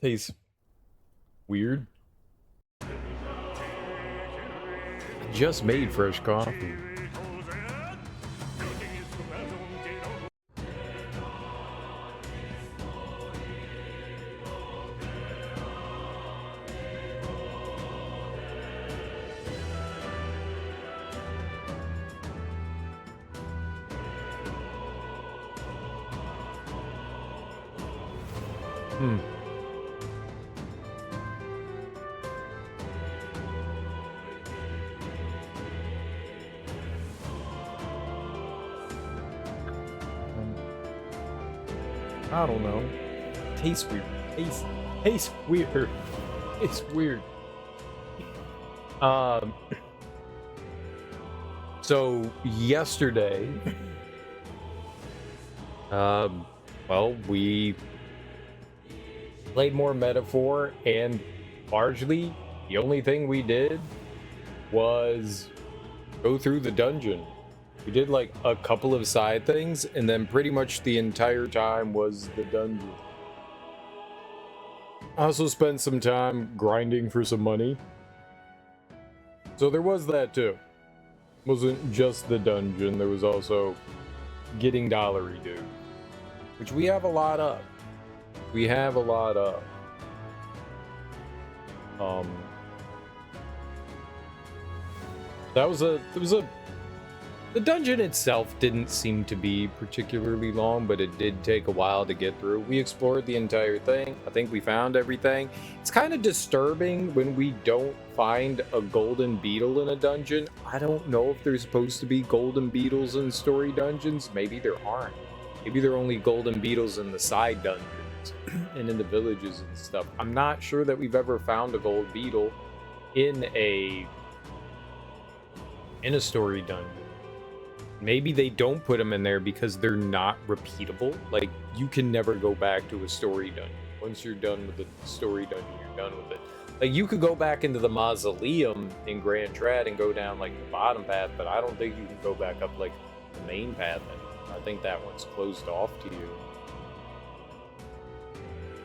Tastes weird. Just made fresh coffee. Hmm. I don't know. Tastes weird. Tastes weird. It's weird. Um. So yesterday, well, we played more Metaphor, and largely the only thing we did was go through the dungeon. We did like a couple of side things, and then pretty much the entire time was the dungeon. I also spent some time grinding for some money. So there was that too. It wasn't just the dungeon, there was also getting dollary dude, which we have a lot of. We have a lot of. The dungeon itself didn't seem to be particularly long, but it did take a while to get through. We explored the entire thing. I think we found everything. It's kind of disturbing when we don't find a golden beetle in a dungeon. I don't know if there's supposed to be golden beetles in story dungeons. Maybe there aren't. Maybe there are only golden beetles in the side dungeons and in the villages and stuff. I'm not sure that we've ever found a gold beetle in a story dungeon. Maybe they don't put them in there because they're not repeatable. Like, you can never go back to a story dungeon. Once you're done with the story dungeon, you're done with it. Like, you could go back into the mausoleum in Grand Trad and go down, like, the bottom path, but I don't think you can go back up, like, the main path anymore. I think that one's closed off to you.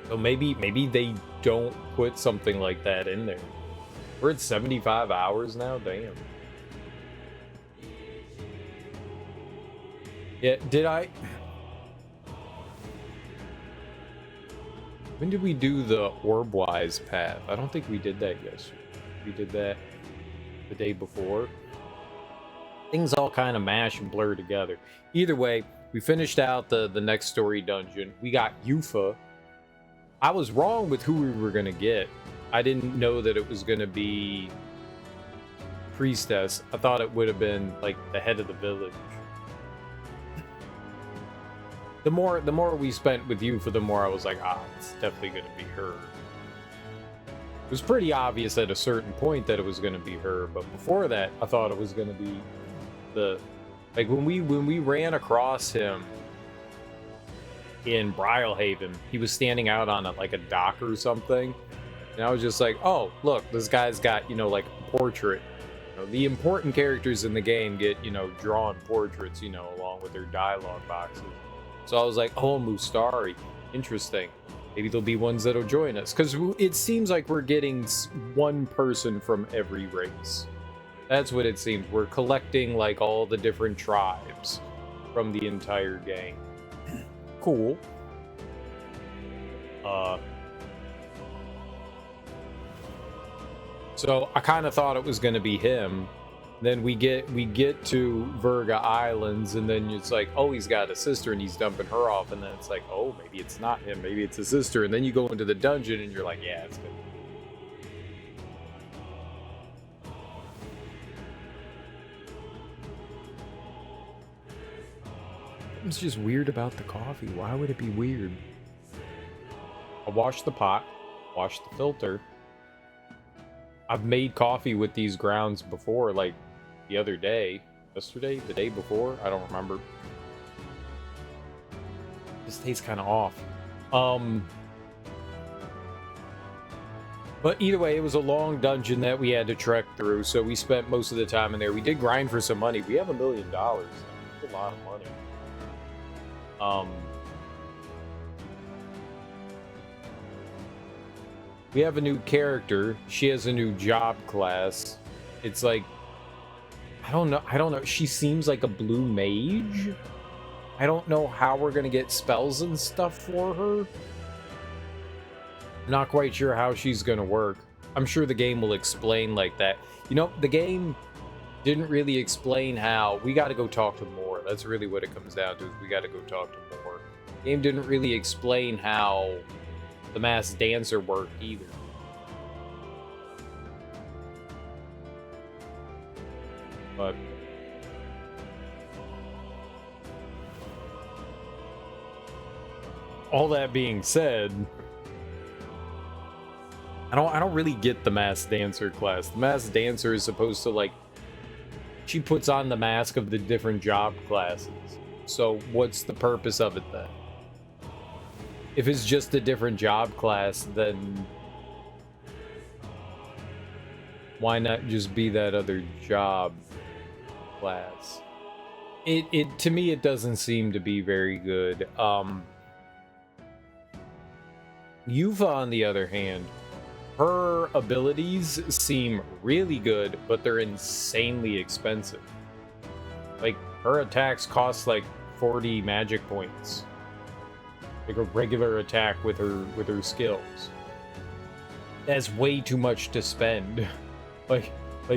So maybe they don't put something like that in there. We're at 75 hours now? Damn. Yeah, did I... When did we do the Orbwise path? I don't think we did that yesterday. We did that the day before. Things all kind of mash and blur together. Either way, we finished out the next story dungeon. We got Yufa. I was wrong with who we were going to get. I didn't know that it was going to be Priestess. I thought it would have been, like, the head of the village. The more we spent with you, the more I was like, it's definitely going to be her. It was pretty obvious at a certain point that it was going to be her, but before that, I thought it was going to be like when we ran across him in Brylehaven, he was standing out on like a dock or something, and I was just like, oh, look, this guy's got, like a portrait. The important characters in the game get, drawn portraits, along with their dialogue boxes. So I was like, oh, Mustari, interesting. Maybe there'll be ones that'll join us. Because it seems like we're getting one person from every race. That's what it seems. We're collecting, like, all the different tribes from the entire game. Cool. So I kind of thought it was going to be him. Then we get to Virga Islands, and then it's like, oh, he's got a sister and he's dumping her off, and then it's like, oh, maybe it's not him, maybe it's a sister, and then you go into the dungeon and you're like, yeah, it's good. It's just weird about the coffee. Why would it be weird? I washed the pot, washed the filter. I've made coffee with these grounds before, like the other day, yesterday, the day before, I don't remember. This tastes kind of off. But either way, it was a long dungeon that we had to trek through, so we spent most of the time in there. We did grind for some money. We have $1 million. That's a lot of money. We have a new character. She has a new job class. It's like, I don't know. She seems like a blue mage. I don't know how we're gonna get spells and stuff for her. I'm not quite sure how she's gonna work. I'm sure the game will explain like that. You know, the game didn't really explain how. We got to go talk to more. That's really what it comes down to. Is we got to go talk to more. The game didn't really explain how the masked dancer worked either. But all that being said, I don't really get the masked dancer class. The masked dancer is supposed to, like, she puts on the mask of the different job classes. So what's the purpose of it then? If it's just a different job class, then why not just be that other job class? It to me, it doesn't seem to be very good. Yuva, on the other hand, her abilities seem really good, but they're insanely expensive. Like, her attacks cost like 40 magic points. Like a regular attack with her skills. That's way too much to spend. Like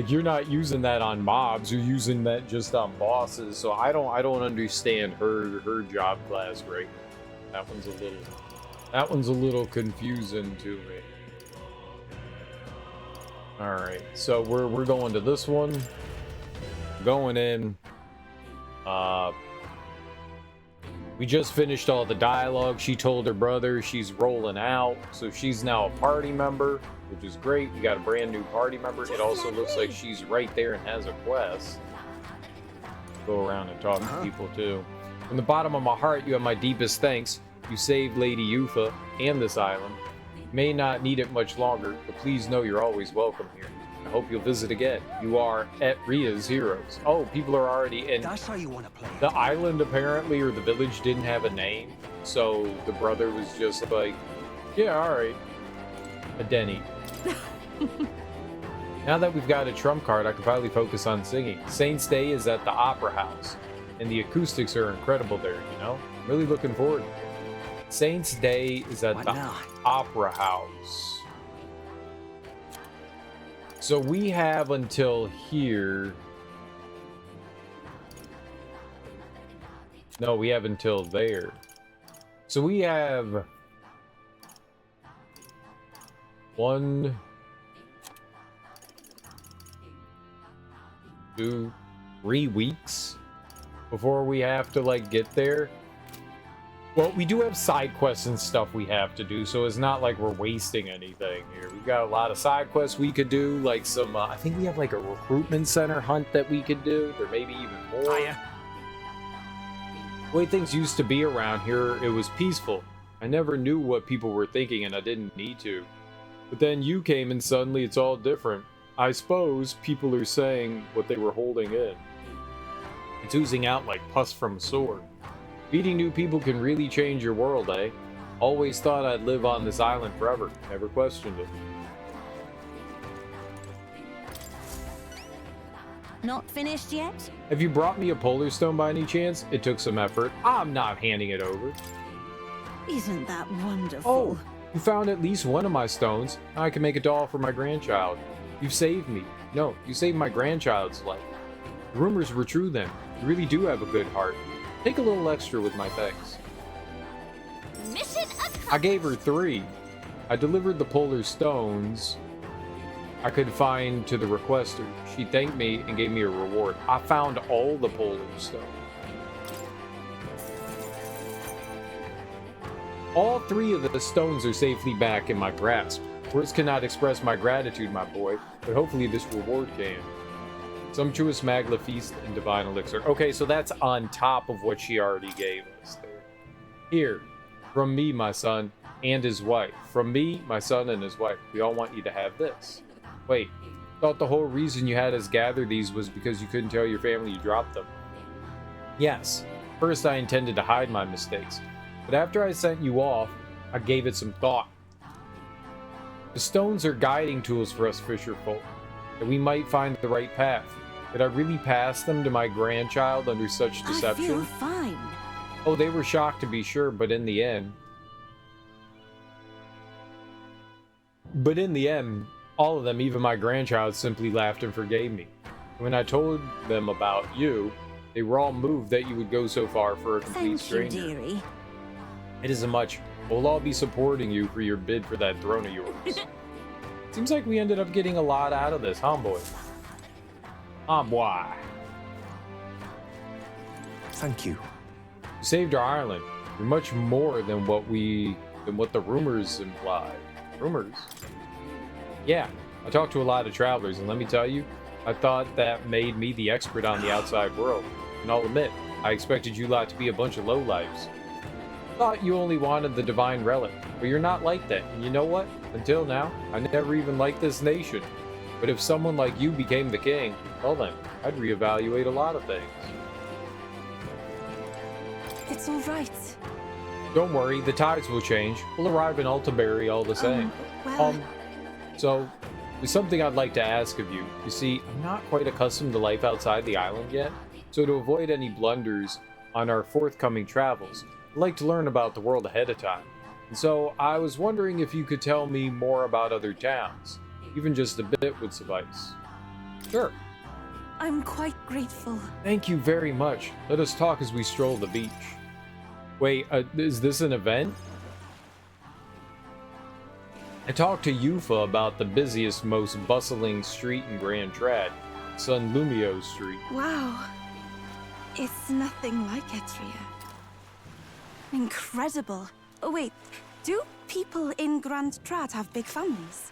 you're not using that on mobs, you're using that just on bosses. So I don't understand her job class right now. That one's a little confusing to me. Alright, so we're going to this one. Going in. We just finished all the dialogue. She told her brother she's rolling out, so she's now a party member, which is great. We got a brand new party member. It also looks like she's right there and has a quest. Go around and talk to people too. From the bottom of my heart, you have my deepest thanks. You saved Lady Yufa and this island. May not need it much longer, but please know you're always welcome here. I hope you'll visit again. You are at Ria's Heroes. Oh, people are already in. That's how you want to play. The island apparently, or the village, didn't have a name, so the brother was just like, yeah, alright. A Denny. Now that we've got a trump card, I can finally focus on singing. Saints Day is at the Opera House, and the acoustics are incredible there, you know? I'm really looking forward to it. Saints Day is at the Opera House. So we have until here. No, we have until there. So we have 1, 2, 3 weeks before we have to, like, get there. Well, we do have side quests and stuff we have to do, so it's not like we're wasting anything here. We've got a lot of side quests we could do, like some, I think we have like a recruitment center hunt that we could do. There may be even more. The way things used to be around here, it was peaceful. I never knew what people were thinking and I didn't need to. But then you came and suddenly it's all different. I suppose people are saying what they were holding in. It's oozing out like pus from a sword. Meeting new people can really change your world, eh? Always thought I'd live on this island forever. Never questioned it. Not finished yet? Have you brought me a polar stone by any chance? It took some effort. I'm not handing it over. Isn't that wonderful? Oh, you found at least one of my stones. Now I can make a doll for my grandchild. You saved me. No, you saved my grandchild's life. The rumors were true then. You really do have a good heart. Take a little extra with my thanks. Mission accomplished. I gave her 3. I delivered the polar stones I could find to the requester. She thanked me and gave me a reward. I found all the polar stones. All 3 of the stones are safely back in my grasp. Words cannot express my gratitude, my boy, but hopefully this reward can. Sumptuous Magla Feast and Divine Elixir. Okay, so that's on top of what she already gave us there. Here, from me, my son, and his wife. From me, my son, and his wife. We all want you to have this. Wait, thought the whole reason you had us gather these was because you couldn't tell your family you dropped them. Yes, first I intended to hide my mistakes, but after I sent you off, I gave it some thought. The stones are guiding tools for us fisherfolk, that we might find the right path. Did I really pass them to my grandchild under such deception? I feel fine. Oh, they were shocked to be sure, but in the end, all of them, even my grandchild, simply laughed and forgave me. When I told them about you, they were all moved that you would go so far for a complete stranger. Thank you, dearie. It isn't much. We'll all be supporting you for your bid for that throne of yours. Seems like we ended up getting a lot out of this, huh, boy? Ah, boy. Thank you. You saved our island. You're much more than what the rumors imply. Rumors? Yeah, I talked to a lot of travelers, and let me tell you, I thought that made me the expert on the outside world. And I'll admit, I expected you lot to be a bunch of lowlifes. Thought you only wanted the divine relic, but you're not like that. And you know what? Until now, I never even liked this nation. But if someone like you became the king, well then, I'd reevaluate a lot of things. It's all right. Don't worry, the tides will change. We'll arrive in Altaberry all the same. So, there's something I'd like to ask of you. You see, I'm not quite accustomed to life outside the island yet, so to avoid any blunders on our forthcoming travels, I'd like to learn about the world ahead of time. And so, I was wondering if you could tell me more about other towns. Even just a bit would suffice. Sure. I'm quite grateful. Thank you very much. Let us talk as we stroll the beach. Wait, is this an event? I talked to Yufa about the busiest, most bustling street in Grand Trad, San Lumio Street. Wow. It's nothing like Etria. Incredible. Oh, wait. Do people in Grand Trad have big families?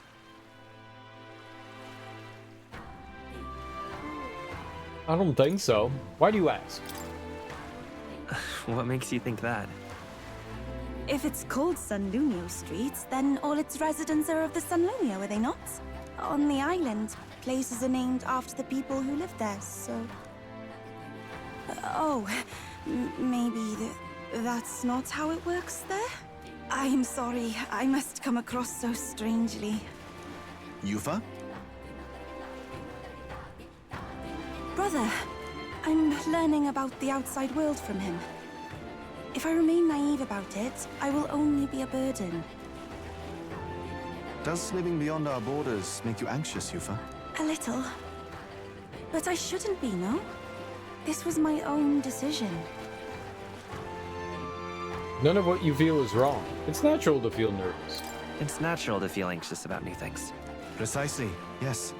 I don't think so. Why do you ask? What makes you think that? If it's called San Lumio Street, then all its residents are of the San Lumio, are they not? On the island, places are named after the people who live there, so... maybe that's not how it works there? I'm sorry, I must come across so strangely. Yufa? Brother, I'm learning about the outside world from him. If I remain naive about it, I will only be a burden. Does living beyond our borders make you anxious, Yufa? A little. But I shouldn't be, no? This was my own decision. None of what you feel is wrong. It's natural to feel nervous. It's natural to feel anxious about new things. Precisely, yes.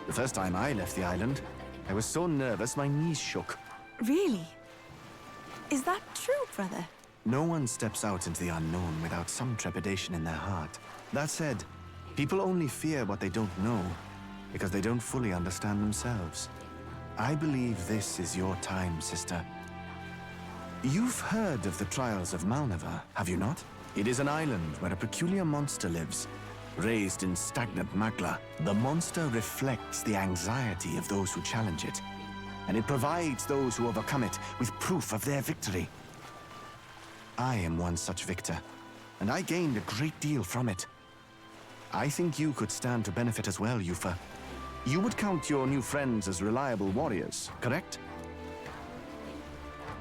The first time I left the island, I was so nervous my knees shook. Really? Is that true, brother? No one steps out into the unknown without some trepidation in their heart. That said, people only fear what they don't know because they don't fully understand themselves. I believe this is your time, sister. You've heard of the trials of Malnever, have you not? It is an island where a peculiar monster lives. Raised in stagnant magma, the monster reflects the anxiety of those who challenge it, and it provides those who overcome it with proof of their victory. I am one such victor, and I gained a great deal from it. I think you could stand to benefit as well, Yufa. You would count your new friends as reliable warriors, correct?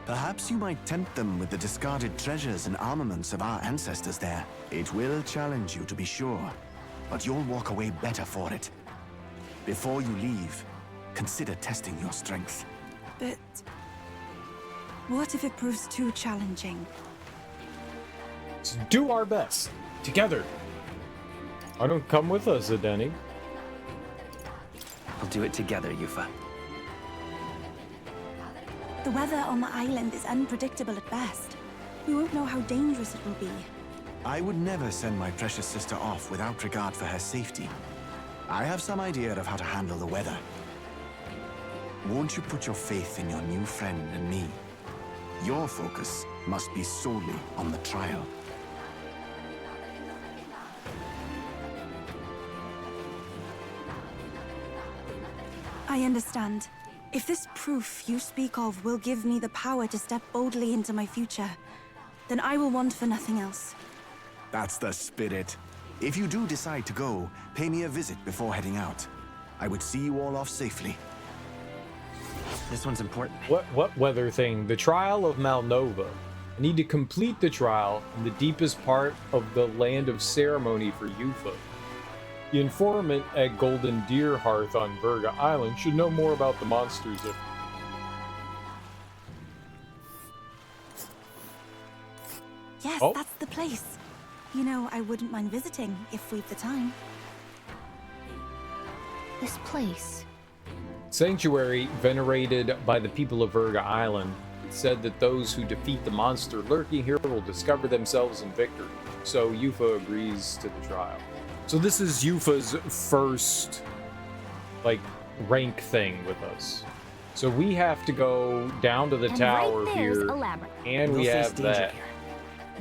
Perhaps you might tempt them with the discarded treasures and armaments of our ancestors there. It will challenge you, to be sure, but you'll walk away better for it. Before you leave, consider testing your strength. But... what if it proves too challenging? Let's do our best. Together. Why don't come with us, Adeni? We'll do it together, Yufa. The weather on the island is unpredictable at best. We won't know how dangerous it will be. I would never send my precious sister off without regard for her safety. I have some idea of how to handle the weather. Won't you put your faith in your new friend and me? Your focus must be solely on the trial. I understand. If this proof you speak of will give me the power to step boldly into my future, then I will want for nothing else. That's the spirit. If you do decide to go, pay me a visit before heading out. I would see you all off safely. This one's important. What weather thing? The trial of Malnova. I need to complete the trial in the deepest part of the land of ceremony for Yufa. The informant at Golden Deer Hearth on Verga Island should know more about the monsters of... Yes, Oh. that's the place. You know, I wouldn't mind visiting if we've the time. This place. Sanctuary venerated by the people of Verga Island. It said that those who defeat the monster lurking here will discover themselves in victory. So Yufa agrees to the trial. So this is Yufa's first, like, rank thing with us. So we have to go down to the And tower right there's here, a labyrinth. and we We'll face have danger that. here.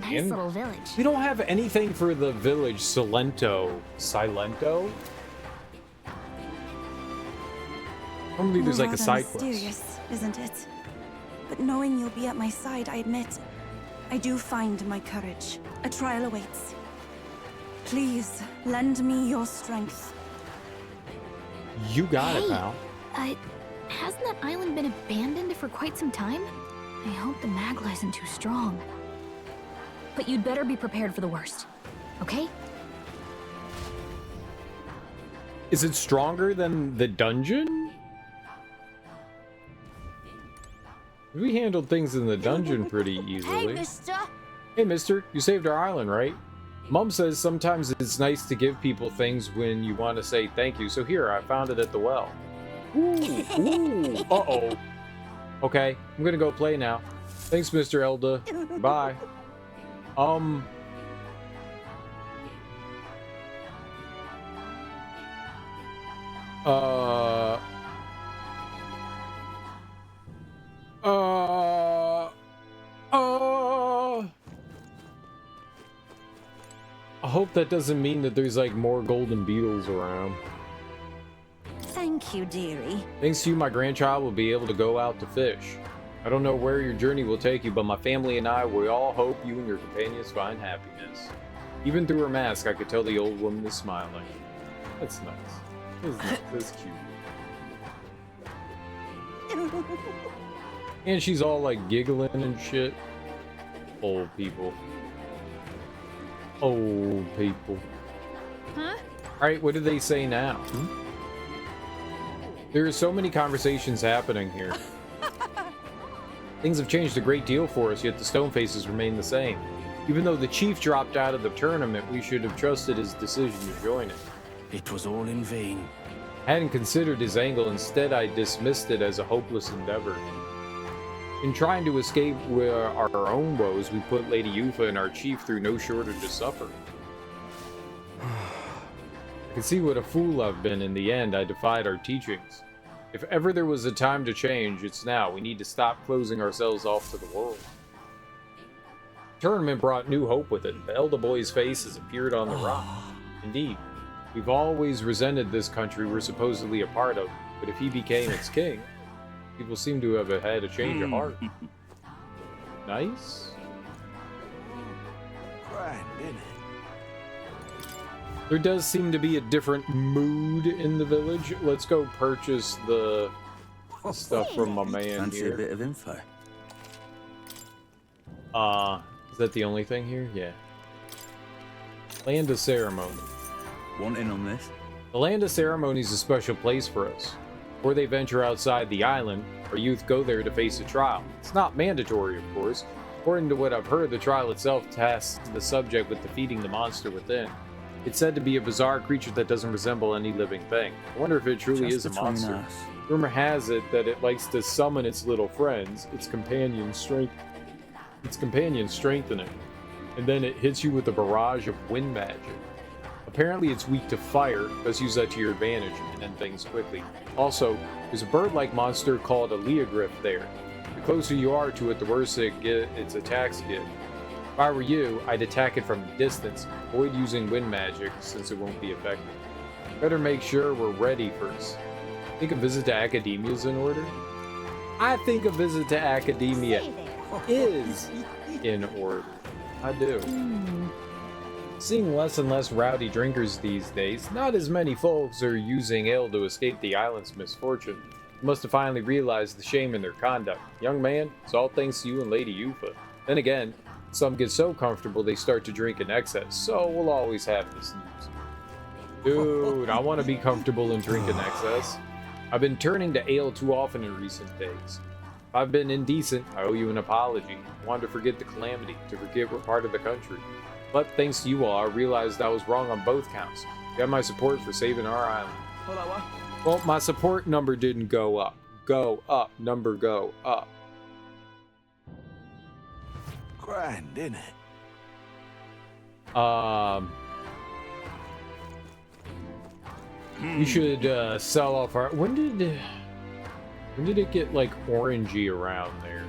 Nice And little village. we don't have anything for the village Silento. Silento? Normally there's like a Rather side quest. mysterious, isn't it? But knowing you'll be at my side, I admit, I do find my courage. A trial awaits. Please, lend me your strength. You got it, Hey. pal. Hasn't that island been abandoned for quite some time? I hope the Magla isn't too strong. But you'd better be prepared for the worst, okay? Is it stronger than the dungeon? We handled things in the dungeon pretty easily. mister! Hey, mister, you saved our island, right? Mom says sometimes it's nice to give people things when you want to say thank you. So here, I found it at the well. Ooh, ooh, uh-oh. Okay, I'm gonna go play now. Thanks, Mr. Elda. Bye. I hope that doesn't mean that there's like more golden beetles around. Thank you, dearie. Thanks to you, my grandchild will be able to go out to fish. I don't know where your journey will take you, but my family and I, we all hope you and your companions find happiness. Even through her mask, I could tell the old woman is smiling. That's nice. That's cute. And she's all like giggling and shit. Old people. Old people. Huh? Alright, what do they say now? There are so many conversations happening here. Things have changed a great deal for us, yet the stone faces remain the same. Even though the chief dropped out of the tournament, we should have trusted his decision to join it. It was all in vain. I hadn't considered his angle, instead I dismissed it as a hopeless endeavor. In trying to escape our own woes, we put Lady Yufa and our chief through no shortage of suffering. I can see what a fool I've been. In the end, I defied our teachings. If ever there was a time to change, it's now. We need to stop closing ourselves off to the world. The tournament brought new hope with it. The Elder Boy's face has appeared on the rock. Indeed, we've always resented this country we're supposedly a part of, but if he became its king, people seem to have had a change of heart. Nice. Grand, isn't it? There does seem to be a different mood in the village. Let's go purchase the stuff from my man Fancy a here. bit of info. Is that the only thing here? Yeah. Land of Ceremony. Want in on this? The Land of Ceremony is a special place for us. Before they venture outside the island, our youth go there to face a trial. It's not mandatory, of course. According to what I've heard, the trial itself tasks the subject with defeating the monster within. It's said to be a bizarre creature that doesn't resemble any living thing. I wonder if it truly is Just a between monster. us. Rumor has it that it likes to summon its little friends, its companions strengthen it, and then it hits you with a barrage of wind magic. Apparently it's weak to fire, let's use that to your advantage and end things quickly. Also, there's a bird-like monster called a leogryph there. The closer you are to it, the worse its attacks get. If I were you, I'd attack it from a distance, avoid using wind magic since it won't be effective. Better make sure we're ready first. Think a visit to Academia is in order? I think a visit to Academia is in order. I do. Seeing less and less rowdy drinkers these days, not as many folks are using ale to escape the island's misfortune. You must have finally realized the shame in their conduct. Young man, it's all thanks to you and Lady Yufa. Then again, some get so comfortable they start to drink in excess, so we'll always have this news. Dude, I want to be comfortable and drink in excess. I've been turning to ale too often in recent days. If I've been indecent, I owe you an apology. I wanted to forget the calamity, to forget we're part of the country. But thanks to you all, I realized I was wrong on both counts. You have my support for saving our island. Well, my support number didn't go up. Go up, number go up. Grand, innit? We should sell off our. When did it get like orangey around there?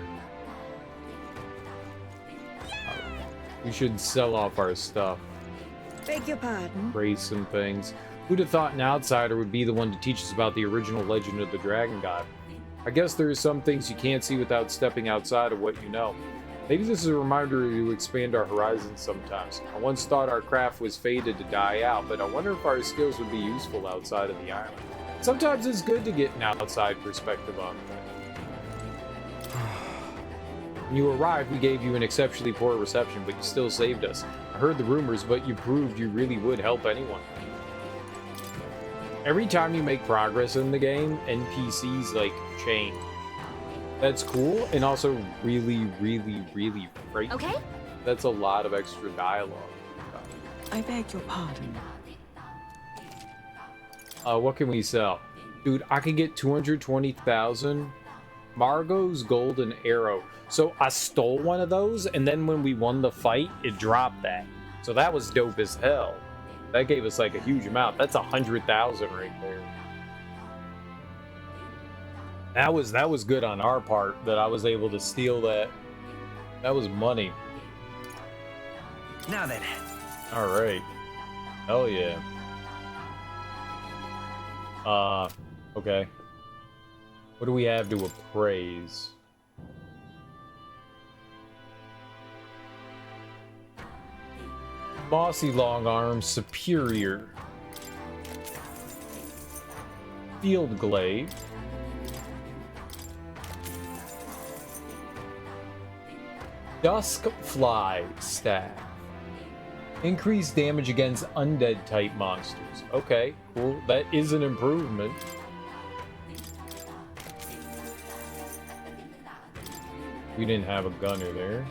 We should sell off our stuff. Beg your pardon? Raise some things. Who'd have thought an outsider would be the one to teach us about the original legend of the Dragon God? I guess there are some things you can't see without stepping outside of what you know. Maybe this is a reminder to expand our horizons sometimes. I once thought our craft was fated to die out, but I wonder if our skills would be useful outside of the island. Sometimes it's good to get an outside perspective on things. When you arrived, we gave you an exceptionally poor reception, but you still saved us. I heard the rumors, but you proved you really would help anyone. Every time you make progress in the game, NPCs, like, change. That's cool, and also really, really, really frightening. Okay. That's a lot of extra dialogue. I beg your pardon. What can we sell? Dude, I could get 220,000. Margot's golden arrow. So I stole one of those, and then when we won the fight, it dropped that. So that was dope as hell. That gave us like a huge amount. That's 100,000 right there. That was good on our part that I was able to steal that. That was money. Now then. All right. Hell yeah. Okay. What do we have to appraise? Mossy long arms, superior. Field glaive. Dusk fly staff. Increased damage against undead type monsters. Okay, cool. That is an improvement. We didn't have a gunner there.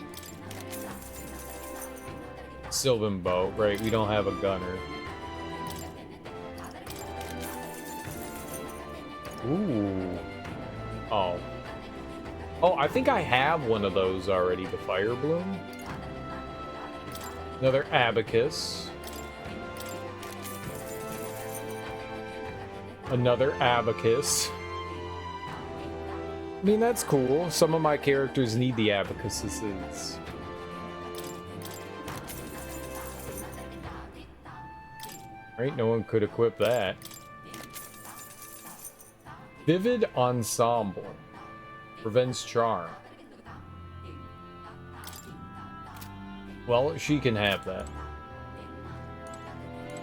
Sylvan bow, right? We don't have a gunner. Ooh. Oh. Oh, I think I have one of those already, the fire bloom. Another abacus. Another abacus. I mean, that's cool. Some of my characters need the abacuses. Right? No one could equip that. Vivid ensemble. Prevents charm. Well, she can have that.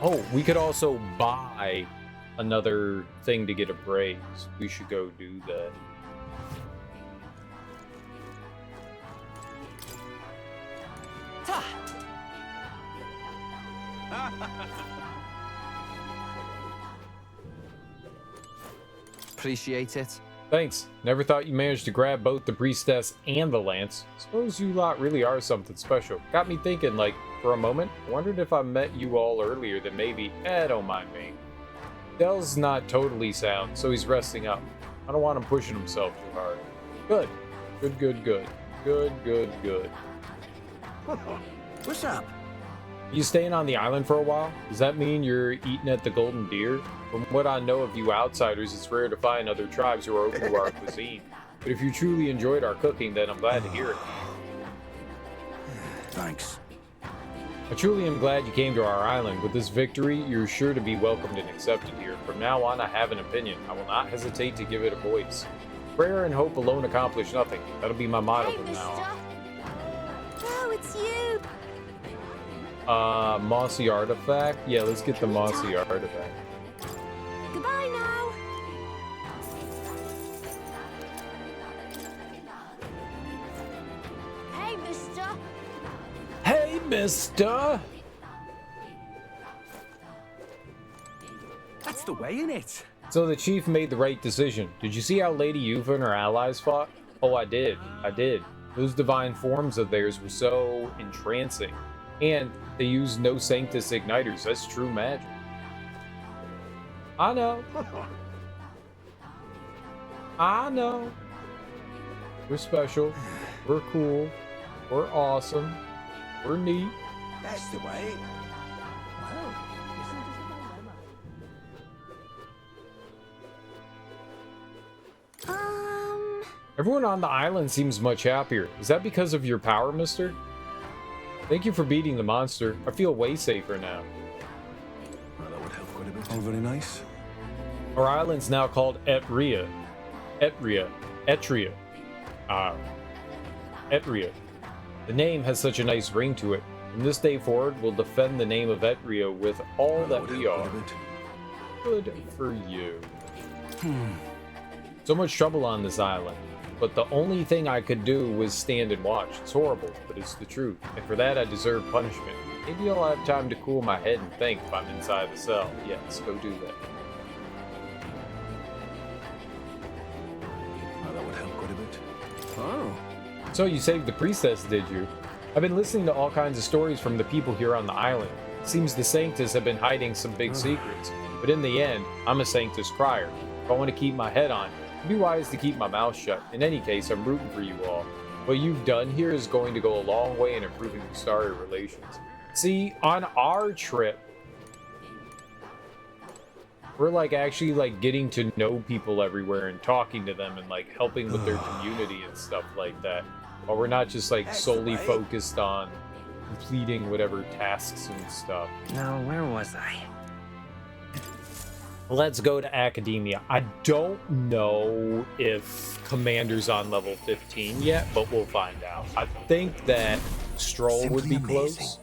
Oh, we could also buy another thing to get appraised. We should go do that. Appreciate it. Thanks. Never thought you managed to grab both the priestess and the lance. Suppose you lot really are something special. Got me thinking, like, for a moment, wondered if I met you all earlier, then maybe, don't mind me. Dell's not totally sound, so he's resting up. I don't want him pushing himself too hard. Good. Good, good, good. Good, good, good. What's up? You staying on the island for a while? Does that mean you're eating at the Golden Deer? From what I know of you outsiders, it's rare to find other tribes who are open to our cuisine. But if you truly enjoyed our cooking, then I'm glad to hear it. Thanks. I truly am glad you came to our island. With this victory, you're sure to be welcomed and accepted here. From now on, I have an opinion. I will not hesitate to give it a voice. Prayer and hope alone accomplish nothing. That'll be my motto from now on. Oh, it's you! Mossy artifact? Yeah, let's get the mossy artifact. Goodbye now. Hey, mister. Hey, mister! That's the way, innit? So the chief made the right decision. Did you see how Lady Yuva and her allies fought? Oh, I did. I did. Those divine forms of theirs were so entrancing. And they used no Sanctus igniters. That's true magic. I know. I know. We're special. We're cool. We're awesome. We're neat. That's the way. Everyone on the island seems much happier. Is that because of your power, mister? Thank you for beating the monster. I feel way safer now. Well, that would help quite a bit. Oh, very nice. Our island's now called Etria. Etria. Etria. Etria. The name has such a nice ring to it. From this day forward, we'll defend the name of Etria with all that we are. Good for you. So much trouble on this island. But the only thing I could do was stand and watch. It's horrible, but it's the truth. And for that, I deserve punishment. Maybe I'll have time to cool my head and think if I'm inside the cell. Yes, go do that. Well, that would help quite a bit. Oh. So you saved the priestess, did you? I've been listening to all kinds of stories from the people here on the island. It seems the Sanctus have been hiding some big secrets. But in the end, I'm a Sanctus crier. If I want to keep my head on, it'd be wise to keep my mouth shut. In any case, I'm rooting for you all. What you've done here is going to go a long way in improving the Starry relations. See, on our trip, we're like actually like getting to know people everywhere and talking to them and like helping with their community and stuff like that. While we're not just like solely focused on completing whatever tasks and stuff. Now, where was I? Let's go to Academia. I don't know if Commander's on level 15 yet, but we'll find out. I think that Stroll would be close.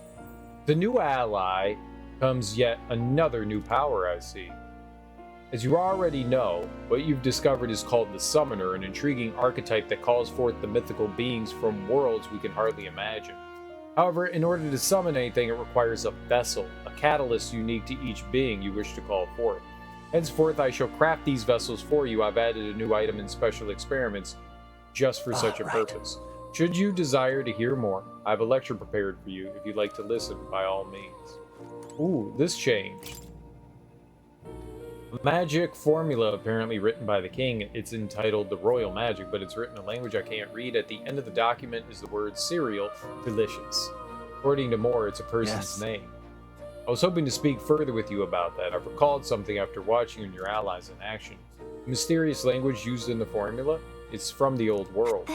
The new ally comes yet another new power I see. As you already know, what you've discovered is called the Summoner, an intriguing archetype that calls forth the mythical beings from worlds we can hardly imagine. However, in order to summon anything, it requires a vessel, a catalyst unique to each being you wish to call forth. Henceforth, I shall craft these vessels for you. I've added a new item in special experiments just for such a purpose. Should you desire to hear more, I have a lecture prepared for you. If you'd like to listen, by all means. Ooh, this changed. A magic formula apparently written by the king. It's entitled The Royal Magic, but it's written in a language I can't read. At the end of the document is the word cereal, delicious. According to Moore, it's a person's name. I was hoping to speak further with you about that. I've recalled something after watching you and your allies in action. The mysterious language used in the formula, it's from the old world.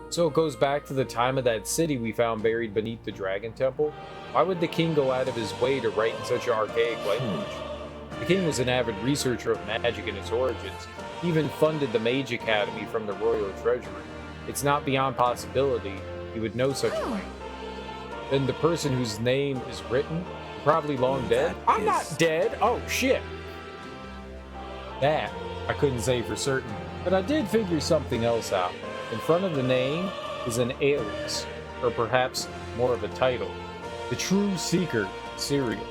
So it goes back to the time of that city we found buried beneath the Dragon Temple? Why would the king go out of his way to write in such an archaic language? The king was an avid researcher of magic and its origins. He even funded the Mage Academy from the royal treasury. It's not beyond possibility he would know such a language. Then the person whose name is written, probably long dead? I'm not dead! Oh, shit! That, I couldn't say for certain, but I did figure something else out. In front of the name is an alias, or perhaps more of a title. The True Seeker, Cereal.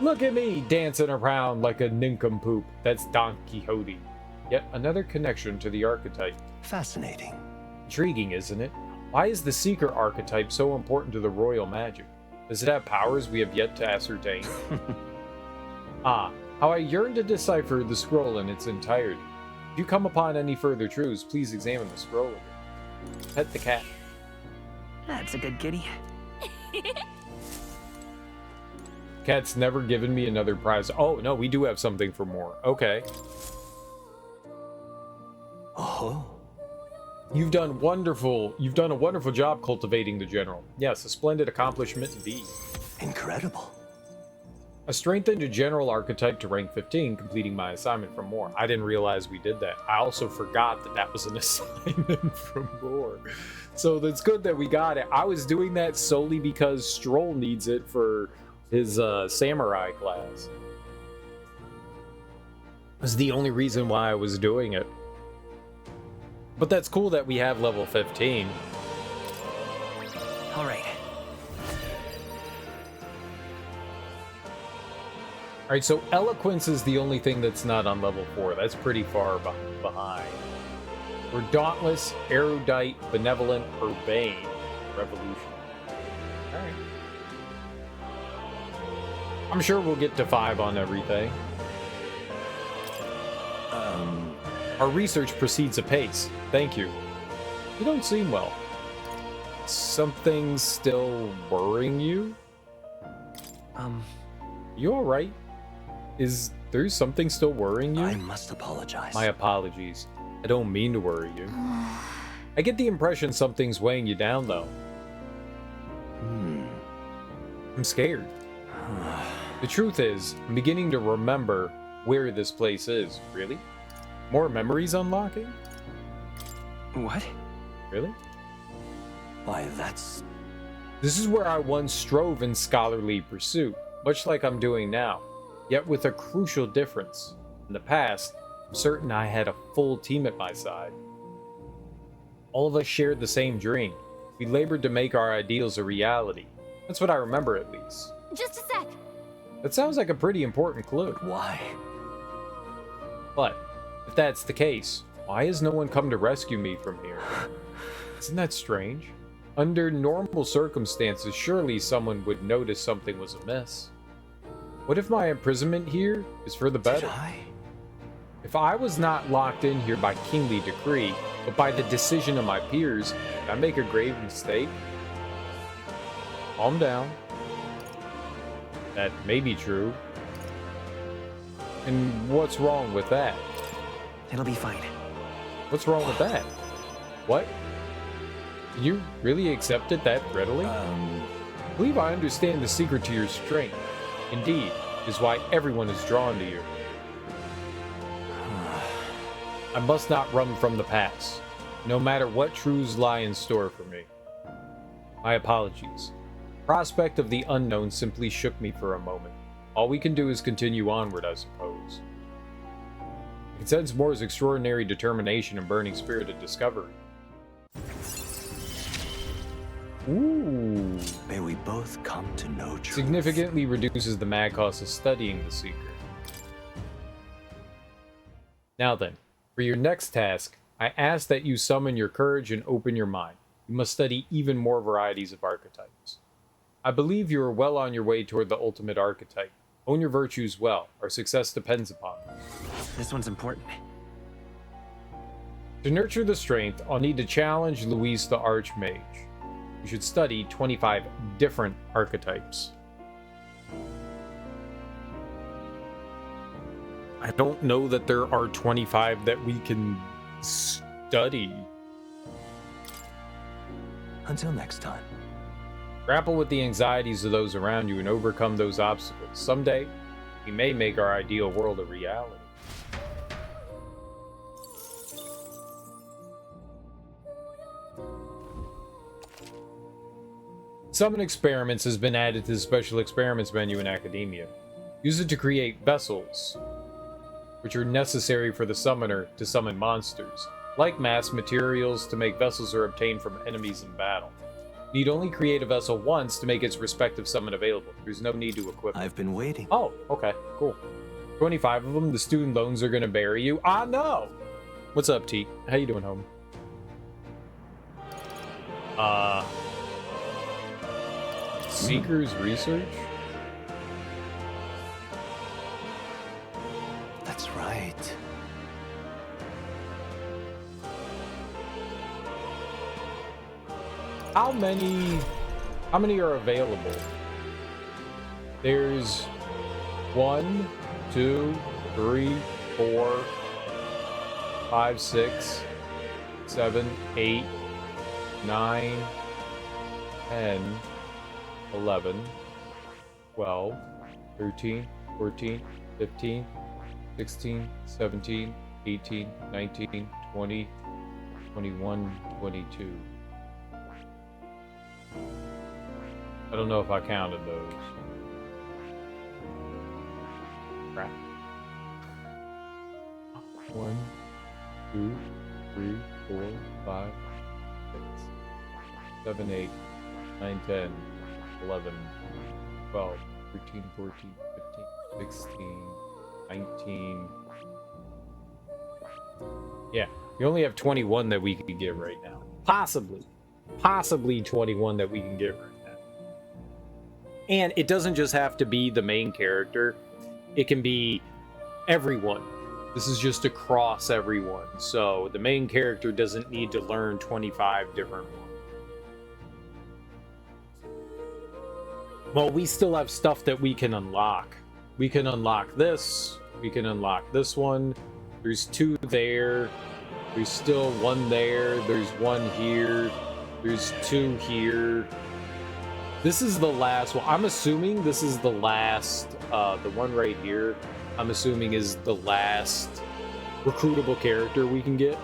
Look at me, dancing around like a nincompoop. That's Don Quixote. Yet another connection to the archetype. Fascinating. Intriguing, isn't it? Why is the Seeker archetype so important to the royal magic? Does it have powers we have yet to ascertain? How I yearn to decipher the scroll in its entirety. If you come upon any further truths, please examine the scroll again. Pet the cat. That's a good kitty. Cat's never given me another prize. Oh, no, we do have something for more. Okay. Oh. You've done a wonderful job cultivating the general. Yes, a splendid accomplishment indeed. Incredible. I strengthened a general archetype to rank 15, completing my assignment from More. I didn't realize we did that. I also forgot that that was an assignment from More. So that's good that we got it. I was doing that solely because Stroll needs it for his samurai class. Was the only reason why I was doing it. But that's cool that we have level 15. All right. Alright, so Eloquence is the only thing that's not on level 4. That's pretty far behind. We're Dauntless, Erudite, Benevolent, Urbane, Revolution. Alright. I'm sure we'll get to 5 on everything. Our research proceeds apace. Thank you. You don't seem well. Something's still worrying you? You alright? Is there something still worrying you? I must apologize. My apologies. I don't mean to worry you. I get the impression something's weighing you down, though. I'm scared. The truth is, I'm beginning to remember where this place is. Really? More memories unlocking? What? Really? Why, that's... This is where I once strove in scholarly pursuit, much like I'm doing now, yet with a crucial difference. In the past, I'm certain I had a full team at my side. All of us shared the same dream. We labored to make our ideals a reality. That's what I remember, at least. Just a sec. That sounds like a pretty important clue. Why? But, if that's the case, why has no one come to rescue me from here? Isn't that strange? Under normal circumstances, surely someone would notice something was amiss. What if my imprisonment here is for the better? Did I? If I was not locked in here by kingly decree, but by the decision of my peers, did I make a grave mistake? Calm down. That may be true. And what's wrong with that? It'll be fine. What's wrong with that? What? You really accepted that readily? I believe I understand the secret to your strength. Indeed, is why everyone is drawn to you. I must not run from the past, no matter what truths lie in store for me. My apologies. Prospect of the unknown simply shook me for a moment. All we can do is continue onward, I suppose. I can sense Moore's extraordinary determination and burning spirit of discovery. Ooh. May we both come to know truth. Significantly reduces the mag cost of studying the secret. Now then, for your next task, I ask that you summon your courage and open your mind. You must study even more varieties of archetypes. I believe you are well on your way toward the ultimate archetype. Own your virtues well. Our success depends upon them. This one's important. To nurture the strength, I'll need to challenge Luis the Archmage. You should study 25 different archetypes. I don't know that there are 25 that we can study. Until next time. Grapple with the anxieties of those around you and overcome those obstacles. Someday, we may make our ideal world a reality. Summon Experiments has been added to the Special Experiments menu in Academia. Use it to create vessels, which are necessary for the summoner to summon monsters. Like mass, materials to make vessels are obtained from enemies in battle. Need only create a vessel once to make its respective summon available. There's no need to equip it. I've been waiting. Oh, okay, cool. 25 of them. The student loans are gonna bury you. Ah, no! What's up, T? How you doing, home? Seeker's Research? That's right. How many are available? There's 1, 2, 3, 4, 5, 6, 7, 8, 9, 10, 11, 12, 13, 14, 15, 16, 17, 18, 19, 20, 21, 22. I don't know if I counted those. Crap. 1, 2, 3, 4, 5, 6, 7, 8, 9, 10, 11, 12, 13, 14, 15, 16, 19. Yeah, we only have 21 that we could get right now. Possibly 21 that we can get right now. And it doesn't just have to be the main character. It can be everyone. This is just across everyone. So the main character doesn't need to learn 25 different ones. Well, we still have stuff that we can unlock. We can unlock this. We can unlock this one. There's 2 there. There's still 1 there. There's 1 here. There's 2 here. This is the last one. I'm assuming this is the last, the one right here, I'm assuming is the last recruitable character we can get.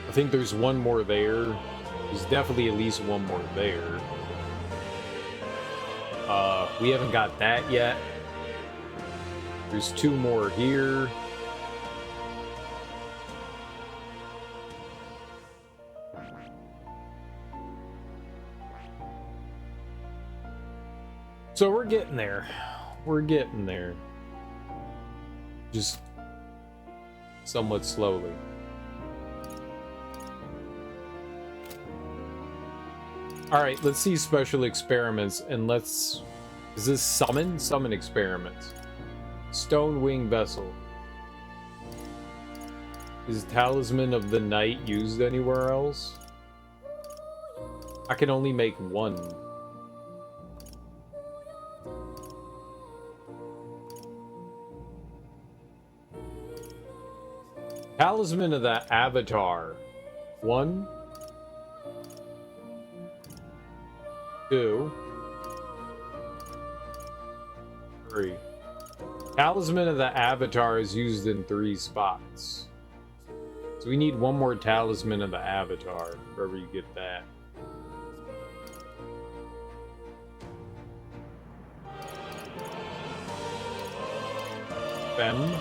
I think there's 1 more there. There's definitely at least 1 more there. We haven't got that yet. There's 2 more here. So we're getting there. We're getting there. Just somewhat slowly. Alright, let's see special experiments and let's... Is this summon? Summon experiments. Stone wing vessel. Is Talisman of the Night used anywhere else? I can only make 1. Talisman of the Avatar. 1, 2, 3. Talisman of the Avatar is used in 3 spots. So we need 1 more Talisman of the Avatar, wherever you get that. Fem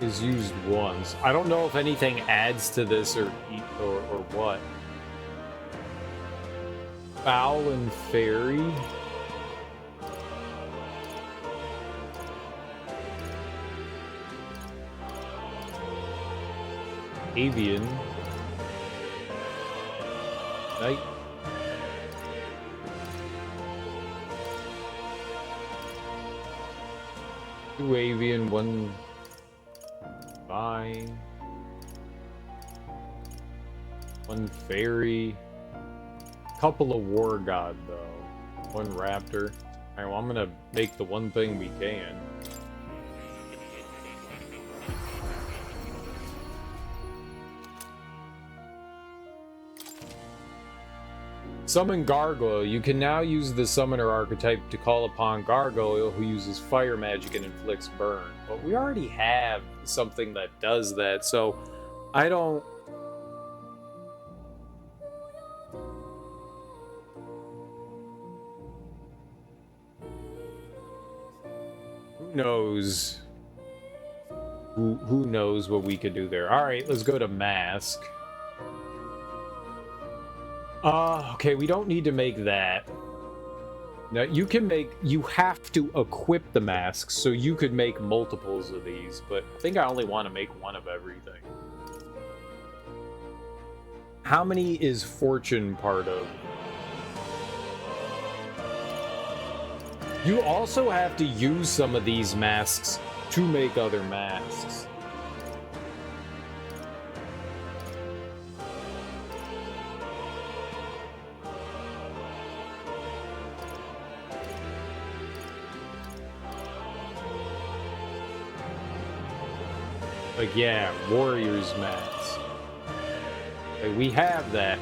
is used once. I don't know if anything adds to this or what. Fowl and Fairy. Avian. Night. Two avian, 1 vine. 1 fairy. Couple of war god though. 1 raptor. Alright, well I'm gonna make the 1 thing we can. Summon Gargoyle. You can now use the summoner archetype to call upon Gargoyle, who uses fire magic and inflicts burn. But we already have something that does that, so I don't... Who knows? Who knows what we could do there? Alright, let's go to Mask. Okay, we don't need to make that. Now, you can make... You have to equip the masks, so you could make multiples of these, but I think I only want to make 1 of everything. How many is Fortune part of? You also have to use some of these masks to make other masks. Like, yeah, Warrior's Mask. Like, we have that.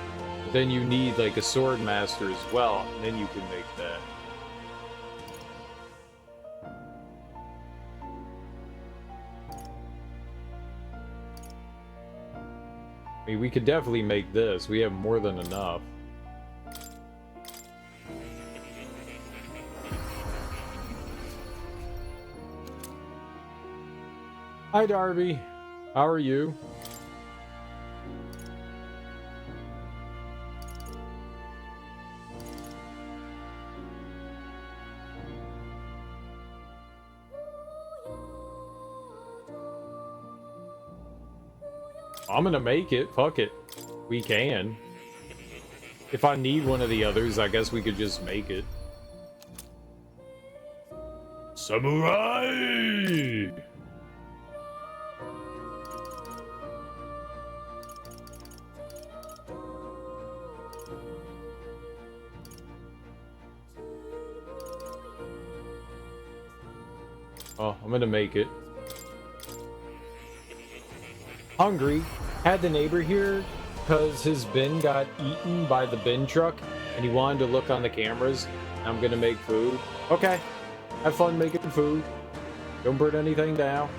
Then you need like a sword master as well, and then you can make that. I mean, we could definitely make this. We have more than enough. Hi, Darby. How are you? I'm gonna make it. Fuck it. We can. If I need one of the others, I guess we could just make it. Samurai! Oh, I'm gonna make it. Hungry. Had the neighbor here because his bin got eaten by the bin truck and he wanted to look on the cameras. I'm gonna make food. Okay. Have fun making food. Don't burn anything down.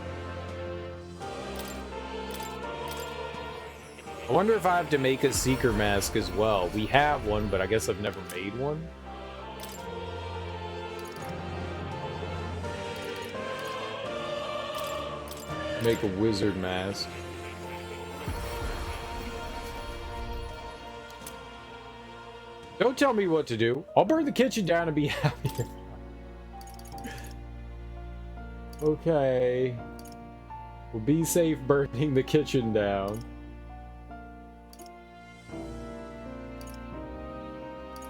I wonder if I have to make a seeker mask as well. We have one, but I guess I've never made one. Make a wizard mask. Don't tell me what to do. I'll burn the kitchen down and be happier. Okay. We'll be safe burning the kitchen down.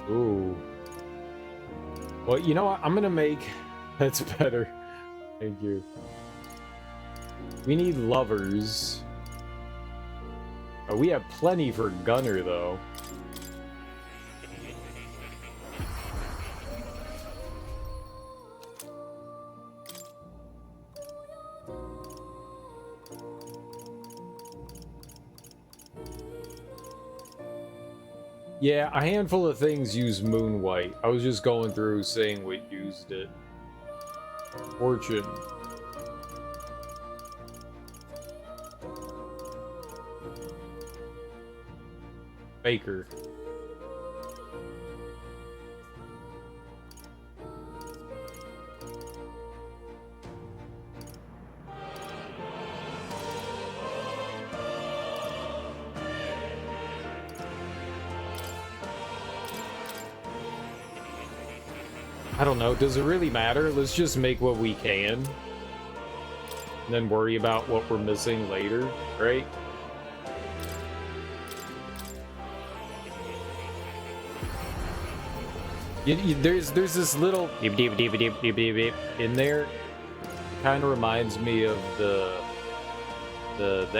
Ooh. Well, you know what? I'm gonna make... That's better. Thank you. We need lovers. Oh, we have plenty for Gunner, though. Yeah, a handful of things use moon white. I was just going through saying what used it. Fortune. Baker. I don't know. Does it really matter? Let's just make what we can. And then worry about what we're missing later, right? There's this little beep, beep, beep, beep, beep, beep, beep in there. Kind of reminds me of the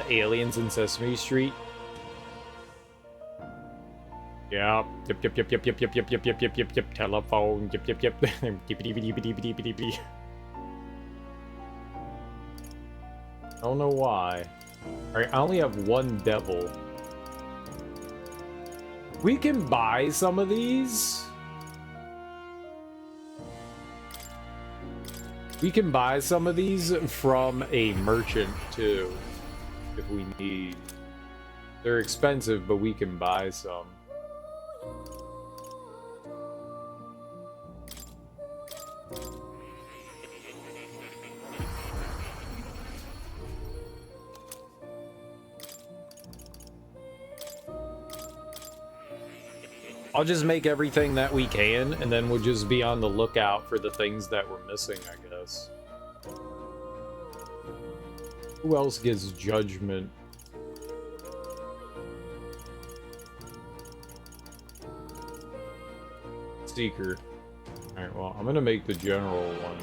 aliens in Sesame Street. Yep. Yep. Yep. Telephone. Yep. I don't know why. Alright, I only have one devil. We can buy some of these. We can buy some of these from a merchant too, if we need. They're expensive, but we can buy some. I'll just make everything that we can, and then we'll just be on the lookout for the things that we're missing, I guess. Who else gets judgment? Seeker. Alright, well, I'm gonna make the general one.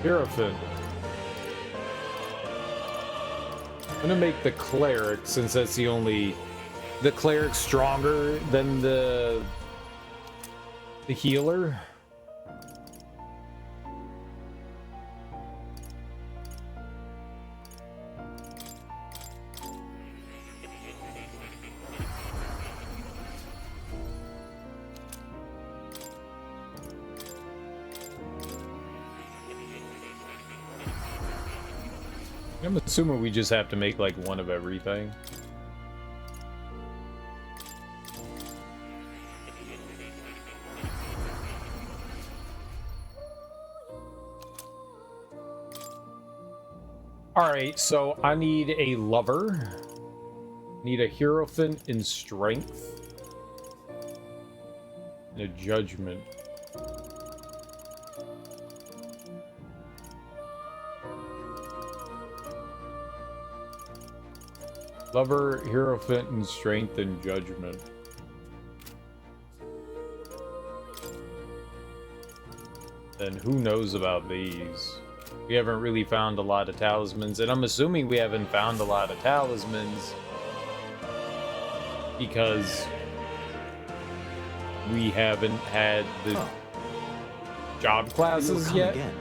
Hierophant. I'm gonna make the cleric, since that's the only... The cleric stronger than the healer. I'm assuming we just have to make like one of everything. Alright, so I need a lover. Need a hierophant in strength. And a judgment. Lover, hierophant in strength, and judgment. Then who knows about these? We haven't really found a lot of talismans, and I'm assuming we haven't found a lot of talismans because we haven't had the job classes yet. Again.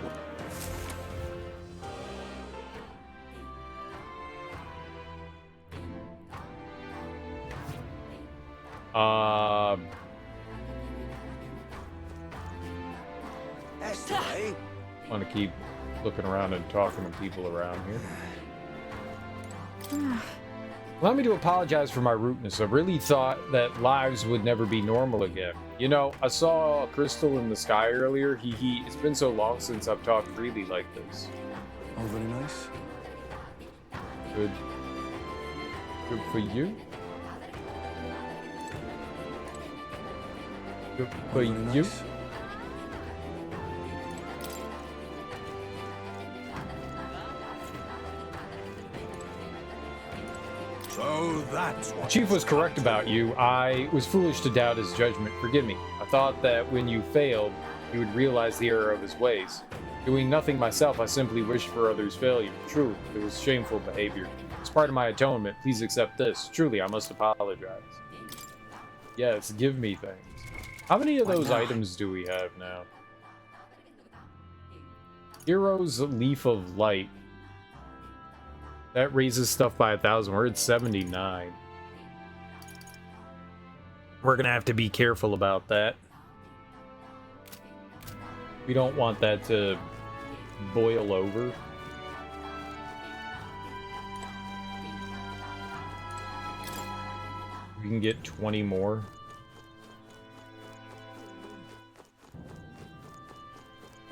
Want to keep looking around and talking to people around here. Allow me to apologize for my rudeness. I really thought that lives would never be normal again. You know, I saw a crystal in the sky earlier. It's been so long since I've talked freely like this. Oh, very nice. Good. Good for you. Good for Very you. nice. So that's what Chief was correct about you. I was foolish to doubt his judgment. Forgive me. I thought that when you failed, he would realize the error of his ways. Doing nothing myself, I simply wished for others' failure. True, it was shameful behavior. As part of my atonement, please accept this. Truly, I must apologize. Yes, give me things. How many of those items do we have now? Hero's Leaf of Light. That raises stuff by 1,000. We're at 79. We're gonna have to be careful about that. We don't want that to boil over. We can get 20 more.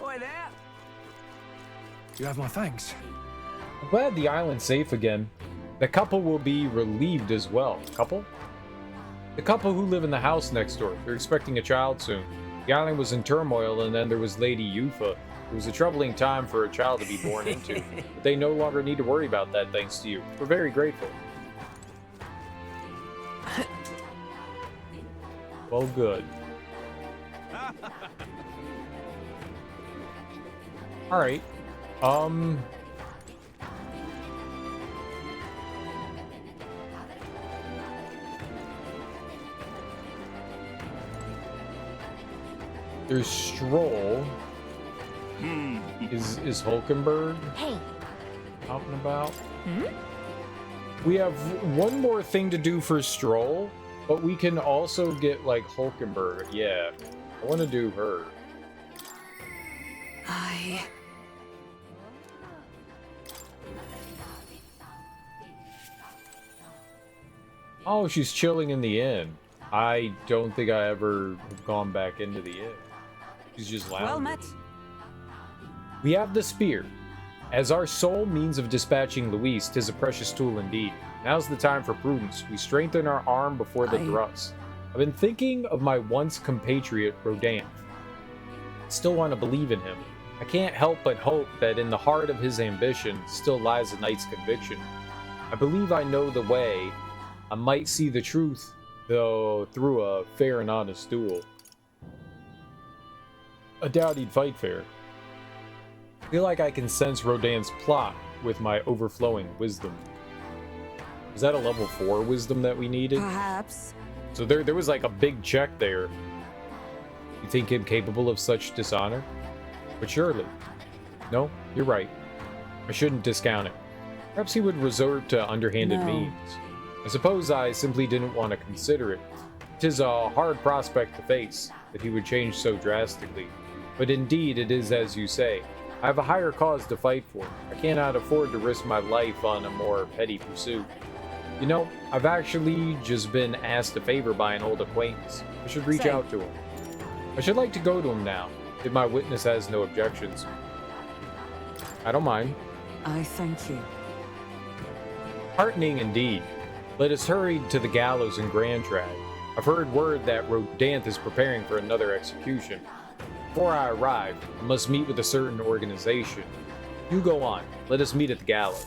Oi there! You have my thanks. I'm glad the island's safe again. The couple will be relieved as well. Couple? The couple who live in the house next door. They're expecting a child soon. The island was in turmoil, and then there was Lady Yufa. It was a troubling time for a child to be born into. But they no longer need to worry about that thanks to you. We're very grateful. Well, good. Alright. There's Stroll. Is Hulkenberg Hey. out and about? We have one more thing to do for Stroll, but we can also get like Hulkenberg. Yeah, I want to do her. Oh, she's chilling in the inn. I don't think I ever have gone back into the inn. She's just lounging. Well met. We have the spear. As our sole means of dispatching Luis, 'tis a precious tool indeed. Now's the time for prudence. We strengthen our arm before the thrust. I've been thinking of my once compatriot, Rodan. I still want to believe in him. I can't help but hope that in the heart of his ambition still lies a knight's conviction. I believe I know the way. I might see the truth, though, through a fair and honest duel. I doubt he'd fight fair. I feel like I can sense Rodan's plot with my overflowing wisdom. Was that a level 4 wisdom that we needed? Perhaps. So there was like a big check there. You think him capable of such dishonor? But surely. No, you're right. I shouldn't discount it. Perhaps he would resort to underhanded No. means. I suppose I simply didn't want to consider it. 'Tis a hard prospect to face, that he would change so drastically. But indeed it is as you say. I have a higher cause to fight for. I cannot afford to risk my life on a more petty pursuit. You know, I've actually just been asked a favor by an old acquaintance. I should reach out to him. I should like to go to him now, if my witness has no objections. I don't mind. I thank you. Heartening indeed. Let us hurry to the gallows in Grand Trad. I've heard word that Rodanth is preparing for another execution. Before I arrive, I must meet with a certain organization. You go on. Let us meet at the gallows.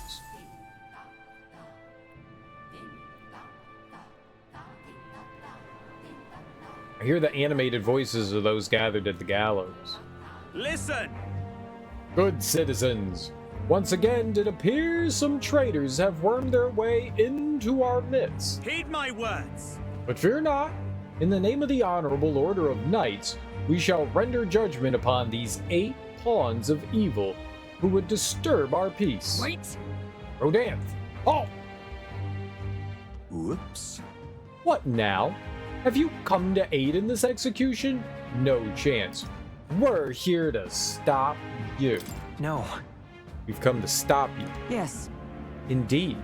I hear the animated voices of those gathered at the gallows. Listen! Good citizens, once again it appears some traitors have wormed their way into our midst. Heed my words! But fear not. In the name of the Honorable Order of Knights, we shall render judgment upon these 8 pawns of evil who would disturb our peace. Wait! Rodanth, halt! Whoops. What now? Have you come to aid in this execution? No chance. We're here to stop you. No. We've come to stop you. Yes. Indeed.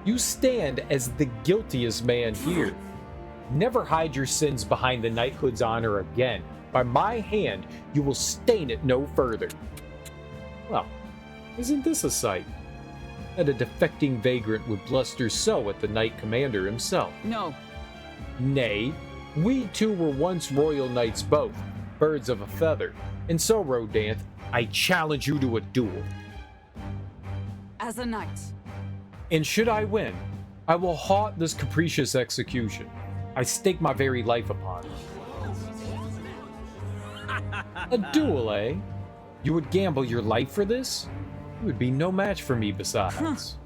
You stand as the guiltiest man here. Never hide your sins behind the knighthood's honor again. By my hand, you will stain it no further. Well, isn't this a sight? That a defecting vagrant would bluster so at the knight commander himself. No. Nay, we two were once royal knights both, birds of a feather. And so, Rodanth, I challenge you to a duel. As a knight. And should I win, I will haunt this capricious execution. I stake my very life upon it. A duel, eh? You would gamble your life for this? You would be no match for me besides.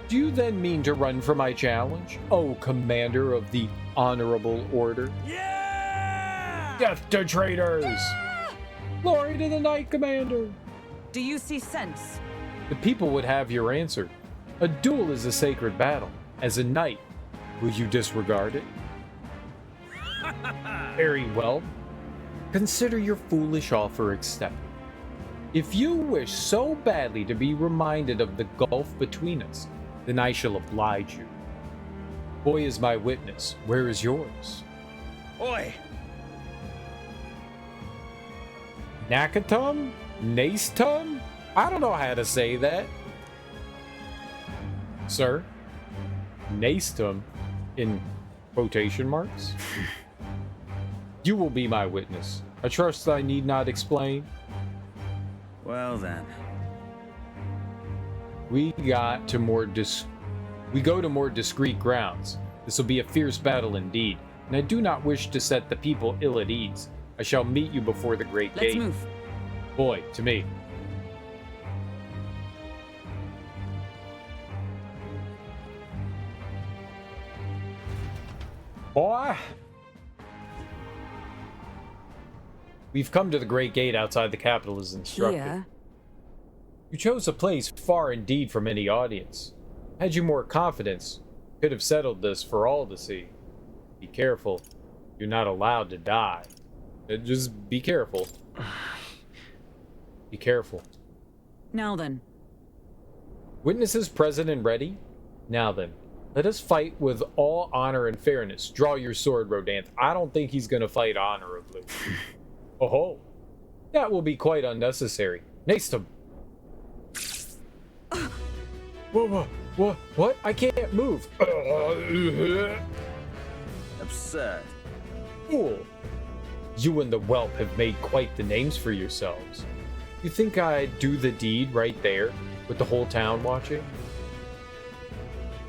Do you then mean to run for my challenge, O Commander of the Honorable Order? Yeah! Death to traitors! Glory to the Knight Commander! Do you see sense? The people would have your answer. A duel is a sacred battle. As a knight, will you disregard it? Very well. Consider your foolish offer accepted. If you wish so badly to be reminded of the gulf between us, then I shall oblige you. Boy is my witness. Where is yours? Oi! Nakatum? Nacetum? I don't know how to say that. Sir? Nacetum? In quotation marks? You will be my witness. I trust I need not explain. Well then. We go to more discreet grounds. This will be a fierce battle indeed, and I do not wish to set the people ill at ease. I shall meet you before the great Let's gate. move. Boy, to me. Boy! We've come to the great gate outside the capital as instructed. Here. You chose a place far indeed from any audience. Had you more confidence, could have settled this for all to see. Be careful. You're not allowed to die. Just be careful. Be careful. Now then. Witnesses present and ready? Now then, let us fight with all honor and fairness. Draw your sword, Rodanth. I don't think he's going to fight honorably. Oh, that will be quite unnecessary. Next him. What? I can't move. Absurd. Fool. You and the whelp have made quite the names for yourselves. You think I'd do the deed right there, with the whole town watching?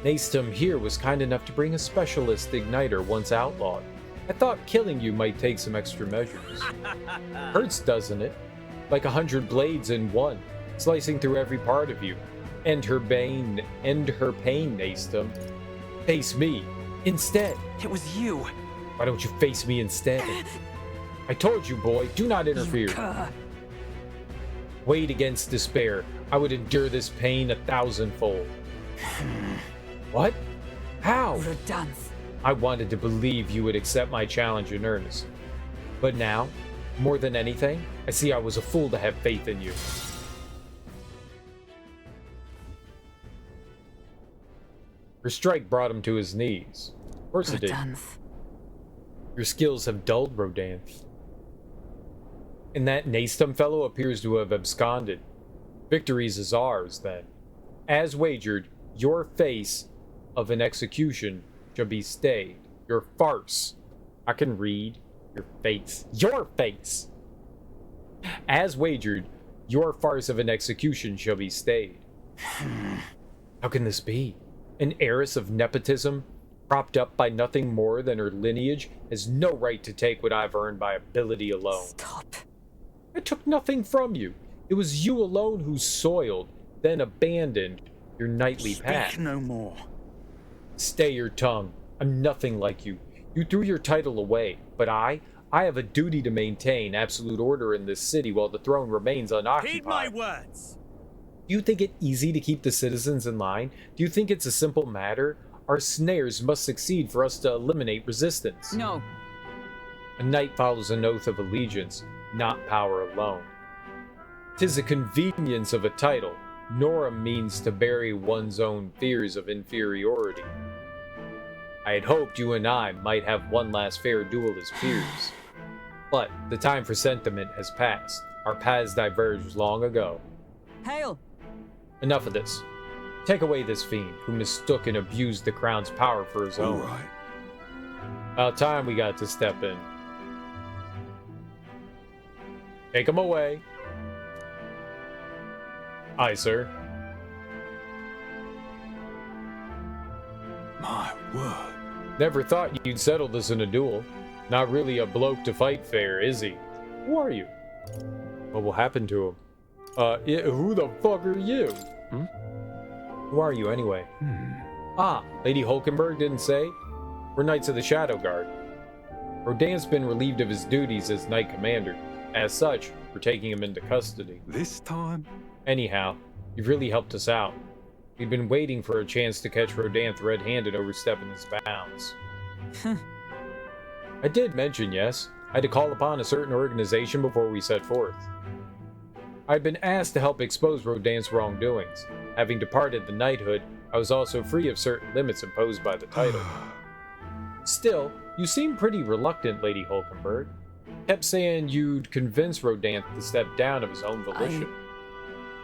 Nastum here was kind enough to bring a specialist igniter once outlawed. I thought killing you might take some extra measures. Hurts, doesn't it? Like 100 blades in one, slicing through every part of you. End her pain, Naestum. Face me instead. It was you. Why don't you face me instead? I told you, boy, do not interfere. Weighed against despair, I would endure this pain 1,000-fold. What? How? Verdansk. I wanted to believe you would accept my challenge in earnest. But now, more than anything, I see I was a fool to have faith in you. Her strike brought him to his knees. Of course it did. Verdansk. Your skills have dulled, Rodanth. And that Naestum fellow appears to have absconded. Victories is ours, then. As wagered, your face of an execution shall be stayed. Your farce. I can read. Your face. Your face! As wagered, your farce of an execution shall be stayed. How can this be? An heiress of nepotism, propped up by nothing more than her lineage, has no right to take what I've earned by ability alone. Stop. I took nothing from you. It was you alone who soiled, then abandoned your knightly path. Speak no more. Stay your tongue. I'm nothing like you. You threw your title away, but I have a duty to maintain absolute order in this city while the throne remains unoccupied. Heed my words. Do you think it easy to keep the citizens in line? Do you think it's a simple matter? Our snares must succeed for us to eliminate resistance. No. A knight follows an oath of allegiance, not power alone. 'Tis a convenience of a title, nor a means to bury one's own fears of inferiority. I had hoped you and I might have one last fair duel as peers. But the time for sentiment has passed. Our paths diverged long ago. Hail. Enough of this. Take away this fiend who mistook and abused the crown's power for his own. All right. About time we got to step in. Take him away. Aye, sir. My word. Never thought you'd settle this in a duel. Not really a bloke to fight fair, is he? Who are you? What will happen to him? Who the fuck are you? Who are you, anyway? Ah, Lady Hulkenberg didn't say? We're Knights of the Shadow Guard. Rodan's been relieved of his duties as Knight Commander. As such, we're taking him into custody. This time? Anyhow, you've really helped us out. We've been waiting for a chance to catch Rodanth red-handed overstepping his bounds. I did mention, yes, I had to call upon a certain organization before we set forth. I'd been asked to help expose Rodanth's wrongdoings. Having departed the knighthood, I was also free of certain limits imposed by the title. Still, you seem pretty reluctant, Lady Hulkenberg. Kept saying you'd convince Rodanth to step down of his own volition.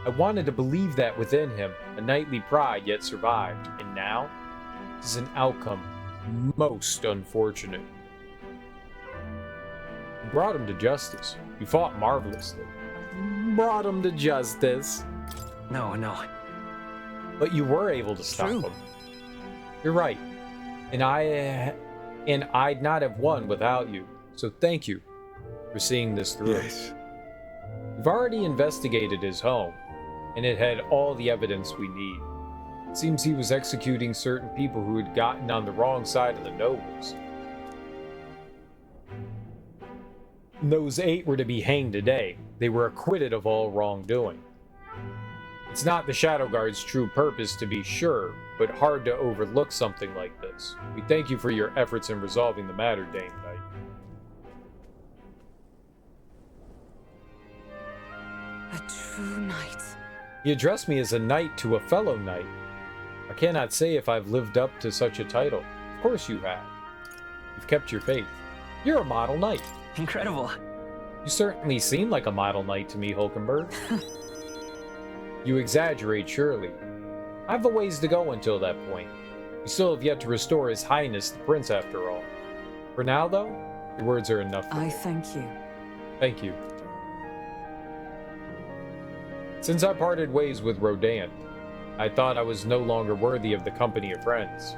I wanted to believe that within him, a knightly pride yet survived, and now, this is an outcome most unfortunate. You brought him to justice. You fought marvelously. Brought him to justice. No. But you were able to stop him. You're right. And I'd not have won without you. So thank you for seeing this through. Yes. We've already investigated his home, and it had all the evidence we need. It seems he was executing certain people who had gotten on the wrong side of the nobles. Those 8 were to be hanged today. They were acquitted of all wrongdoing. It's not the Shadow Guard's true purpose, to be sure, but hard to overlook something like this. We thank you for your efforts in resolving the matter, Dame Knight. A true knight. He addressed me as a knight to a fellow knight. I cannot say if I've lived up to such a title. Of course you have. You've kept your faith. You're a model knight. Incredible. You certainly seem like a model knight to me, Hulkenberg. You exaggerate, surely. I have a ways to go until that point. We still have yet to restore His Highness the Prince, after all. For now, though, your words are enough for I me. thank you. Thank you. Since I parted ways with Rodan, I thought I was no longer worthy of the company of friends.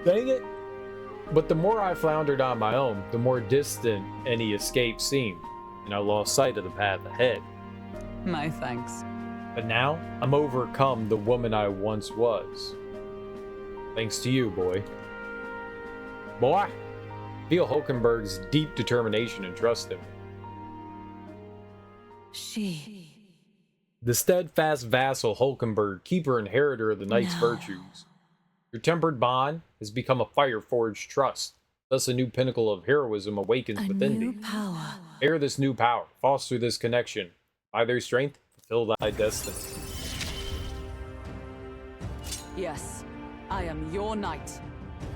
Dang it! But the more I floundered on my own, the more distant any escape seemed, and I lost sight of the path ahead. My thanks. But now, I'm overcome the woman I once was. Thanks to you, boy. Boy, feel Hulkenberg's deep determination and trust in me. She. The steadfast vassal Hulkenberg, keeper and inheritor of the knight's virtues. Your tempered bond has become a fire-forged trust. Thus a new pinnacle of heroism awakens within thee. Power. Bear this new power, foster this connection. By their strength, fulfill thy destiny. Yes, I am your knight.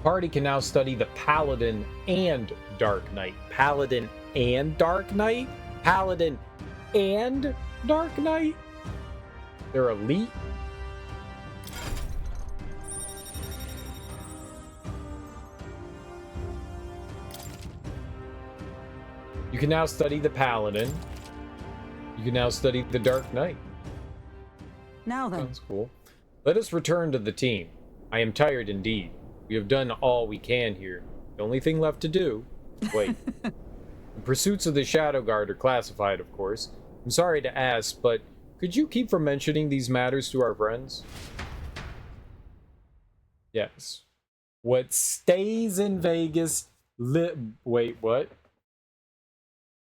Party can now study the Paladin and Dark Knight. Paladin and Dark Knight? Paladin and Dark Knight? They're elite? You can now study the Paladin. You can now study the Dark Knight. Now then. Sounds cool. Let us return to the team. I am tired indeed. We have done all we can here. The only thing left to do is wait. The pursuits of the Shadow Guard are classified, of course. I'm sorry to ask, but could you keep from mentioning these matters to our friends? Yes. What stays in Vegas wait, what?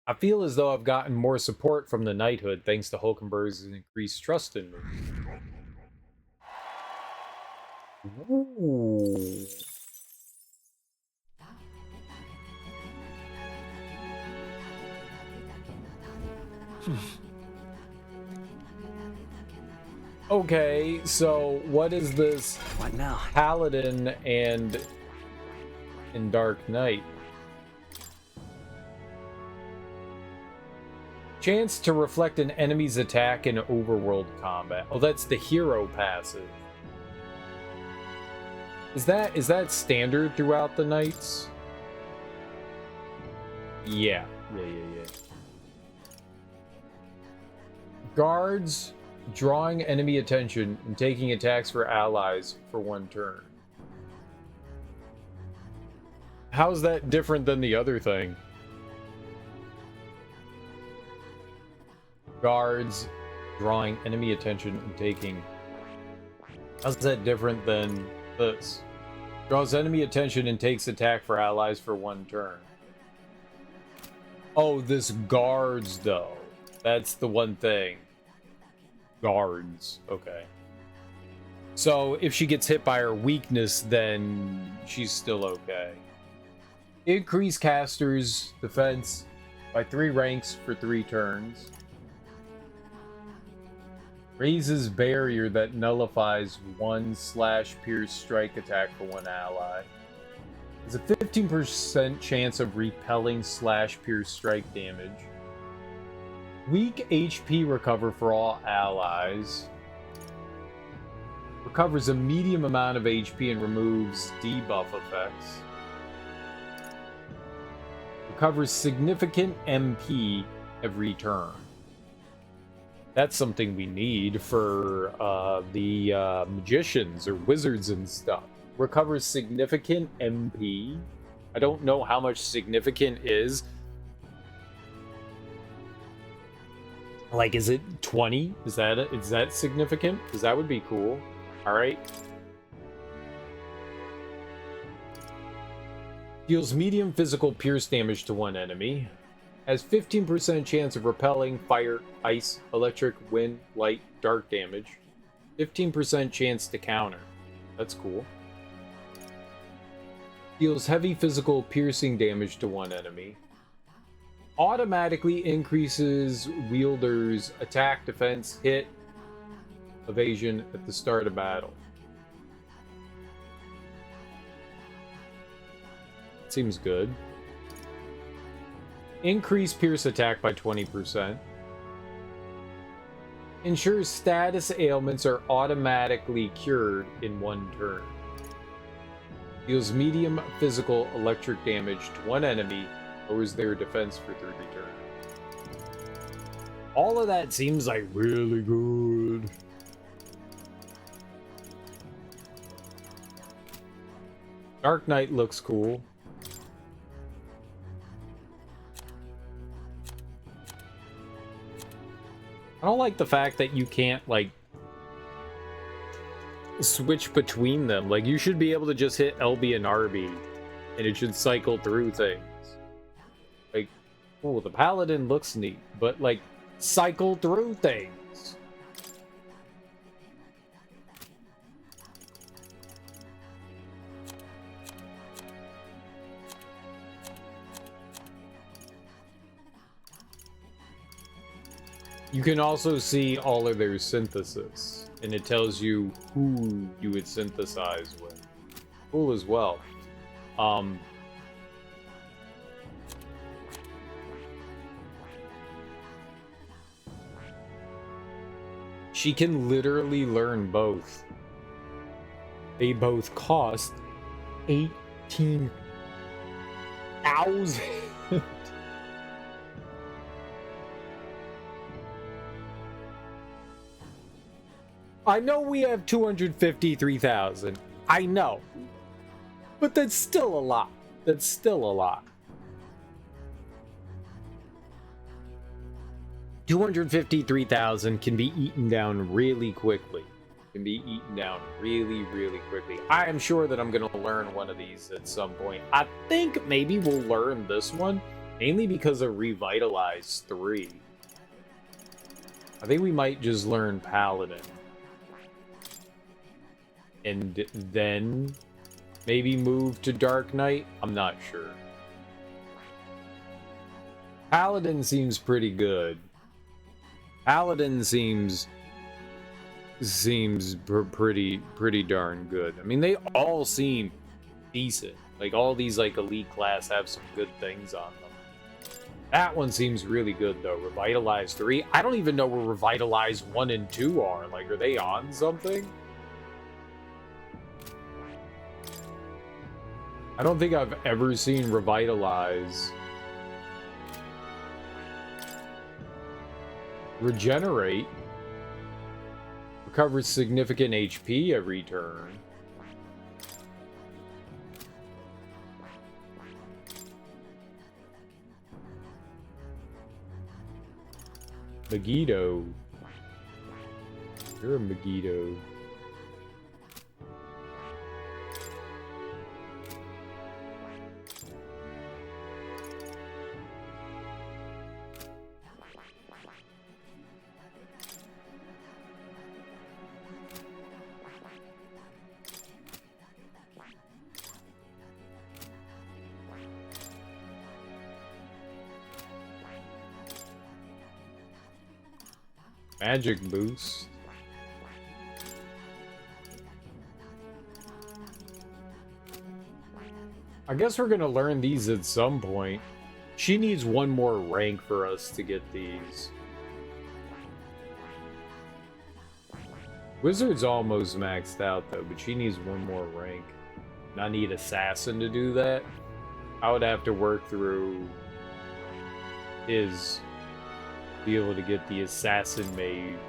I feel as though I've gotten more support from the knighthood thanks to Hulkenberg's increased trust in me. Ooh. Okay, so what is this What now? Paladin and Dark Knight? Chance to reflect an enemy's attack in overworld combat. Oh, that's the hero passive. Is that standard throughout the knights? Yeah. Guards drawing enemy attention and taking attacks for allies for one turn. How's that different than the other thing? Guards drawing enemy attention and taking. How's that different than this? Draws enemy attention and takes attack for allies for one turn. Oh, this guards though. That's the one thing. Guards. Okay. So if she gets hit by her weakness, then she's still okay. Increase caster's defense by 3 ranks for 3 turns. Raises barrier that nullifies 1/pierce strike attack for 1 ally. There's a 15% chance of repelling /pierce strike damage. Weak HP recover for all allies. Recovers a medium amount of HP and removes debuff effects. Recovers significant MP every turn. That's something we need for the magicians or wizards and stuff. Recovers significant MP. I don't know how much significant is. Like, is it 20? Is that significant? Because that would be cool. All right. Deals medium physical pierce damage to 1 enemy. Has 15% chance of repelling fire, ice, electric, wind, light, dark damage. 15% chance to counter. That's cool. Deals heavy physical piercing damage to 1 enemy. Automatically increases wielder's attack, defense, hit, evasion at the start of battle. Seems good. Increase pierce attack by 20%. Ensures status ailments are automatically cured in 1 turn. Deals medium physical electric damage to 1 enemy. Lowers their defense for 3 turns. All of that seems like really good. Dark Knight looks cool. I don't like the fact that you can't, like, switch between them. Like, you should be able to just hit LB and RB, and it should cycle through things. Like, oh, the Paladin looks neat, but, like, cycle through things. You can also see all of their synthesis, and it tells you who you would synthesize with. Cool as well. She can literally learn both. They both cost 18,000. I know we have 253,000. I know. But that's still a lot. That's still a lot. 253,000 can be eaten down really quickly. Can be eaten down really, really quickly. I am sure that I'm going to learn one of these at some point. I think maybe we'll learn this one, mainly because of Revitalize 3. I think we might just learn Paladin. And then maybe move to Dark Knight? I'm not sure. Paladin seems pretty good. Paladin seems pretty darn good. I mean, they all seem decent. Like, all these, like, elite class have some good things on them. That one seems really good, though. Revitalize 3? I don't even know where Revitalize 1 and 2 are. Like, are they on something? I don't think I've ever seen Revitalize. Regenerate. Recovers significant HP every turn. Megiddo. You're a Megiddo. Magic boost. I guess we're gonna learn these at some point. She needs one more rank for us to get these. Wizard's almost maxed out though, but she needs one more rank. And I need Assassin to do that. I would have to work through his be able to get the Assassin Mage.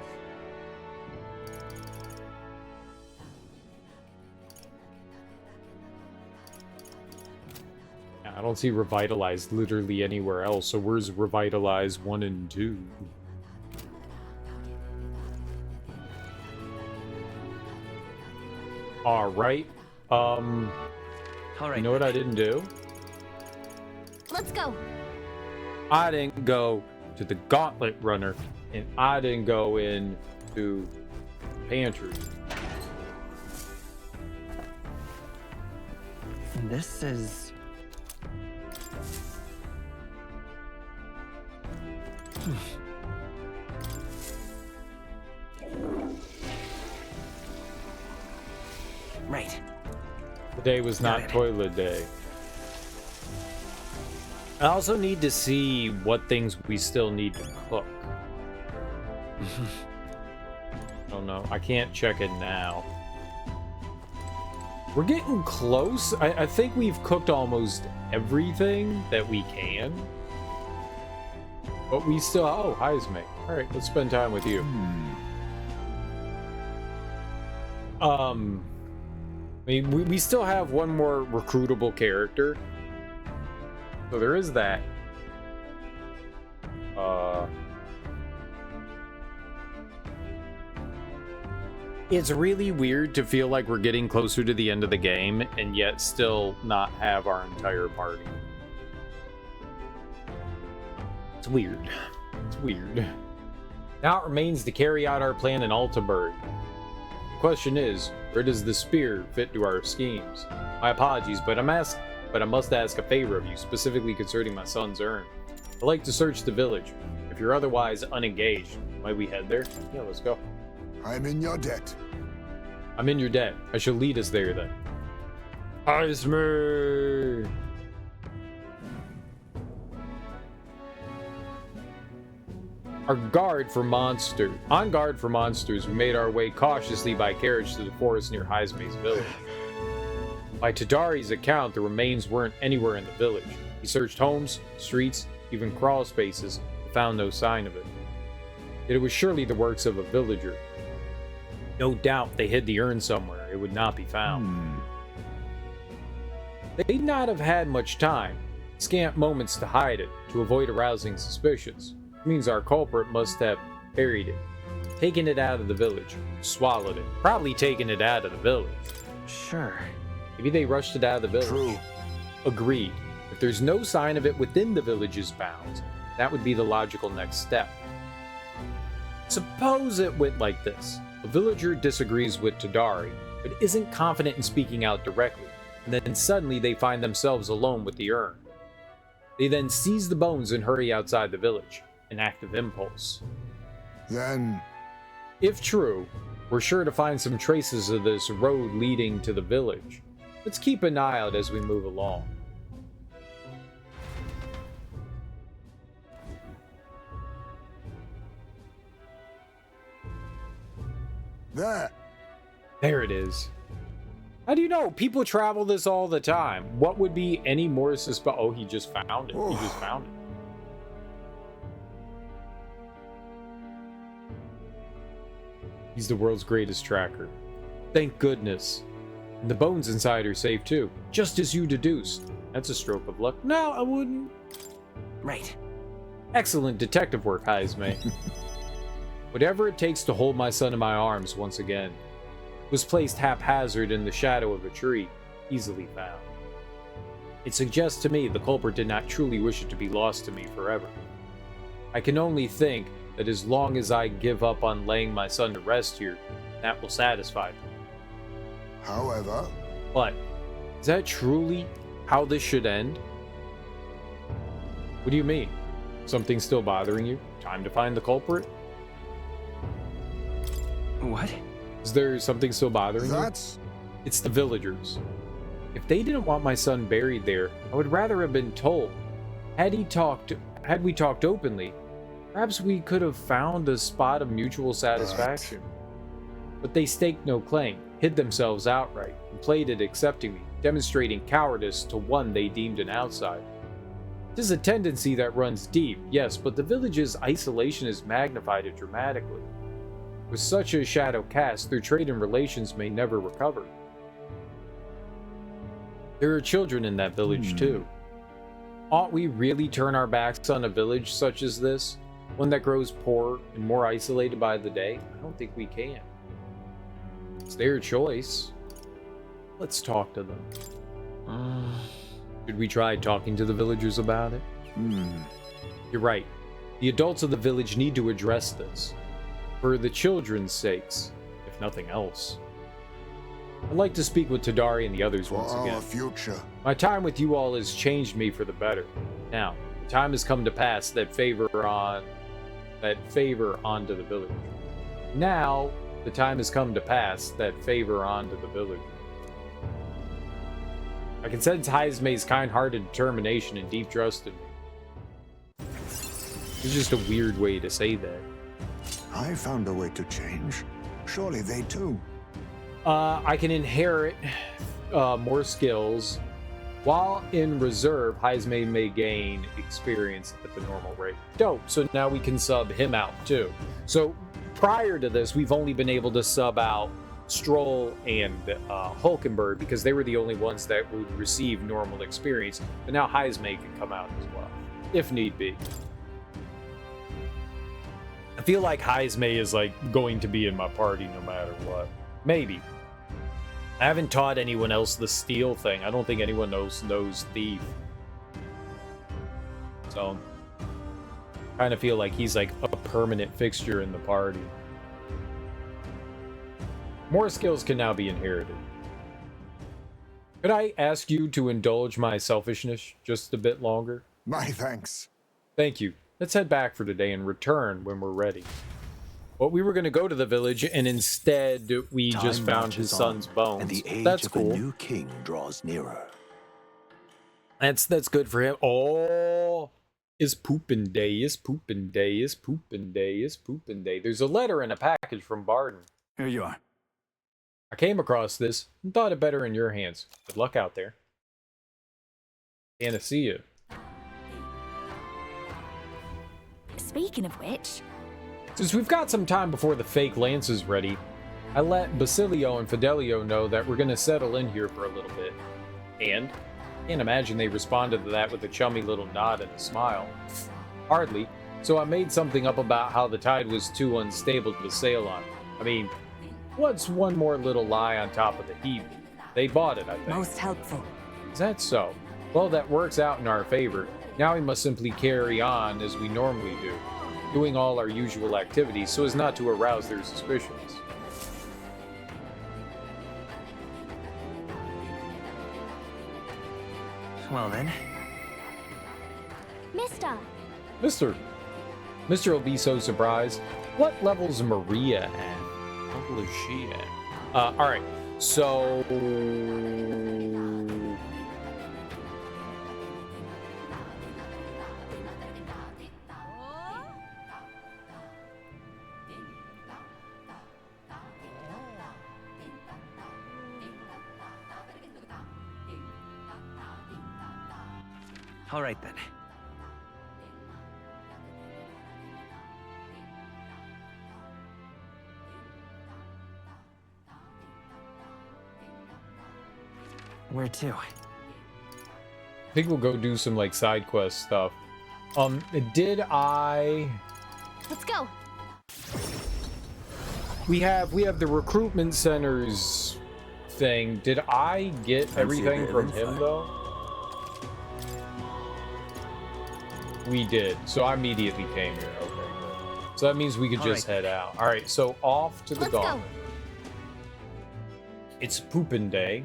I don't see Revitalize literally anywhere else, so where's Revitalize 1 and 2? Alright. You know what I didn't do? Let's go. I didn't go to the Gauntlet Runner, and I didn't go in to Pantry. This is... Right. Today was not toilet day. I also need to see what things we still need to cook. Oh no, I can't check it now. We're getting close. I think we've cooked almost everything that we can. But we still... Oh, hi, Ismay. Alright, let's spend time with you. I mean, we still have one more recruitable character. So there is that. It's really weird to feel like we're getting closer to the end of the game and yet still not have our entire party. It's weird. It's weird. Now it remains to carry out our plan in Altaburg. The question is, where does the spear fit to our schemes? My apologies, but I must ask a favor of you, specifically concerning my son's urn. I'd like to search the village. If you're otherwise unengaged, might we head there? Yeah, let's go. I'm in your debt. I'm in your debt. I shall lead us there then. Eismer! On guard for monsters, we made our way cautiously by carriage to the forest near Heisme's village. By Tadari's account, the remains weren't anywhere in the village. He searched homes, streets, even crawl spaces, but found no sign of it. Yet it was surely the works of a villager. No doubt they hid the urn somewhere. It would not be found. They'd not have had much time, scant moments to hide it, to avoid arousing suspicions. It means our culprit must have buried it, taken it out of the village, swallowed it, probably taken it out of the village. Sure. Maybe they rushed it out of the village. True. Agreed. If there's no sign of it within the village's bounds, that would be the logical next step. Suppose it went like this. A villager disagrees with Tadari, but isn't confident in speaking out directly, and then suddenly they find themselves alone with the urn. They then seize the bones and hurry outside the village, an act of impulse. Then, If true, we're sure to find some traces of this road leading to the village. Let's keep an eye out as we move along. There it is. How do you know? People travel this all the time. What would be any more Oh, he just found it. He just found it. He's the world's greatest tracker. Thank goodness. And the bones inside are safe too, just as you deduced. That's a stroke of luck. No, I wouldn't. Right. Excellent detective work, Heisme. Whatever it takes to hold my son in my arms once again. Was placed haphazard in the shadow of a tree, easily found. It suggests to me the culprit did not truly wish it to be lost to me forever. I can only think that as long as I give up on laying my son to rest here, that will satisfy me. however, But, is that truly how this should end? What do you mean? Something still bothering you? Time to find the culprit? What? Is there something still bothering you? that's It's the villagers. If they didn't want my son buried there, I would rather have been told. Had we talked openly, perhaps we could have found a spot of mutual satisfaction. But they staked no claim, hid themselves outright, and played it acceptingly, demonstrating cowardice to one they deemed an outsider. Tis a tendency that runs deep, yes, but the village's isolation has magnified it dramatically. With such a shadow cast, their trade and relations may never recover. There are children in that village too. Ought we really turn our backs on a village such as this? One that grows poorer and more isolated by the day? I don't think we can. It's their choice. Let's talk to them. Should we try talking to the villagers about it? You're right. The adults of the village need to address this. For the children's sakes, if nothing else. I'd like to speak with Tadari and the others for once our again. future. My time with you all has changed me for the better. Now, the time has come to pass that favor onto the village. Now, the time has come to pass that favor onto the village. I can sense Heisme's kind-hearted determination and deep trust in me. It's just a weird way to say that. I found a way to change. Surely they too. I can inherit more skills. While in reserve, Heisme may gain experience at the normal rate. Dope. So now we can sub him out too. So prior to this, we've only been able to sub out Stroll and Hulkenberg because they were the only ones that would receive normal experience. But now Heisme can come out as well, if need be. I feel like Heisme is like going to be in my party no matter what. Maybe. I haven't taught anyone else the steal thing. I don't think anyone else knows thief. So, kind of feel like he's like a permanent fixture in the party. More skills can now be inherited. Could I ask you to indulge my selfishness just a bit longer? My thanks. Thank you. Let's head back for today and return when we're ready. Well, we were going to go to the village, and instead we just found his son's bones. And the age That's of cool. a new king draws nearer. That's good for him. Oh, it's poopin' day, it's poopin' day, it's poopin' day, it's poopin' day. There's a letter and a package from Barden. Here you are. I came across this and thought it better in your hands. Good luck out there. And to see you. Speaking of which... Since we've got some time before the fake lance is ready, I let Basilio and Fidelio know that we're going to settle in here for a little bit. And can't imagine they responded to that with a chummy little nod and a smile. Hardly. So I made something up about how the tide was too unstable to sail on. I mean, what's one more little lie on top of the heap? They bought it, I think. Most helpful. Is that so? Well, that works out in our favor. Now we must simply carry on as we normally do, doing all our usual activities so as not to arouse their suspicions. Well then. Mister! Mr. will be so surprised. What level's Maria at? What level is she at? Alright, so... All right then. Where to? I think we'll go do some, like, side quest stuff. Did I... Let's go! We have the recruitment centers thing. Did I get everything from him, though? We did. So I immediately came here. Okay, good. So that means we could just head out. All right, so off to the Let's go. gauntlet. It's poopin' day.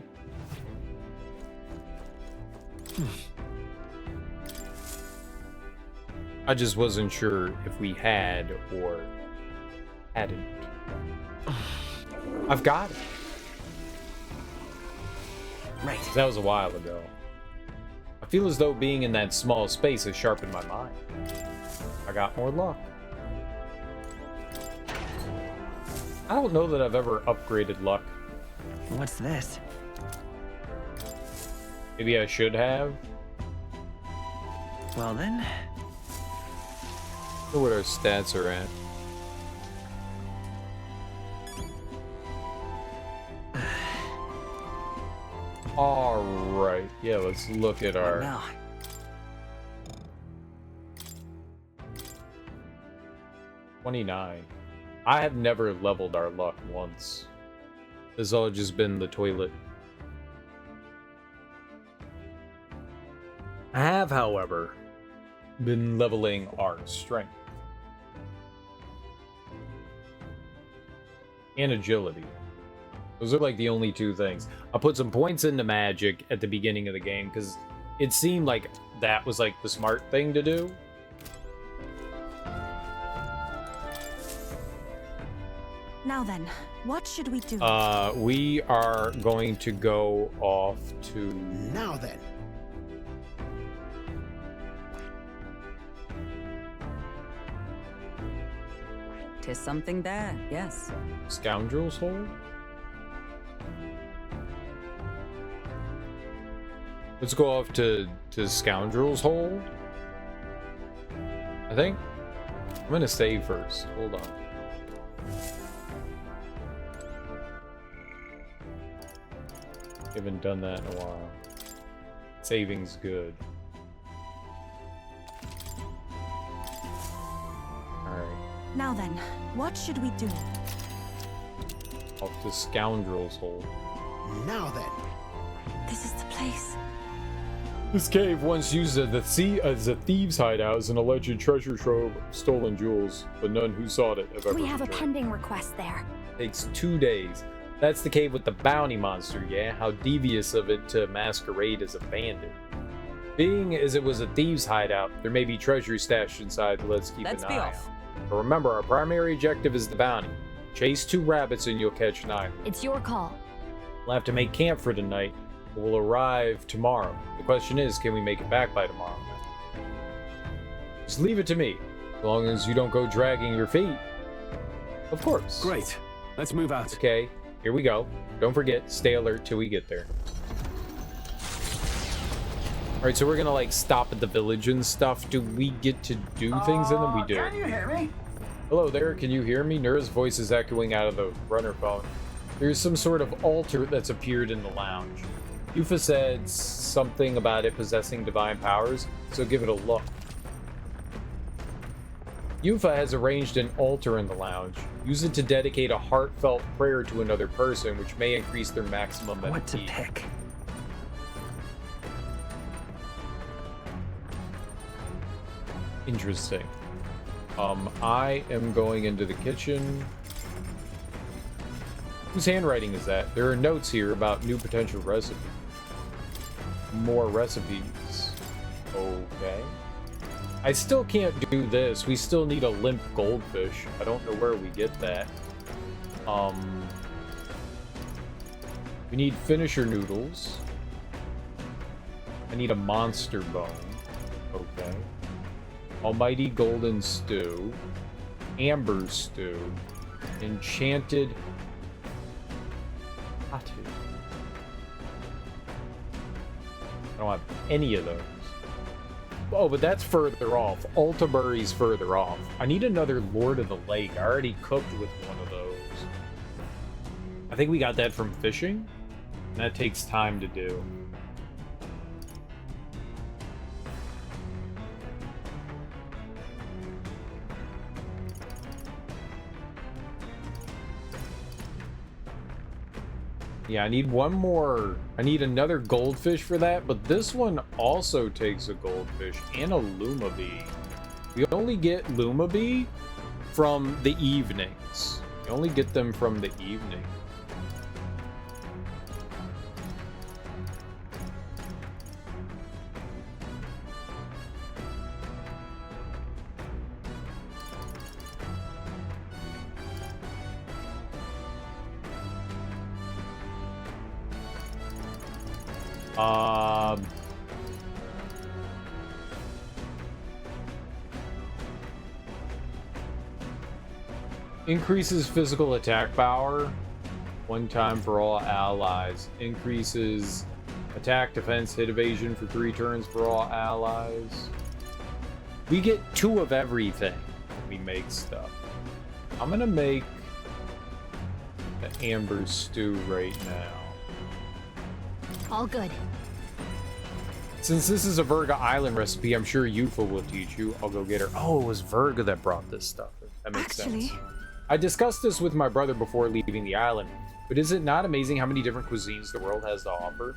I just wasn't sure if we had or hadn't. I've got it. Right. That was a while ago. I feel as though being in that small space has sharpened my mind. I got more luck. I don't know that I've ever upgraded luck. What's this? Maybe I should have. Well then. Look what our stats are at. Alright, yeah, let's look at our... Now. 29. I have never leveled our luck once. This has all just been the toilet. I have, however, been leveling our strength. And agility. Those are like the only two things. I put some points into magic at the beginning of the game because it seemed like that was like the smart thing to do. Now then, what should we do? We are going to go off to... Now then. Tis something there, yes. Scoundrel's Hold? Let's go off to Scoundrel's Hold. I think. I'm gonna save first. Hold on. Haven't done that in a while. Saving's good. Alright. Now then, what should we do? Off to Scoundrel's Hole. Now then. This is the place. This cave, once used as a thieves' hideout, is an alleged treasure trove of stolen jewels, but none who sought it have ever We have a returned. pending request there. Takes 2 days. That's the cave with the bounty monster, yeah? How devious of it to masquerade as a bandit. Being as it was a thieves' hideout, there may be treasure stashed inside, but let's keep Let's an be eye off. out. But remember, our primary objective is the bounty. Chase 2 rabbits and you'll catch 9. It's your call. We'll have to make camp for tonight, but we'll arrive tomorrow. The question is, can we make it back by tomorrow? Just leave it to me, as long as you don't go dragging your feet. Of course. Great. Let's move out. Okay, here we go. Don't forget, stay alert till we get there. Alright, so we're gonna like stop at the village and stuff. Do we get to do things in them? We do. Can you hear me? Hello there, can you hear me? Nura's voice is echoing out of the runner phone. There's some sort of altar that's appeared in the lounge. Yufa said something about it possessing divine powers, so give it a look. Yufa has arranged an altar in the lounge. Use it to dedicate a heartfelt prayer to another person, which may increase their maximum What to MP. pick? Interesting. I am going into the kitchen. Whose handwriting is that? There are notes here about new potential recipes. More recipes. Okay. I still can't do this. We still need a limp goldfish. I don't know where we get that. We need finisher noodles. I need a monster bone. Okay. Almighty golden stew. Amber stew. Enchanted Hatu. I don't have any of those. Oh, but that's further off. Altabury's further off. I need another Lord of the Lake. I already cooked with one of those. I think we got that from fishing. And that takes time to do. Yeah, I need one more. I need another goldfish for that, but this one also takes a goldfish and a lumabee. We only get lumabee from the evenings. We only get them from the evening. Increases physical attack power, one time for all allies. Increases attack, defense, hit evasion for 3 turns for all allies. We get 2 of everything when we make stuff. I'm gonna make the amber stew right now. All good. Since this is a Virga Island recipe, I'm sure Yufa will teach you. I'll go get her. Oh, it was Virga that brought this stuff. That makes sense. I discussed this with my brother before leaving the island, but is it not amazing how many different cuisines the world has to offer?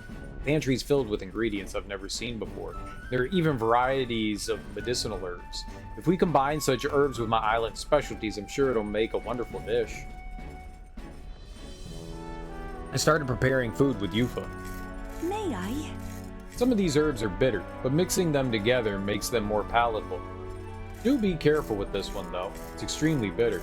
The pantry is filled with ingredients I've never seen before. There are even varieties of medicinal herbs. If we combine such herbs with my island specialties, I'm sure it'll make a wonderful dish. I started preparing food with Yufa. May I? Some of these herbs are bitter, but mixing them together makes them more palatable. Do be careful with this one, though. It's extremely bitter.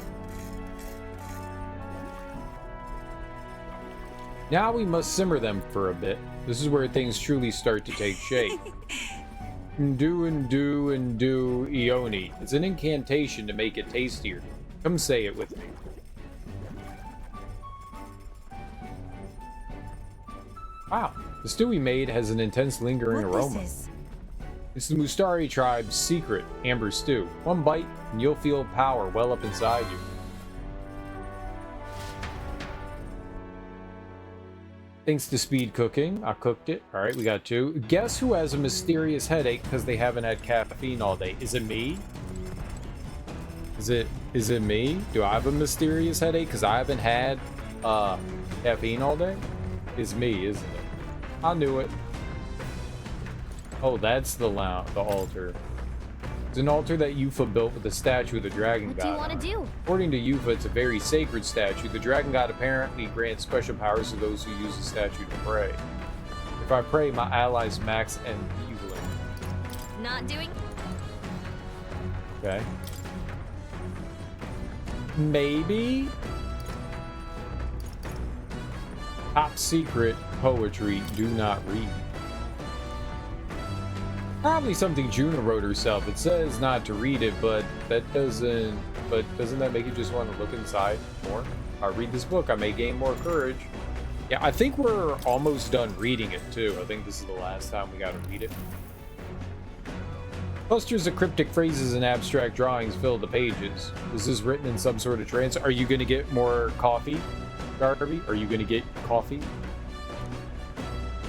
Now we must simmer them for a bit. This is where things truly start to take shape. Ndu Ioni. It's an incantation to make it tastier. Come say it with me. Wow, the stew we made has an intense lingering aroma. It's the Mustari tribe's secret amber stew. One bite and you'll feel power well up inside you. Thanks to speed cooking, I cooked it. All right, we got 2. Guess who has a mysterious headache because they haven't had caffeine all day? Is it me? Is it me? Do I have a mysterious headache because I haven't had caffeine all day? Is me, isn't it? I knew it. Oh, that's the altar. It's an altar that Yufa built with the statue of the dragon What god. do you want to do? According to Yufa, it's a very sacred statue. The dragon god apparently grants special powers to those who use the statue to pray. If I pray, my allies Max and Evelyn. Not doing. Okay. Maybe? Top secret poetry, do not read. Probably something Juna wrote herself. It says not to read it, but doesn't that make you just want to look inside more? I read this book, I may gain more courage. Yeah, I think we're almost done reading it too. I think this is the last time we gotta read it. Clusters of cryptic phrases and abstract drawings fill the pages. Is this written in some sort of trance? Are you gonna get more coffee, Darby? Are you gonna get coffee?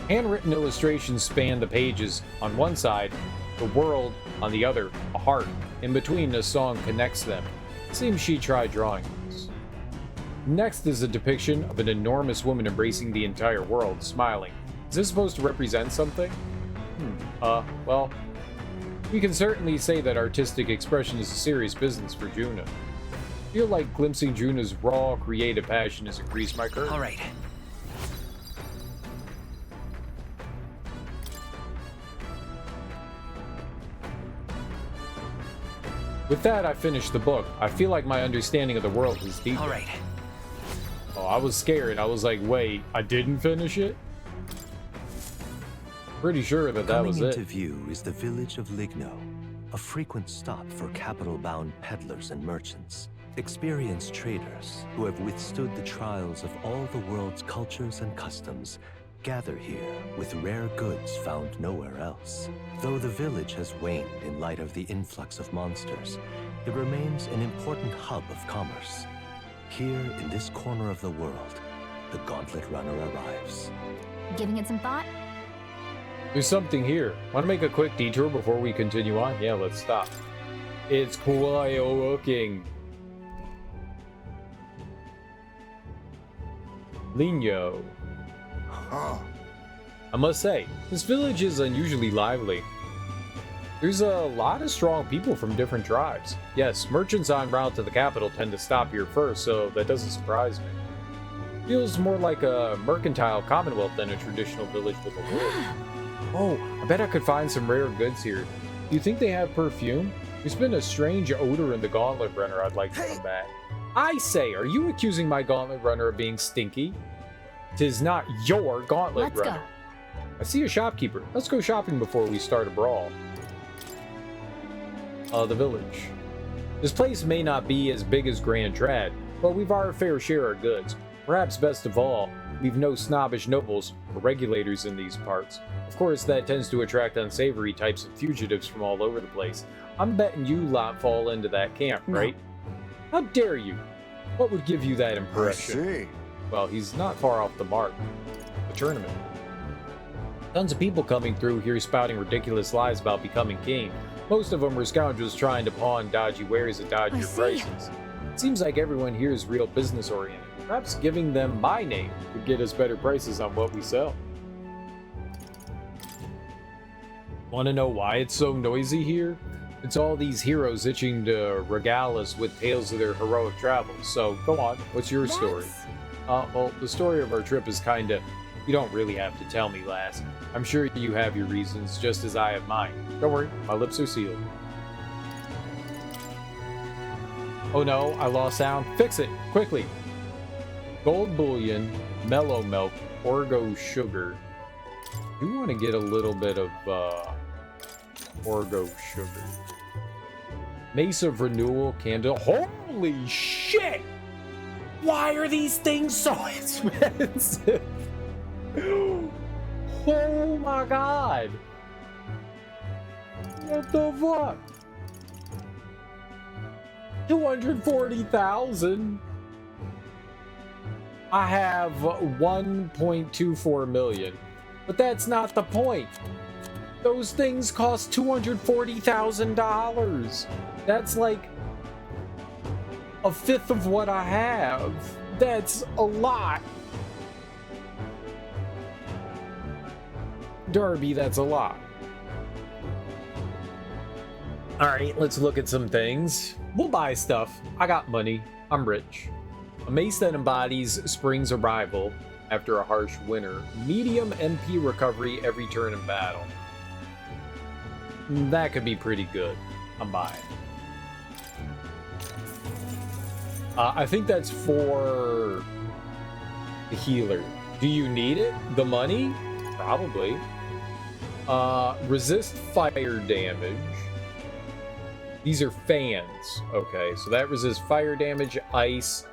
Handwritten illustrations span the pages. On one side, the world, on the other, a heart. In between, a song connects them. Seems she tried drawing this. Next is a depiction of an enormous woman embracing the entire world, smiling. Is this supposed to represent something? Well, we can certainly say that artistic expression is a serious business for Juna. I feel like glimpsing Juna's raw, creative passion has increased my courage. All right. With that, I finished the book. I feel like my understanding of the world is deeper. All right. Oh, I was scared. I was like, wait, I didn't finish it? Pretty sure that was Coming it. into view is the village of Ligno, a frequent stop for capital-bound peddlers and merchants, experienced traders who have withstood the trials of all the world's cultures and customs, gather here with rare goods found nowhere else. Though the village has waned in light of the influx of monsters, it remains an important hub of commerce. Here in this corner of the world, the Gauntlet Runner arrives. Giving it some thought? There's something here. Want to make a quick detour before we continue on? Yeah, let's stop. It's quite looking. Ligno. Huh. I must say, this village is unusually lively. There's a lot of strong people from different tribes. Yes, merchants en route to the capital tend to stop here first, so that doesn't surprise me. Feels more like a mercantile commonwealth than a traditional village with a lord. Oh, I bet I could find some rare goods here. Do you think they have perfume? There's been a strange odor in the Gauntlet Runner I'd like to come back. I say, are you accusing my Gauntlet Runner of being stinky? 'Tis not your Gauntlet Let's Runner. go. I see a shopkeeper. Let's go shopping before we start a brawl. The village. This place may not be as big as Grand Trad, but we've our fair share of goods. Perhaps best of all, we've no snobbish nobles or regulators in these parts. Of course, that tends to attract unsavory types of fugitives from all over the place. I'm betting you lot fall into that camp, right? How dare you? What would give you that I impression? see. Well, he's not far off the mark. The tournament. Tons of people coming through here spouting ridiculous lies about becoming king. Most of them are scoundrels trying to pawn dodgy wares at dodgier see. prices. It seems like everyone here is real business oriented. Perhaps giving them my name would get us better prices on what we sell. Want to know why it's so noisy here? It's all these heroes itching to regale us with tales of their heroic travels. So, go on, what's your story? Well, the story of our trip is kinda... You don't really have to tell me, lass. I'm sure you have your reasons, just as I have mine. Don't worry, my lips are sealed. Oh no, I lost sound. Fix it, quickly. Gold bullion, mellow milk, orgo sugar. You want to get a little bit of orgo sugar. Mace of renewal candle. Holy shit! Why are these things so expensive? Oh my god! What the fuck? 240,000. I have 1.24 million, but that's not the point. Those things cost $240,000. That's like a fifth of what I have. That's a lot. Darby, that's a lot. Alright, let's look at some things. We'll buy stuff. I got money. I'm rich. A mace that embodies spring's arrival after a harsh winter. Medium MP recovery every turn in battle. That could be pretty good. I'm buying. I think that's for the healer. Do you need it? The money? Probably. Resist fire damage. These are fans. Okay, so that resists fire damage, ice,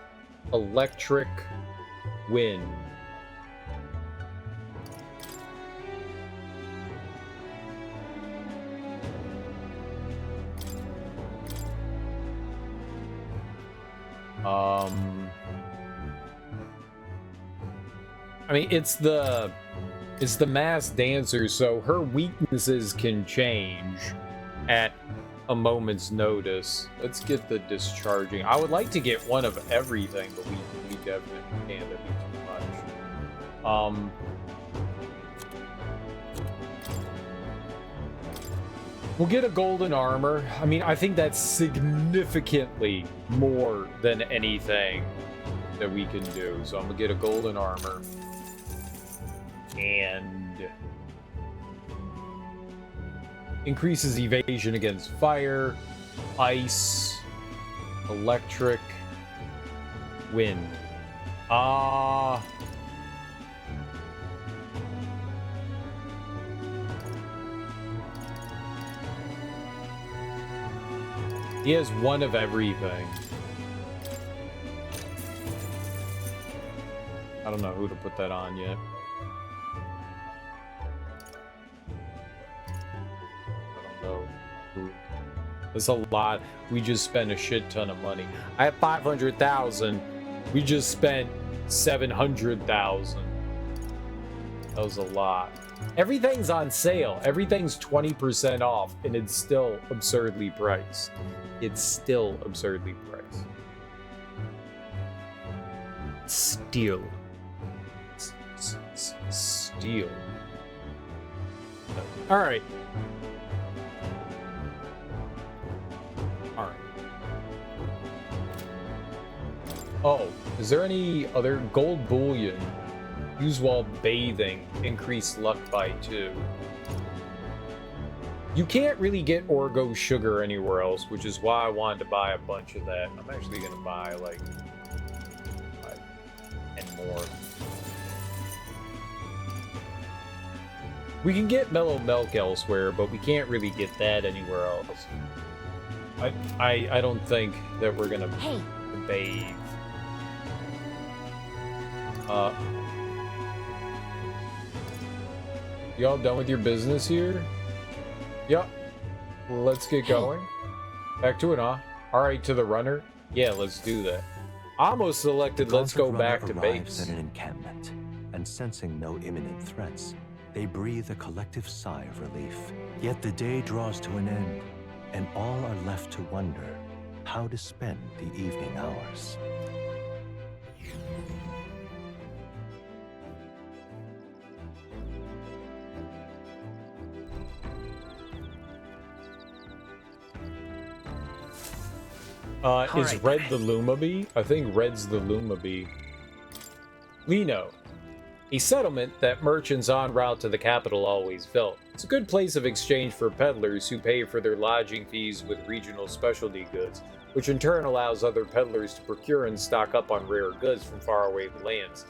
electric, wind. I mean, it's the masked dancer, so her weaknesses can change at a moment's notice. Let's get the discharging. I would like to get one of everything, but we definitely can't. That'd be too much. We'll get a golden armor. I mean, I think that's significantly more than anything that we can do. So I'm gonna get a golden armor. And increases evasion against fire, ice, electric, wind. He has one of everything. I don't know who to put that on yet. That's a lot. We just spent a shit ton of money. I have 500,000. We just spent 700,000. That was a lot. Everything's on sale. Everything's 20% off, and it's still absurdly priced. It's still absurdly priced. Steal. Steal. All right. Oh, is there any other gold bullion? Use while bathing. Increase luck by 2. You can't really get Orgo sugar anywhere else, which is why I wanted to buy a bunch of that. I'm actually going to buy like 10 more. We can get mellow milk elsewhere, but we can't really get that anywhere else. I don't think that we're going to bathe. Y'all done with your business here? Yep. Let's get going. Back to it, huh? Alright, to the runner? Yeah, let's do that. Almost selected, let's go back to base. At an encampment, and sensing no imminent threats, they breathe a collective sigh of relief. Yet the day draws to an end, and all are left to wonder how to spend the evening hours. Is Red the Lumabee? I think Red's the Lumabee. Lino. A settlement that merchants en route to the capital always built. It's a good place of exchange for peddlers who pay for their lodging fees with regional specialty goods, which in turn allows other peddlers to procure and stock up on rare goods from faraway lands.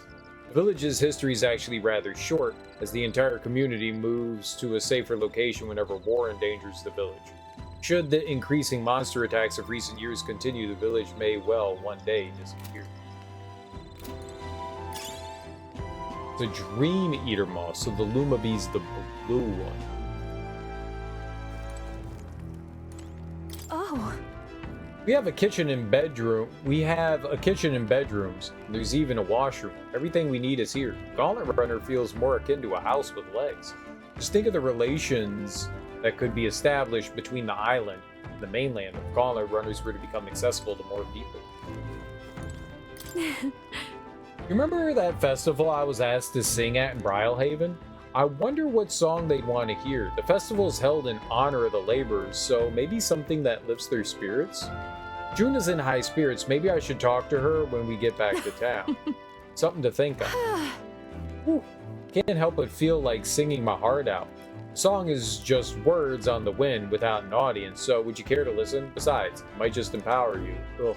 The village's history is actually rather short, as the entire community moves to a safer location whenever war endangers the village. Should the increasing monster attacks of recent years continue, the village may well one day disappear. It's a Dream Eater moth, so the Lumabee's the blue one. Oh. We have a kitchen and bedroom. We have a kitchen and bedrooms. There's even a washroom. Everything we need is here. Gauntlet Runner feels more akin to a house with legs. Just think of the relations that could be established between the island and the mainland if Gauntlet Runners were to become accessible to more people. You remember that festival I was asked to sing at in Brylehaven? I wonder what song they'd want to hear. The festival is held in honor of the laborers, so maybe something that lifts their spirits? Juna's in high spirits. Maybe I should talk to her when we get back to town. Something to think of. Whew. Can't help but feel like singing my heart out. The song is just words on the wind without an audience, so would you care to listen? Besides, it might just empower you. Ugh.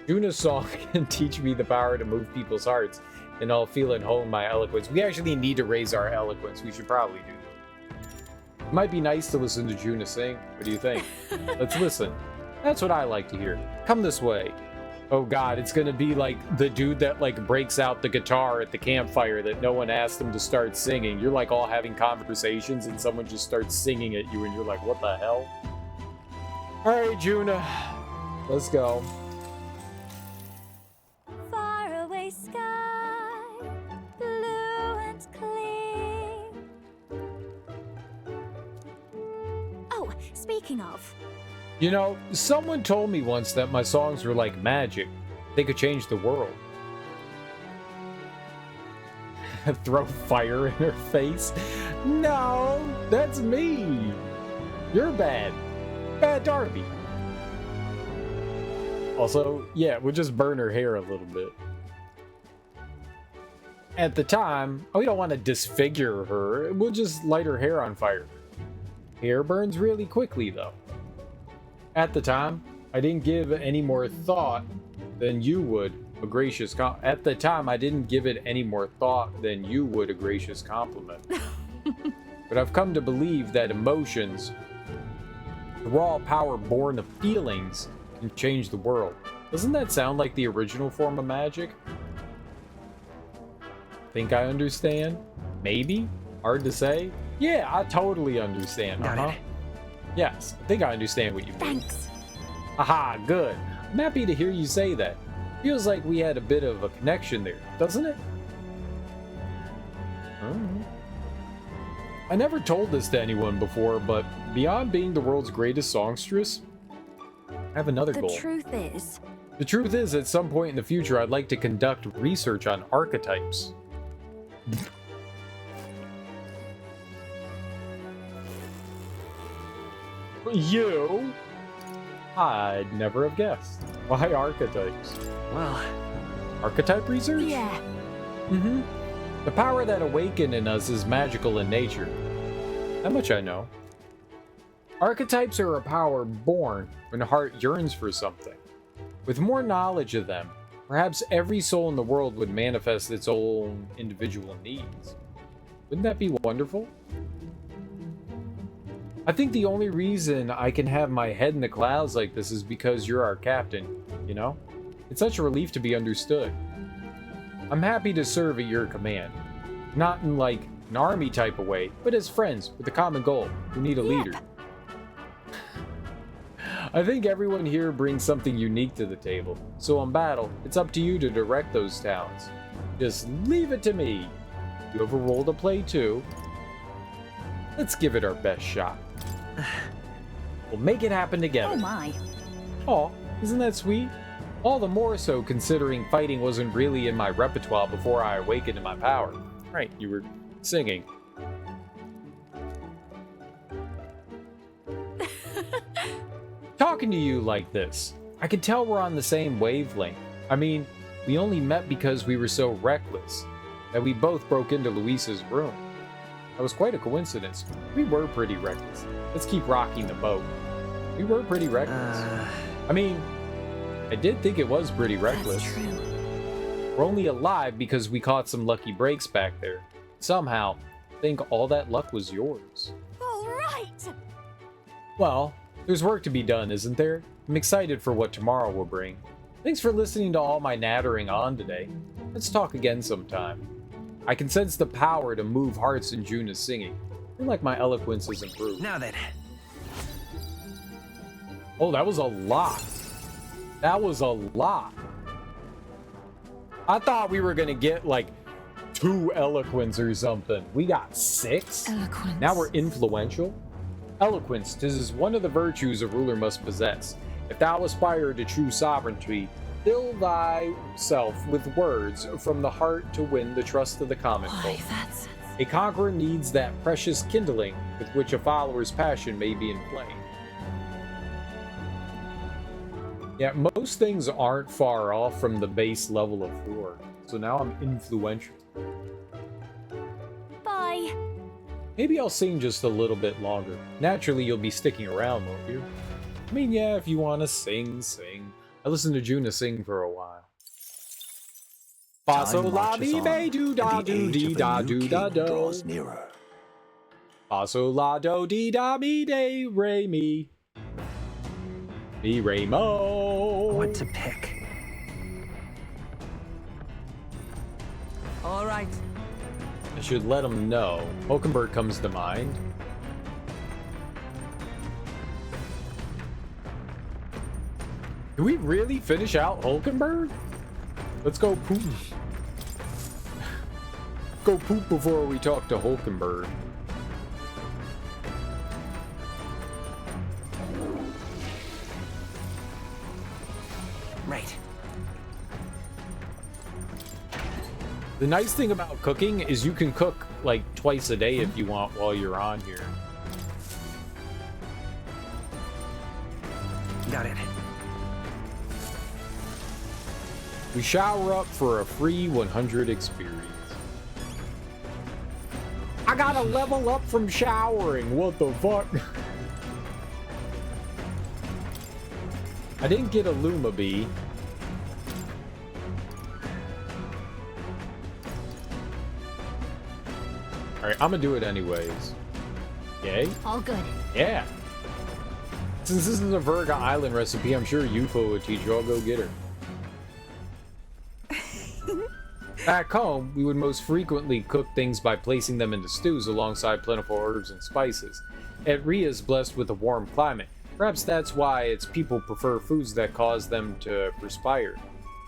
Juna's song can teach me the power to move people's hearts, and I'll feel and hone my eloquence. We actually need to raise our eloquence. We should probably do that. It might be nice to listen to Juna sing. What do you think? Let's listen. That's what I like to hear. Come this way. Oh god, it's gonna be like the dude that like breaks out the guitar at the campfire that no one asked him to start singing. You're like all having conversations and someone just starts singing at you and you're like, what the hell? Alright, Juna. Let's go. Faraway sky, blue and clear. Oh, speaking of, You know, someone told me once that my songs were like magic. They could change the world. Throw fire in her face? No, that's me. You're bad. Bad Darby. Also, yeah, we'll just burn her hair a little bit. At the time, we don't want to disfigure her. We'll just light her hair on fire. Hair burns really quickly, though. At the time, I didn't give any more thought than you would a gracious At the time, I didn't give it any more thought than you would a gracious compliment. But I've come to believe that emotions, the raw power born of feelings, can change the world. Doesn't that sound like the original form of magic? Think I understand? Maybe? Hard to say? Yeah, I totally understand. Got it. Yes, I think I understand what you mean. thanks. Aha, good. I'm happy to hear you say that. Feels like we had a bit of a connection there, doesn't it? I never told this to anyone before, but beyond being the world's greatest songstress, I have another goal. The truth is, The truth is, at some point in the future, I'd like to conduct research on archetypes. You? I'd never have guessed. Why archetypes? Well, Archetype research? yeah. Mm-hmm. The power that awakened in us is magical in nature. That much I know. Archetypes are a power born when the heart yearns for something. With more knowledge of them, perhaps every soul in the world would manifest its own individual needs. Wouldn't that be wonderful? I think the only reason I can have my head in the clouds like this is because you're our captain, you know? It's such a relief to be understood. I'm happy to serve at your command. Not in like an army type of way, but as friends with a common goal who need a leader. I think everyone here brings something unique to the table, so in battle, it's up to you to direct those talents. Just leave it to me. You have a role to play too. Let's give it our best shot. We'll make it happen together. Oh my. Aw, isn't that sweet? All the more so considering fighting wasn't really in my repertoire before I awakened to my power. Right, you were singing. Talking to you like this, I can tell we're on the same wavelength. I mean, we only met because we were so reckless that we both broke into Luisa's room. That was quite a coincidence. We were pretty reckless. Let's keep rocking the boat. We were pretty reckless. I mean, I did think it was pretty reckless. That's true. We're only alive because we caught some lucky breaks back there. Somehow, I think all that luck was yours. All right. Well, there's work to be done, isn't there? I'm excited for what tomorrow will bring. Thanks for listening to all my nattering on today. Let's talk again sometime. I can sense the power to move hearts in Juna's singing. I feel like my eloquence has improved. now then. Oh, that was a lot. That was a lot. I thought we were gonna get like 2 eloquence or something. We got 6? Eloquence. Now we're influential? Eloquence, 'tis is one of the virtues a ruler must possess. If thou aspire to true sovereignty, Fill thyself with words from the heart to win the trust of the common folk. That's... A conqueror needs that precious kindling with which a follower's passion may be inflamed. Yeah, most things aren't far off from the base level of Thor, so now I'm influential. Bye. Maybe I'll sing just a little bit longer. Naturally, you'll be sticking around, won't you? I mean, yeah, if you want to sing, sing. I listened to Juna sing for a while. Fa so la di be do da do di da do da do. Fa so la do di da mi de re mi. Mi re mo. What to pick? All right. I should let him know. Hulkenberg comes to mind. Did we really finish out Hulkenberg? Let's go poop. Go poop before we talk to Hulkenberg. Right. The nice thing about cooking is you can cook like twice a day if you want while you're on here. Got it. We shower up for a free 100 experience. I gotta level up from showering. What the fuck? I didn't get a Luma Bee. Alright, I'm gonna do it anyways. Yay? All good. Yeah. Since this is a Virga Island recipe, I'm sure UFO would teach you. I'll go get her. Back home, we would most frequently cook things by placing them into stews alongside plentiful herbs and spices. Rhea is blessed with a warm climate. Perhaps that's why its people prefer foods that cause them to perspire.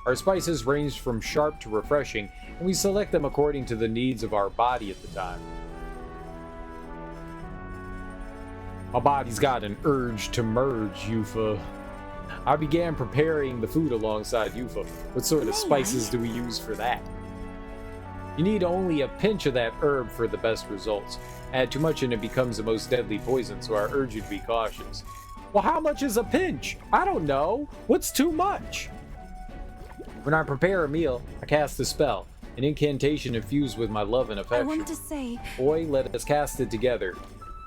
Our spices range from sharp to refreshing, and we select them according to the needs of our body at the time. My body's got an urge to merge, Yufa. I began preparing the food alongside Yufa. What sort of spices do we use for that? You need only a pinch of that herb for the best results. Add too much and it becomes the most deadly poison, so I urge you to be cautious. Well, how much is a pinch? I don't know. What's too much? When I prepare a meal, I cast a spell, an incantation infused with my love and affection. I want to say... Boy, let us cast it together.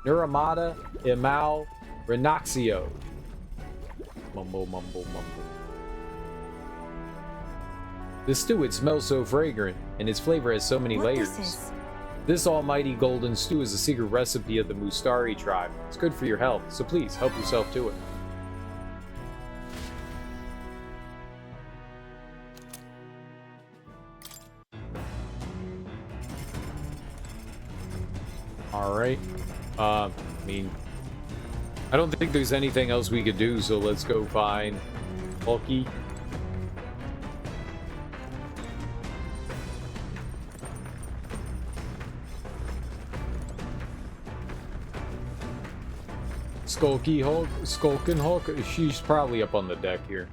Nuramata Imau Renaxio. Mumble, mumble, mumble. The stew, it smells so fragrant, and its flavor has so many layers. This almighty golden stew is a secret recipe of the Mustari tribe. It's good for your health, so please help yourself to it. Alright. I mean, I don't think there's anything else we could do, so let's go find Hulky. Skulky Hulk, Skulkin Hulk, she's probably up on the deck here.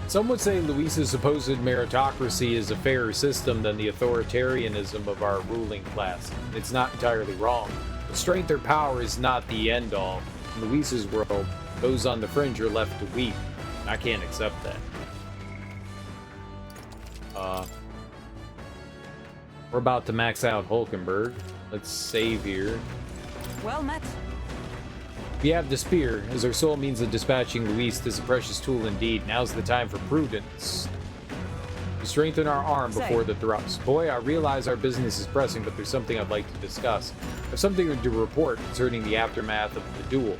Some would say Luis's supposed meritocracy is a fairer system than the authoritarianism of our ruling class. It's not entirely wrong, but strength or power is not the end-all. In Luis's world, those on the fringe are left to weep. I can't accept that. We're about to max out Hulkenberg. Let's save here. Well met. We have the spear, as our soul means of dispatching Luis is a precious tool indeed. Now's the time for prudence. We strengthen our arm before the thrust. Boy, I realize our business is pressing, but there's something I'd like to discuss. I have something to report concerning the aftermath of the duel.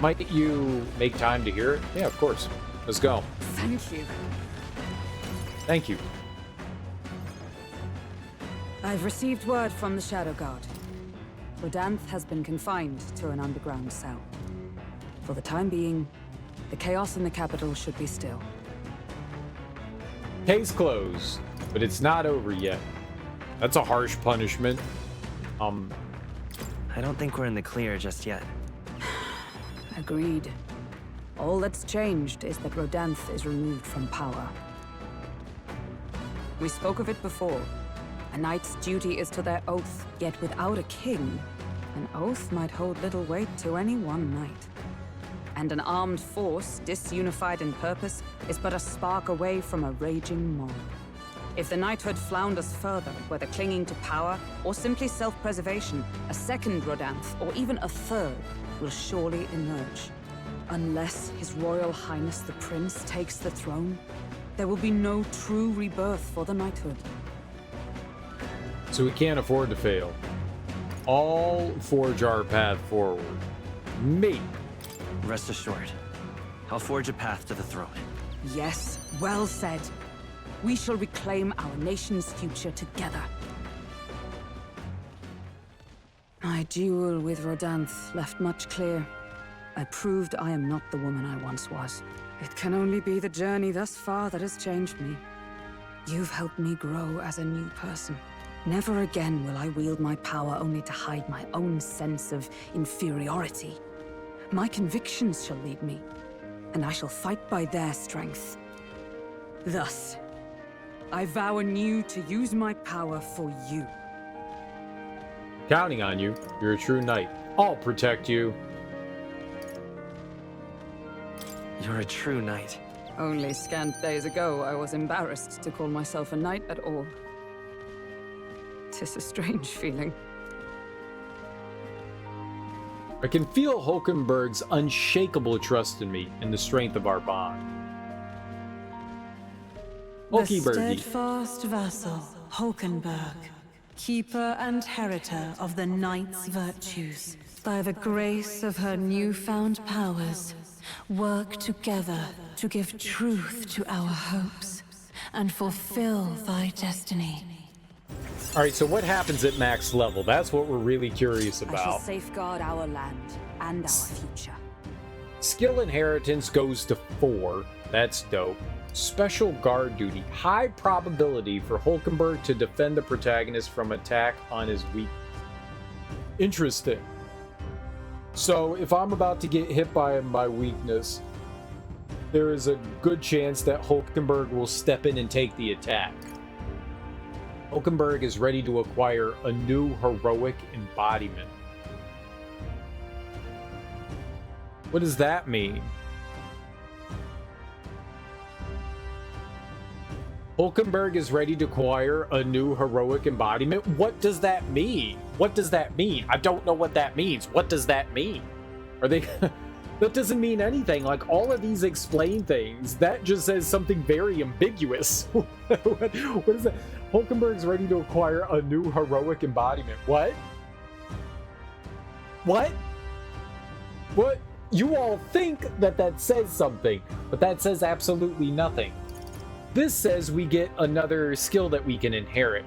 Might you make time to hear it? Yeah, of course. Let's go. Thank you. Thank you. I've received word from the Shadow Guard. Rodanth has been confined to an underground cell. For the time being, the chaos in the capital should be still. Case closed, but it's not over yet. That's a harsh punishment. I don't think we're in the clear just yet. Agreed. All that's changed is that Rodanth is removed from power. We spoke of it before. A knight's duty is to their oath, yet without a king, an oath might hold little weight to any one knight. And an armed force, disunified in purpose, is but a spark away from a raging mob. If the knighthood flounders further, whether clinging to power or simply self-preservation, a second Rodanth, or even a third, will surely emerge. Unless His Royal Highness the Prince takes the throne, there will be no true rebirth for the knighthood. So we can't afford to fail. All forge our path forward. Me. Rest assured, I'll forge a path to the throne. Yes, well said. We shall reclaim our nation's future together. My duel with Rodanth left much clear. I proved I am not the woman I once was. It can only be the journey thus far that has changed me. You've helped me grow as a new person. Never again will I wield my power only to hide my own sense of inferiority. My convictions shall lead me, and I shall fight by their strength. Thus, I vow anew to use my power for you. Counting on you. You're a true knight. I'll protect you. You're a true knight. Only scant days ago, I was embarrassed to call myself a knight at all. 'Tis a strange feeling. I can feel Hulkenberg's unshakable trust in me and the strength of our bond. The Hulkenberg. steadfast vassal, Hulkenberg, keeper and heritor of the knight's virtues, by the grace of her newfound powers, work together to give truth to our hopes and fulfill thy destiny. Alright, so what happens at max level? That's what we're really curious I shall about. safeguard our land and our future. Skill inheritance goes to 4. That's dope. Special guard duty. High probability for Hulkenberg to defend the protagonist from attack on his weak. Interesting. So if I'm about to get hit by my weakness, there is a good chance that Hulkenberg will step in and take the attack. Hulkenberg is ready to acquire a new heroic embodiment. What does that mean? Hulkenberg is ready to acquire a new heroic embodiment? What does that mean? What does that mean? I don't know what that means. What does that mean? Are they... That doesn't mean anything. Like, all of these explain things. That just says something very ambiguous. What is that? Hulkenberg's ready to acquire a new heroic embodiment. What? What? What? You all think that that says something, but that says absolutely nothing. This says we get another skill that we can inherit.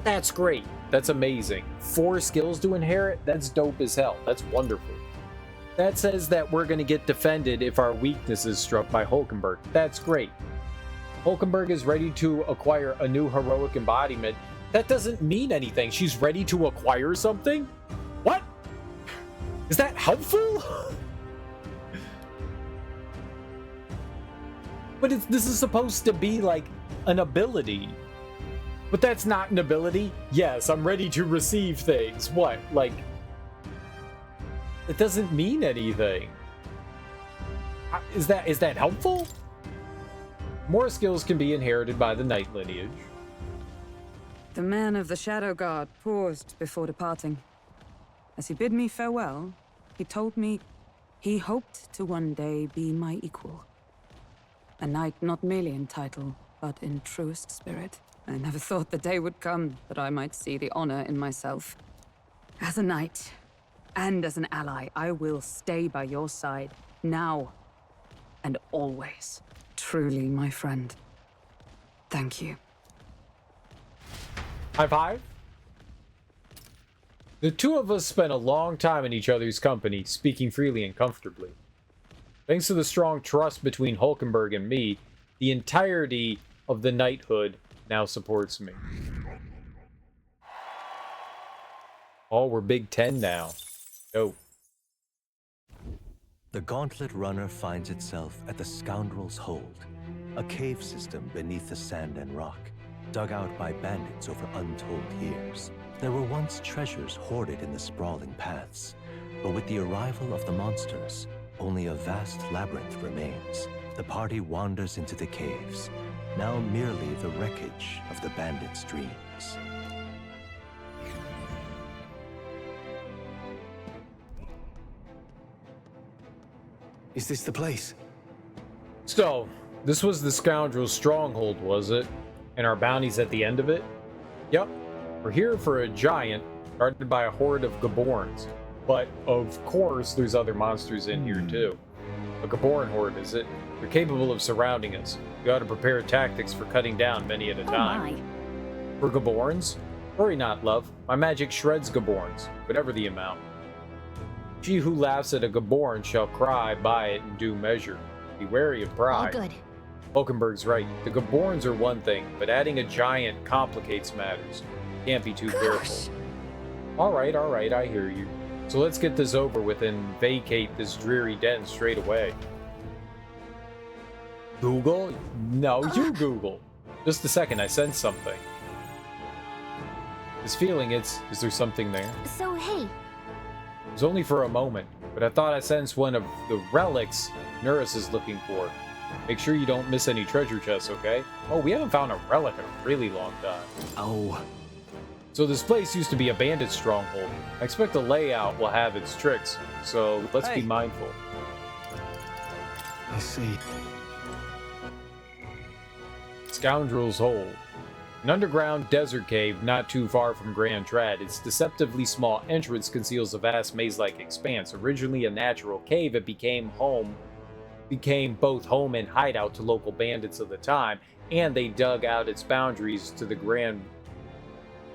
That's great. That's amazing. 4 skills to inherit? That's dope as hell. That's wonderful. That says that we're going to get defended if our weakness is struck by Hulkenberg. That's great. Hulkenberg is ready to acquire a new heroic embodiment. That doesn't mean anything. She's ready to acquire something? What? Is that helpful? But this is supposed to be like an ability. But that's not an ability. Yes, I'm ready to receive things. What? Like... It doesn't mean anything. Is that helpful? More skills can be inherited by the knight lineage. The man of the Shadow Guard paused before departing. As he bid me farewell, he told me he hoped to one day be my equal. A knight not merely in title, but in truest spirit. I never thought the day would come that I might see the honor in myself. As a knight, and as an ally, I will stay by your side, now and always. Truly, my friend. Thank you. High five. The two of us spent a long time in each other's company, speaking freely and comfortably. Thanks to the strong trust between Hulkenberg and me, the entirety of the knighthood now supports me. Oh, we're Big 10 now. Oh. The Gauntlet Runner finds itself at the Scoundrel's Hold, a cave system beneath the sand and rock, dug out by bandits over untold years. There were once treasures hoarded in the sprawling paths, but with the arrival of the monsters, only a vast labyrinth remains. The party wanders into the caves, now merely the wreckage of the bandits' dreams. Is this the place? So, this was the Scoundrel's stronghold, was it? And our bounty's at the end of it? Yep. We're here for a giant, guarded by a horde of Gaborns. But, of course, there's other monsters in here, too. A Gaborn horde, is it? They're capable of surrounding us. We ought to prepare tactics for cutting down many at a time. For Gaborns? Worry not, love. My magic shreds Gaborns, whatever the amount. She who laughs at a Gaborn shall cry by it in due measure. Be wary of pride. All good. Hulkenberg's right. The Gaborns are one thing, but adding a giant complicates matters. Can't be too careful. Alright, I hear you. So let's get this over with and vacate this dreary den straight away. Google? No, you Google. Just a second, I sensed something. This feeling, is there something there? So, hey. It was only for a moment, but I thought I sensed one of the relics Nurus is looking for. Make sure you don't miss any treasure chests, okay? Oh, we haven't found a relic in a really long time. Oh. So this place used to be a bandit stronghold. I expect the layout will have its tricks, so let's be mindful. I see. Scoundrel's Hold. An underground desert cave not too far from Grand Trad. Its deceptively small entrance conceals a vast maze-like expanse. Originally a natural cave, it became both home and hideout to local bandits of the time, and they dug out its boundaries to the grand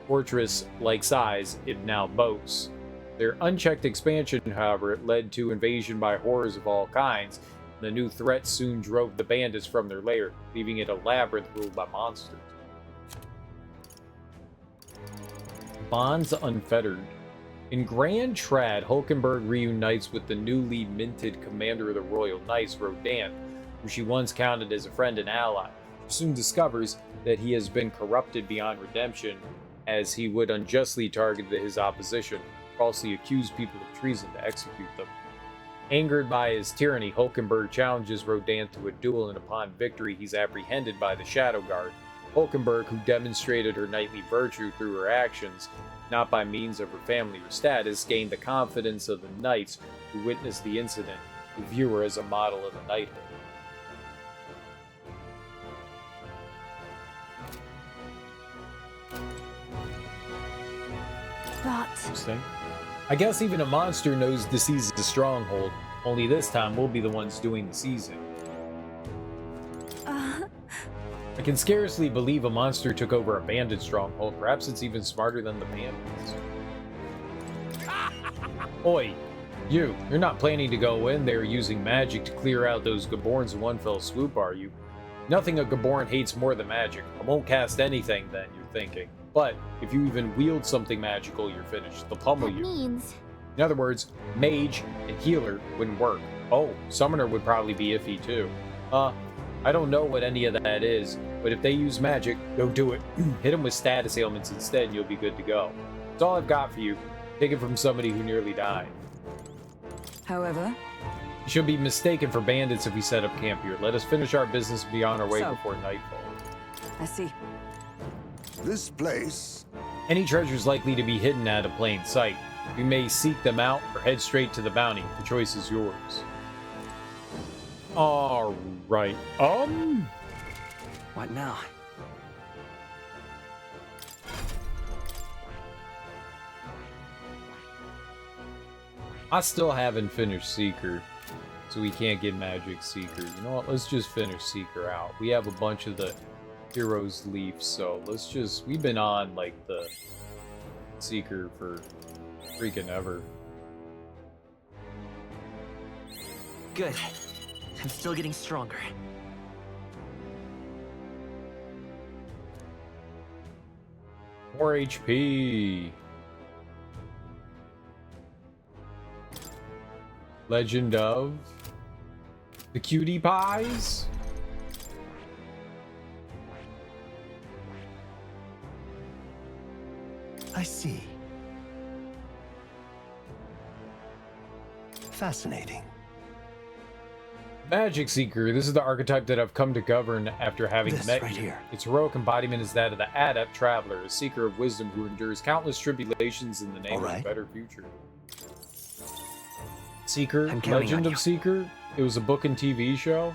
fortress-like size it now boasts. Their unchecked expansion, however, led to invasion by horrors of all kinds. The new threat soon drove the bandits from their lair, leaving it a labyrinth ruled by monsters. Bonds Unfettered. In Grand Trad, Hulkenberg reunites with the newly minted commander of the Royal Knights, Rodan, whom she once counted as a friend and ally. She soon discovers that he has been corrupted beyond redemption, as he would unjustly target his opposition, falsely accuse people of treason to execute them. Angered by his tyranny, Hulkenberg challenges Rodan to a duel, and upon victory he's apprehended by the Shadow Guard. Hulkenberg, who demonstrated her knightly virtue through her actions, not by means of her family or status, gained the confidence of the knights who witnessed the incident, who view her as a model of the knighthood. Interesting. I guess even a monster knows the sea's a stronghold, only this time we'll be the ones doing the seizing. I can scarcely believe a monster took over a bandit stronghold. Perhaps it's even smarter than the bandits. Oi, you're not planning to go in there using magic to clear out those Gaborns in one fell swoop, are you? Nothing a Gaborn hates more than magic. I won't cast anything then, you're thinking. But if you even wield something magical, you're finished. They'll pummel you. Means... In other words, mage and healer wouldn't work. Oh, summoner would probably be iffy too. I don't know what any of that is, but if they use magic, go do it. Hit them with status ailments instead and you'll be good to go. That's all I've got for you. Take it from somebody who nearly died. However, You should be mistaken for bandits if we set up camp here. Let us finish our business and be on our way before nightfall. I see. This place... Any treasures likely to be hidden out of plain sight. We may seek them out or head straight to the bounty. The choice is yours. Alright. What now? I still haven't finished Seeker, so we can't get Magic Seeker. You know what? Let's just finish Seeker out. We have a bunch of the Heroes Leaf, so let's just... We've been on, like, the Seeker for freaking ever. Good. I'm still getting stronger. More HP. Legend of the Cutie Pies. I see. Fascinating. Magic Seeker. This is the archetype that I've come to govern after having This met right you. here. Its heroic embodiment is that of the adept traveler, a seeker of wisdom who endures countless tribulations in the name of a better future. Seeker, I'm counting Legend on of you. Seeker. It was a book and TV show.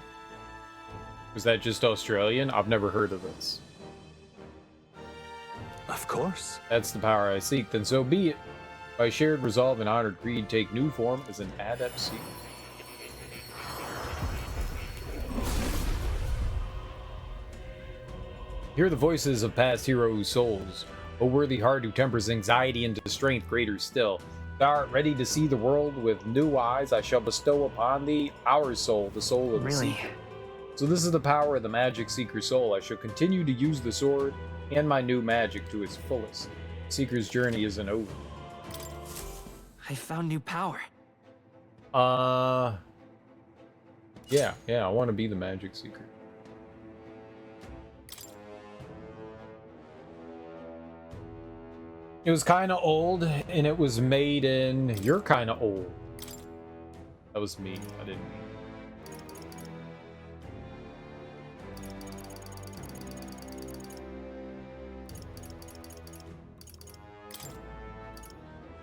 Was that just Australian? I've never heard of this. Of course. That's the power I seek, then so be it. By shared resolve and honored greed, take new form as an adept seeker. Hear the voices of past heroes' souls. O worthy heart who tempers anxiety into strength greater still. Thou art ready to see the world with new eyes. I shall bestow upon thee our soul, the soul of the seeker. So this is the power of the magic seeker soul. I shall continue to use the sword and my new magic to its fullest. Seeker's journey isn't over. I found new power. Yeah, I want to be the magic seeker. It was kind of old, and it was made in... You're kind of old. That was me. I didn't mean...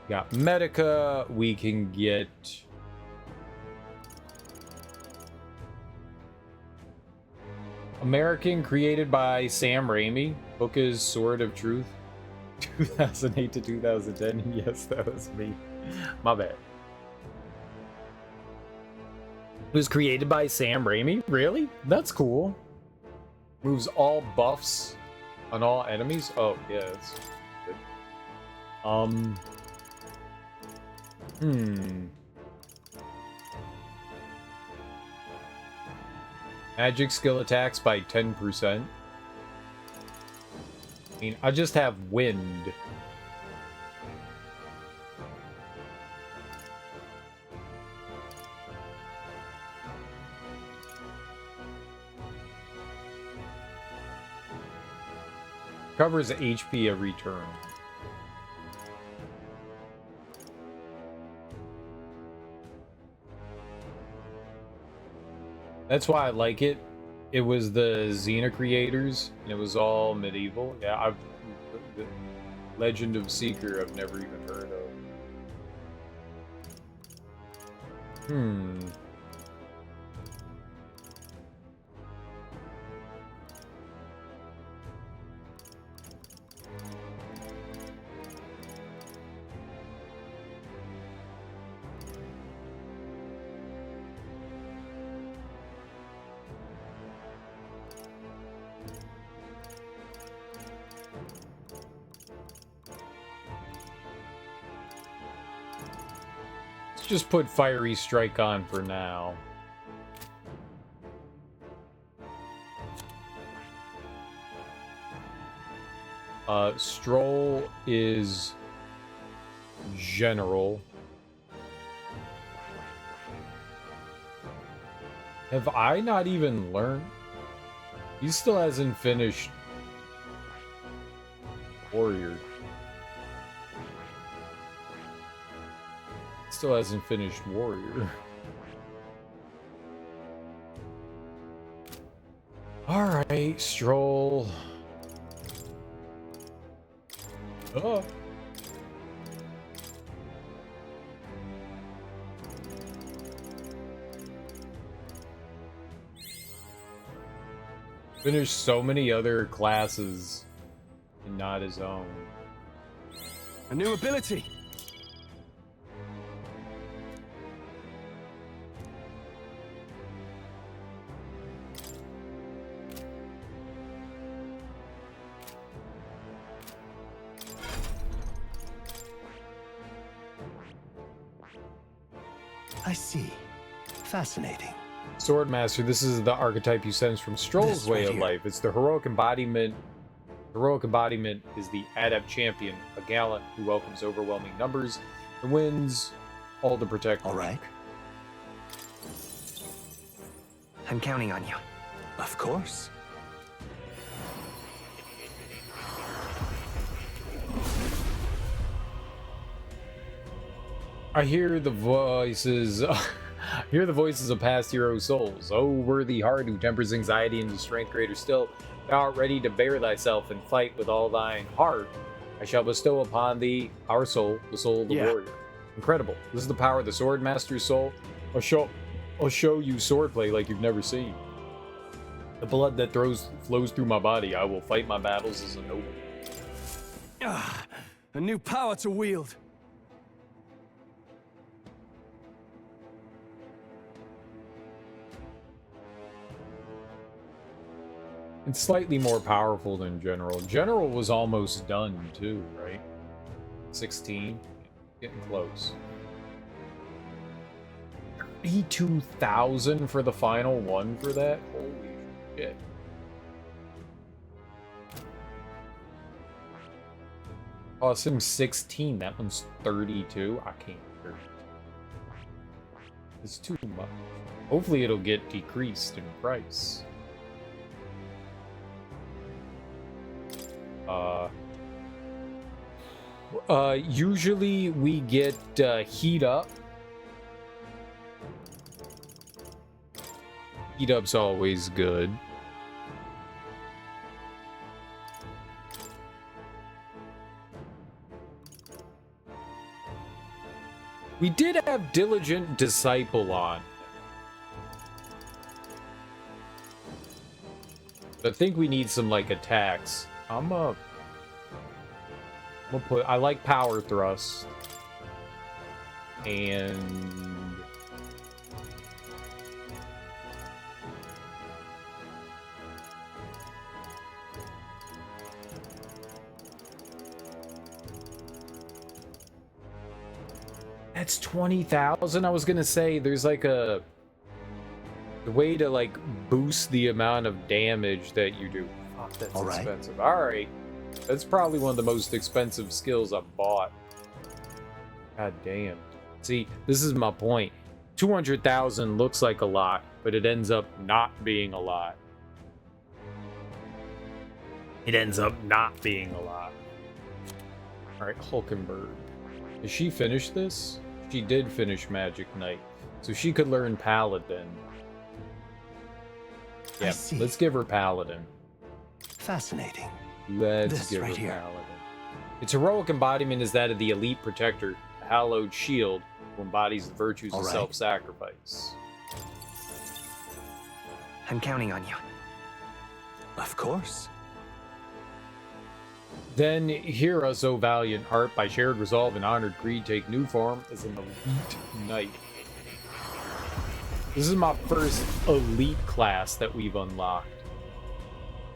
Got Medica. We can get... American, created by Sam Raimi. Book is Sword of Truth. 2008 to 2010. Yes, that was me. My bad. It was created by Sam Raimi? Really? That's cool. Moves all buffs on all enemies? Oh, yeah, that's good. Magic skill attacks by 10%. I mean, I just have wind. Covers HP every turn. That's why I like it. It was the Xena creators, and it was all medieval. Yeah, the Legend of Seeker I've never even heard of. Just put Fiery Strike on for now. Stroll is general. Have I not even learned? He still hasn't finished Warrior. Still hasn't finished Warrior. Alright, Stroll. Oh. Finished so many other classes and not his own. A new ability. I see. Fascinating. Swordmaster, this is the archetype you sense from Stroll's This way right of here. life. It's the heroic embodiment. Heroic embodiment is the adept champion, a gallant who welcomes overwhelming numbers and wins all to protect. All right. I'm counting on you. Of course. I hear the voices. I hear the voices of past hero souls. O worthy heart who tempers anxiety into strength greater still, thou art ready to bear thyself and fight with all thine heart. I shall bestow upon thee our soul, the soul of the warrior. Incredible. This is the power of the sword master's soul. I'll show you swordplay like you've never seen. The blood that flows through my body, I will fight my battles as a noble. A new power to wield. It's slightly more powerful than General. General was almost done too, right? 16. Getting close. 32,000 for the final one for that? Holy shit. Cost him 16. That one's 32. I can't hear it. It's too much. Hopefully it'll get decreased in price. Usually we get heat up. Heat up's always good. We did have Diligent Disciple on. I think we need some like attacks. I'm gonna put. I like Power Thrust. And that's 20,000. I was gonna say there's like a way to like boost the amount of damage that you do. Fuck, that's expensive. All right, that's probably one of the most expensive skills I've bought. God damn. See, this is my point. 200,000 looks like a lot, but it ends up not being a lot. It ends up not being a lot. All right, Hulkenberg. Has she finished this? She did finish Magic Knight, so she could learn Paladin. Yeah, let's give her Paladin. Fascinating. Let's give her Paladin. Its heroic embodiment is that of the elite protector, the hallowed shield, who embodies the virtues of self-sacrifice. I'm counting on you. Of course. Then hear us, O valiant heart, by shared resolve and honored greed, take new form as an elite knight. This is my first elite class that we've unlocked.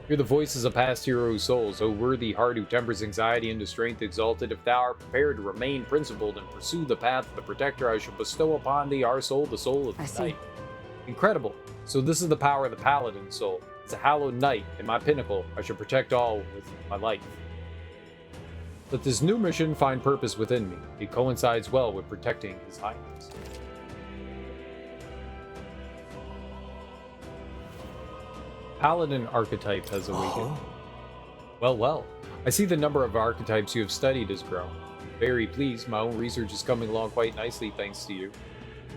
Hear the voices of past heroes' souls, O worthy heart who tempers anxiety into strength exalted. If thou art prepared to remain principled and pursue the path of the protector, I shall bestow upon thee our soul, the soul of the knight. Incredible. So this is the power of the paladin soul. It's a hallowed knight. In my pinnacle, I shall protect all with my life. Let this new mission find purpose within me. It coincides well with protecting his highness. Paladin archetype has awakened. Well, well. I see the number of archetypes you have studied has grown. Very pleased. My own research is coming along quite nicely thanks to you.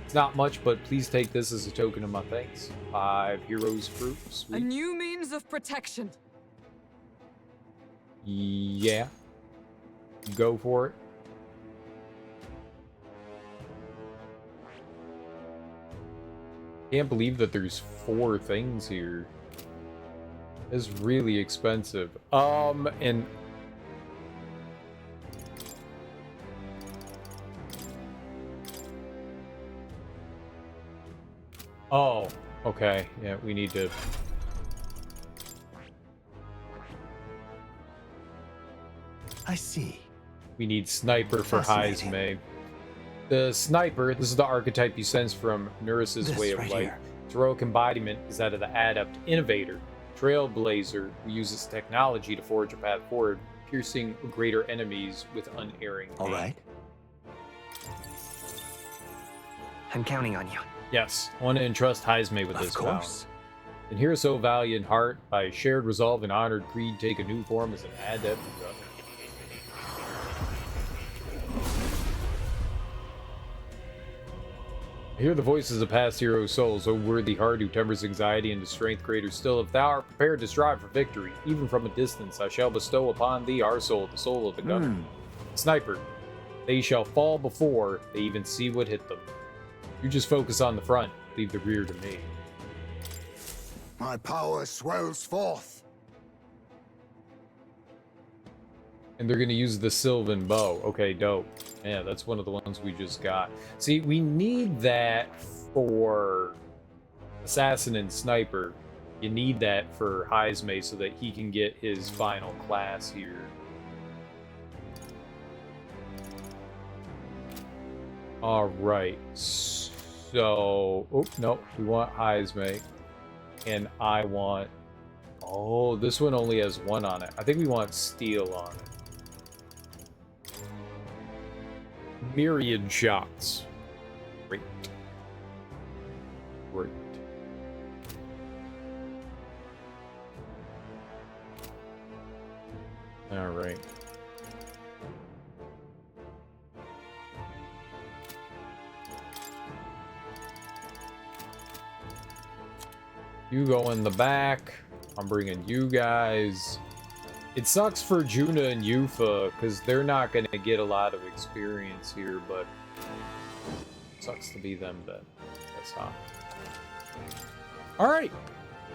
It's not much, but please take this as a token of my thanks. 5 heroes fruit. Sweet. A new means of protection. Yeah. Go for it. Can't believe that there's 4 things here. It's really expensive. And oh, okay. Yeah, we need to. I see. We need Sniper for Heisme. The Sniper, this is the archetype you sense from Nurse's way of life. Its heroic embodiment is that of the Adept Innovator, Trailblazer, who uses technology to forge a path forward, piercing greater enemies with unerring aim. I'm counting on you. Yes, I want to entrust Heisme with this power. And here, so valiant heart, by shared resolve and honored creed, take a new form as an adept runner. I hear the voices of past hero souls, O worthy heart who tempers anxiety into strength greater still. If thou art prepared to strive for victory, even from a distance, I shall bestow upon thee our soul, the soul of the gunner. Sniper, they shall fall before they even see what hit them. You just focus on the front, leave the rear to me. My power swells forth. And they're going to use the Sylvan Bow. Okay, dope. Yeah, that's one of the ones we just got. See, we need that for Assassin and Sniper. You need that for Heisme so that he can get his final class here. Alright, so... Oh, no, we want Heisme. And I want... Oh, this one only has one on it. I think we want Steel on it. Myriad shots. Great. Great. Alright. You go in the back. I'm bringing you guys. It sucks for Juna and Yufa, because they're not going to get a lot of experience here, but it sucks to be them then. That's hot. Alright,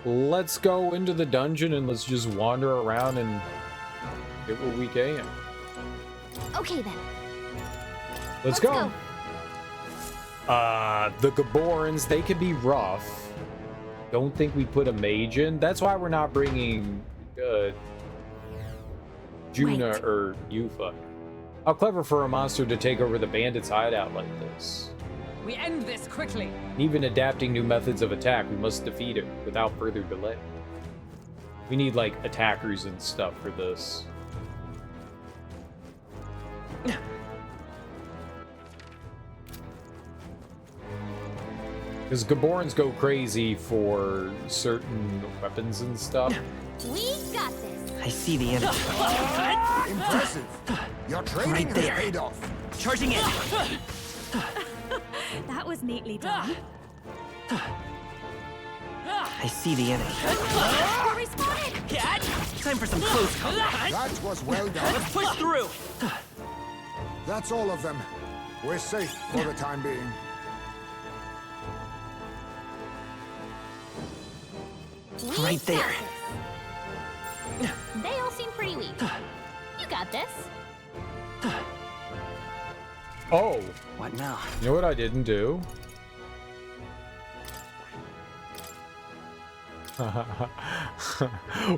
let's go into the dungeon and let's just wander around and get what we can. Okay then. Let's go. The Gaborans, they can be rough. Don't think we put a mage in. That's why we're not bringing Juna or Yufa. How clever for a monster to take over the bandits' hideout like this. We end this quickly. Even adapting new methods of attack, we must defeat it without further delay. We need, like, attackers and stuff for this. Because Gaborans go crazy for certain weapons and stuff. We got this. I see the enemy. Impressive. Your training has paid off. Charging in. That was neatly done. I see the enemy. We're respawning. Time for some close combat. That was well done. Let's push through. That's all of them. We're safe for the time being. Right there. They all seem pretty weak. You got this. Oh. What now? You know what I didn't do?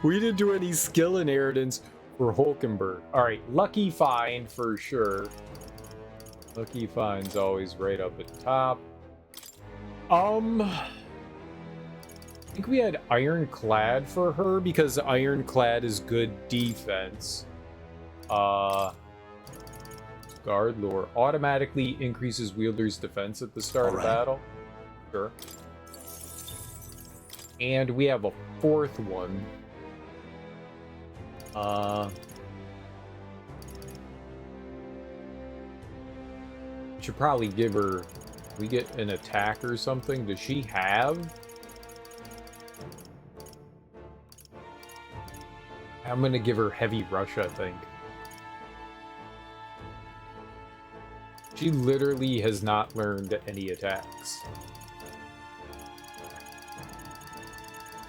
We didn't do any skill inheritance for Hulkenberg. Alright, lucky find for sure. Lucky find's always right up at the top. I think we had Ironclad for her because Ironclad is good defense. Guard lore automatically increases wielder's defense at the start of battle. Sure. And we have a fourth one. Should probably give her. We get an attack or something. Does she have? I'm gonna give her heavy rush, I think. She literally has not learned any attacks.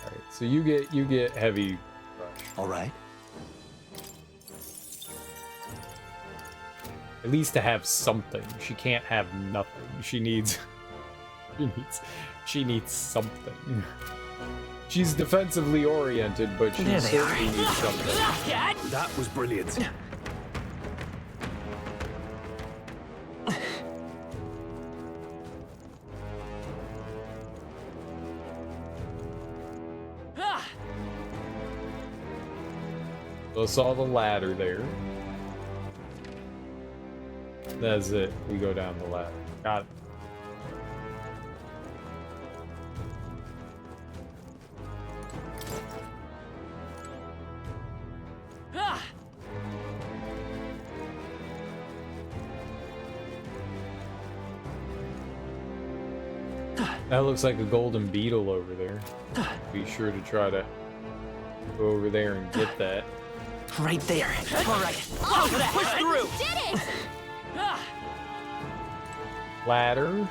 Alright, so you get heavy rush. Alright. At least to have something. She can't have nothing. She needs something. She's defensively oriented, but she certainly needs something. That was brilliant. So I saw the ladder there. That's it. We go down the ladder. Got it. That looks like a golden beetle over there. Be sure to try to go over there and get that. Right there. All right. Push through. Did it! Ladder.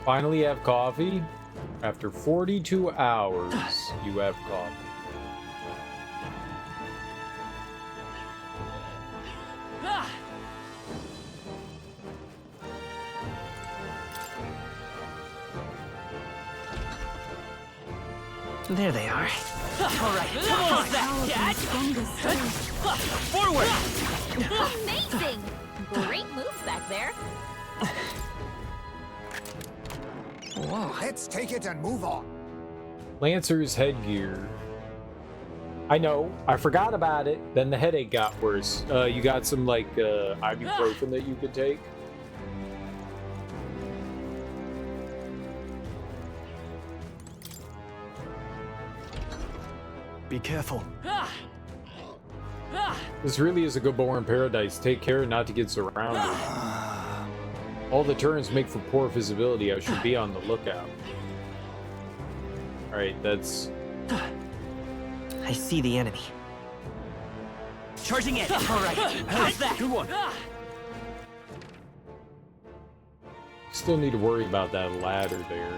Finally have coffee. After 42 hours, you have coffee. There they are. All right. Come on, that Forward. Amazing! Great moves back there. Whoa. Let's take it and move on. Lancer's headgear. I know, I forgot about it. Then the headache got worse. You got some like ibuprofen that you could take. Be careful. This really is a good boar in paradise. Take care not to get surrounded. All the turns make for poor visibility. I should be on the lookout. Alright, that's... I see the enemy. Charging in. All right. How's that? Good one. Still need to worry about that ladder there.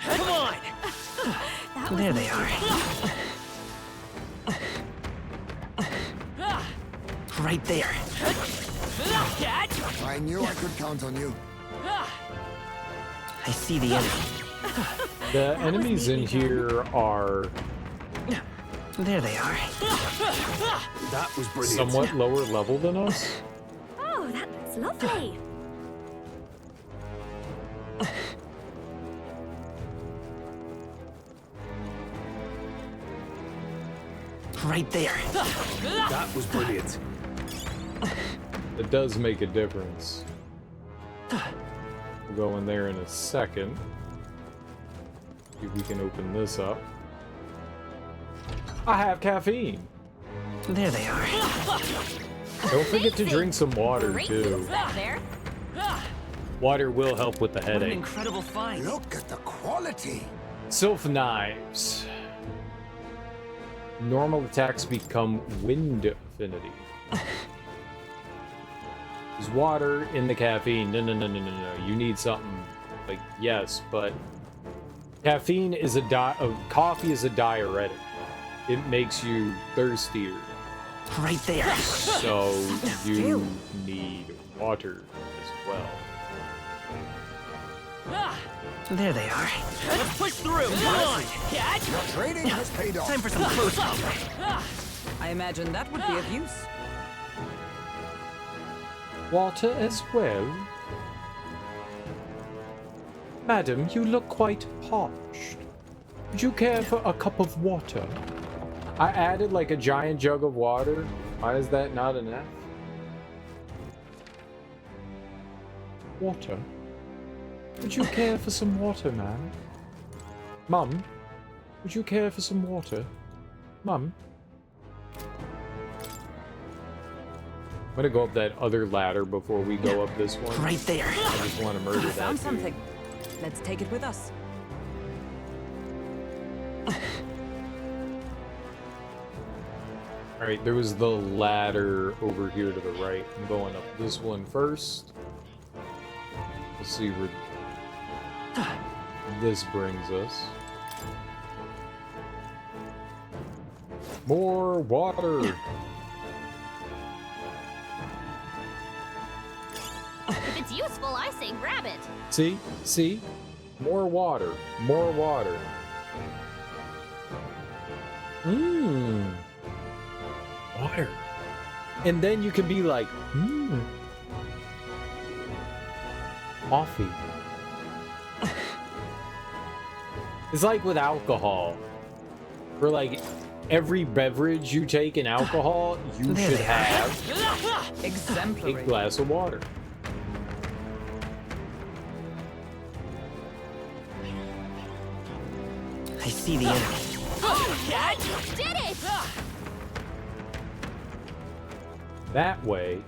Come on. There they are. Right there. I knew I could count on you. I see the enemy. The enemies in here are There they are. That was brilliant. somewhat lower level than us. Oh, that looks lovely. Right there. That was brilliant. It does make a difference. We'll go in there in a second. See if we can open this up. I have caffeine. There they are. Don't forget to drink some water Great too. moves back there. Water will help with the What an headache. incredible find. Look at the quality. Sylph knives. Normal attacks become wind affinity. There's water in the caffeine. No. You need something like, yes, but caffeine is coffee is a diuretic. It makes you thirstier. Right there. So you need water as well. There they are. Let's push through. Come on. Your training has paid off. Time for some close-up. I imagine that would be of use. Water as well? Madam, you look quite parched. Would you care for a cup of water? I added like a giant jug of water. Why is that not enough? Water? Would you care for some water, ma'am? Mum? Would you care for some water? Mum? I'm gonna go up that other ladder before we go up this one. Right there. I just want to murder that Found dude. something. Let's take it with us. Alright, there was the ladder over here to the right. I'm going up this one first. We'll see where this brings us. More water! If it's useful, I say grab it. See? See? More water. More water. Mmm. Water. And then you can be like, coffee. It's like with alcohol. For like every beverage you take in alcohol, you should have a Exemplary. glass of water. I see the enemy. Did it! That way,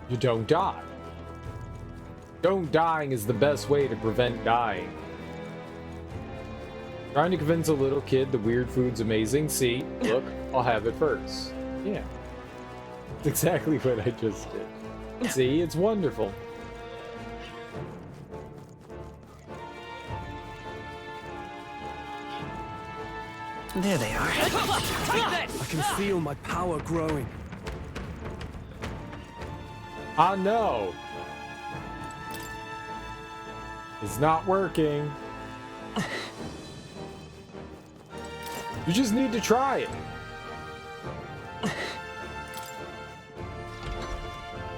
you don't die. Don't dying is the best way to prevent dying. Trying to convince a little kid the weird food's amazing. See, look, I'll have it first. Yeah. That's exactly what I just did. See, it's wonderful. There they are. I can feel my power growing. I know. It's not working. You just need to try it.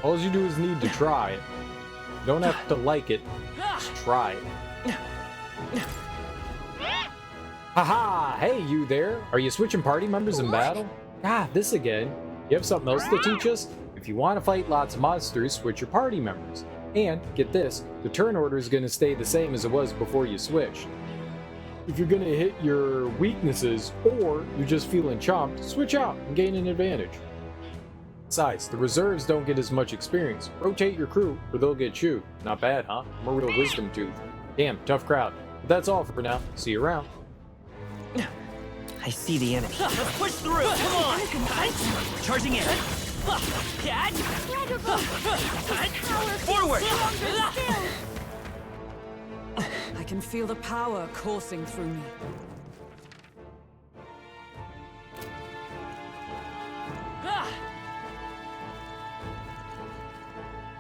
All you do is need to try it. You don't have to like it. Just try it. Haha! Hey, you there? Are you switching party members in battle? Ah, this again. You have something else to teach us? If you want to fight lots of monsters, switch your party members. And, get this, the turn order is going to stay the same as it was before you switched. If you're going to hit your weaknesses, or you're just feeling chomped, switch out and gain an advantage. Besides, the reserves don't get as much experience. Rotate your crew, or they'll get chewed. Not bad, huh? I'm a real wisdom tooth. Damn, tough crowd. But that's all for now. See you around. I see the enemy. Let's push through! Come on! Charging in. Forward! I can feel the power coursing through me.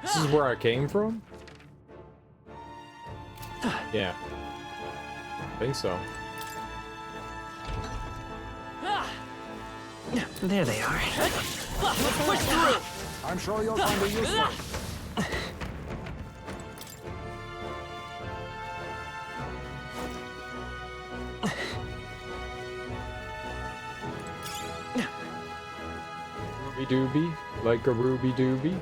This is where I came from? Yeah. I think so. There they are. Let's push through! I'm sure you'll find it useful. Ruby doobie, like a ruby doobie.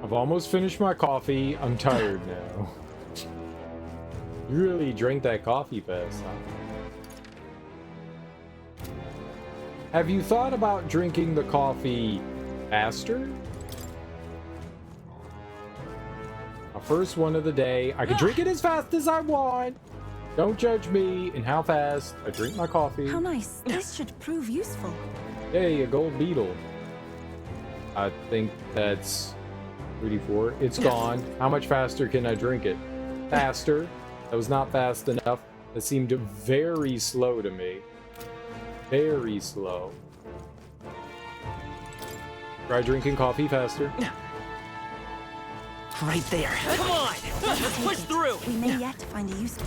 I've almost finished my coffee. I'm tired now. You really drank that coffee fast, huh? Have you thought about drinking the coffee faster? My first one of the day. I can drink it as fast as I want. Don't judge me in how fast I drink my coffee. How nice. This should prove useful. Hey, a gold beetle. I think that's 34. It's gone. How much faster can I drink it? Faster. That was not fast enough. That seemed very slow to me. Very slow. Try drinking coffee faster. Right there. Come on! Let's push through! We may yet find a use.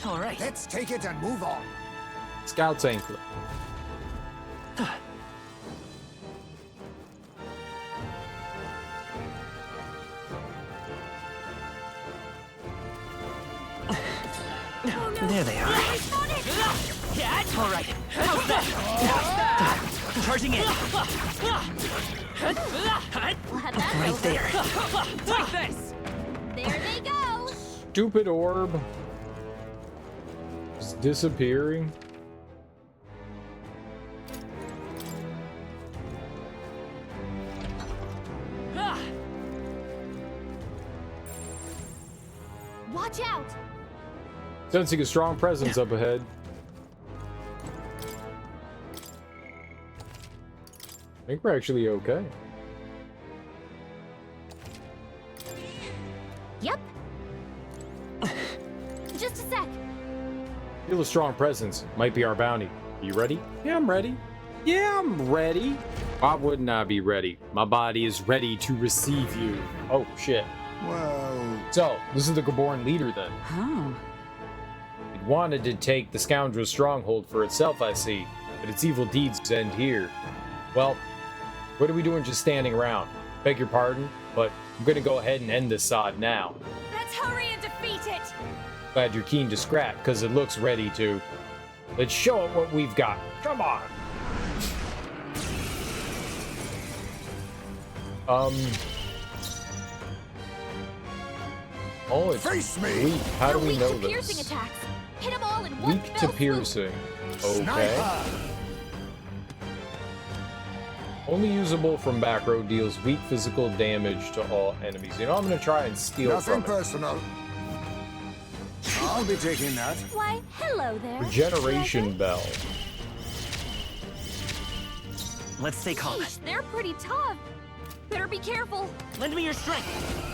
All right. Let's take it and move on. Scout's anklet. There they are. All right. How's that? Charging in. We'll have that Right over. there. Take this! There they go! Stupid orb. Just disappearing. Watch out! Sensing a strong presence up ahead. I think we're actually okay. Yep. Just a sec. Feel a strong presence. Might be our bounty. Are you ready? Yeah, I'm ready. Yeah, I'm ready. Why wouldn't I be ready? My body is ready to receive you. Oh, shit. Well, So, this is the Gaborn leader then. Oh. It wanted to take the scoundrel's stronghold for itself, I see. But its evil deeds end here. Well, what are we doing just standing around? Beg your pardon, but I'm gonna go ahead and end this sod now. Let's hurry and defeat it! Glad you're keen to scrap, because it looks ready to. Let's show it what we've got. Come on! Oh, it's Face me! weak. How do They're we weak know to piercing this? attacks. Hit them all in one Weak to fell swoop. piercing. Okay. Sniper! Only usable from back row, deals weak physical damage to all enemies. You know, I'm gonna try and steal Nothing from it. personal. I'll be taking that. Why, hello there. Regeneration bell. Let's stay calm. Sheesh, they're pretty tough. Better be careful. Lend me your strength.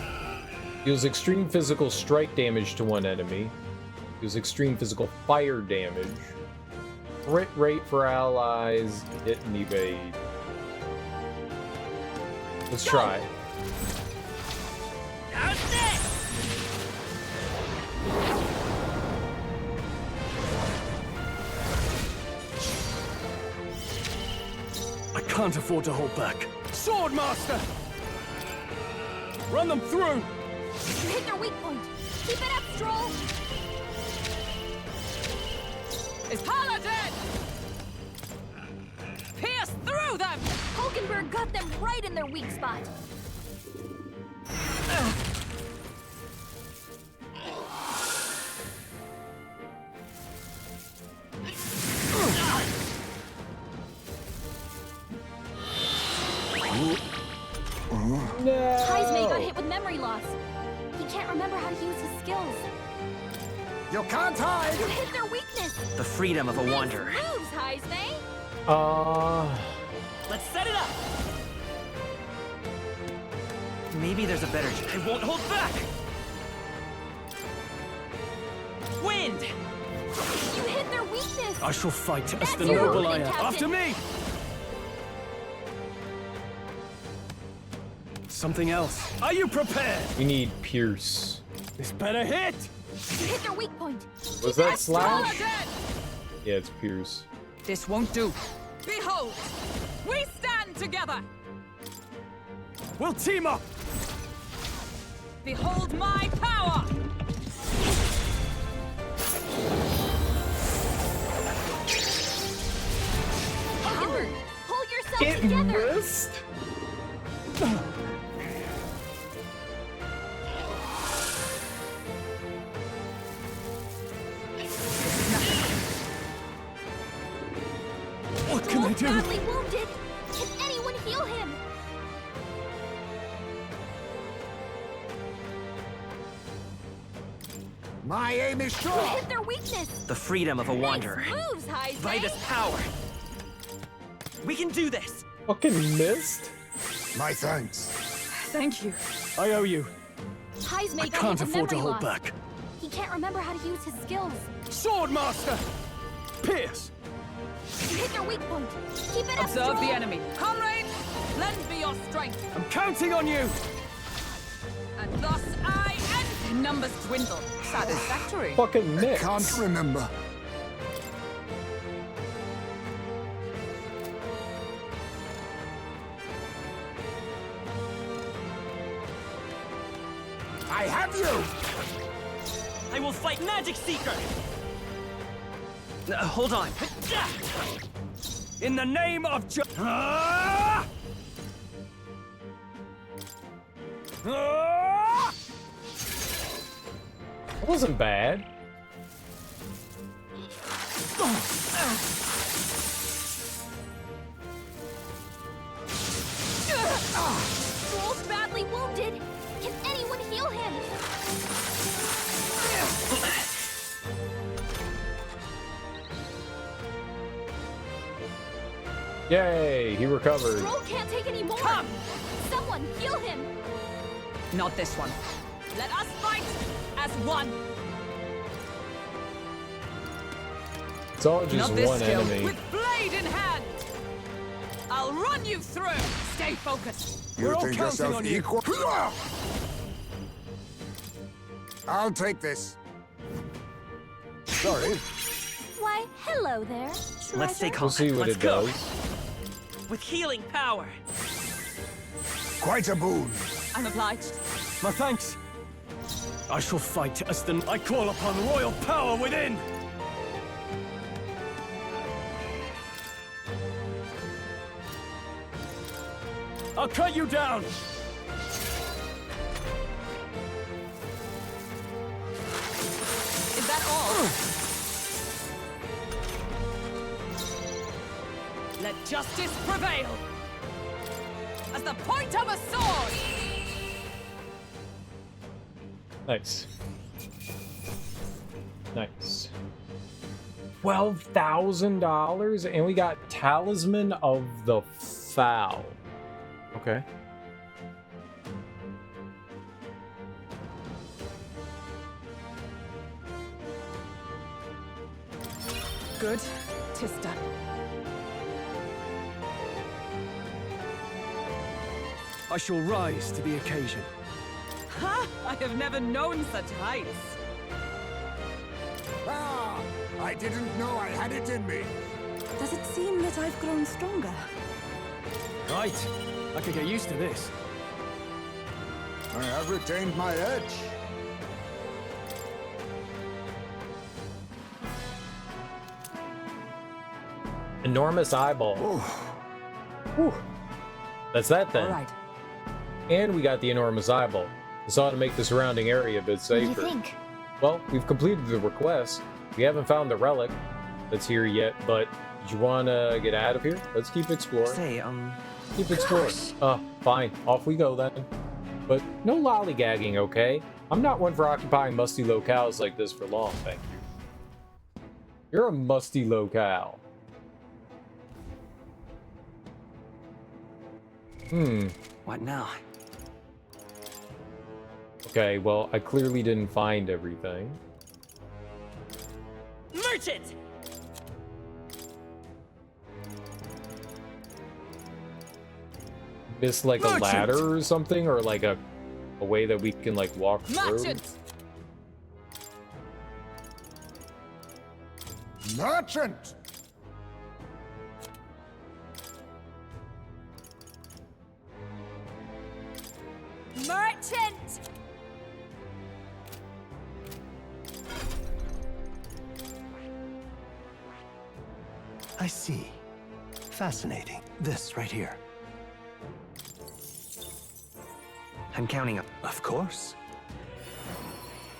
Deals extreme physical strike damage to one enemy. Deals extreme physical fire damage. Crit rate for allies. Hit and evade. Let's try. How's this? I can't afford to hold back. Swordmaster! Run them through! You hit their weak point. Keep it up, Stroll. Is Paula dead? Pierce through them! Hulkenberg got them right in their weak spot. Heismay got hit with memory loss. He can't remember how to use his skills. You can't hide! You hit their weakness. The freedom of a Nice wanderer. moves, Heismay. Let's set it up. Maybe there's a better. I won't hold back. Wind. You hit their weakness. I shall fight as That's the your noble I opening, am. Captain. After me! Something else. Are you prepared? We need Pierce. This better hit! You hit their weak point. Was Keep that it slash? dead! Yeah, it's Pierce. This won't do. Behold! We stand together! We'll team up! Behold my power! Hulkenberg, pull yourself together. missed? What can I Stroll's do? badly wounded. Can anyone heal him? My aim is You sure! hit their weakness. The freedom of a wanderer. Nice moves, Heismay. Vitus power. We can do this. Fucking missed? My thanks. Thank you. I owe you. Heismay I got can't hit with afford to memory hold loss. back. He can't remember how to use his skills. Swordmaster! Pierce! You hit their weak point. Keep it up, Observe the Stroll. enemy. Comrade, lend me your strength. I'm counting on you! And thus I end. Numbers dwindle. Satisfactory. Fucking missed. Can't remember. I have you! I will fight Magic Seeker. Hold on. In the name of Ah! Ah! It wasn't bad. Stroll's badly wounded. Can anyone heal him? Yay, he recovered. Stroll can't take any more. Come! Someone heal him. Not this one. Let us fight as one. It's all just Not this one skill. enemy. With blade in hand. I'll run you through. Stay focused. You We're all think counting yourself on you. equal? I'll take this. Sorry. Why, hello there. Let's stay treasure. calm. We'll see what Let's it go. does. With healing power. Quite a boon. I'm obliged. My thanks. I shall fight as the... I call upon royal power within! I'll cut you down! that all? Let justice prevail! As the point of a sword! Nice. Nice. $12,000, and we got Talisman of the Foul. Okay. Good. 'Tis done. I shall rise to the occasion. Ha! I have never known such heights. Ah! I didn't know I had it in me. Does it seem that I've grown stronger? Right. I could get used to this. I have retained my edge. Enormous eyeball. Whew. That's that then. All right. And we got the enormous eyeball. This ought to make the surrounding area a bit safer. What do you think? Well, we've completed the request. We haven't found the relic that's here yet, but do you want to get out of here? Let's keep exploring. Say, Keep exploring. Fine. Off we go then. But no lollygagging, okay? I'm not one for occupying musty locales like this for long, thank you. You're a musty locale. What now? Okay, well, I clearly didn't find everything. Merchant! Missed like a ladder or something, or like a way that we can like walk through. Merchant! Merchant! Merchant! I see. Fascinating. This right here. I'm counting up. Of course.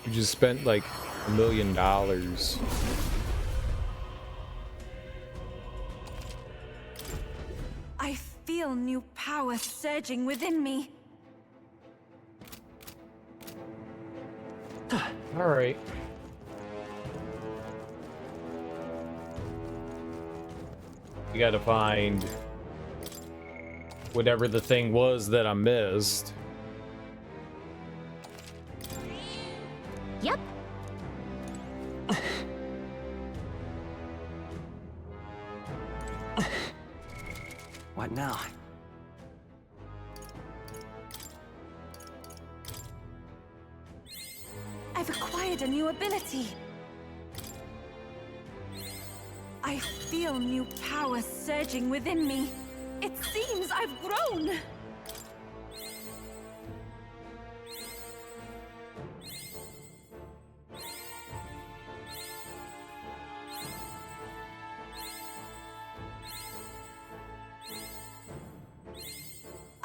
You just spent like $1 million. I feel new power surging within me. All right. We gotta find whatever the thing was that I missed. Yep. What now? I've acquired a new ability. I feel new power surging within me. It seems I've grown.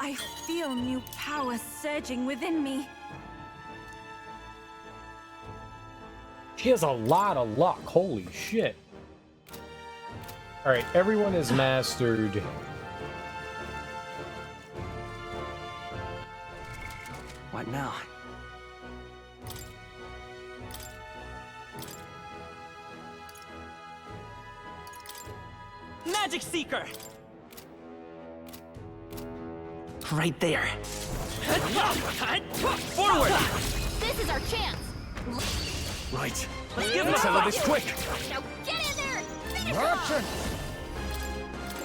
I feel new power surging within me. She has a lot of luck. Holy shit. All right, everyone is mastered. What now? Magic Seeker! Right there. Forward! This is our chance. Right. Let's give Let's it a settle this quick. Now get in there. Finish him Merchant!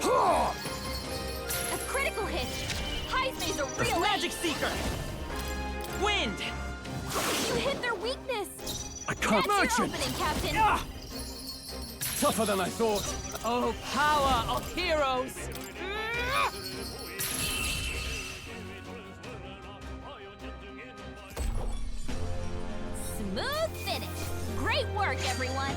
off. A critical hit. Heismay's a real Magic Seeker! Wind! You hit their weakness. I can't. That's your Merchant! opening, Captain. Tougher than I thought. Oh, power of heroes! Smooth finish. Great work, everyone.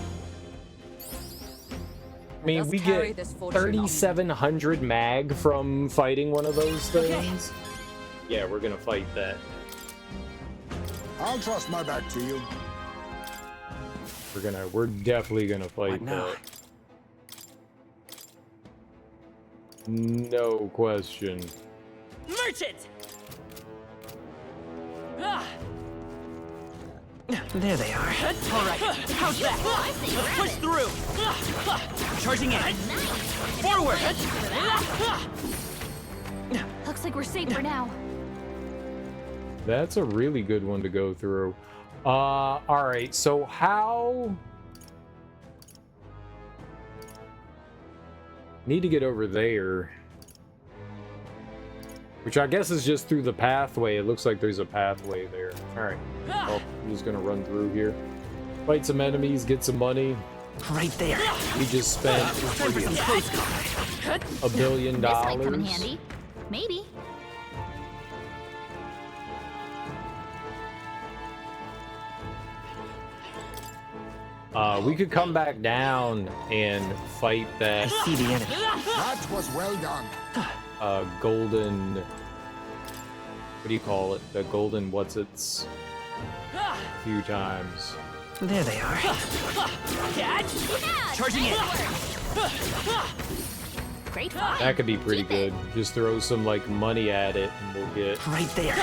I mean, Let's we carry get this fortune on. 3,700 mag from fighting one of those things. Yeah, we're gonna fight that. I'll trust my back to you. We're definitely gonna fight that. No question. Merchant! There they are. Alright, how's that? Let's push through! Charging in! Forward! Looks like we're safe for now. That's a really good one to go through. Alright, so how... Need to get over there. Which I guess is just through the pathway. It looks like there's a pathway there. Alright. Well, I'm just gonna run through here. Fight some enemies, get some money. Right there. We just spent $1 billion. This might come in handy. Maybe. We could come back down and fight that. I see the enemy. That was well done. Golden. What do you call it? The golden what's-its. A few times. There they are. Catch! Charging in! Great find. That could be pretty good. Just throw some like money at it, and we'll get Right there.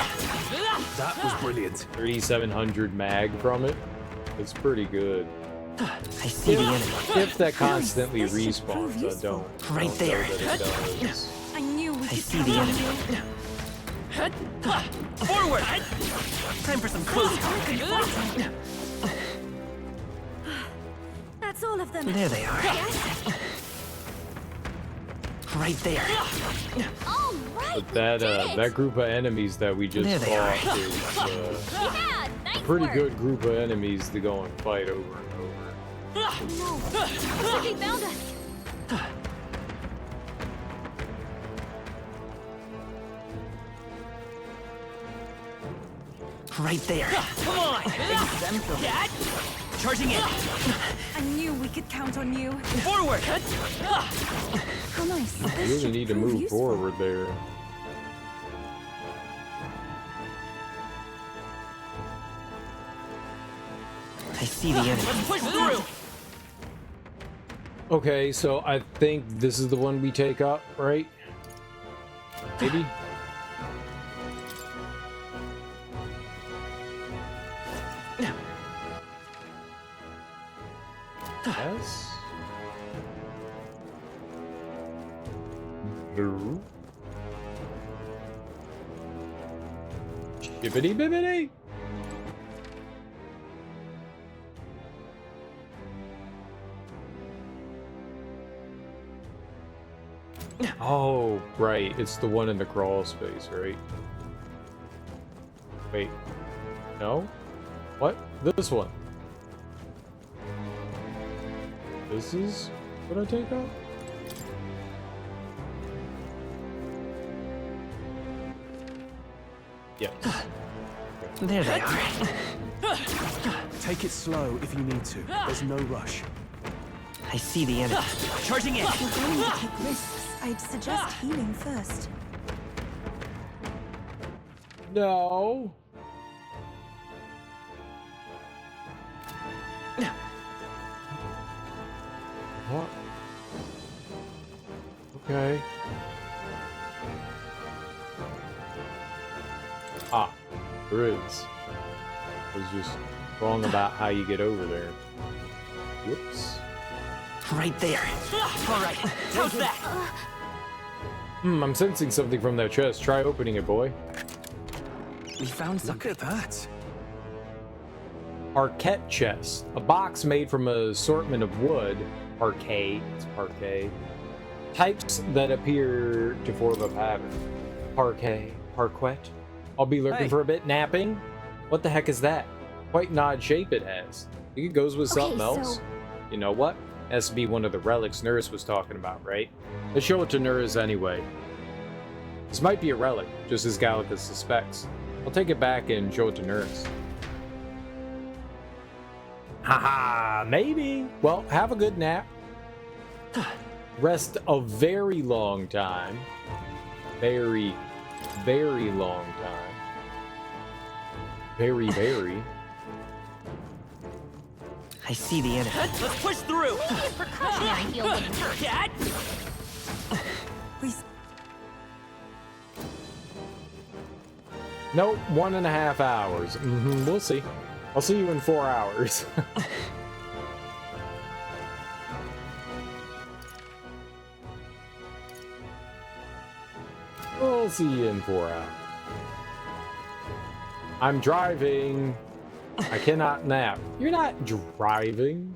That was brilliant. 3,700 mag from it. It's pretty good. I see the enemy. If that constantly respawns, I don't. Right know there. that it does. I knew we I could see count the on enemy. Forward! Time for some close combat. That's all of them. There they are. Right there. All right. But that group of enemies that we just There they are. fought is Yeah, nice pretty work. good group of enemies to go and fight over and over. No. Looks like they found us. Right there. Come on! Catch! Charging in! I knew we could count on you. Forward! How nice. You really need to move forward there. I see the enemy. Let's push through! Okay, so I think this is the one we take up, right? Maybe? Yes? No. Shibbity bibbity! Oh, right. It's the one in the crawl space, right? Wait. No? What? This one. This is what I take out? Yes. There they are. Take it slow if you need to. There's no rush. I see the enemy. Charging in! If you're going to take risks, I'd suggest healing first. No. What? Okay. Ah, there is. I was just wrong about how you get over there. Whoops. Right there. Alright, how's that? I'm sensing something from that chest. Try opening it, boy. We found some. Look at that. Parquet chest. A box made from an assortment of wood. Parquet. It's parquet. Types that appear to form a pattern. Parquet. Parquet. I'll be lurking Hey. for a bit. Napping. What the heck is that? Quite an odd shape it has. Think it goes with Okay, something else? so- You know what? Has to be one of the relics Nurse was talking about, right? Let's show it to Nurse anyway. This might be a relic, just as Gallicus suspects. I'll take it back and show it to Nurse. Haha, maybe. Well, have a good nap. Rest a very long time. Very, very long time. Very, very. I see the enemy. Let's push through! Precautionary heal wouldn't hurt. We Nope, 1.5 hours. We'll see. I'll see you in 4 hours. We'll see you in 4 hours. I'm driving. I cannot nap. You're not driving.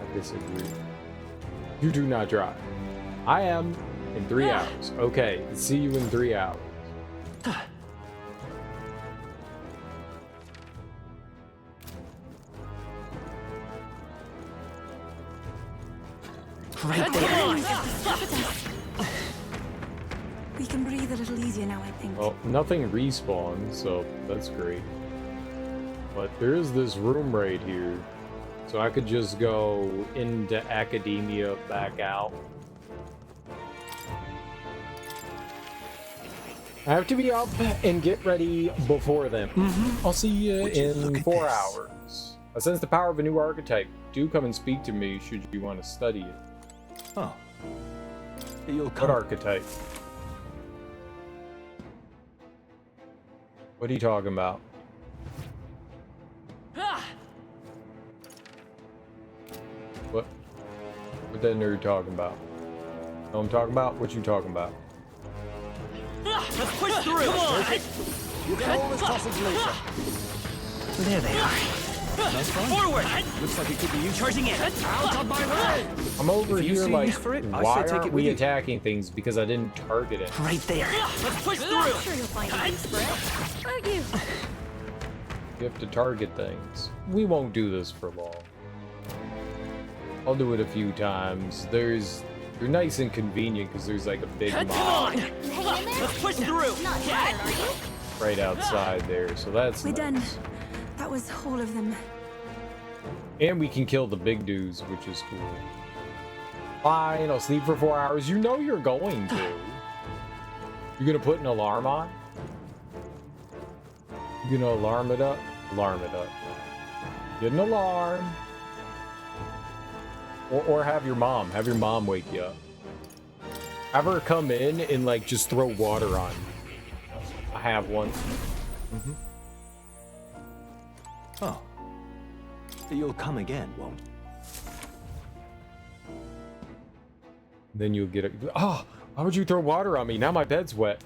I disagree. You do not drive. I am in 3 hours. Okay, see you in 3 hours. Right there. we can breathe a little easier now, I think. Well, nothing respawns, so that's great. But there is this room right here. So I could just go into academia, back out. I have to be up and get ready before then. I'll see you in 4 hours. I sense the power of a new archetype. Do come and speak to me should you want to study it. Oh. You'll What come. archetype? What are you talking about? What that nerd talking about? Know what I'm talking about? What you talking about? Let's push through! Come on! You can always toss it later. There they are. Nice fun. Forward! Looks like it could be useful. Charging in! Out of my way! I'm over If you here see like, use for it, I why say take aren't it we with you. attacking things? Because I didn't target it. Right there. Let's push through! I'm sure you'll find a use for it. Won't you? You have to target things. We won't do this for long. I'll do it a few times. They're nice and convenient because there's like a big Come mob on! You hanging in there? Let's push through! Not tired, are you? right outside there, so that's We're nice. done. That was all of them. And we can kill the big dudes, which is cool. Fine, I'll sleep for 4 hours. You know you're going to. You're gonna put an alarm on? You gonna alarm it up? Alarm it up. Get an alarm. Or have your mom wake you up. Have her come in and like just throw water on you. I have one. Oh. You'll come again, won't? Then you'll get it. Oh, why would you throw water on me? Now my bed's wet.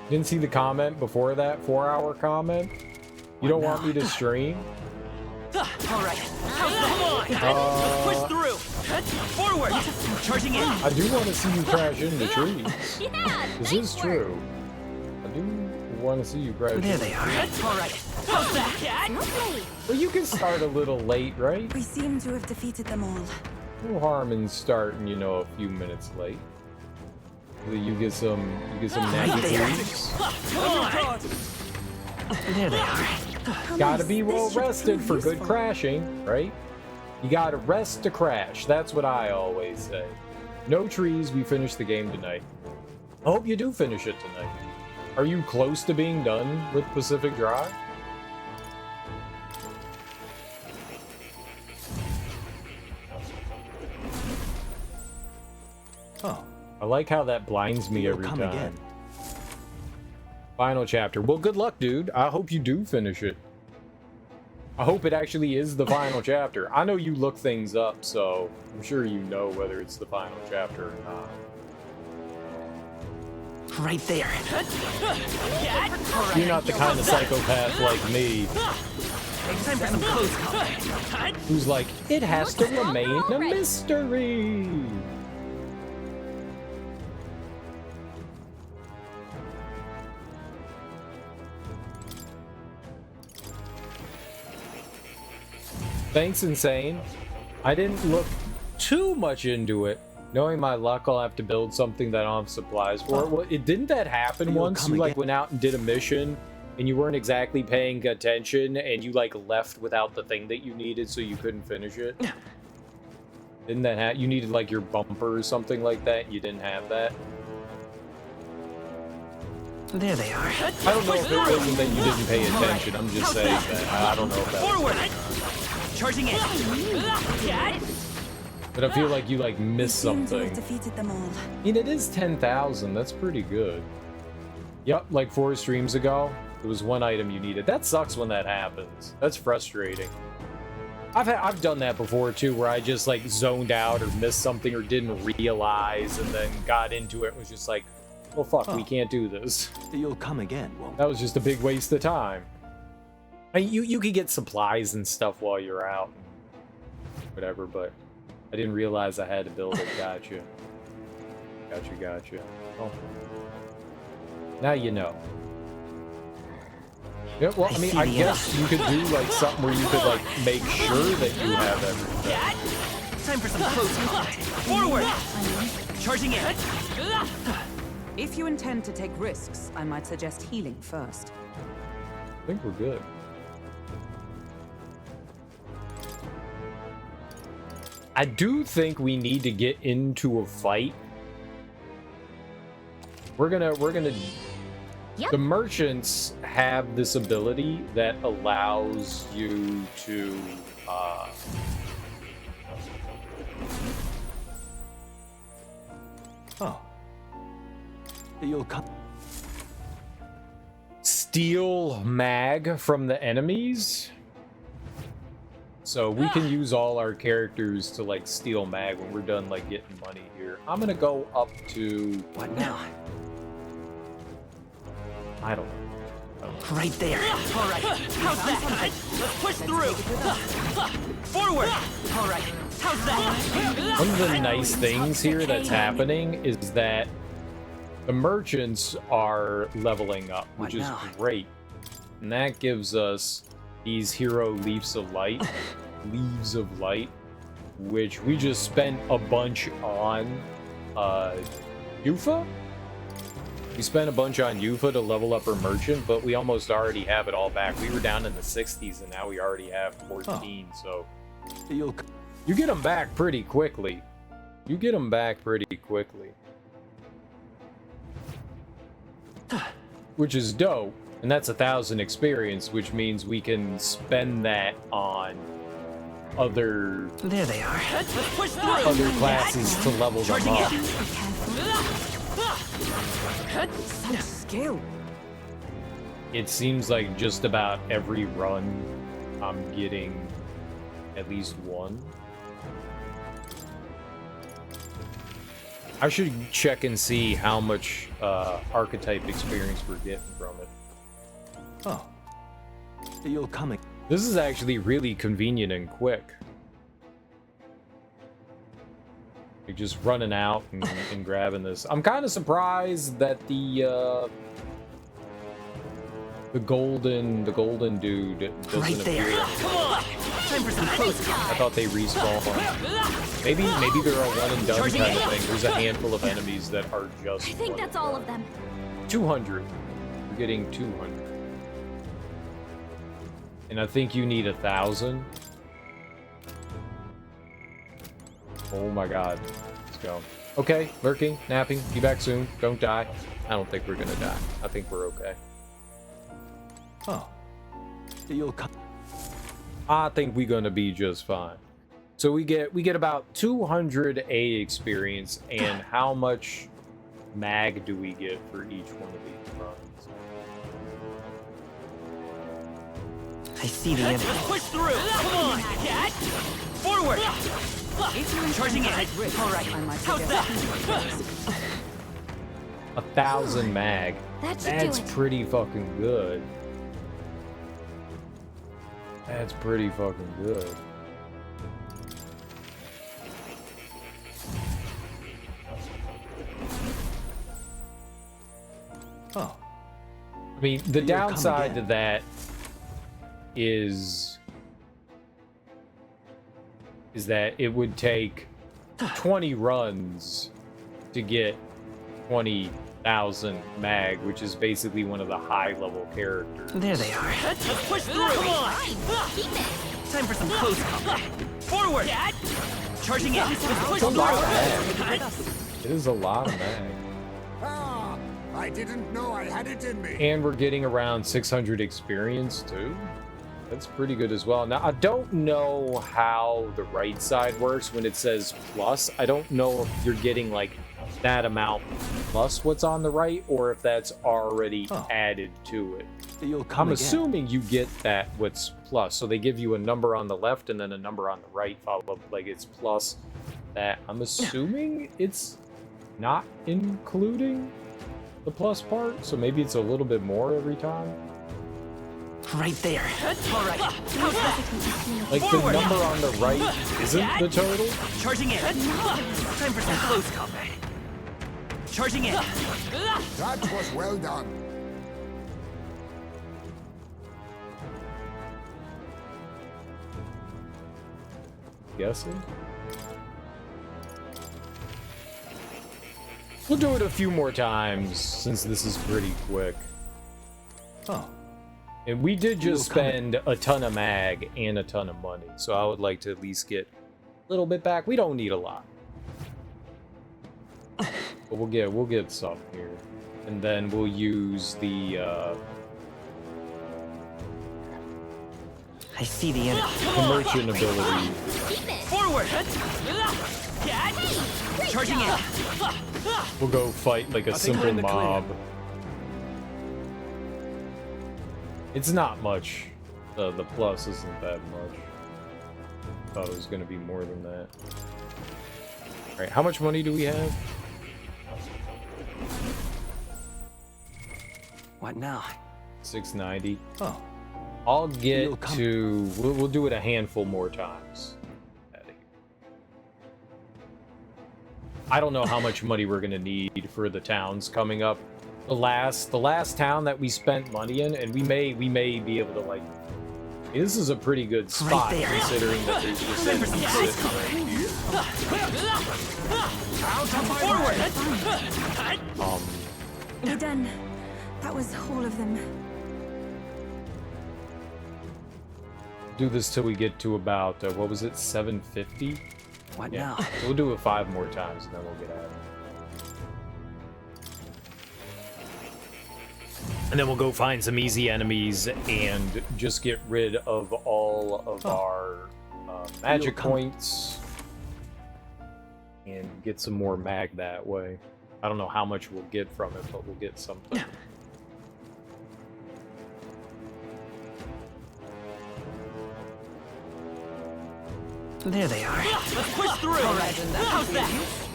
Didn't see the comment before that 4-hour comment? You don't want me to stream? All right. Come on! Let's push through! Forward! Charging in! I do want to see you crash into trees. Yeah, This nice is work. true. I do want to see you crash There into they are. trees. All right. How's that? Lovely. Well, you can start a little late, right? We seem to have defeated them all. No harm in starting, you know, a few minutes late. So that you get some nappy trees. Come on! There they are. Gotta be This well should rested prove for good useful. crashing, right? You gotta rest to crash. That's what I always say. No trees, we finish the game tonight. I hope you do finish it tonight. Are you close to being done with Pacific Drive? Oh. I like how that blinds me You'll every come time. again. Final chapter. Well, good luck, dude. I hope you do finish it. I hope it actually is the final chapter. I know you look things up, so I'm sure you know whether it's the final chapter or not. Right there. You're not the kind of psychopath like me Time for some close combat. who's like, it has to Looks remain a already. mystery. Thanks, Insane. I didn't look too much into it. Knowing my luck, I'll have to build something that I don't have supplies for. Well, didn't that happen You'll once? come You like again. went out and did a mission, and you weren't exactly paying attention, and you like left without the thing that you needed, so you couldn't finish it. Didn't that you needed like your bumper or something like that? And you didn't have that. There they are. I don't know if it wasn't that you didn't pay attention. I'm just saying that I don't know if that Forward! was Charging in. but I feel like you like missed Seem to have something. defeated them all. I mean, it is 10,000. That's pretty good. Yep, like 4 streams ago, there was one item you needed. That sucks when that happens. That's frustrating. I've done that before too, where I just like zoned out or missed something or didn't realize, and then got into it and was just like, well, fuck, we can't do this. You'll come again, won't That was just a big waste of time. I mean, you could get supplies and stuff while you're out, whatever, but I didn't realize I had to build it. Gotcha. Gotcha. Oh. Now you know. Yeah, well, I mean, I guess you could do like something where you could like make sure that you have everything. Time for some close combat. Forward! Charging in. If you intend to take risks, I might suggest healing first. I think we're good. I do think we need to get into a fight. We're gonna Yep. The merchants have this ability that allows you to Oh. You'll come. steal mag from the enemies. So we can use all our characters to like steal mag when we're done like getting money here. I'm gonna go up to What now? I don't know. Right there. All right. How's that? Let's push through. Forward. All right. How's that? One of the nice things here that's happening is that the merchants are leveling up, which is great. And that gives us these hero leaves of light, which we just spent a bunch on Yufa. We spent a bunch on Yufa to level up our merchant, but we almost already have it all back. We were down in the 60s, and now we already have 14, so you get them back pretty quickly. Which is dope, and that's 1,000 experience, which means we can spend that on other There they are. Let's push through. other classes to level them up. Such skill. It seems like just about every run I'm getting at least one. I should check and see how much archetype experience we're getting from it. Oh. You'll come again. This is actually really convenient and quick. Like just running out and grabbing this. I'm kind of surprised that the golden dude doesn't Right there. appear. Come on. Time for some close combat. I thought they respawn. Maybe they're a one and done Charging kind in. of thing. There's a handful of enemies that are just I think one that's and all done. of them. 200. We're getting 200. And I think you need 1,000. Oh my god. Let's go. Okay, lurking, napping, be back soon. Don't die. I don't think we're gonna die. I think we're okay. Oh. You'll come. I think we're gonna be just fine. So we get about 200 A experience, and how much mag do we get for each one of these runs? I see the enemy. Let's push through. Come on, cat. Forward. Charging in. All right. How's that? 1,000 mag. That should That's do it. pretty fucking good. That's pretty fucking good. Oh. I mean, the You'll come downside to again. that is that it would take 20 runs to get 20,000 mag, which is basically one of the high-level characters. There they are. Let's push through. Come on. Time for some close combat. Forward. Charging in. Let's push It's a lot of through. mag. It is a lot of mag. I didn't know I had it in me. And we're getting around 600 experience too. That's pretty good as well. Now, I don't know how the right side works when it says plus. I don't know if you're getting like that amount plus what's on the right, or if that's already added to it. I'm assuming you get that what's plus. So they give you a number on the left and then a number on the right, followed up like it's plus that. I'm assuming it's not including the plus part, so maybe it's a little bit more every time. Right there. All right. Like the number on the right isn't the total? Charging in. Time for some close combat. Charging in. That was well done. Guessing? We'll do it a few more times since this is pretty quick. Oh. And we did just spend a ton of mag and a ton of money, so I would like to at least get a little bit back. We don't need a lot, but we'll get some here, and then we'll use the I see the enemy. merchant ability. Forward. Charging in. We'll go fight like a simple mob. It's not much. The plus isn't that much. Thought it was gonna be more than that. All right, how much money do we have? What now? 690. Oh. I'll get to. We'll do it a handful more times. I don't know how much money we're gonna need for the towns coming up. The last town that we spent money in, and we may be able to like. This is a pretty good spot considering that there's just enemies sitting right here. We're done. That was all of them. Do this till we get to about what was it, 750? What now? So we'll do it 5 more times, and then we'll get out of it. And then we'll go find some easy enemies and just get rid of all of our magic points and get some more mag that way. I don't know how much we'll get from it, but we'll get something. There they are. Let's push through. How's that?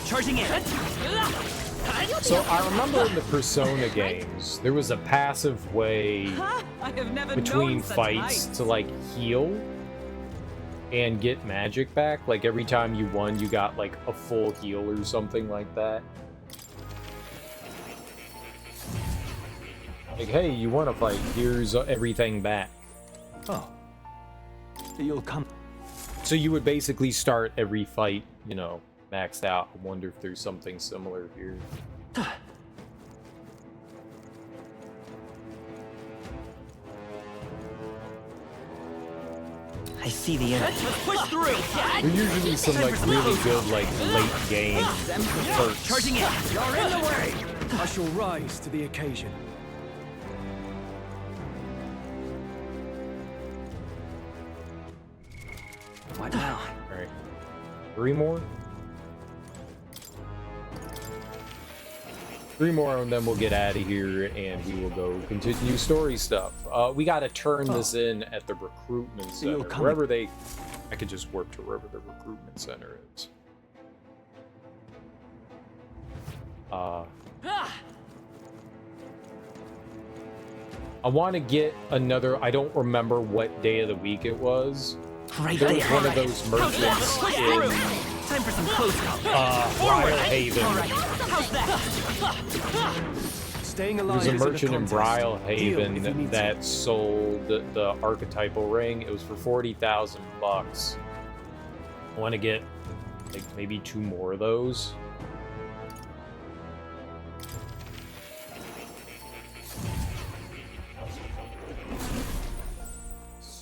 Charging in. So I remember in the Persona games, there was a passive way between fights to like heal and get magic back. Like every time you won, you got like a full heal or something like that. Like, hey, you want to fight? Here's everything back. Oh. You'll come. So you would basically start every fight, you know, maxed out. I wonder if there's something similar here. I see the enemy. Let's push through. There's usually some like really good like late game perks. Charging in. You're in the way. I shall rise to the occasion. What now? All right, 3 more. 3 more, and then we'll get out of here, and we will go continue story stuff. We got to turn this in at the recruitment center, wherever they. I could just work to wherever the recruitment center is. I want to get another. I don't remember what day of the week it was. Right there was there. one of those merchants in Time for some close combat. Brile Haven. How's that? Staying alive. There's a merchant in Brile Haven that sold the archetypal ring. It was for 40,000 bucks. I want to get like maybe 2 more of those.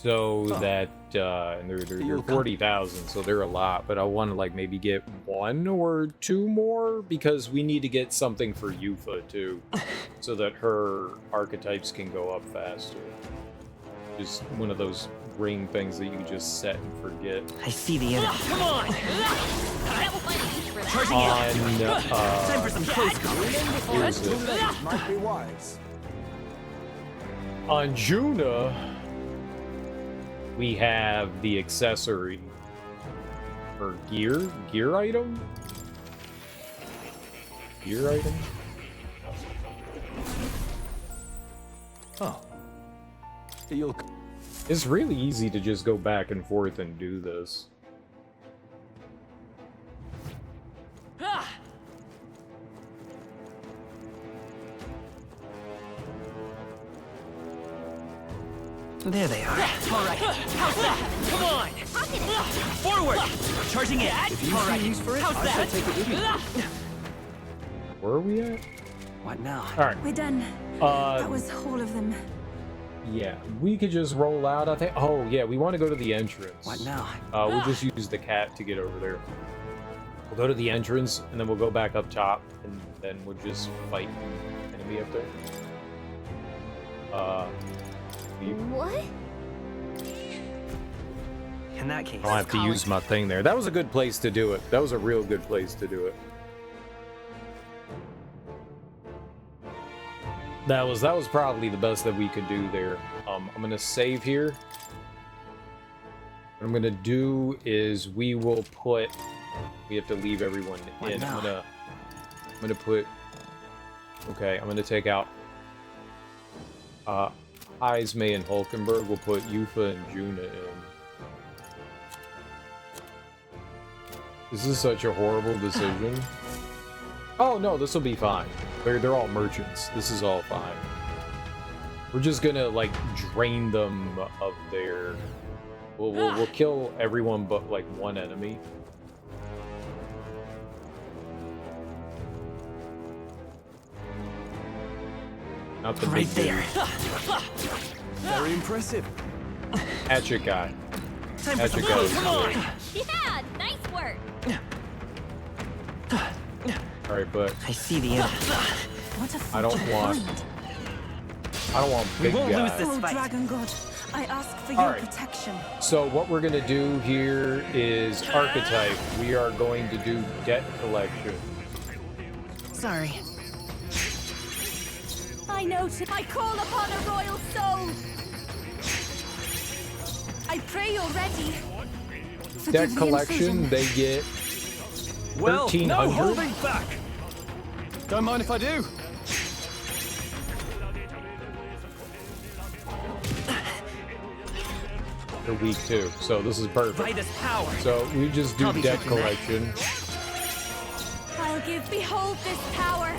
so that and they're 40,000, so they're a lot. But I want to like maybe get 1 or 2 more because we need to get something for Yufa too, so that her archetypes can go up faster. Just one of those ring things that you just set and forget. I see the enemy. Come on! Charging on, time for some close combat. Might be wise. On Juna, we have the accessory or gear item. Oh. You'll... It's really easy to just go back and forth and do this. There they are. All right. How's that? Come on. Forward. Charging in. If you see use for it, How's I that? shall take it with you. Where are we at? What now? All right. We're done. That was all of them. Yeah, we could just roll out, I think. Oh, yeah, we want to go to the entrance. What now? We'll just use the cat to get over there. We'll go to the entrance, and then we'll go back up top, and then we'll just fight an enemy up there. What? In that case, I'll have to use my thing there. That was a good place to do it. That was a real good place to do it. That was probably the best that we could do there. I'm gonna save here. What I'm gonna do is we have to leave everyone in. I'm gonna put. Okay, I'm gonna take out. Ismay and Hulkenberg. We'll put Yufa and Juna in. This is such a horrible decision. Oh no, this will be fine. They're all merchants. This is all fine. We're just gonna like drain them of their. We'll kill everyone but like one enemy. Not the right big there. Very impressive. Hatchet guy. Time for some Hatchet guy. close. Come on. Yeah, nice work. All right, but I see the enemy. What a I don't want We big won't lose guys. this Oh, fight. Dragon God, I ask for All your right. protection. So what we're gonna do here is archetype. We are going to do debt collection. Sorry. I note. I call upon a royal soul. I pray you're ready. Forgive Debt the collection, intrusion. they get Well, no 1,300. holding back. Don't mind if I do. They're weak too, so this is perfect. By this power. So we just do I'll be debt taking that. collection. I'll behold this power.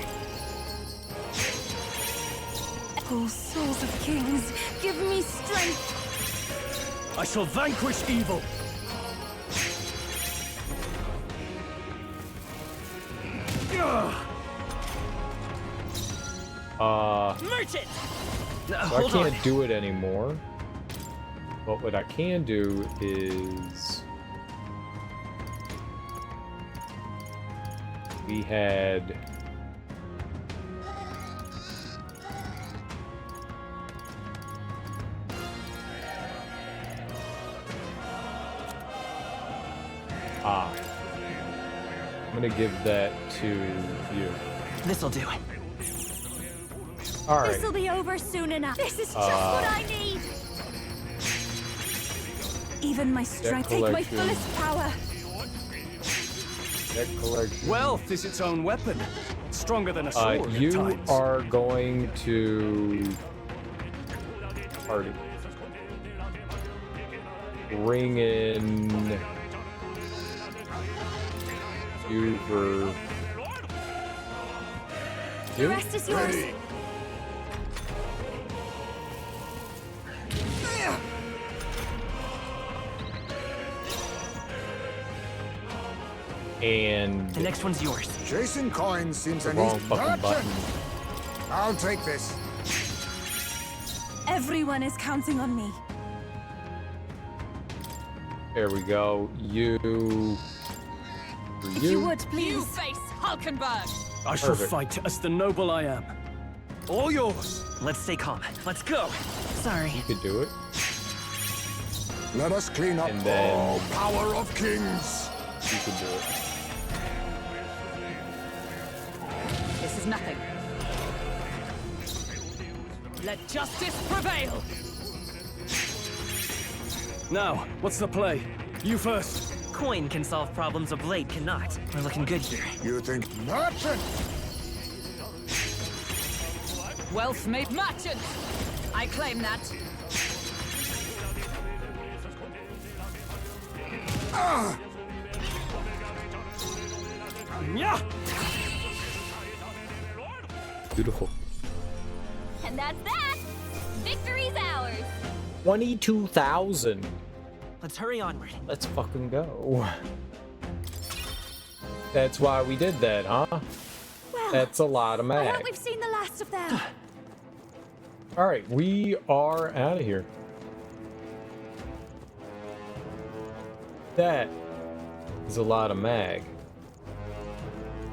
Oh, souls of kings, give me strength. I shall vanquish evil. Merchant. So I Hold on. can't do it anymore. But what I can do is we had I'm gonna give that to you. This'll do. All right. This'll be over soon enough. This is just what I need. Even my strength, take my collection. fullest power. Debt collection. Wealth is its own weapon. Stronger than a sword at You times. are going to party. Bring in you for The rest is yours. and The next one's yours. Chasing coins seems the an wrong easy fucking button. I'll take this. Everyone is counting on me. There we go. You. If you would, please. You face Hulkenberg. I shall fight as the noble I am. All yours. Let's stay calm. Let's go. Sorry. You could do it. Let us clean up And then- all power of kings. You could do it. This is nothing. Let justice prevail. Now, what's the play? You first. Coin can solve problems a blade cannot. We're looking good here. You think merchant? Wealth made merchant. I claim that. Yeah. Beautiful. And that's that! Victory's ours! 22,000. Let's hurry onward. Let's fucking go. That's why we did that, huh? Well, That's a lot of I mag. hope we've seen the last of them. Alright, we are out of here. That is a lot of mag.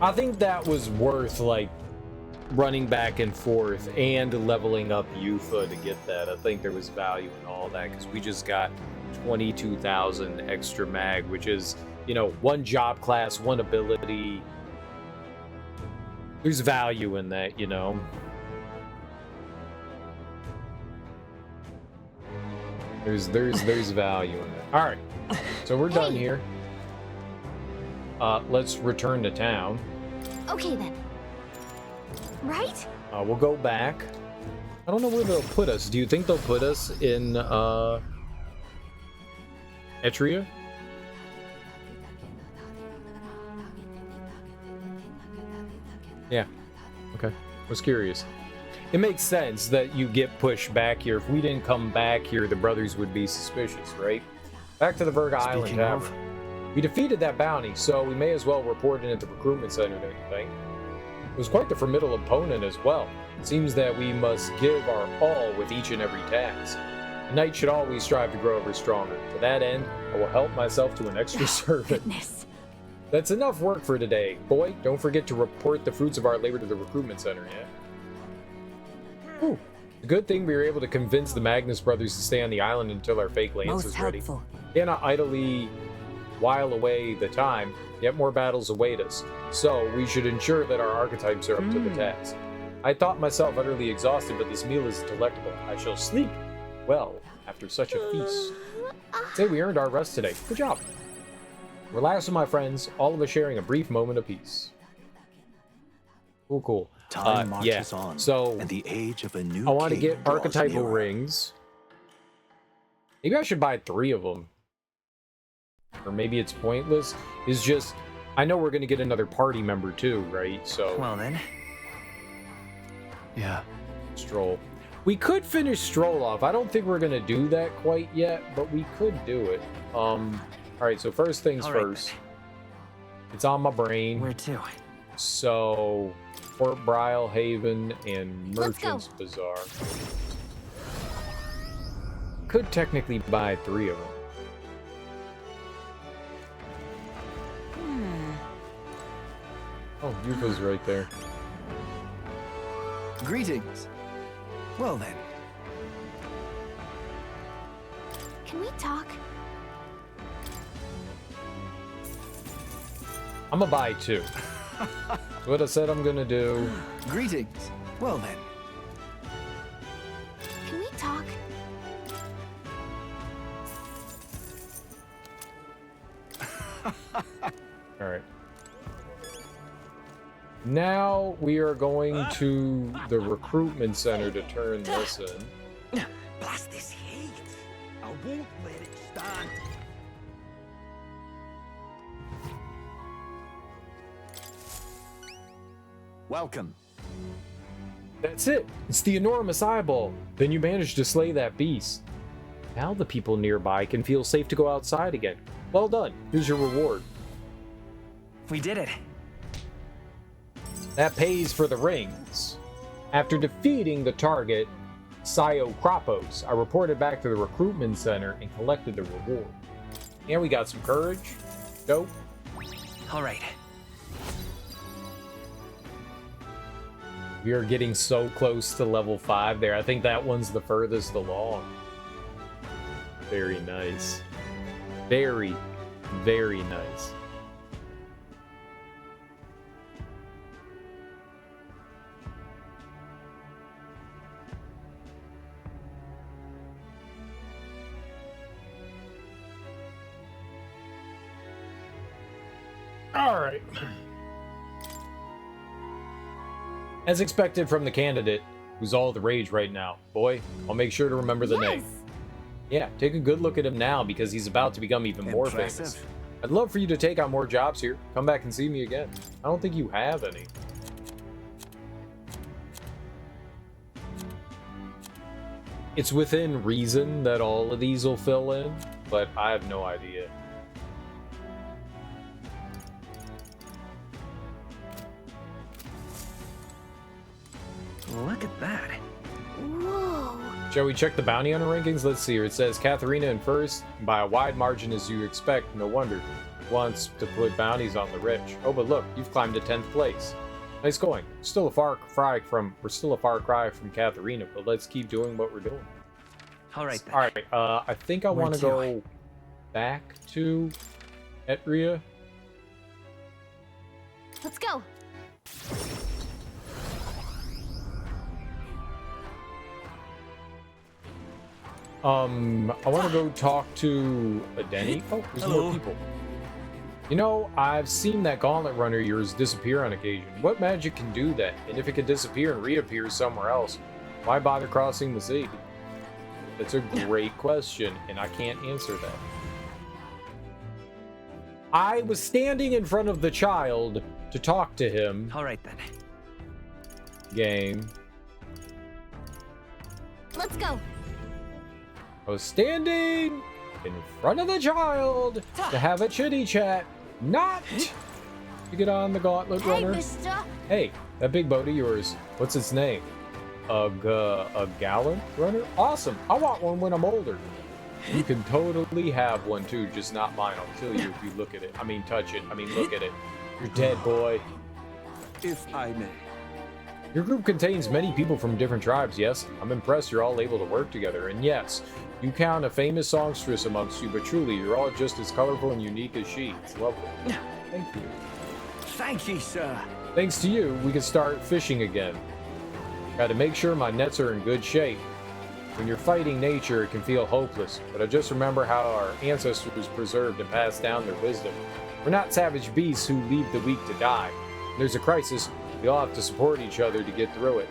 I think that was worth, like, running back and forth and leveling up Yufa to get that. I think there was value in all that, because we just got 22,000 extra mag, which is, you know, one job class, one ability. There's value in that, you know. There's value in that. All right, so we're done here. Let's return to town. Okay then. Right? We'll go back. I don't know where they'll put us. Do you think they'll put us in Etria? Yeah. Okay. Was curious. It makes sense that you get pushed back here. If we didn't come back here, the brothers would be suspicious, right? Back to the Virga Island Tavern. We defeated that bounty, so we may as well report it at the recruitment center, don't you think? It was quite the formidable opponent as well. It seems that we must give our all with each and every task. A knight should always strive to grow ever stronger. To that end, I will help myself to an extra servant. Goodness. That's enough work for today. Boy, don't forget to report the fruits of our labor to the recruitment center, yeah? Whew. It's a good thing we were able to convince the Magnus brothers to stay on the island until our fake lance is ready. Cannot idly while away the time, yet more battles await us. So, we should ensure that our archetypes are up to the task. I thought myself utterly exhausted, but this meal is delectable. I shall sleep well after such a feast. Say we earned our rest today. Good job. Relax with my friends, all of us sharing a brief moment of peace. Cool, cool. Time marches yeah. on, So, and the age of a new I want to king get draws archetypal nearer. rings. Maybe I should buy 3 of them. Or maybe it's pointless. It's just, I know we're going to get another party member too, right? So, Well then. Yeah. Stroll. We could finish Stroll off. I don't think we're going to do that quite yet, but we could do it. Alright, so first things All right, first. It's on my brain. Where to? So, Port Brial Haven and Let's go. Merchant's Bazaar. Could technically buy 3 of them. Oh, Yufa's right there. Greetings. Well then. Can we talk? I'm gonna buy 2. What I said I'm gonna do. Greetings. Well then. Can we talk? Alright. Now we are going to the recruitment center to turn this in. Blast this heat. I won't let it stand. Welcome. That's it. It's the enormous eyeball. Then you managed to slay that beast. Now the people nearby can feel safe to go outside again. Well done. Here's your reward. We did it. That pays for the rings. After defeating the target, Sio Kropos, I reported back to the recruitment center and collected the reward. And we got some courage. Go. All right. We are getting so close to level 5 there. I think that one's the furthest along. Very nice. Very, very nice. All right. As expected from the candidate, who's all the rage right now. Boy, I'll make sure to remember the name. Yeah, take a good look at him now because he's about to become even more famous. I'd love for you to take on more jobs here. Come back and see me again. I don't think you have any. It's within reason that all of these will fill in, but I have no idea. Look at that. Whoa. Shall we check the bounty hunter rankings? Let's see here. It says Katharina in first by a wide margin as you expect. No wonder. Wants to put bounties on the rich. Oh, but look, you've climbed to 10th place. Nice going. We're still a far cry from Katharina, but let's keep doing what we're doing. All right. Then. All right. I think I want to go back to Etria. Let's go. I want to go talk to Adeni. Oh, there's more people. You know, I've seen that gauntlet runner of yours disappear on occasion. What magic can do that? And if it can disappear and reappear somewhere else, why bother crossing the sea? That's a great question, and I can't answer that. I was standing in front of the child to talk to him. All right, then. Game. Let's go. I was standing in front of the child to have a chitty chat, not to get on the gauntlet runner. Mister. Hey, that big boat of yours, what's its name? A gallant runner? Awesome. I want one when I'm older. You can totally have one too, just not mine. I'll kill you if you look at it. I mean, touch it. I mean, look at it. You're dead, boy. If I may. Your group contains many people from different tribes, yes? I'm impressed you're all able to work together, and yes, you count a famous songstress amongst you, but truly, you're all just as colorful and unique as she. It's lovely. Thank you. Thank you, sir. Thanks to you, we can start fishing again. Got to make sure my nets are in good shape. When you're fighting nature, it can feel hopeless, but I just remember how our ancestors preserved and passed down their wisdom. We're not savage beasts who leave the weak to die. When there's a crisis, we all have to support each other to get through it.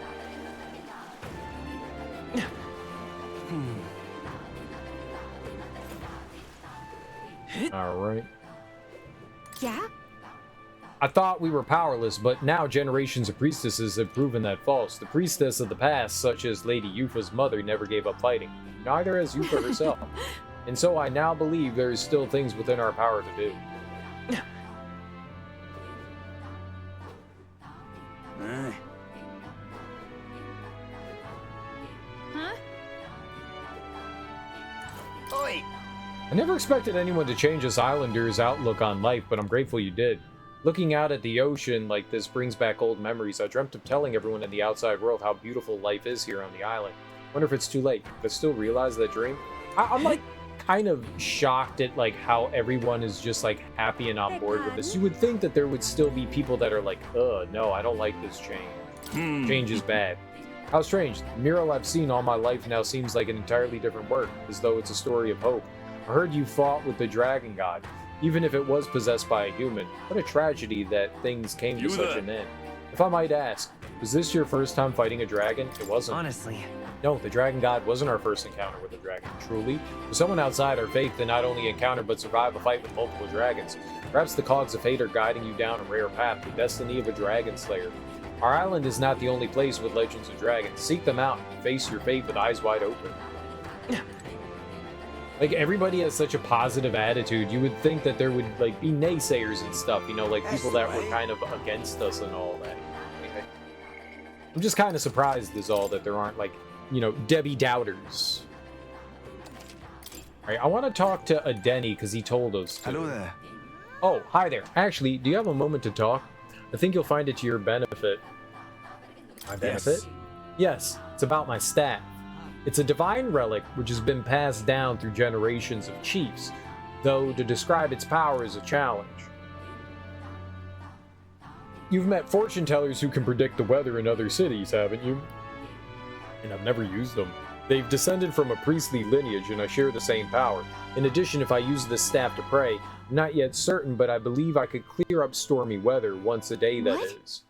All right. Yeah? I thought we were powerless, but now generations of priestesses have proven that false. The priestess of the past, such as Lady Yufa's mother, never gave up fighting. Neither has Yufa herself. And so I now believe there is still things within our power to do. Huh? Oi! I never expected anyone to change us islanders' outlook on life, but I'm grateful you did. Looking out at the ocean like this brings back old memories. I dreamt of telling everyone in the outside world how beautiful life is here on the island. Wonder if it's too late. But still realize that dream? I'm like kind of shocked at like how everyone is just like happy and on board with this. You would think that there would still be people that are like, no, I don't like this change. Change is bad. How strange. The mural I've seen all my life now seems like an entirely different work, as though it's a story of hope. I heard you fought with the dragon god. Even if it was possessed by a human, what a tragedy that things came to such an end. If I might ask, was this your first time fighting a dragon? It wasn't. Honestly. No, the dragon god wasn't our first encounter with a dragon, truly. For someone outside our faith to not only encounter but survive a fight with multiple dragons. Perhaps the cogs of fate are guiding you down a rare path, the destiny of a dragon slayer. Our island is not the only place with legends of dragons. Seek them out and face your fate with eyes wide open. Like, everybody has such a positive attitude. You would think that there would, like, be naysayers and stuff, you know, like people that were kind of against us and all that. I'm just kind of surprised is all that there aren't, like, you know, Debbie Doubters. Alright, I want to talk to Adeni because he told us to. Hello there. Oh, hi there. Actually, do you have a moment to talk? I think you'll find it to your benefit. My benefit? Yes, it's about my staff. It's a divine relic which has been passed down through generations of chiefs, though to describe its power is a challenge. You've met fortune tellers who can predict the weather in other cities, haven't you? And I've never used them. They've descended from a priestly lineage and I share the same power. In addition, if I use this staff to pray, I'm not yet certain, but I believe I could clear up stormy weather once a day, that is.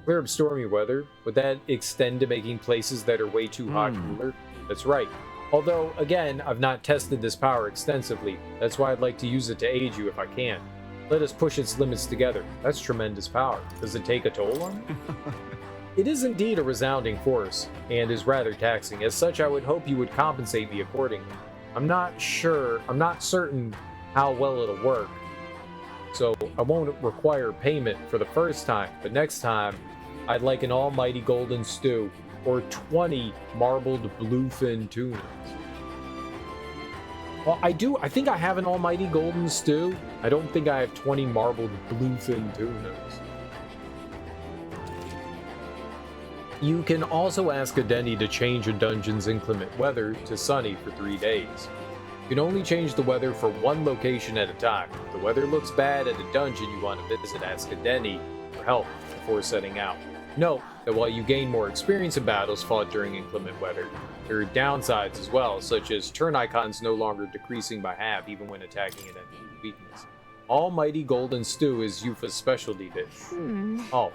Clear up stormy weather? Would that extend to making places that are way too hot cooler? That's right. Although, again, I've not tested this power extensively. That's why I'd like to use it to aid you if I can. Let us push its limits together. That's tremendous power. Does it take a toll on you? It is indeed a resounding force, and is rather taxing. As such, I would hope you would compensate me accordingly. I'm not certain how well it'll work, so I won't require payment for the first time, but next time, I'd like an almighty golden stew, or 20 marbled bluefin tunas. Well, I think I have an almighty golden stew. I don't think I have 20 marbled bluefin tunas. You can also ask Adeni to change a dungeon's inclement weather to sunny for 3 days. You can only change the weather for one location at a time. If the weather looks bad at a dungeon you want to visit, ask Adeni for help before setting out. Note that while you gain more experience in battles fought during inclement weather, there are downsides as well, such as turn icons no longer decreasing by half even when attacking an enemy's weakness. Almighty Golden Stew is Yufa's specialty dish. Oh,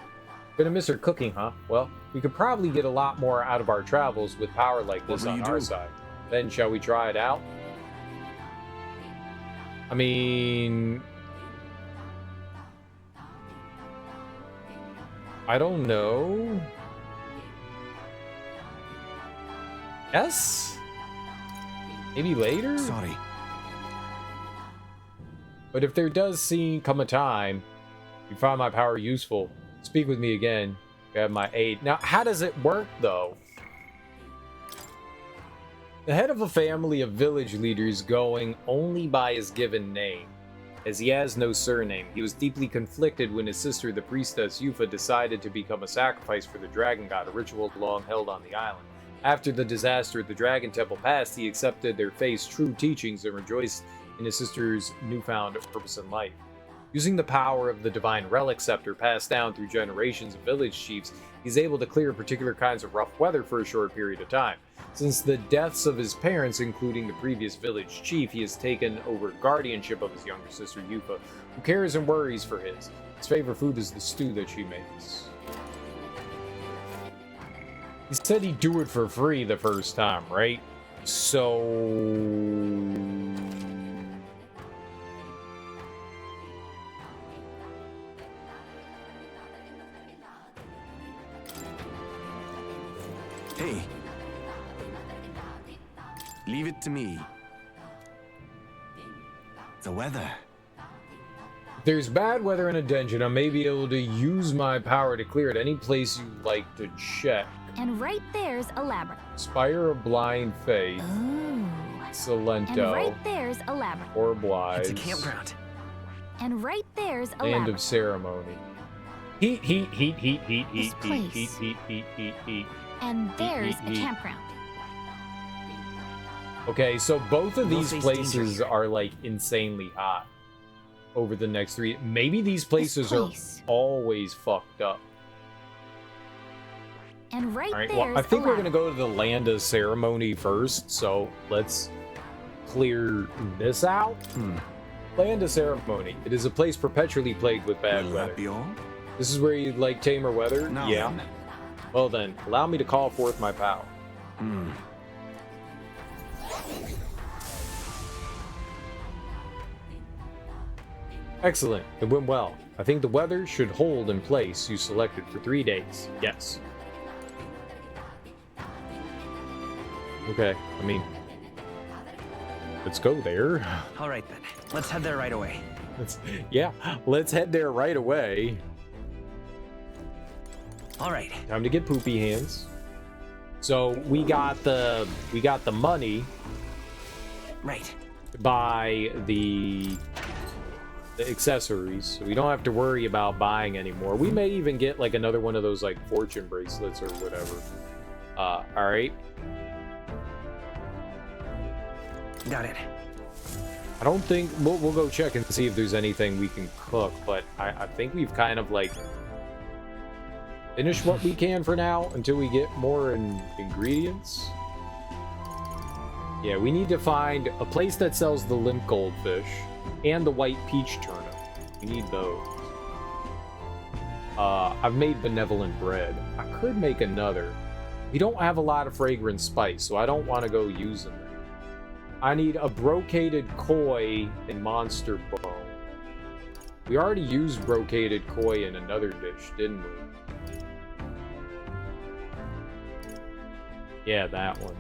gonna miss her cooking, huh? Well, we could probably get a lot more out of our travels with power like this on our side. Then shall we try it out? I mean, I don't know. Yes? Maybe later? Sorry. But if there does come a time you find my power useful, speak with me again. You have my aid. Now, how does it work, though? The head of a family of village leaders going only by his given name, as he has no surname. He was deeply conflicted when his sister, the priestess Yufa, decided to become a sacrifice for the dragon god, a ritual long held on the island. After the disaster at the Dragon Temple passed, he accepted their faith's true teachings and rejoiced in his sister's newfound purpose in life. Using the power of the divine relic scepter passed down through generations of village chiefs, he's able to clear particular kinds of rough weather for a short period of time. Since the deaths of his parents, including the previous village chief, he has taken over guardianship of his younger sister Yufa, who cares and worries for his. His favorite food is the stew that she makes. He said he'd do it for free the first time, right? So... Hey. Leave it to me. The weather. If there's bad weather in a dungeon, I may be able to use my power to clear it. Any place you like to check. And right there's a labyrinth. Spire of Blind Faith. Ooh. Salento. And right there's a labyrinth. Orblies. It's a campground. And right there's a Land labyrinth. of Ceremony. Heat, heat, heat, heat, heat, This heat, place. heat, heat, heat, heat, heat. And there's a Heat. campground. Okay, so both of these face places danger. are like insanely hot over the next 3. Maybe these places place. are always fucked up. And right All right, there's well, I think a we're gonna labyrinth. go to the Land of Ceremony first, so let's clear this out. Land of Ceremony. It is a place perpetually plagued with bad Will weather. that be all? This is where you'd like tamer weather? Now Yeah. then. Well then, allow me to call forth my power. Excellent. It went well. I think the weather should hold in place you selected for 3 days. Yes. Okay, I mean, let's go there. All right then. Let's head there right away. Let's head there right away. All right. Time to get poopy hands. So we got the money. Right. buy the accessories, so we don't have to worry about buying anymore. We may even get like another one of those like fortune bracelets or whatever. All right. Got it. I don't think we'll go check and see if there's anything we can cook, but I think we've kind of like finished what we can for now until we get more ingredients. Yeah, we need to find a place that sells the limp goldfish and the white peach turnip. We need those. I've made benevolent bread. I could make another. We don't have a lot of fragrant spice, so I don't want to go using them. I need a brocaded koi and monster bone. We already used brocaded koi in another dish, didn't we? Yeah, that one.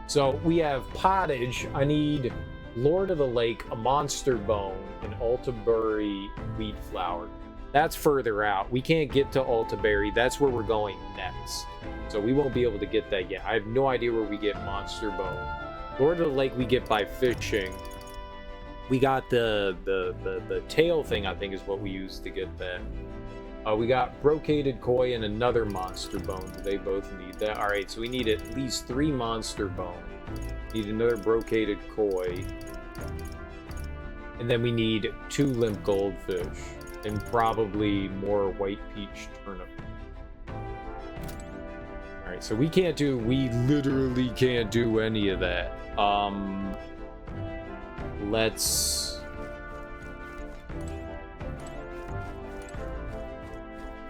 So we have pottage. I need Lord of the Lake, a monster bone, and Altaberry wheat flour. That's further out. We can't get to Altaberry. That's where we're going next. So we won't be able to get that yet. I have no idea where we get monster bone. Lord of the Lake we get by fishing. We got the tail thing, I think is what we used to get that. We got brocaded koi and another monster bone. Do they both need that? All right, so we need at least 3 monster bone. Need another brocaded koi. And then we need 2 limp goldfish. And probably more white peach turnip. Alright, so we literally can't do any of that.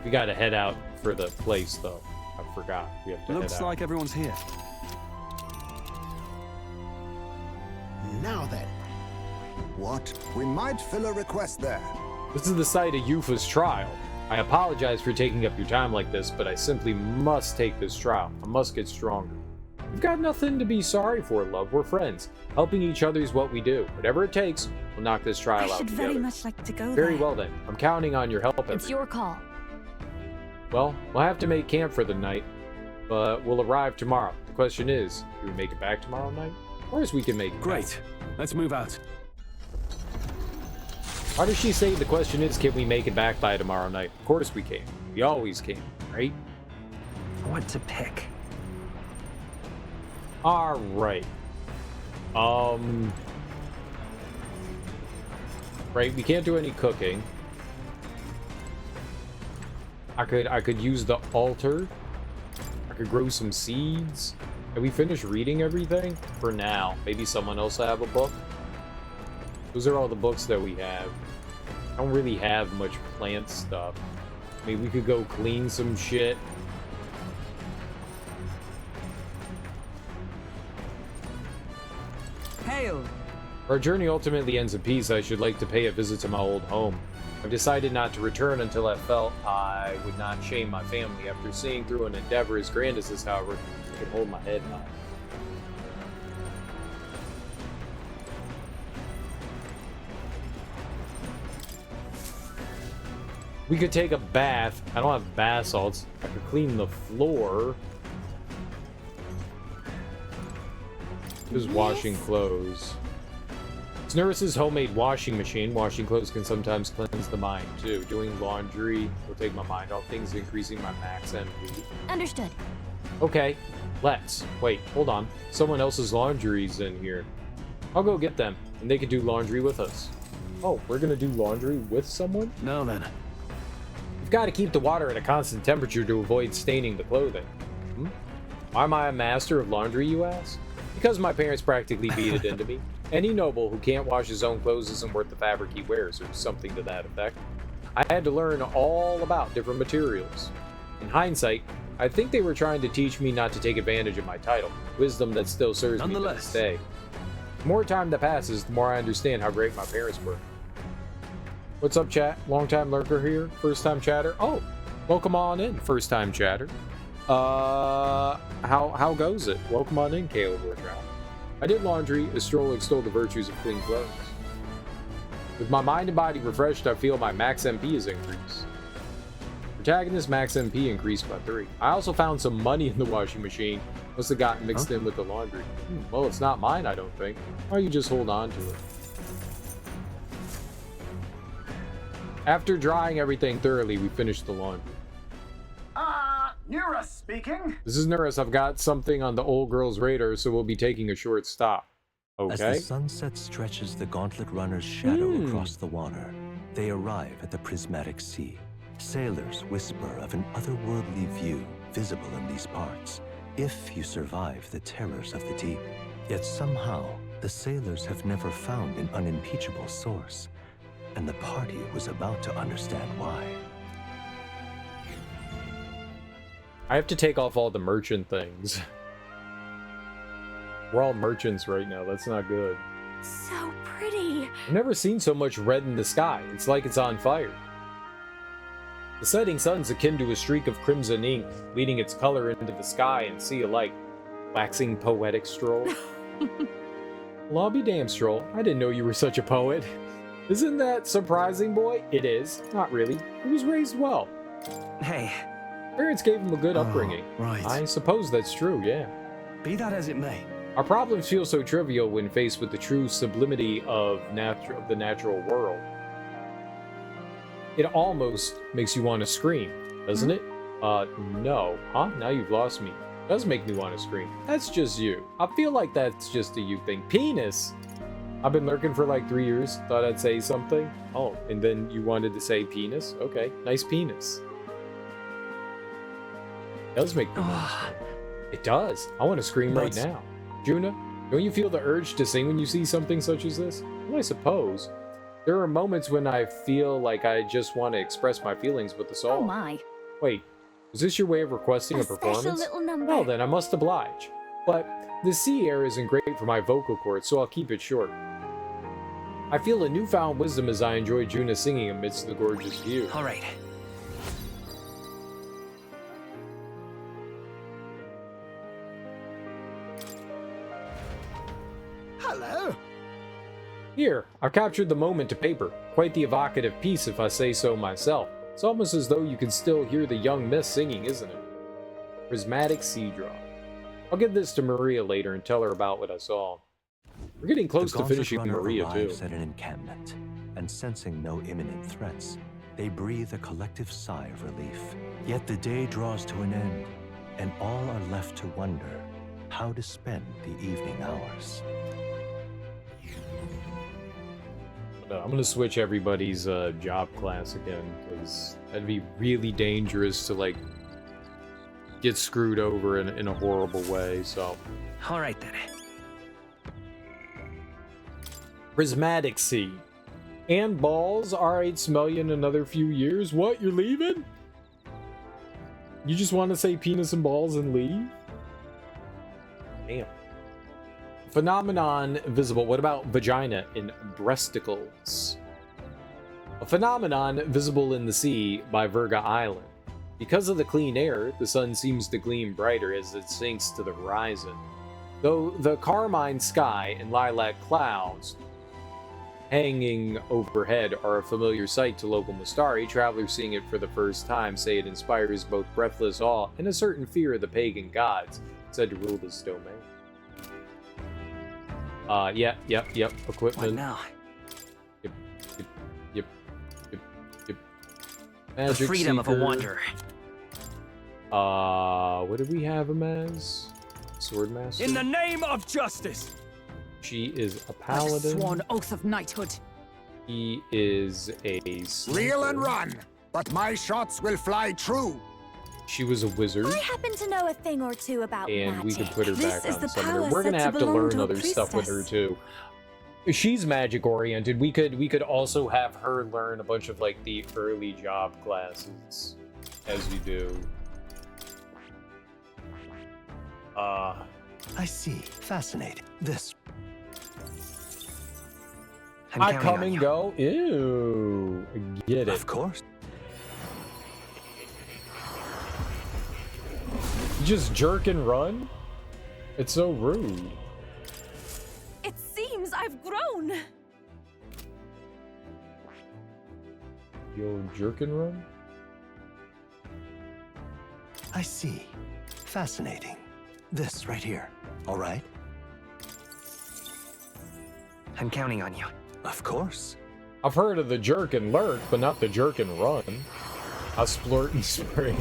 We gotta head out for the place, though. I forgot. We have to head out. Looks like everyone's here. Now then. What? We might fill a request there. This is the site of Yufa's trial. I apologize for taking up your time like this, but I simply must take this trial. I must get stronger. We've got nothing to be sorry for, love. We're friends. Helping each other is what we do. Whatever it takes, we'll knock this trial out I should together. very much like to go Very there. well then. I'm counting on your help. It's your call. Well, we'll have to make camp for the night, but we'll arrive tomorrow. The question is, do we make it back tomorrow night? Of course we can make it Great. back. Let's move out. Why does she say the question is, can we make it back by tomorrow night? Of course we can. We always can, right? What to pick? Alright. Right, we can't do any cooking. I could use the altar. I could grow some seeds. Have we finished reading everything? For now. Maybe someone else will have a book. Those are all the books that we have. I don't really have much plant stuff. Maybe we could go clean some shit. Hail! Our journey ultimately ends in peace. I should like to pay a visit to my old home. I've decided not to return until I felt I would not shame my family. After seeing through an endeavor as grand as this, however, I can hold my head high. We could take a bath. I don't have bath salts. I could clean the floor. Just washing clothes. It's Nurse's homemade washing machine. Washing clothes can sometimes cleanse the mind, too. Doing laundry will take my mind off things, increasing my max MP. Understood. Okay, let's. Wait, hold on. Someone else's laundry's in here. I'll go get them, and they can do laundry with us. Oh, we're gonna do laundry with someone? Now then. You've got to keep the water at a constant temperature to avoid staining the clothing. Why am I a master of laundry, you ask? Because my parents practically beat it into me. Any noble who can't wash his own clothes isn't worth the fabric he wears, or something to that effect. I had to learn all about different materials. In hindsight, I think they were trying to teach me not to take advantage of my title, wisdom that still serves me to this day. The more time that passes, the more I understand how great my parents were. What's up, chat? Long-time lurker here, first-time chatter. Oh, welcome on in, first-time chatter. How goes it? Welcome on in, Caleb Woodrow. I did laundry, as Stroll extolled the virtues of clean clothes. With my mind and body refreshed, I feel my max MP is increased. Protagonist max MP increased by 3. I also found some money in the washing machine. Must have gotten mixed in with the laundry. Well, it's not mine, I don't think. Or you just hold on to it. After drying everything thoroughly, we finished the laundry. Nura speaking. This is Nurus. I've got something on the old girl's radar, so we'll be taking a short stop. Okay. As the sunset stretches the gauntlet runner's shadow across the water, they arrive at the prismatic sea. Sailors whisper of an otherworldly view visible in these parts, if you survive the terrors of the deep. Yet somehow, the sailors have never found an unimpeachable source, and the party was about to understand why. I have to take off all the merchant things. We're all merchants right now. That's not good. So pretty. I've never seen so much red in the sky. It's like it's on fire. The setting sun's akin to a streak of crimson ink, leading its color into the sky and sea alike. Waxing poetic stroll. Well, I'll be damned, Stroll. I didn't know you were such a poet. Isn't that surprising, boy? It is. Not really. He was raised well. Hey. Parents gave him a good upbringing. Right. I suppose that's true, yeah. Be that as it may. Our problems feel so trivial when faced with the true sublimity of the natural world. It almost makes you want to scream, doesn't it? No. Huh? Now you've lost me. It does make me want to scream. That's just you. I feel like that's just a you thing. Penis! I've been lurking for like 3 years. Thought I'd say something. Oh, and then you wanted to say penis? Okay. Nice penis. It does make me want to scream. It does. I want to scream right now. Juna, don't you feel the urge to sing when you see something such as this? Well, I suppose. There are moments when I feel like I just want to express my feelings with the song. Oh my. Wait, is this your way of requesting a performance? Special little number. Well then, I must oblige. But the sea air isn't great for my vocal cords, so I'll keep it short. I feel a newfound wisdom as I enjoy Juna singing amidst the gorgeous view. All right. Hello. Here, I've captured the moment to paper. Quite the evocative piece, if I say so myself. It's almost as though you can still hear the young miss singing, isn't it? Prismatic Sea Draw. I'll give this to Maria later and tell her about what I saw. We're getting close to finishing Maria, too. At an encampment, and sensing no imminent threats, they breathe a collective sigh of relief. Yet the day draws to an end, and all are left to wonder how to spend the evening hours. I'm gonna switch everybody's job class again, because that'd be really dangerous to, like, get screwed over in a horrible way, so... Alright then. Prismatic Sea. And balls? Alright, smell you in another few years. What, you're leaving? You just want to say penis and balls and leave? Damn. Phenomenon visible. What about vagina in breasticles? A phenomenon visible in the sea by Virga Island. Because of the clean air, the sun seems to gleam brighter as it sinks to the horizon. Though the carmine sky and lilac clouds hanging overhead are a familiar sight to local Mustari, travelers seeing it for the first time say it inspires both breathless awe and a certain fear of the pagan gods said to rule this domain. Yep. Equipment. What now? Yep. The Magic freedom Seeker. of a wanderer. What did we have him as? Swordmaster? In the name of justice! She is a paladin. Sworn oath of knighthood. He is a sniper. Reel and run, but my shots will fly true. She was a wizard. I happen to know a thing or two about And magic. we could put her back This is on the Summoner. power We're gonna said have to to belong learn to a other stuff with her priestess. too. She's magic oriented. We could also have her learn a bunch of like the early job classes as you do. I see. Fascinating. This. I come and go. Ew. Get it. Of course. You just jerk and run? It's so rude. It seems I've grown. You'll jerk and run? I see. Fascinating. This right here. All right? I'm counting on you. Of course. I've heard of the jerk and lurk, but not the jerk and run. A splurt and spring.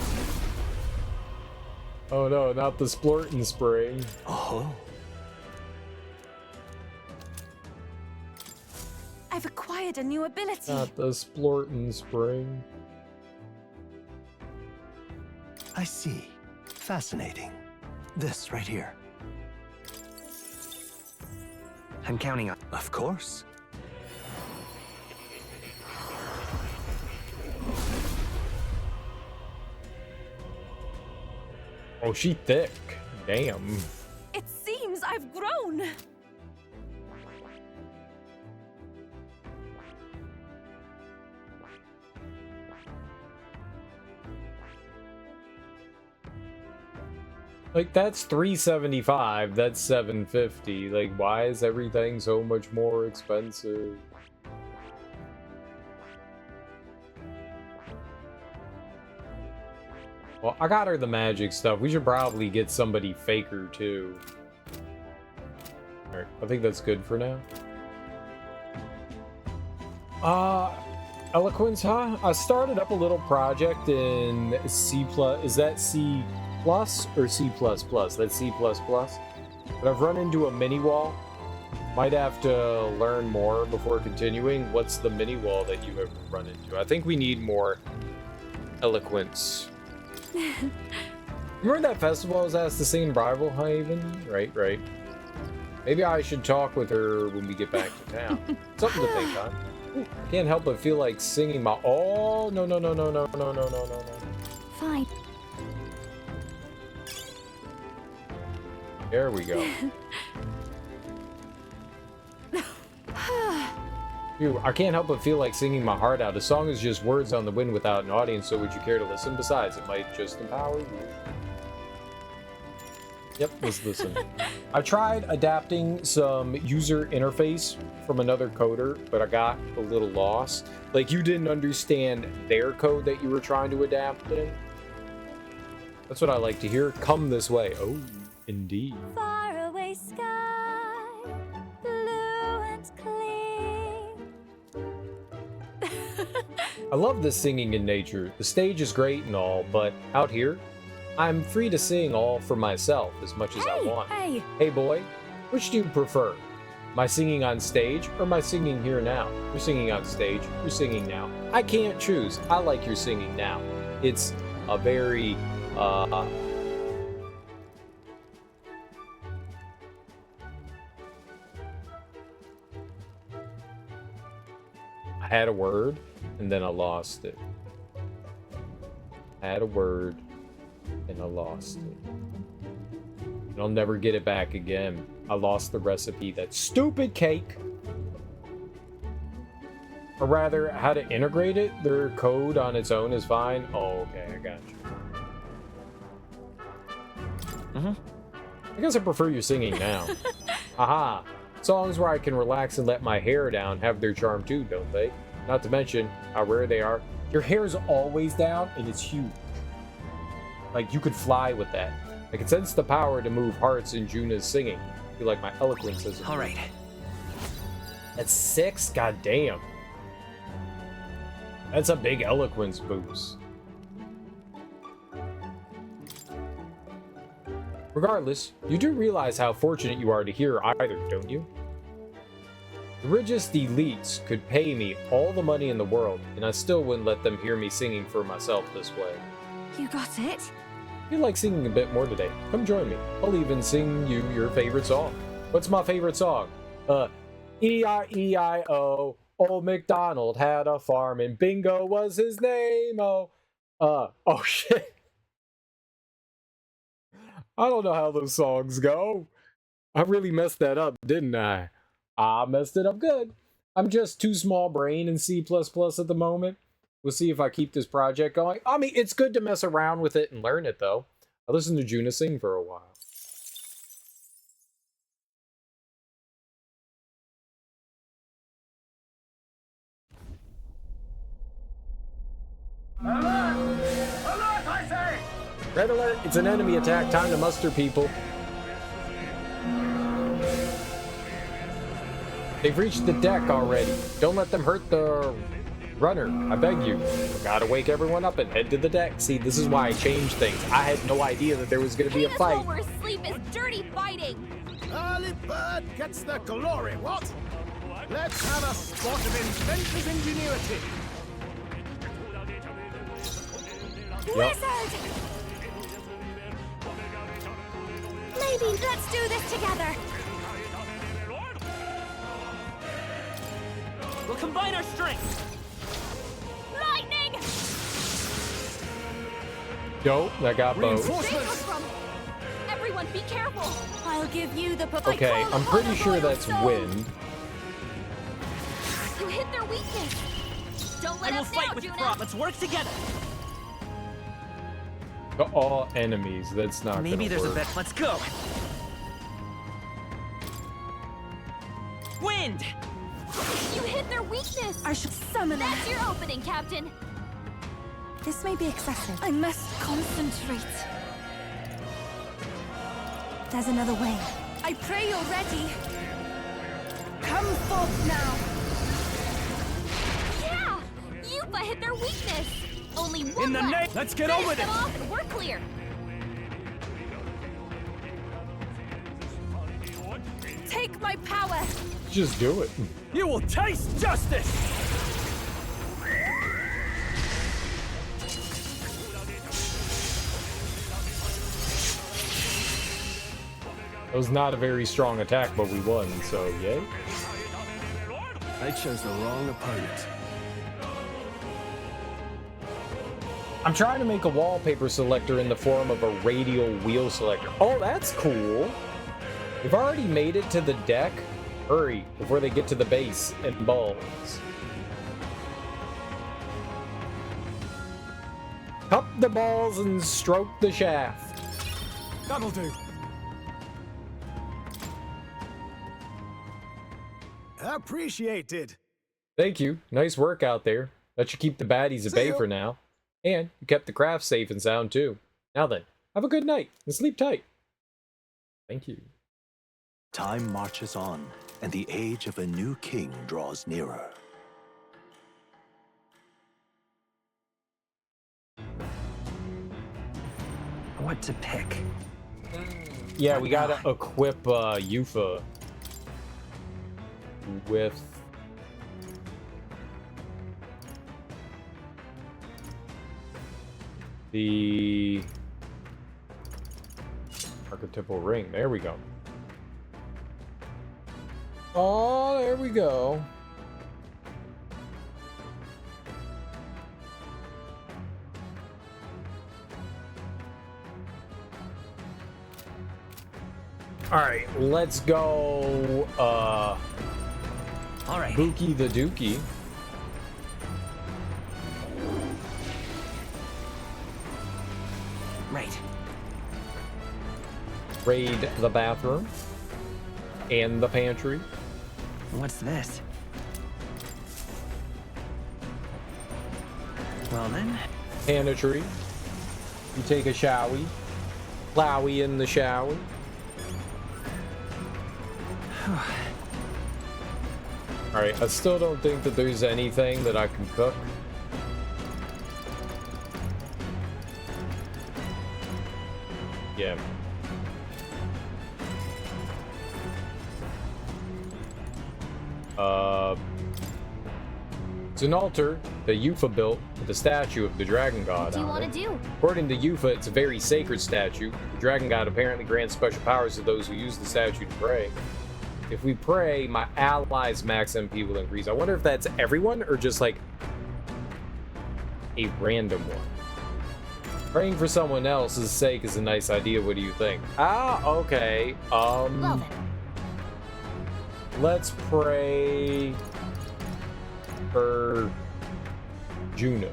Oh no, not the splurt and spring. Oh. I've acquired a new ability. Not the splurt and spring. I see. Fascinating. This right here. I'm counting on. Of course. Oh, she thick. Damn. It seems I've grown. Like, that's $375, that's $750. Like, why is everything so much more expensive? Well, I got her the magic stuff. We should probably get somebody faker, too. Alright, I think that's good for now. Eloquence, huh? I started up a little project in C+. Is that C+? Plus or C++? That's C++. But I've run into a mini wall. Might have to learn more before continuing. What's the mini wall that you have run into? I think we need more eloquence. Remember that festival I was asked to sing in Rival Haven? Right. Maybe I should talk with her when we get back to town. Something to think on. I can't help but feel like singing my... Oh, no. Fine. There we go. Dude, I can't help but feel like singing my heart out. A song is just words on the wind without an audience, so would you care to listen? Besides, it might just empower you. Yep, let's listen. I tried adapting some user interface from another coder, but I got a little lost. Like, you didn't understand their code that you were trying to adapt in. That's what I like to hear. Come this way. Oh, indeed. Faraway sky, blue and clear. I love the singing in nature. The stage is great and all, but out here, I'm free to sing all for myself as much as I want. Hey boy, which do you prefer? My singing on stage or my singing here now? You're singing on stage, you're singing now. I can't choose. I like your singing now. It's a very, I had a word, and then I lost it. I had a word, and I lost it. And I'll never get it back again. I lost the recipe. That stupid cake. Or rather, how to integrate it. Their code on its own is fine. Oh, okay, I got you. I guess I prefer your singing now. Haha. Songs where I can relax and let my hair down have their charm too, don't they? Not to mention how rare they are. Your hair's always down and it's huge. Like, you could fly with that. I can sense the power to move hearts in Juna's singing. I feel like my eloquence has... All right. That's 6? God damn. That's a big eloquence boost. Regardless, you do realize how fortunate you are to hear either, don't you? The richest elites could pay me all the money in the world, and I still wouldn't let them hear me singing for myself this way. You got it? I feel like singing a bit more today. Come join me. I'll even sing you your favorite song. What's my favorite song? E-I-E-I-O. Old MacDonald had a farm and Bingo was his name. Oh shit. I don't know how those songs go. I really messed that up, didn't I? I messed it up good. I'm just too small brain in C++ at the moment. We'll see if I keep this project going. I mean, it's good to mess around with it and learn it, though. I listened to Juna sing for a while. Red alert! It's an enemy attack. Time to muster, people. They've reached the deck already. Don't let them hurt the runner. I beg you. Gotta wake everyone up and head to the deck. See, this is why I changed things. I had no idea that there was gonna be a fight. While we're asleep is dirty fighting. Early bird gets the glory, what? Let's have a spot of inventor's ingenuity. Wizard! Maybe let's do this together. We'll combine our strengths. Lightning! Yo, that got both. Everyone, be careful. I'll give you the. Okay, I'm pretty sure that's wind. You hit their weakness. Don't let I will us fight now, with Juna. pride. Let's work together. To all enemies, that's not Maybe gonna there's work. a bet. Let's go. Wind. You hit their weakness. I should summon them. That's your opening, Captain. This may be excessive. I must concentrate. There's another way. I pray you're ready. Come forth now. Yeah! Yupa hit their weakness. Only one In the left. name, let's get on with Finish them it. off and we're clear. Take my power. Just do it. You will taste justice. It was not a very strong attack, but we won, so yay. I chose the wrong opponent. I'm trying to make a wallpaper selector in the form of a radial wheel selector. Oh, that's cool. We've already made it to the deck. Hurry, before they get to the base and balls. Cup the balls and stroke the shaft. That'll do. Appreciated. Thank you. Nice work out there. That should keep the baddies at bay for now. And you kept the craft safe and sound too. Now then, have a good night and sleep tight. Thank you. Time marches on, and the age of a new king draws nearer. What to pick? Yeah, we gotta equip Yufa with the archetypal ring. There we go. Oh, there we go. All right, let's go. All right. Buki the Dookie. Right. Raid the bathroom and the pantry. What's this? Well then. Pantry. You take a showy. Plowy in the shower. Alright, I still don't think that there's anything that I can cook. Yeah. It's an altar that Yufa built with the statue of the dragon god. What do you on want it. to do? According to Yufa, it's a very sacred statue. The dragon god apparently grants special powers to those who use the statue to pray. If we pray, my allies' max MP will increase. I wonder if that's everyone or just like a random one. Praying for someone else's sake is a nice idea. What do you think? Ah, okay. Well then. Let's pray for Juna.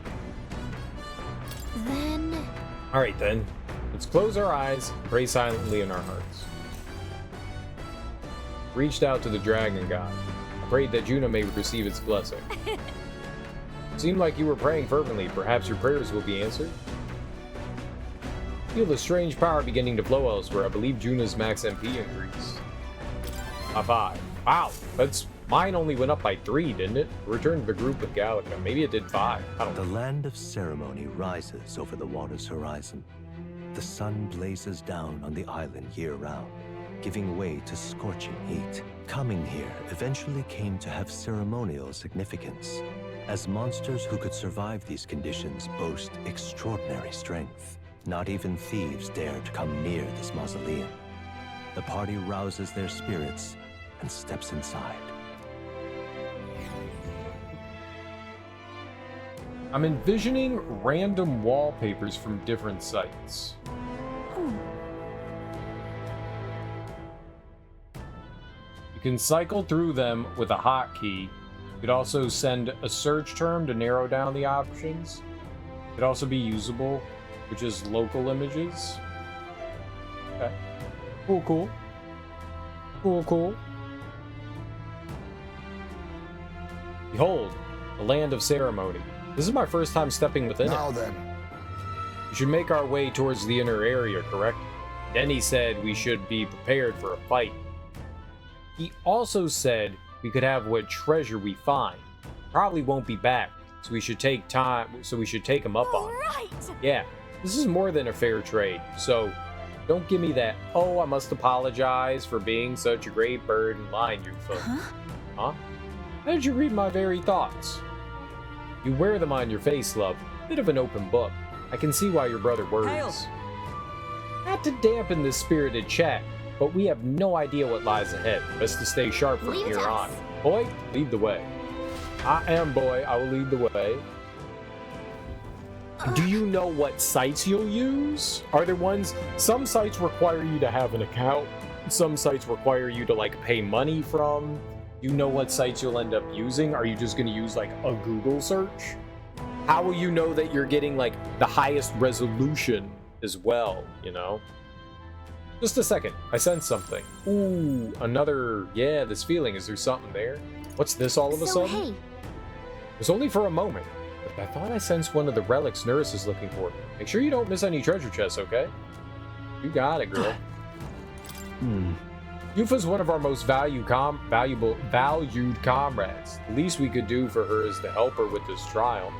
Then. All right, then. Let's close our eyes, pray silently in our hearts. Reached out to the dragon god. Prayed that Juna may receive its blessing. Seemed like you were praying fervently. Perhaps your prayers will be answered? Feel the strange power beginning to flow elsewhere. I believe Juna's max MP increased. By 5. Wow, mine only went up by 3, didn't it? Return to the group with Gallica. Maybe it did 5. I don't know. The land of ceremony rises over the water's horizon. The sun blazes down on the island year-round, giving way to scorching heat. Coming here eventually came to have ceremonial significance, as monsters who could survive these conditions boast extraordinary strength. Not even thieves dare to come near this mausoleum. The party rouses their spirits and steps inside. I'm envisioning random wallpapers from different sites. You can cycle through them with a hotkey. You could also send a search term to narrow down the options. It could also be usable, which is local images. Okay. Cool, cool. Cool, cool. Behold, the land of ceremony. This is my first time stepping within it. Now then. We should make our way towards the inner area, correct? Then he said we should be prepared for a fight. He also said we could have what treasure we find. Probably won't be back, so we should take him up on it. Right. Yeah, this is more than a fair trade, so don't give me that, oh, I must apologize for being such a great bird and line, you fool. Huh? How did you read my very thoughts? You wear them on your face, love. Bit of an open book. I can see why your brother worries. Not to dampen this spirited chat, but we have no idea what lies ahead. Best to stay sharp from here on. Boy, lead the way. I am boy, I will lead the way. Do you know what sites you'll use? Are there ones? Some sites require you to have an account. Some sites require you to like pay money from. You know what sites you'll end up using? Are you just going to use like a Google search? How will you know that you're getting like the highest resolution as well, you know? Just a second, I sense something. Ooh, another, yeah, this feeling. Is there something there? What's this all of a sudden? Hey. It was only for a moment, but I thought I sensed one of the relics Nurse is looking for. Make sure you don't miss any treasure chests, okay? You got it, girl. Yufa's one of our most valued comrades. The least we could do for her is to help her with this trial.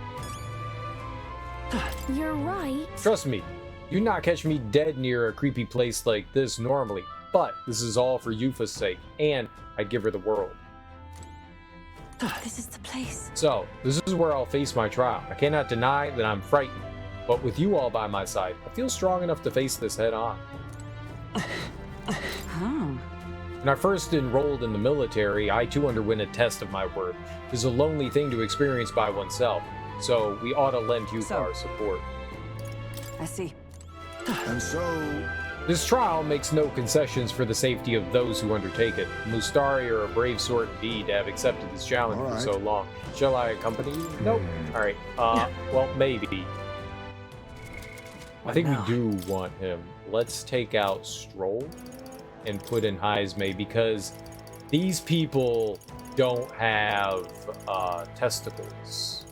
You're right. Trust me, you'd not catch me dead near a creepy place like this normally, but this is all for Yufa's sake, and I'd give her the world. This is the place. So, this is where I'll face my trial. I cannot deny that I'm frightened, but with you all by my side, I feel strong enough to face this head on. When I first enrolled in the military, I too underwent a test of my worth. It is a lonely thing to experience by oneself, so we ought to lend Yufa our support. I see. And so... This trial makes no concessions for the safety of those who undertake it. Mustari are a brave sort indeed to have accepted this challenge for so long. Shall I accompany you? Nope. Alright, well, maybe. I think we do want him. Let's take out Stroll and put in Heisme, because these people don't have testicles.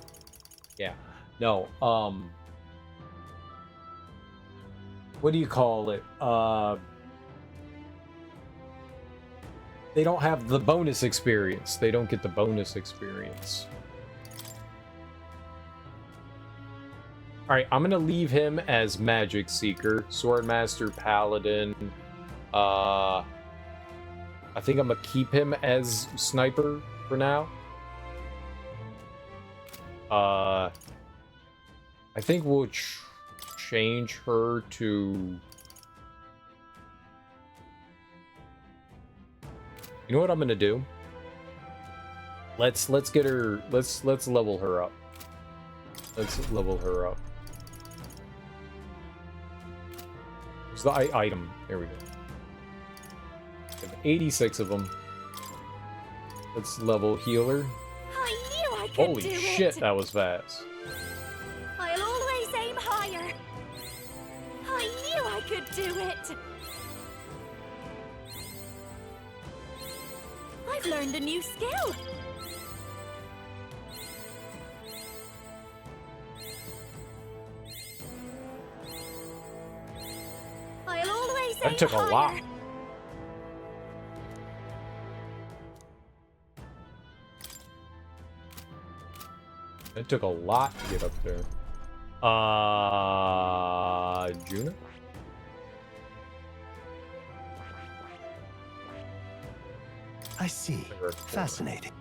Yeah. No, what do you call it? They don't have the bonus experience. They don't get the bonus experience. Alright, I'm gonna leave him as Magic Seeker, Swordmaster, Paladin. I think I'm gonna keep him as Sniper for now. I think we'll change her to... You know what I'm gonna do? Let's get her. Let's level her up. Let's level her up. Where's the item? There we go. We have 86 of them. Let's level healer. I knew I could Holy do shit, it. that was fast. I'll always aim higher. I knew I could do it. I've learned a new skill. That took a lot. It took a lot to get up there. Juna? I see. Fascinating.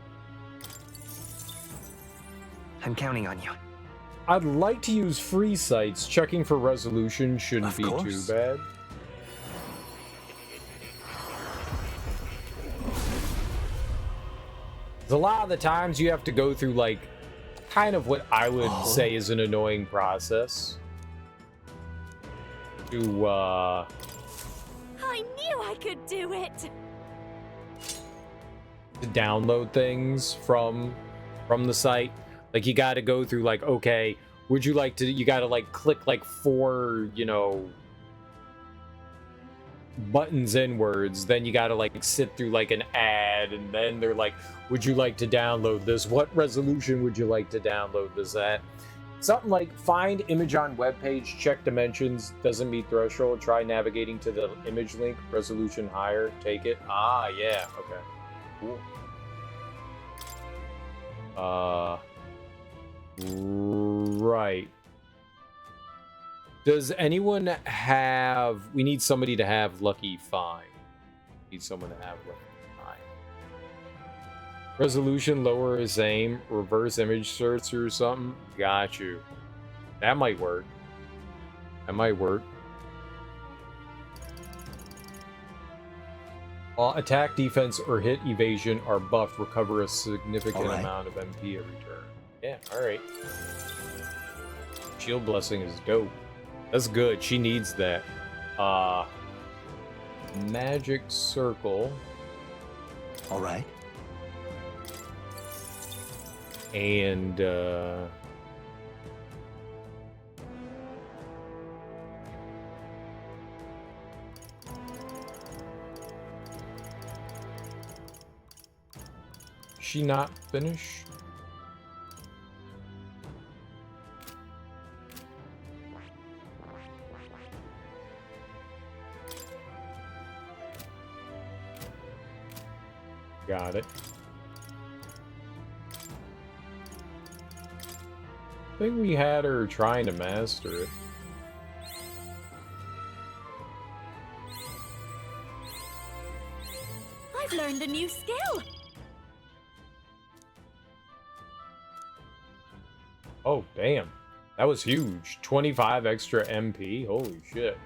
I'm counting on you. I'd like to use free sites. Checking for resolution shouldn't be too bad. A lot of the times you have to go through like kind of what I would say is an annoying process to I knew I could do it. to download things from the site. Like you got to go through like, okay, would you like to, you got to like click like 4, you know, buttons inwards, then you got to like sit through like an ad, and then they're like, would you like to download this? What resolution would you like to download this at? Something like find image on web page, check dimensions, doesn't meet threshold, try navigating to the image link, resolution higher, take it. Ah, yeah, okay. Cool. Right. Does anyone have... We need somebody to have Lucky Find. Need someone to have Lucky Find. Resolution, lower his aim, reverse image search or something. Got you. That might work. That might work. Attack, defense, or hit evasion are buffed. Recover a significant amount of MP every turn. Yeah, alright. Shield Blessing is dope. That's good. She needs that. Magic Circle. Alright. And, she not finished? Got it. I think we had her trying to master it. I've learned a new skill. Oh, damn. That was huge. 25 extra MP. Holy shit.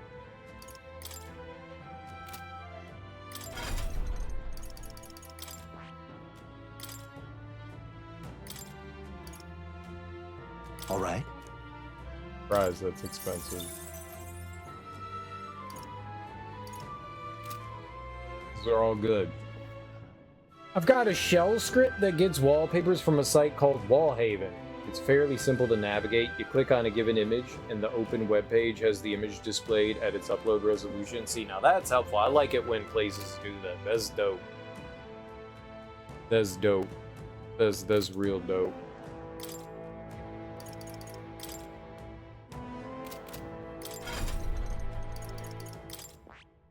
All right. Surprised that's expensive. These are all good. I've got a shell script that gets wallpapers from a site called Wallhaven. It's fairly simple to navigate. You click on a given image, and the open web page has the image displayed at its upload resolution. See, now that's helpful. I like it when places do that. That's dope. That's dope. That's real dope.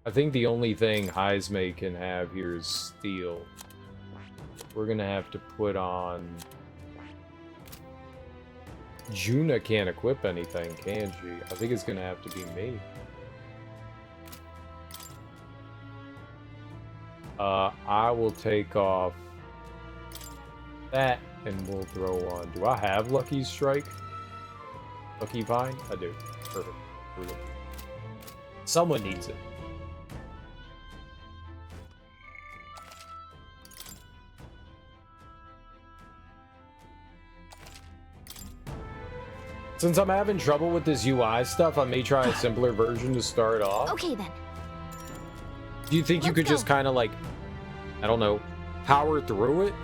I think the only thing Heisme can have here is steel. We're gonna have to put on... Juna can't equip anything, can she? I think it's gonna have to be me. I will take off that and we'll throw on... Do I have Lucky Strike? Lucky Vine? I do. Perfect. Here we go. Someone needs it. Since I'm having trouble with this UI stuff, I may try a simpler version to start off. Okay, then. Do you think you could just kind of like, I don't know, power through it?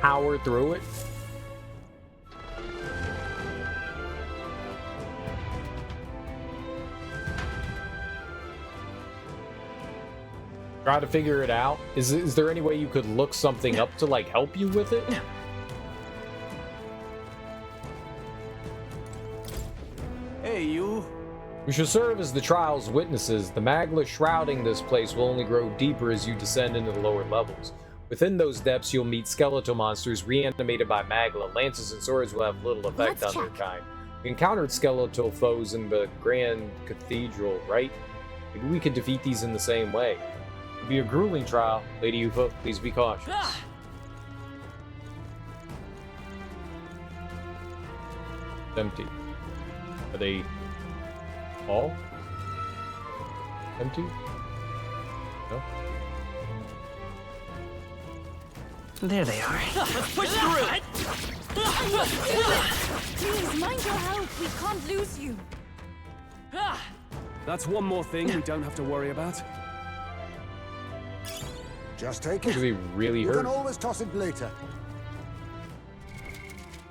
Power through it? Try to figure it out. Is there any way you could look something up to like help you with it? Hey, you. We shall serve as the trial's witnesses. The magla shrouding this place will only grow deeper as you descend into the lower levels. Within those depths, you'll meet skeletal monsters reanimated by magla. Lances and swords will have little effect on their kind. We encountered skeletal foes in the Grand Cathedral, right? Maybe we could defeat these in the same way. It'll be a grueling trial. Lady Yufa, please be cautious. Empty. Are they all empty? No? There they are. Let's push through! Please, mind your health. We can't lose you. That's one more thing we don't have to worry about. Just take it. Do they really You hurt? can always toss it later.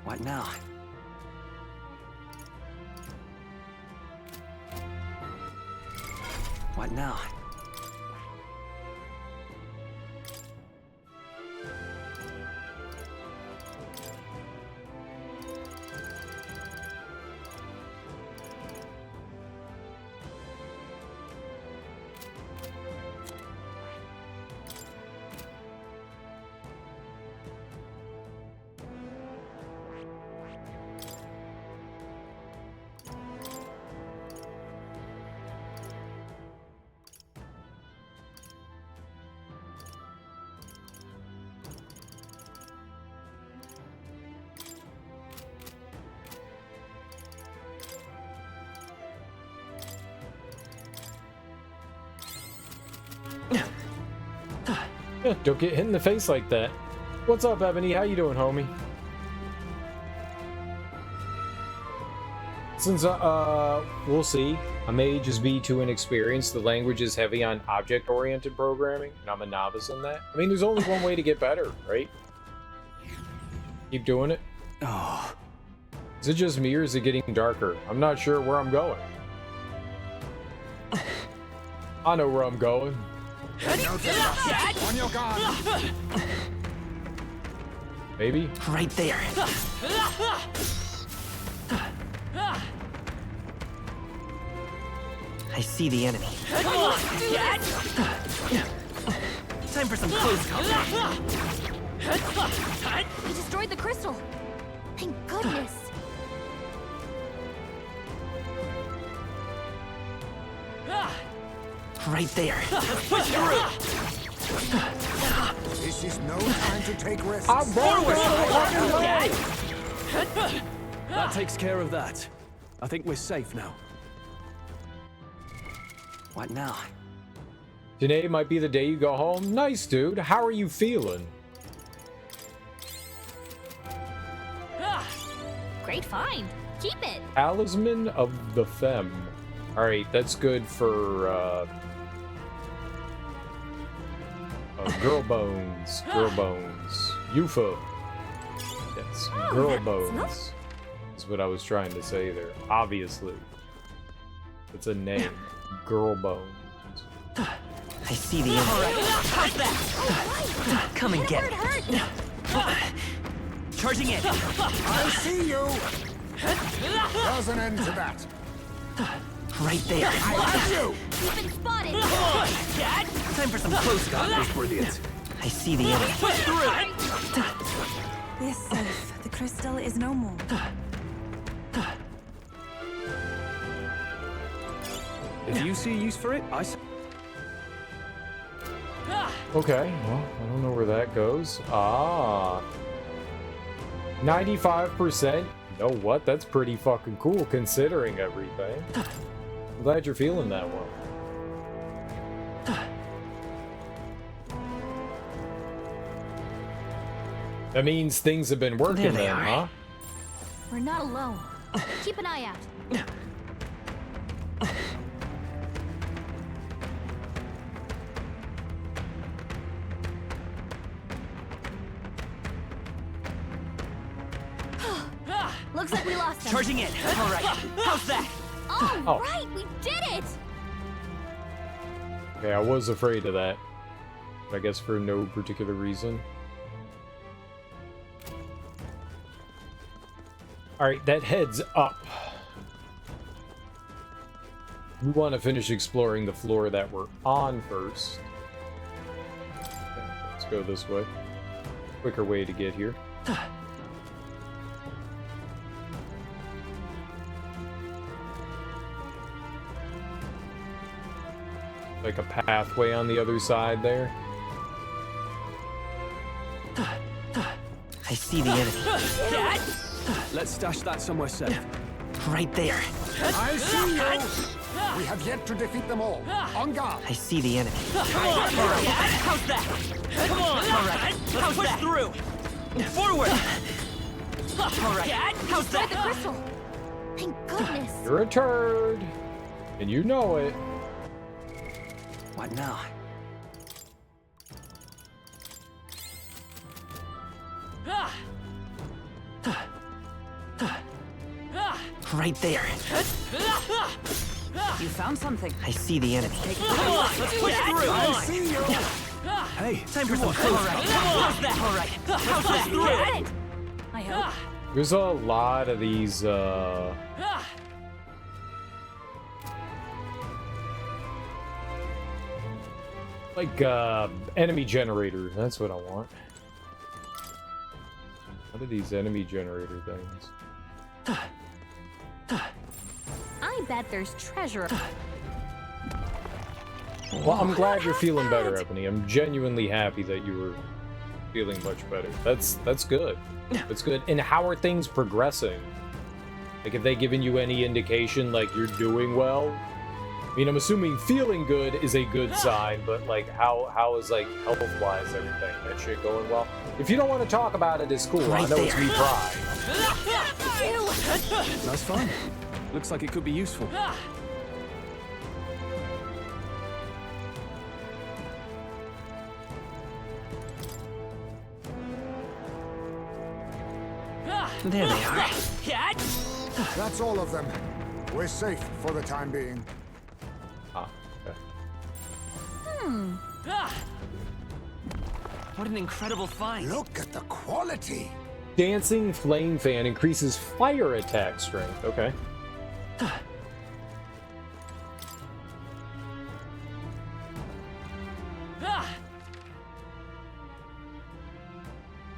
What now? What now? Yeah, don't get hit in the face like that. What's up, Ebony? How you doing, homie? Since, we'll see. I may just be too inexperienced. The language is heavy on object-oriented programming, and I'm a novice in that. I mean, there's only one way to get better, right? Keep doing it. Oh. Is it just me, or is it getting darker? I'm not sure where I'm going. I know where I'm going. On your guard. Maybe? Right there. I see the enemy. Come on, Dad! Time for some close combat. He destroyed the crystal. Thank goodness. Right there. Push through. This is no time to take risks. That takes care of that. I think we're safe now. What now? Today might be the day you go home. Nice, dude. How are you feeling? Great find. Keep it. Talisman of the Femme. Alright, that's good for, girl bones. Girl bones. Yufa. Yes, girl bones. Is what I was trying to say there. Obviously. It's a name. Girl bones. I see the enemy. Come and get it. Charging in. I see you. There's an end to that. Right there. I have you. You've been spotted. Come on, Dad. Time for some close combat. Brilliant. I see the enemy. Push through. We're safe. The crystal is no more. If you see use for it, I see. Okay, well, I don't know where that goes. 95%? You know what? That's pretty fucking cool considering everything. I'm glad you're feeling that one. That means things have been working then, huh? We're not alone. Keep an eye out. Looks like we lost him. Charging in. All right. How's that? All right, we did it. Okay, I was afraid of that. But I guess for no particular reason. Alright, that heads up. We want to finish exploring the floor that we're on first. Okay, let's go this way. Quicker way to get here. Like a pathway on the other side there. I see the enemy. Let's stash that somewhere safe. Right there. I see you! We have yet to defeat them all. On guard! I see the enemy. How's that? Come on! Alright, let's push through! Forward! Alright, how's that? The crystal! Thank goodness! You're a turd! And you know it. What now? Right there. You found something. I see the enemy. Come on, let's push through. I see you! Hey, Time for some close. Alright, how's that? Alright, how's that? Got it! I hope. There's a lot of these, like, enemy generator. That's what I want. What are these enemy generator things? I bet there's treasure. Well, I'm glad you're feeling better, Ebony. I'm genuinely happy that you were feeling much better. That's good. That's good. And how are things progressing? Like, have they given you any indication, like, you're doing well? I mean, I'm assuming feeling good is a good sign, but, like, how is, like, health-wise everything? That shit going well? If you don't want to talk about it, it's cool. Right I know there. it's me pride. That's fine. Looks like it could be useful. There they are. That's all of them. We're safe for the time being. Ah, okay. What an incredible find. Look at the quality! Dancing Flame Fan increases fire attack strength. Okay.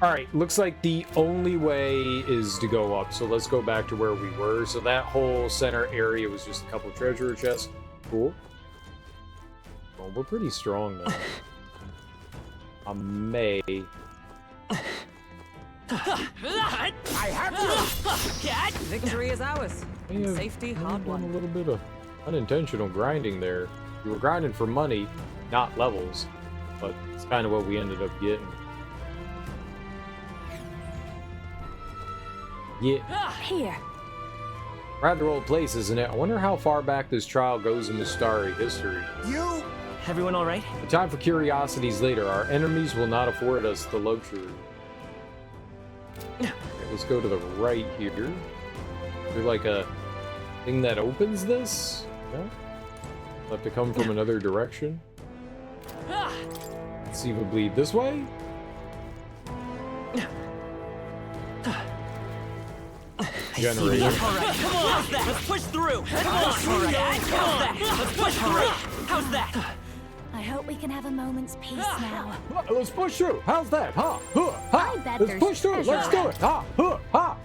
Alright, looks like the only way is to go up, so let's go back to where we were. So that whole center area was just a couple treasure chests. Cool. Well, we're pretty strong now. I may... I have you! Victory is ours. may have- Safety may have hard done won. a little bit of unintentional grinding there. We were grinding for money, not levels, but it's kind of what we ended up getting. Yeah, Here. rather old place, isn't it? I wonder how far back this trial goes in the starry history. You! Everyone all right? The time for curiosities later. Our enemies will not afford us the luxury. Okay, let's go to the right here. Is there like a thing that opens this? No? We'll have to come from another direction. Conceivably this way? Generator. All right, come on. How's that? Let's push through. Come on. All right, how's that? Let's push through. How's that? I hope we can have a moment's peace now. Let's push through. How's that? Ha! Huh! Ha! I bet Let's there's push through. treasure Let's do around. it. Ha! Huh! Ha!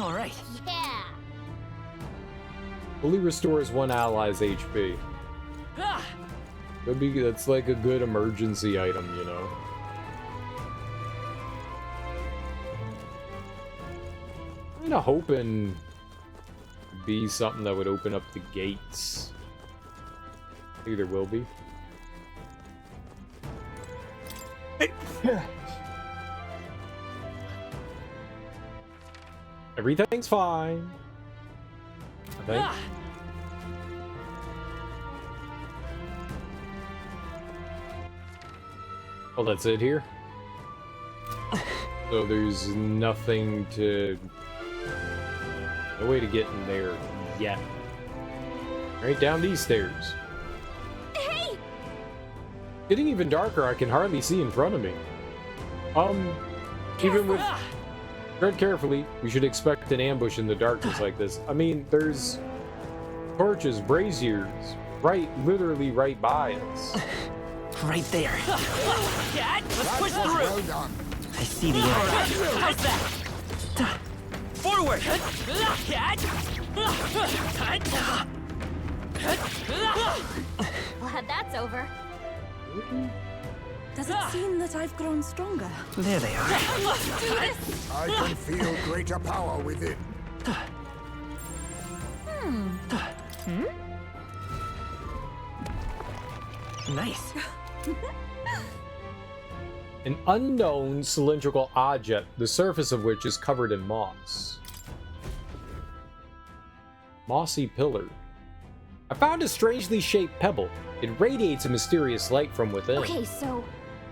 All right. Yeah. Fully restores one ally's HP. Could be, that's like a good emergency item, you know. I'm kinda hoping it'd be something that would open up the gates. Maybe there will be. Everything's fine. I think. Oh, that's it here? So there's nothing to... No way to get in there yet. Right down these stairs. Hey! Getting even darker, I can hardly see in front of me. Even with... Tread carefully, we should expect an ambush in the darkness like this. I mean, there's... torches, braziers, literally right by us. Right there. Let's push through. Well done. I see the end. How's that? Forward! Glad that's over. Does it seem that I've grown stronger? There they are. Let's do this! I can feel greater power within. Nice. An unknown cylindrical object, the surface of which is covered in moss. Mossy pillar. I found a strangely shaped pebble. It radiates a mysterious light from within. Okay, so...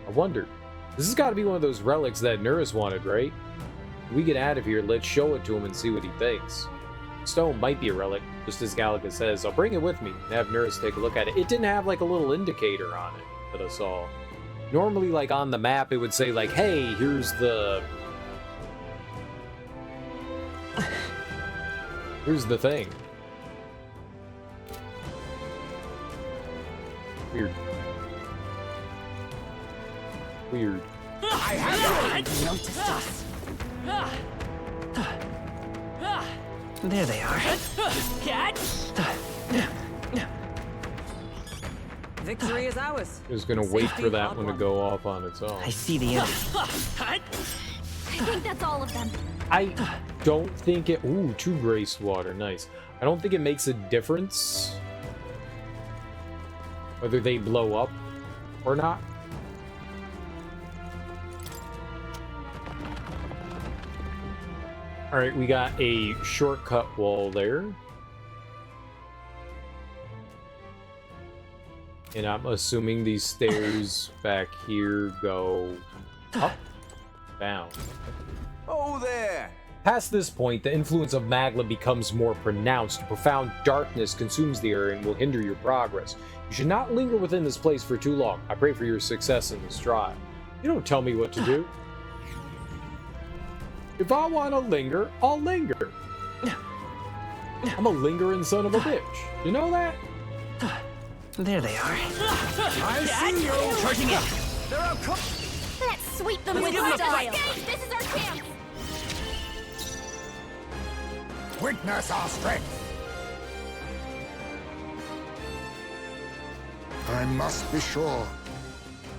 I wonder. This has got to be one of those relics that Nurse wanted, right? When we get out of here, let's show it to him and see what he thinks. Stone might be a relic, just as Galaga says. I'll bring it with me and have Nurse take a look at it. It didn't have like a little indicator on it that I saw. Normally, like on the map, it would say like, hey, here's the... here's the thing. Weird. Weird. I haven't Noticed us. There they are. Victory is ours. Just gonna wait for that one to go off on its own. I see the end. I think that's all of them. I don't think it... Ooh, 2 graced water. Nice. I don't think it makes a difference whether they blow up or not. Alright, we got a shortcut wall there. And I'm assuming these stairs back here go up, down. Oh there! Past this point, the influence of Magla becomes more pronounced. Profound darkness consumes the area and will hinder your progress. You should not linger within this place for too long. I pray for your success in this trial. You don't tell me what to do. If I want to linger, I'll linger. I'm a lingering son of a bitch. You know that? There they are. I see you! Charging in! They're out. Let's sweep them with give them a style. This is our chance. Witness our strength. I must be sure.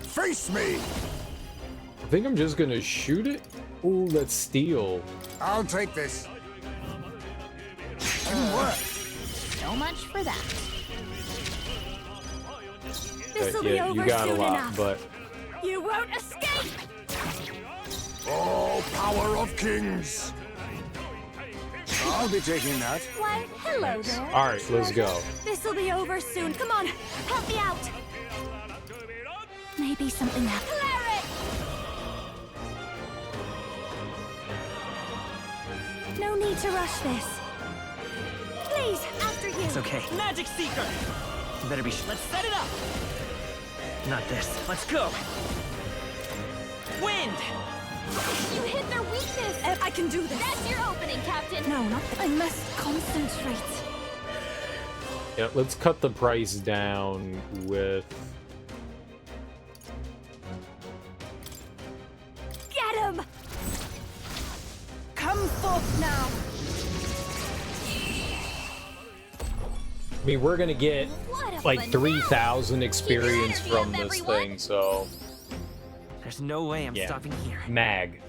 Face me! I think I'm just gonna shoot it. Ooh, let's steal. I'll take this. Didn't work. So much for that. This'll be Yeah, over you got a soon lot, enough. but You won't escape! Oh, power of kings! I'll be taking that. Why, hello there. all right, let's go. This'll be over soon. Come on, help me out. Maybe something happened. Cleric! No need to rush this. Please, after you. It's okay. Magic Seeker! You better be Let's set it up! Not this. Let's go. Wind! You hit their weakness. I can do this. That's your opening, Captain. No, not I must concentrate. Yeah, let's cut the price down with... Get him! Come forth now. I mean, we're gonna get What a like finale. 3,000 experience Keep your from energy this up, everyone. thing, so... There's no way I'm Yeah. stopping here. Mag.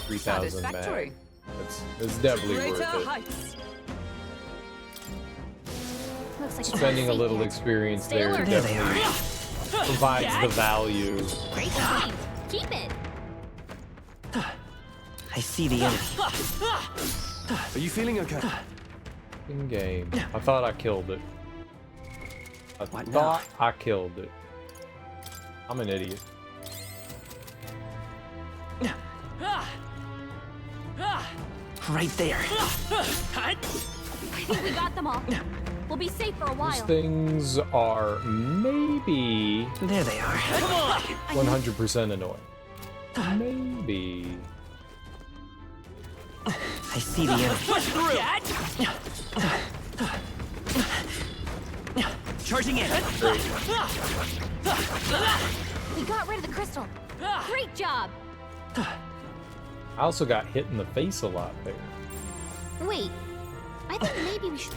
3,000 Satisfactory. mag. That's definitely Greater worth it. heights. Looks like it's Spending a safe little here. experience Stay there alert. There they definitely are. provides the value. Great speed. Keep it. I see the enemy. Are you feeling okay? In game. I thought I killed it. I What thought I killed it. I'm an idiot. Right there. I think we got them all. We'll be safe for a These while. things are maybe There they are. 100% annoying. Maybe. I see the enemy. Push through! Charging in. We got rid of the crystal. Great job. I also got hit in the face a lot there. Wait, I think maybe we should.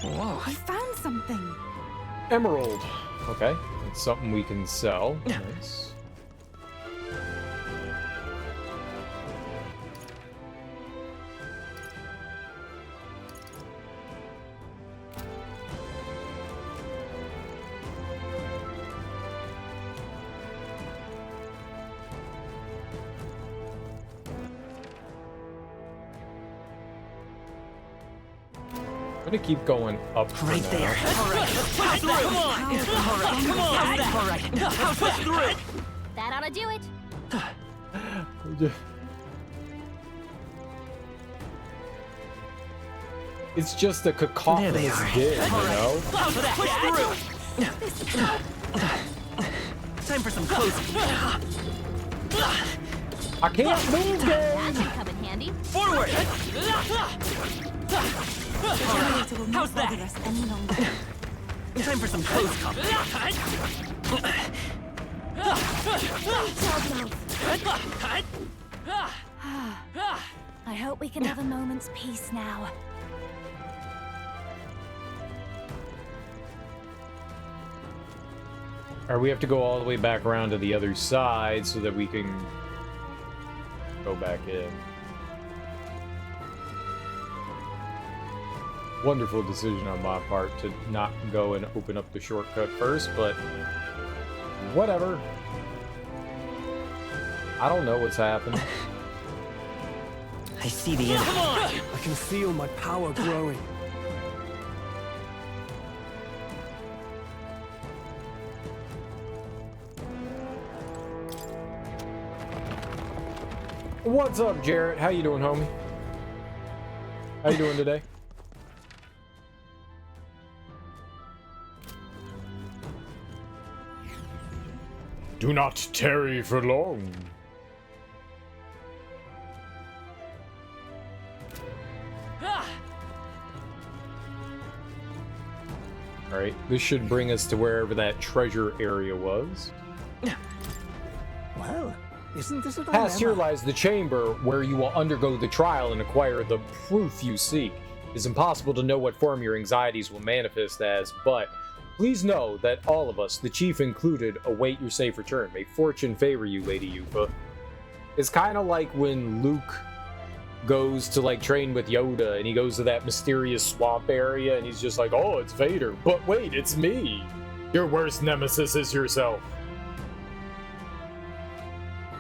Whoa. I found something. Emerald. Okay, it's something we can sell. Nice. I'm gonna keep going up for right now. there. All right, let's push through. Come on. All right, come on. All right, let's push through. That ought to do it. It's just a cacophonous din, you know? Push through. Time for some closing. I can't move, That guys! should come in handy. Forward. How's that? Any longer. Time for some close combat. I hope we can have a moment's peace now. Or we have to go all the way back around to the other side so that we can go back in. Wonderful decision on my part to not go and open up the shortcut first, but whatever. I don't know what's happening. I see the enemy. I can feel my power growing. What's up, Jarrett? How you doing, homie? How you doing today? Do not tarry for long. Alright, this should bring us to wherever that treasure area was. Well, isn't this a Past here dilemma? lies the chamber where you will undergo the trial and acquire the proof you seek. It is impossible to know what form your anxieties will manifest as, but please know that all of us, the chief included, await your safe return. May fortune favor you, Lady Yufa. It's kind of like when Luke goes to like train with Yoda and he goes to that mysterious swamp area and he's just like, oh, it's Vader. But wait, it's me. Your worst nemesis is yourself.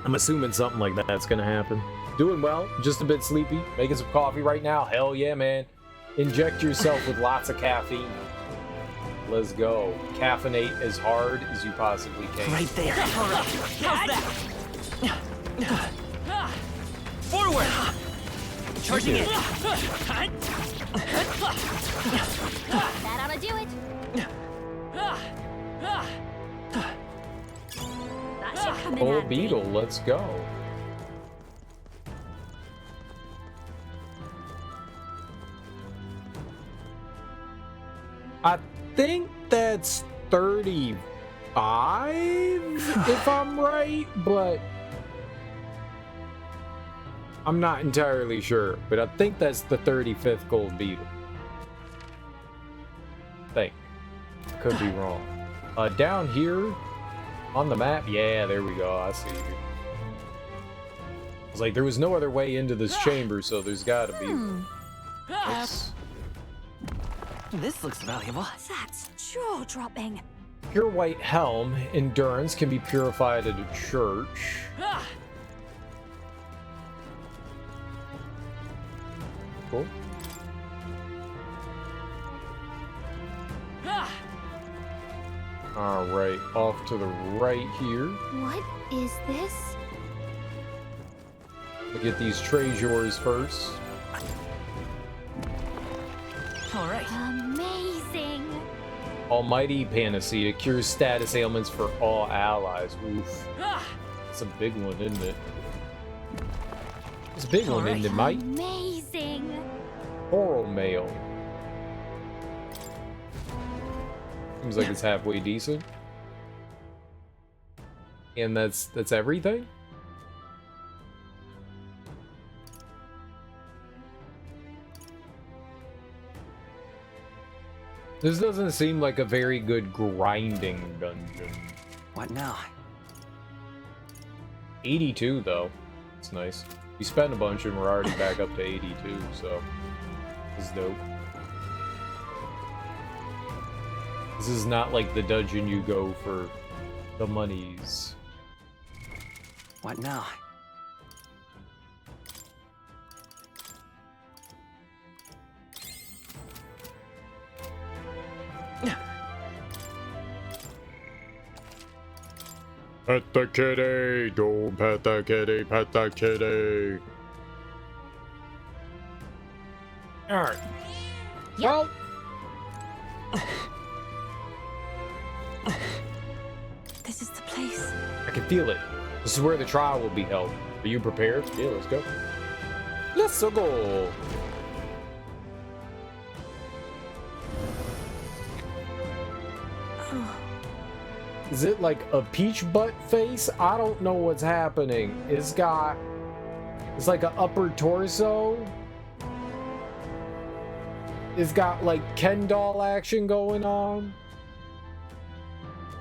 I'm assuming something like that's gonna happen. Doing well, just a bit sleepy, making some coffee right now. Hell yeah, man. Inject yourself with lots of caffeine. Let's go. Caffeinate as hard as you possibly can. Right there. All right. How's that? Forward. Charging in. That ought to do it. That should come in Old handy. Beetle, let's go. I think that's 35, if I'm right, but I'm not entirely sure. But I think that's the 35th Gold Beetle. Could be wrong. Down here on the map, yeah, there we go. I see you. I was like, there was no other way into this chamber, so there's got to be. Oops. This looks valuable. That's jaw-dropping. Pure white helm. Endurance can be purified at a church. Cool. All right, off to the right here. What is this? We'll get these treasures first. All right. Amazing. Almighty Panacea cures status ailments for all allies. Oof. It's a big one, isn't it? It's a big one, isn't it, Mike? Amazing. Oral mail. Seems like it's halfway decent. And that's everything? This doesn't seem like a very good grinding dungeon. What now? 82 though. It's nice. We spent a bunch and we're already back up to 82, so this is dope. This is not like the dungeon you go for the monies. What now? Pet the kitty! Don't pet the kitty, pet the kitty! Alright. Well... This is the place. I can feel it. This is where the trial will be held. Are you prepared? Yeah, let's go. Let's go! Is it like a peach butt face? I don't know what's happening. It's like an upper torso. It's got like Ken doll action going on.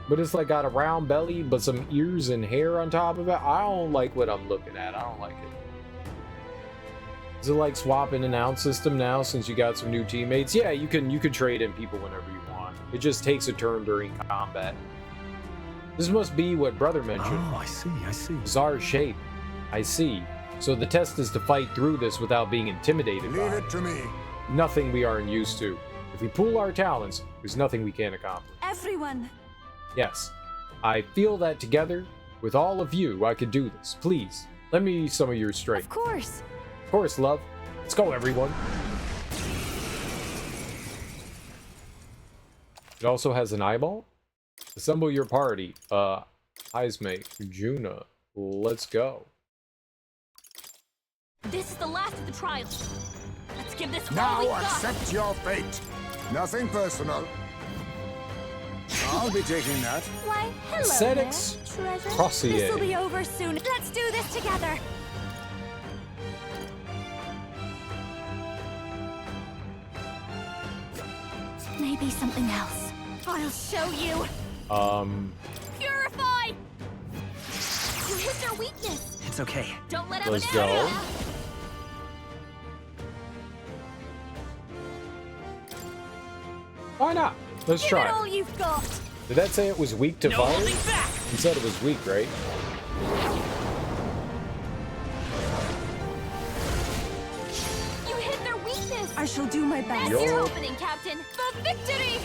But it's like got a round belly, but some ears and hair on top of it. I don't like what I'm looking at. I don't like it. Is it like swapping an out system now since you got some new teammates? Yeah, you can trade in people whenever you want. It just takes a turn during combat. This must be what Brother mentioned. Oh, I see. Bizarre shape. I see. So the test is to fight through this without being intimidated by it. Leave it to me. Nothing we aren't used to. If we pool our talents, there's nothing we can't accomplish. Everyone. Yes. I feel that together, with all of you, I could do this. Please, lend me some of your strength. Of course. Of course, love. Let's go, everyone. It also has an eyeball. Assemble your party. Heisme, Juna. Let's go. This is the last of the trials. Let's give this Now all we got. accept your fate. Nothing personal. I'll be taking that. Why, hello Ascetics there, treasure. Crossier. This'll be over soon. Let's do this together. Maybe something else. I'll show you. Purify! You hit their weakness. It's okay. Don't let out Let's an go. area. Why not? Let's Give try. it all you've got. Did that say it was weak to fire? You said it was weak, right? You hit their weakness. I shall do my best. That's your opening, Captain. For victory!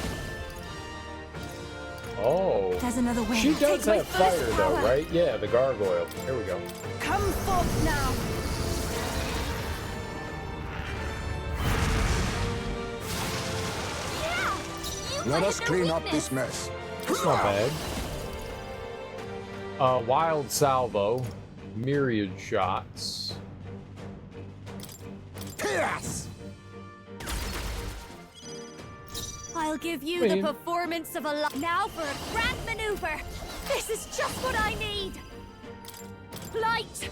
Oh. There's another way. She does Take my have fire, first though, power. right? Yeah, the gargoyle. Here we go. Come forth now. Let us clean up this mess. It's not bad. Wild salvo. Myriad shots. Chaos! I'll give you the performance of a now for a grand maneuver. This is just what I need. Light.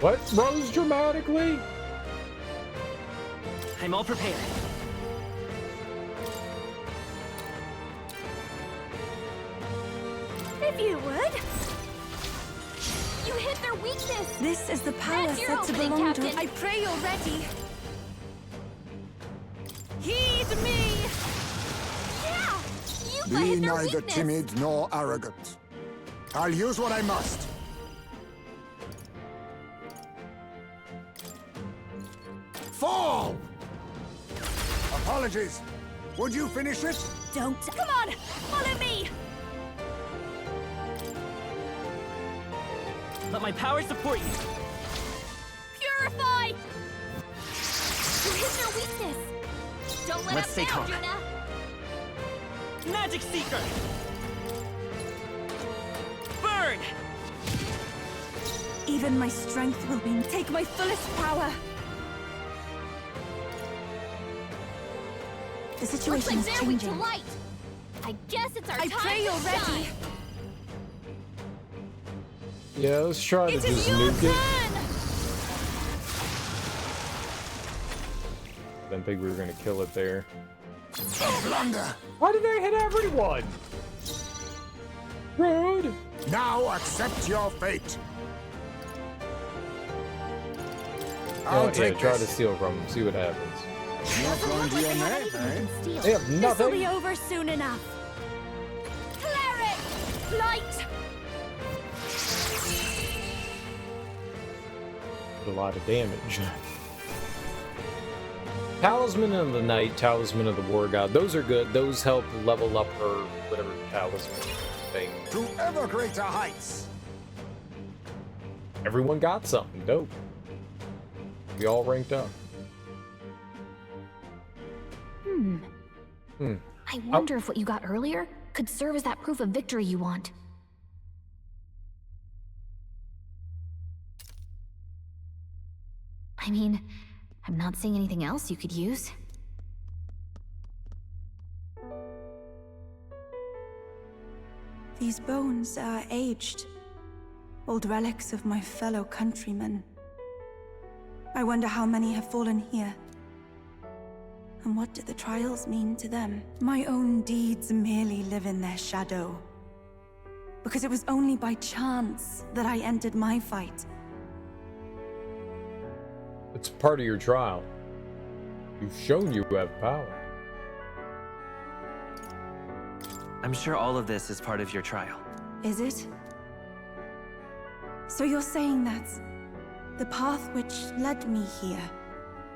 What? Rose dramatically? I'm all prepared. If you would. You hit their weakness. This is the power That's your set to opening, belong to. Captain. I pray you're ready. Heed me. Yeah! You Be hit their neither weakness. timid nor arrogant. I'll use what I must. Fall! Apologies. Would you finish it? Don't. Come on, follow me. Let my power support you. Purify. You hit their weakness. Don't let Let's us stay down, calm. Juna. Magic Seeker! burn! Even my strength will be take my fullest power. The Looks situation like is they're weak to changing. light. I guess it's our I time pray to you're ready. shine. Yeah, let's try to It is just your nuke it. turn! I didn't think we were gonna kill it there. Blunder! Why did they hit everyone? Rude! Now accept your fate. Oh, I'll yeah, take try this. to steal from them, see what happens. Not going to your name, eh? They have This'll nothing. be over soon enough. Cleric! Light! A lot of damage. Talisman of the Night, Talisman of the War God. Those are good. Those help level up her whatever talisman thing. To ever greater heights. Everyone got something. Dope. We all ranked up. I wonder if what you got earlier could serve as that proof of victory you want. I mean, I'm not seeing anything else you could use. These bones are aged. Old relics of my fellow countrymen. I wonder how many have fallen here. And what do the trials mean to them? My own deeds merely live in their shadow. Because it was only by chance that I entered my fight. It's part of your trial. You've shown you have power. I'm sure all of this is part of your trial. Is it? So you're saying that the path which led me here,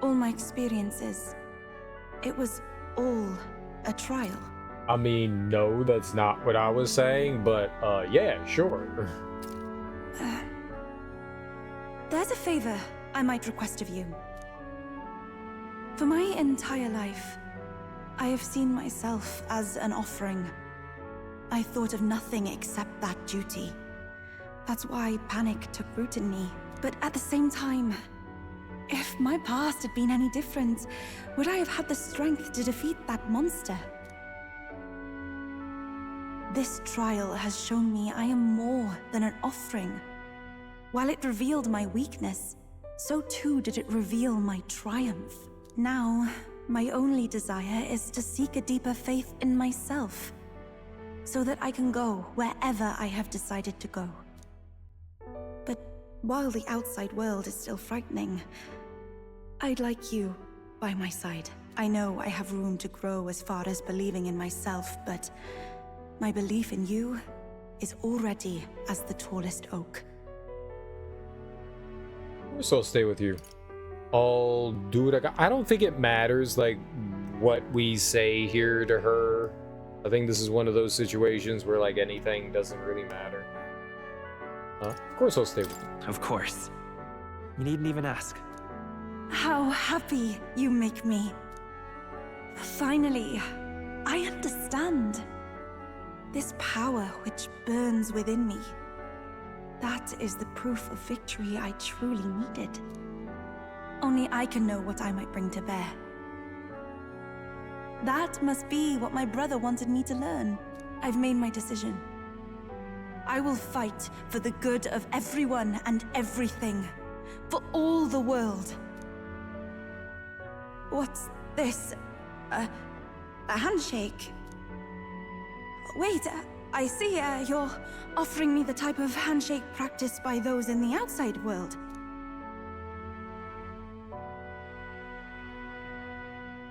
all my experiences, it was all a trial? I mean, no, that's not what I was saying, but yeah, sure. There's a favor I might request of you. For my entire life, I have seen myself as an offering. I thought of nothing except that duty. That's why panic took root in me. But at the same time, if my past had been any different, would I have had the strength to defeat that monster? This trial has shown me I am more than an offering. While it revealed my weakness, so too did it reveal my triumph. Now, my only desire is to seek a deeper faith in myself, so that I can go wherever I have decided to go. But while the outside world is still frightening, I'd like you by my side. I know I have room to grow as far as believing in myself, but my belief in you is already as the tallest oak. So I'll stay with you. I'll do what I got. I don't think it matters, like, what we say here to her. I think this is one of those situations where, like, anything doesn't really matter. Of course I'll stay with you. Of course. You needn't even ask. How happy you make me. Finally, I understand. This power which burns within me. That is the proof of victory I truly needed. Only I can know what I might bring to bear. That must be what my brother wanted me to learn. I've made my decision. I will fight for the good of everyone and everything. For all the world. What's this? A handshake? Wait, I see you're offering me the type of handshake practiced by those in the outside world.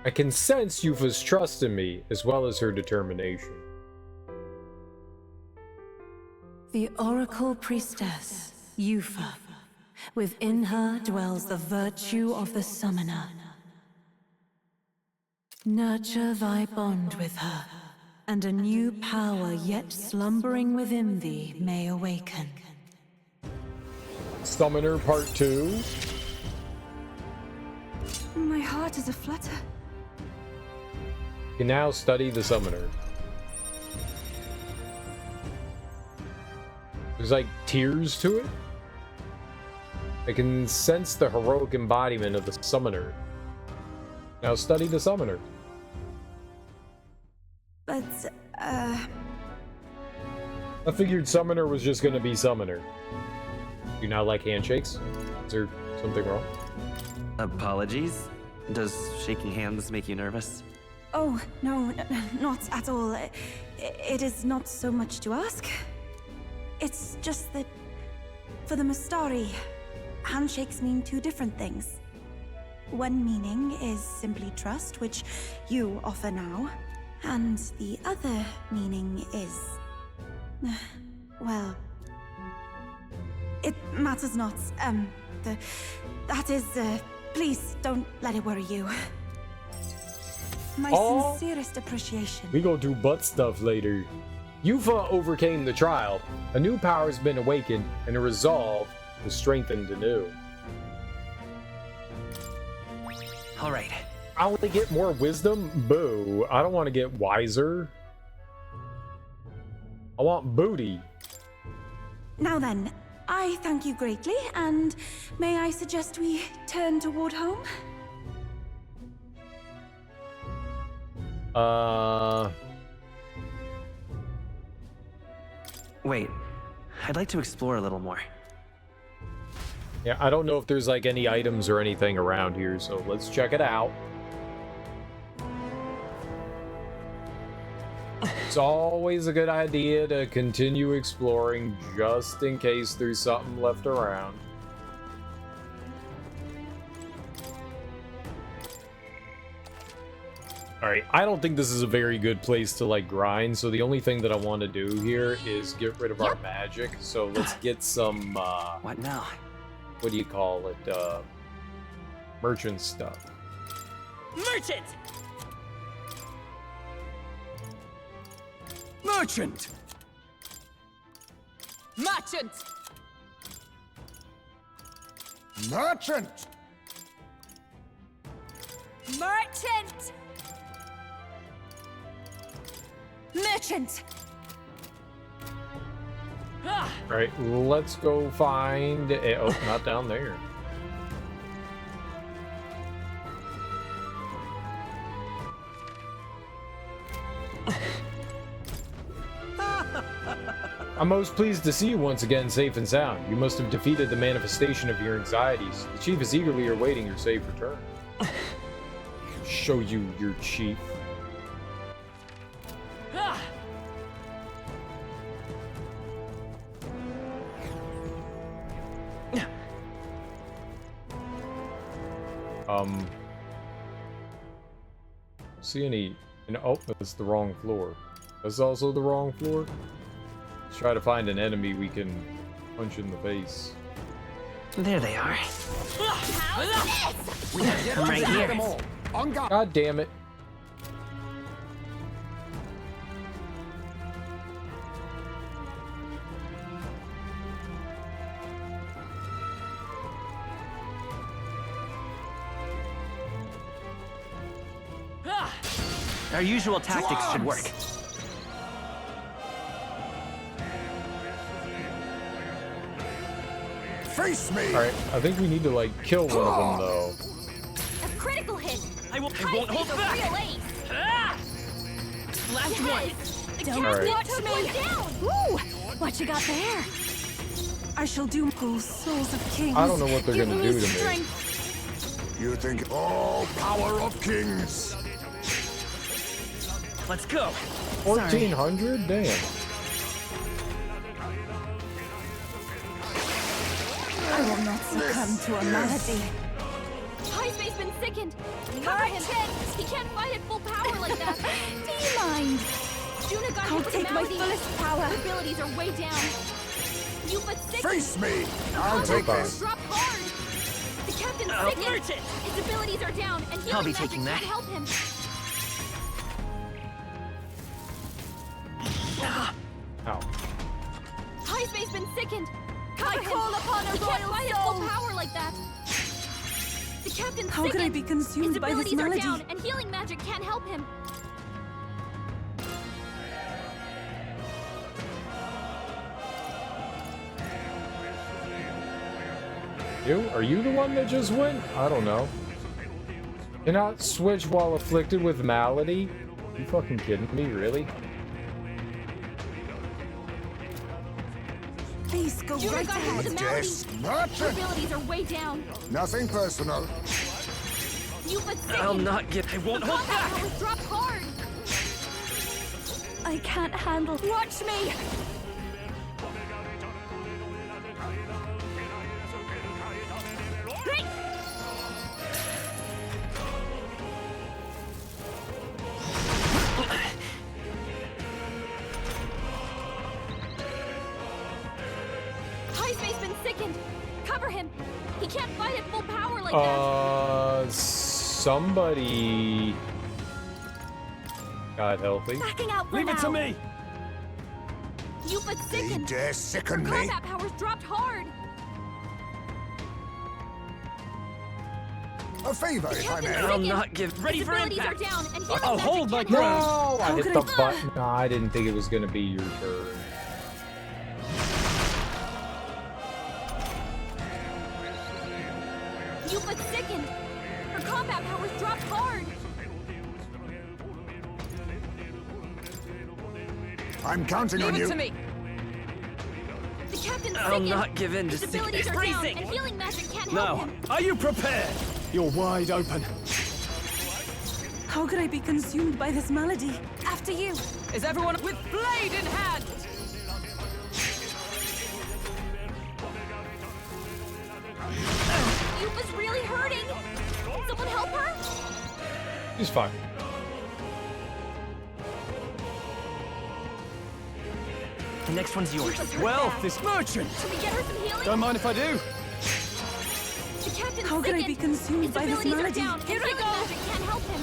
I can sense Yufa's trust in me, as well as her determination. The Oracle Priestess, Yufa. Within her dwells the virtue of the Summoner. Nurture thy bond with her, and a new power yet slumbering within thee may awaken. Summoner Part 2. My heart is aflutter. You can now study the Summoner. There's like tears to it. I can sense the heroic embodiment of the summoner. Now study the summoner. But, I figured summoner was just gonna be summoner. Do you not like handshakes? Is there something wrong? Apologies. Does shaking hands make you nervous? oh, no, not at all. It is not so much to ask. It's just that, for the Mustari, handshakes mean two different things. One meaning is simply trust, which you offer now. And the other meaning is... well... it matters not. Please don't let it worry you. My sincerest appreciation. We gonna do butt stuff later. Yufa overcame the trial. A new power has been awakened, and a resolve is strengthened anew. All right. I want to get more wisdom? Boo. I don't want to get wiser. I want booty. Now then, I thank you greatly, and may I suggest we turn toward home? Wait, I'd like to explore a little more. Yeah, I don't know if there's like any items or anything around here, so let's check it out. It's always a good idea to continue exploring just in case there's something left around. Alright, I don't think this is a very good place to like grind, so the only thing that I want to do here is get rid of our magic. So let's get some what now? What do you call it? Merchant stuff. Merchant! Merchant! Merchant! Merchant! Merchant! Merchant! Right, let's go find... oh, not down there. I'm most pleased to see you once again safe and sound. You must have defeated the manifestation of your anxieties. The chief is eagerly awaiting your safe return. Show you your chief. See any... oh, that's the wrong floor. That's also the wrong floor. Let's try to find an enemy we can punch in the face. There they are. I'm right here. God damn it. Our usual tactics should work. Face me! Alright, I think we need to, like, kill one of them, though. A critical hit! I won't hold back! Real ace. Last one! Don't All right. touch me down! Woo! What you got there? I shall do souls of kings. I don't know what they're Give gonna me do to me. strength. You think all power of kings? Let's go! 1400? Damn. I will not succumb to a malady. Highspace been sickened! Cover him! He can't fight at full power like that! Do you mind? Juna got I'll hit with take a my malady. fullest power. Her abilities are way down. You but sickened! Face me! I'll take this. Drop hard! The captain's sickened! Merchant! His abilities are down, and healing I'll be magic taking that. can't help him. Ow. Highspace been sickened! I call upon a he can't royal fight at full soul. power like that! The captain's How sickened! could I be His consumed by this abilities are malady? down, and healing magic can't help him. Are you the one that just went? I don't know. Cannot switch while afflicted with malady? You fucking kidding me, really? Please go right ahead. With a malady. Your abilities are way down. Nothing personal. You but I'll not get. I won't hold back. Powers drop hard. I can't handle. Watch me. Great. Highspace been sickened. Cover him. He can't fight at full power like that. Somebody got healthy. Backing out for Leave now. it to me! You but sickened. They dare sicken Her me? combat powers dropped hard. A favor, if I may. I'll not give. Ready His for abilities impact. are down, and healing I'll magic hold my can't help him. No, I hit could the I- button. No, I didn't think it was gonna be your turn. You but sickened. Her combat powers dropped hard. I'm counting on Leave it you. to me. The captain's I'll sickened. not give in to His abilities sickness. are down, Freezing. and healing magic can't help Now, him. are you prepared? You're wide open. How could I be consumed by this malady? After you. Is everyone with blade in hand? Yupa's really hurting. Someone help her? He's fine. The next one's yours. Yupa's hurt Wealth bad. is merchant. Should we get her some healing? Don't mind if I do. The captain's How could I sickened. be consumed His by this abilities are malady? down, Here and I healing go. magic can't help him.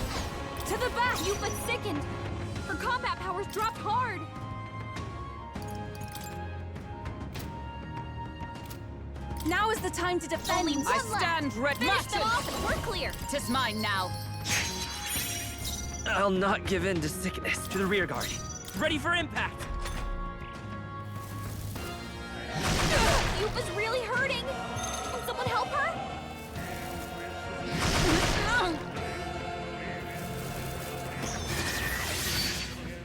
To the back. Yupa's sickened. Her combat powers dropped hard. Now is the time to defend. Only one I left. stand ready. Finish them off and we're clear. Tis mine now. I'll not give in to sickness. To the rear guard. Ready for impact. Yupa's really hurting. Can someone help her?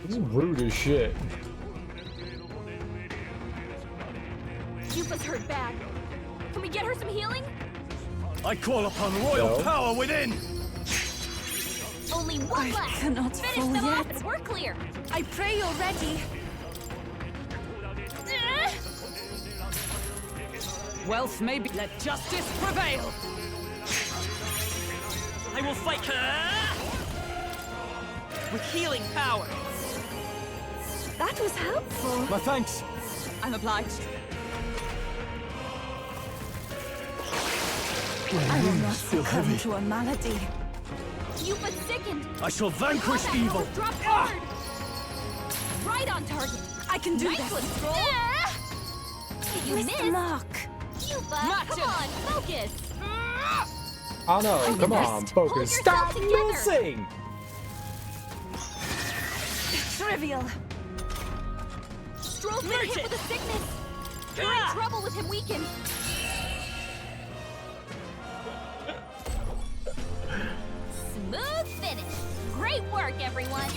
This is rude as shit. Yupa's hurt bad. Can we get her some healing? I call upon royal No. power within. Only one I left. cannot Finish fall them off yet. and we're clear. I pray you're ready. Wealth may be. Let justice prevail. I will fight with healing power. That was helpful. My thanks. I'm obliged. I will not feel succumb heavy. to a malady. Yupa's sickened. I shall vanquish Combat evil. powers dropped hard. Right on target. I can do Nice this. one, Stroll. You Missed missed. the mark. Yupa, Match come him. on, focus. Oh no, come on, focus. Hold Stop yourself together. missing! Trivial. Stroll's been hit with a sickness. You're in trouble with him weakened. Smooth finish. Great work, everyone.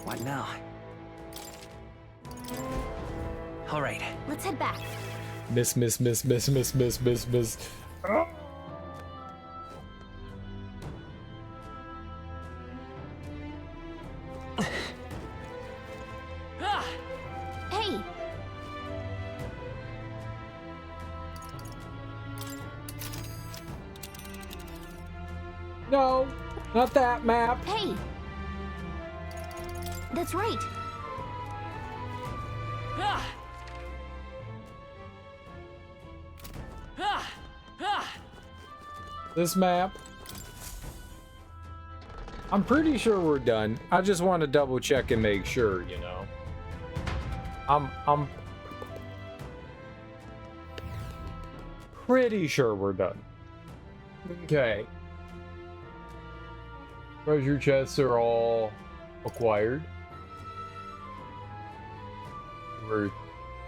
What now? All right. Let's head back. Miss. Hey, No, not that map. hey. That's right. This map. I'm pretty sure we're done. I just want to double check and make sure, you know. I'm pretty sure we're done. Okay. Treasure chests are all acquired. There were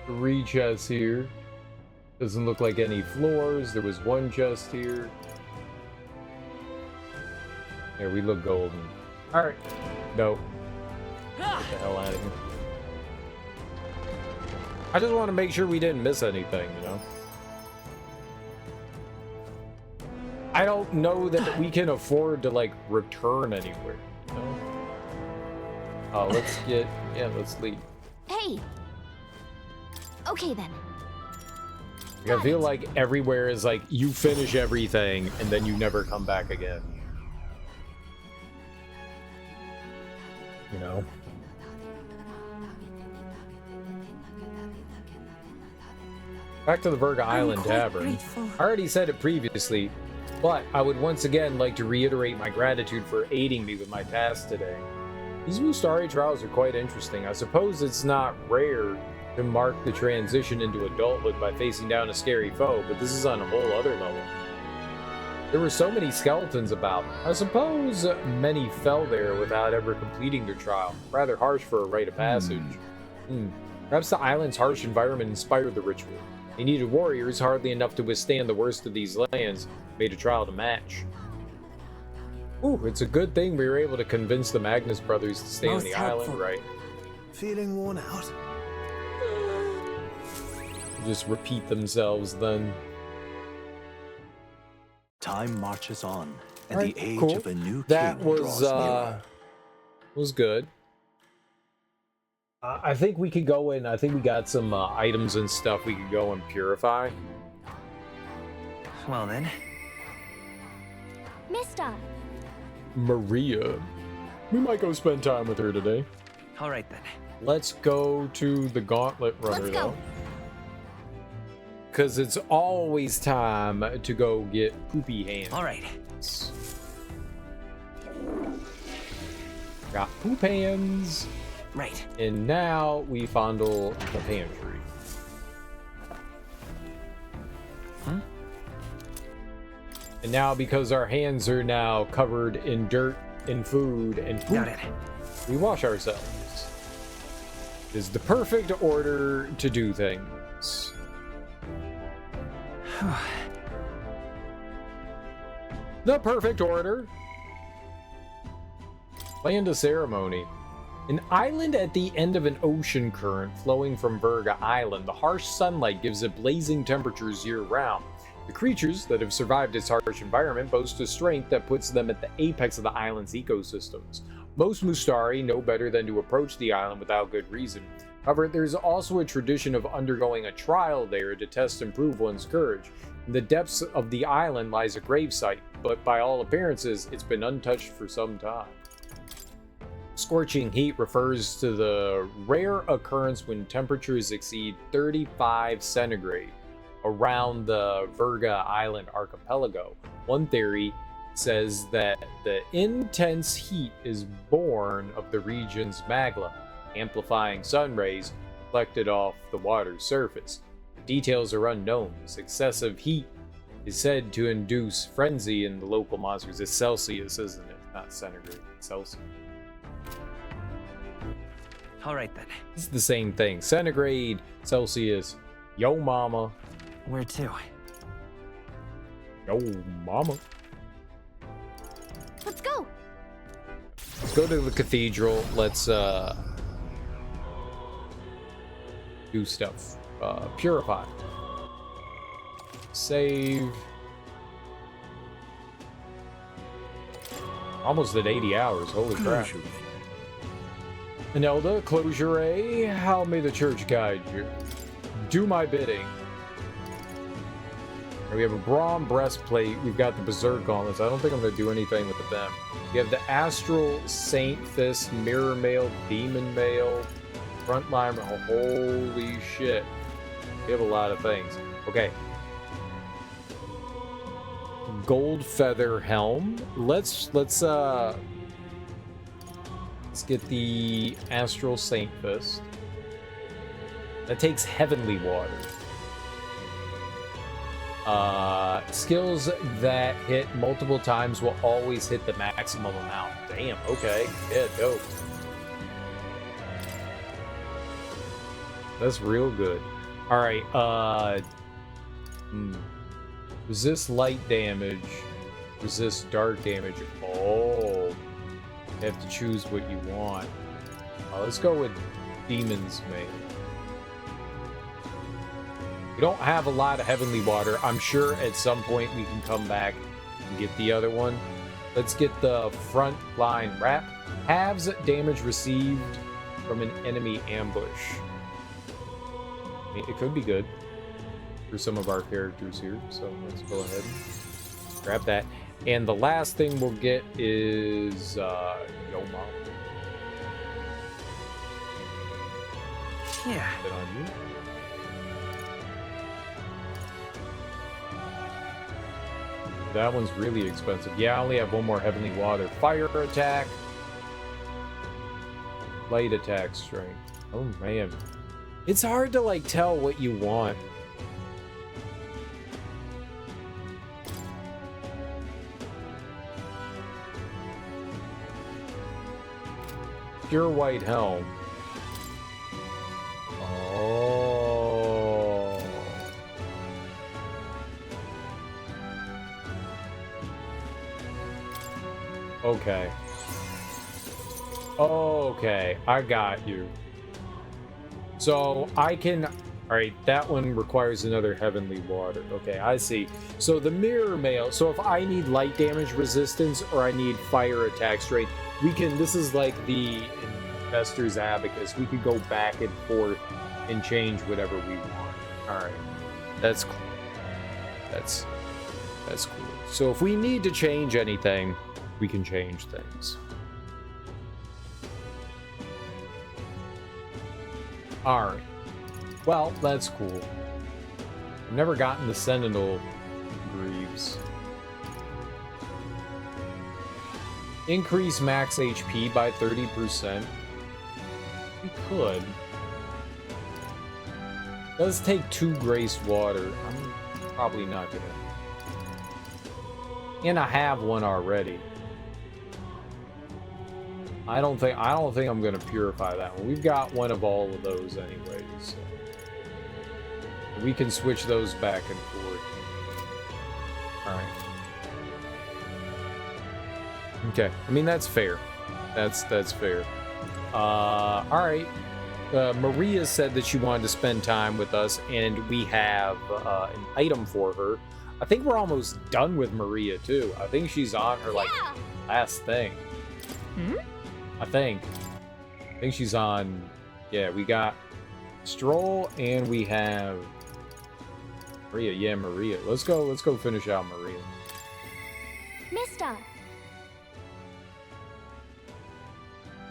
3 chests here. Doesn't look like any floors. There was 1 chest here. There, we look golden. Alright. No. Get the hell out of here. I just want to make sure we didn't miss anything, you know? I don't know that we can afford to, like, return anywhere, you know? Oh, let's get... Yeah, let's leave. Hey! Okay, then. I feel like everywhere is like, you finish everything, and then you never come back again. You know? Back to the Virga Island Tavern. Grateful. I already said it previously, but I would once again like to reiterate my gratitude for aiding me with my task today. These Mustari trials are quite interesting. I suppose it's not rare to mark the transition into adulthood by facing down a scary foe, but this is on a whole other level. There were so many skeletons about. I suppose many fell there without ever completing their trial. Rather harsh for a rite of passage. Perhaps the island's harsh environment inspired the ritual. They needed warriors hardly enough to withstand the worst of these lands, made a trial to match. Ooh, it's a good thing we were able to convince the Magnus brothers to stay on the island, right? Feeling worn out? Just repeat themselves then. Time marches on, and Right, the age cool. of a new That king was draws nearer. was good. I think we could go in. I think we got some items and stuff we could go and purify. Well then. Mista! Maria. We might go spend time with her today. Alright then. Let's go to the Gauntlet Runner, Let's go. though. Because it's always time to go get poopy hands. Alright. Got poop hands. Right. And now we fondle the pantry. Huh? And now, because our hands are now covered in dirt and food and poop, Got it. we wash ourselves. Is the perfect order to do things. The perfect order. Land of ceremony. An island at the end of an ocean current flowing from Virga Island. The harsh sunlight gives it blazing temperatures year-round. The creatures that have survived its harsh environment boast a strength that puts them at the apex of the island's ecosystems. Most Mustari know better than to approach the island without good reason. However, there's also a tradition of undergoing a trial there to test and prove one's courage. In the depths of the island lies a gravesite, but by all appearances, it's been untouched for some time. Scorching heat refers to the rare occurrence when temperatures exceed 35 centigrade around the Virga Island archipelago. One theory says that the intense heat is born of the region's magma, amplifying sun rays reflected off the water's surface. Details are unknown. This excessive heat is said to induce frenzy in the local monsters. It's Celsius, isn't it? Not centigrade, it's Celsius. Alright then. It's the same thing. Centigrade, Celsius, yo mama. Where to? Yo mama. Let's go! Let's go to the cathedral. Let's do stuff. Purify. Save. Almost at 80 hours. Holy crap. Anelda, closure A. How may the church guide you? Do my bidding. We have a Brahm breastplate. We've got the Berserk gauntlets. I don't think I'm going to do anything with them. We have the Astral Saint Fist, Mirror Mail, Demon Mail, Frontline. Oh, holy shit. We have a lot of things. Okay. Gold Feather Helm. Let's get the Astral Saint Fist. That takes Heavenly Water. Skills that hit multiple times will always hit the maximum amount. Damn, okay. Yeah, dope. That's real good. All right. Resist light damage. Resist dark damage. Oh. You have to choose what you want. Let's go with Demon's Mail. We don't have a lot of Heavenly Water. I'm sure at some point we can come back and get the other one. Let's get the front line wrap. Halves damage received from an enemy ambush. I mean, it could be good for some of our characters here. So let's go ahead and grab that. And the last thing we'll get is Yoma. Yeah. Put it on you. That one's really expensive. Yeah, I only have one more Heavenly Water. Fire attack. Light attack strength. Oh, man. It's hard to, like, tell what you want. Pure White Helm. Oh. Okay. Okay, I got you. So I can... Alright, that one requires another Heavenly Water. Okay, I see. So the Mirror Mail... So if I need light damage resistance or I need fire attack strength, we can... This is like the Investor's Abacus. We could go back and forth and change whatever we want. Alright. That's cool. That's cool. So if we need to change anything, we can change things. Alright. Well, that's cool. I've never gotten the Sentinel Greaves. Increase max HP by 30%. We could. Does take 2 Grace Water. I'm probably not gonna. And I have one already. I don't think I'm gonna purify that one. We've got one of all of those anyways. So. We can switch those back and forth. Alright. Okay. I mean, that's fair. That's fair. Alright. Maria said that she wanted to spend time with us, and we have an item for her. I think we're almost done with Maria, too. I think she's on her, like, last thing. I think she's on... Yeah, we got Stroll, and we have... Maria. Yeah, Maria. Let's go finish out Maria. Mister.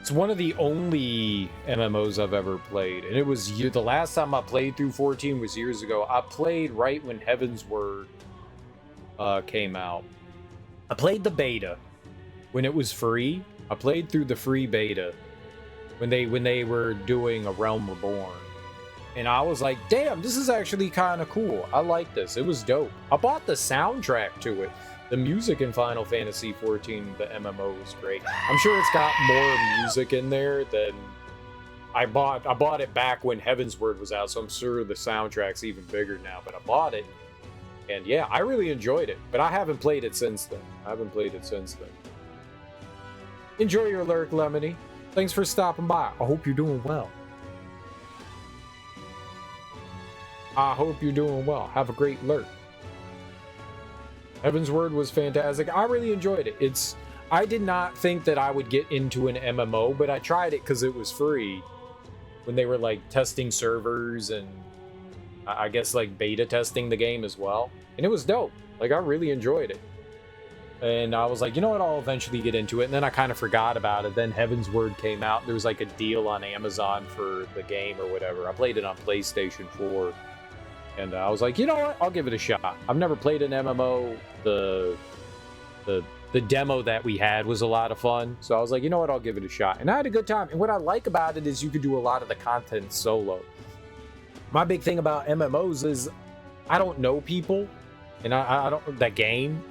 It's one of the only MMOs I've ever played, and it was the last time I played through 14 was years ago. I played right when Heaven's Word came out. I played the beta when it was free. I played through the free beta when they were doing A Realm Reborn, and I was like, damn, this is actually kind of cool. I like this. It was dope. I bought the soundtrack to it. The music in Final Fantasy XIV, the MMO, was great. I'm sure it's got more music in there than I bought it back when Heaven's Word was out, so I'm sure the soundtrack's even bigger now, but I bought it. And yeah, I really enjoyed it, but I haven't played it since then. Enjoy your lurk, Lemony. Thanks for stopping by. I hope you're doing well. Have a great lurk. Heaven's Word was fantastic. I really enjoyed it. I did not think that I would get into an MMO, but I tried it because it was free when they were like testing servers and I guess like beta testing the game as well. And it was dope. Like, I really enjoyed it. And I was like, you know what, I'll eventually get into it. And then I kind of forgot about it. Then Heaven's Word came out. There was like a deal on Amazon for the game or whatever. I played it on PlayStation 4. And I was like, you know what, I'll give it a shot. I've never played an MMO. The demo that we had was a lot of fun. So I was like, you know what, I'll give it a shot. And I had a good time. And what I like about it is you could do a lot of the content solo. My big thing about MMOs is I don't know people. And I don't that game.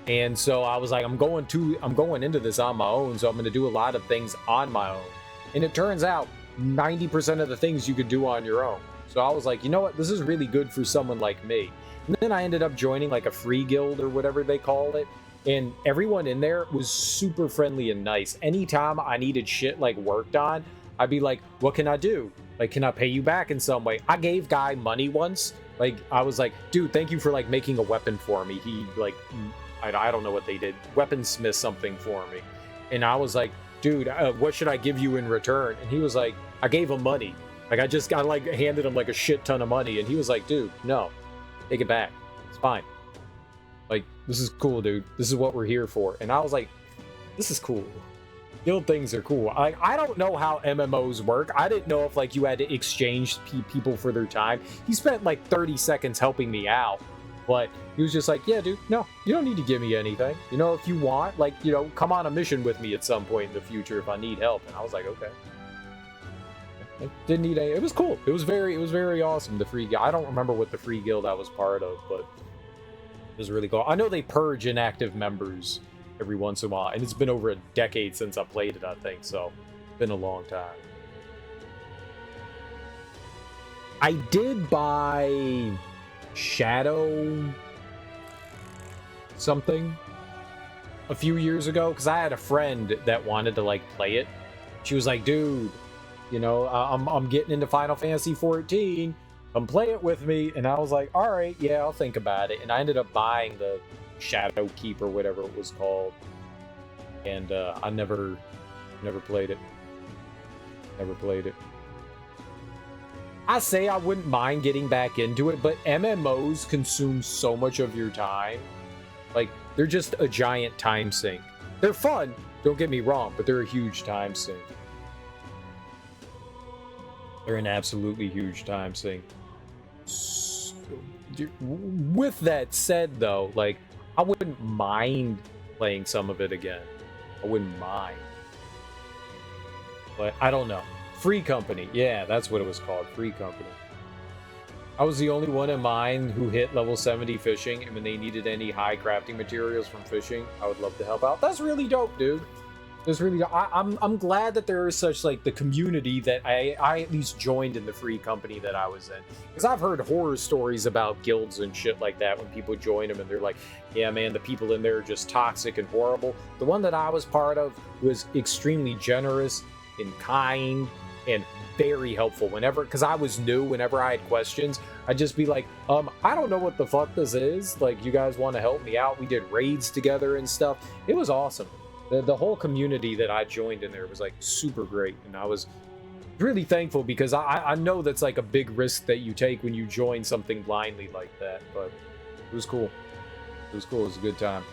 And so I was like, I'm going into this on my own, so I'm going to do a lot of things on my own. And it turns out 90% of the things you could do on your own. So I was like, you know what? This is really good for someone like me. And then I ended up joining like a free guild or whatever they call it. And everyone in there was super friendly and nice. Anytime I needed shit like worked on, I'd be like, what can I do? Like, can I pay you back in some way? I gave Guy money once. Like, I was like, dude, thank you for like making a weapon for me. He like, I don't know what they did. Weaponsmith something for me. And I was like, dude, what should I give you in return? And he was like, I gave him money. Like, I like handed him like a shit ton of money. And he was like, dude, no, take it back. It's fine. Like, this is cool, dude. This is what we're here for. And I was like, this is cool. Guild things are cool. I don't know how MMOs work. I didn't know if like you had to exchange people for their time. He spent like 30 seconds helping me out. But he was just like, yeah, dude, no, you don't need to give me anything. You know, if you want, like, you know, come on a mission with me at some point in the future if I need help. And I was like, okay. I didn't need any. It was cool. It was very awesome. The free guild. I don't remember what the free guild I was part of, but it was really cool. I know they purge inactive members every once in a while, and it's been over a decade since I played it, I think, so it's been a long time. I did buy Shadow something a few years ago because I had a friend that wanted to like play it. She was like, dude, you know, I'm getting into Final Fantasy 14, come play it with me. And I was like, all right, yeah, I'll think about it. And I ended up buying the Shadow Keep or whatever it was called, and I never played it. I say I wouldn't mind getting back into it, but MMOs consume so much of your time. Like, they're just a giant time sink. They're fun, don't get me wrong, but they're a huge time sink. They're an absolutely huge time sink. So, with that said, though, like, I wouldn't mind playing some of it again. I wouldn't mind. But I don't know. Free Company. Yeah, that's what it was called. Free Company. I was the only one in mine who hit level 70 fishing, and when they needed any high crafting materials from fishing, I would love to help out. That's really dope, dude. That's really dope. I'm glad that there is such like the community that I at least joined in the Free Company that I was in. Because I've heard horror stories about guilds and shit like that when people join them and they're like, yeah, man, the people in there are just toxic and horrible. The one that I was part of was extremely generous and kind and very helpful whenever, because I was new, whenever I had questions, I'd just be like, I don't know what the fuck this is. Like, you guys want to help me out? We did raids together and stuff. It was awesome. The whole community that I joined in there was like super great. And I was really thankful because I know that's like a big risk that you take when you join something blindly like that. But it was cool. It was cool. It was a good time.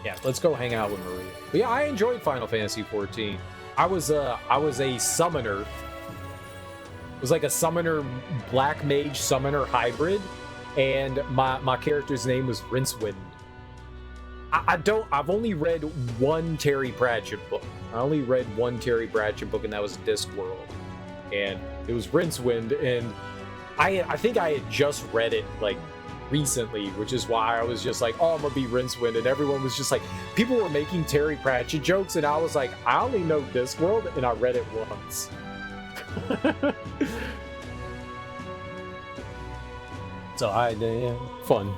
Yeah, let's go hang out with Maria. But yeah, I enjoyed Final Fantasy 14. I was a summoner. It was like a summoner, black mage summoner hybrid, and my character's name was Rincewind. I've only read one Terry Pratchett book. I only read one Terry Pratchett book, and that was Discworld. And it was Rincewind, and I think I had just read it like recently, which is why I was just like, oh, I'm gonna be Rincewind, and everyone was just like, people were making Terry Pratchett jokes, and I was like, I only know Discworld, and I read it once. So fun.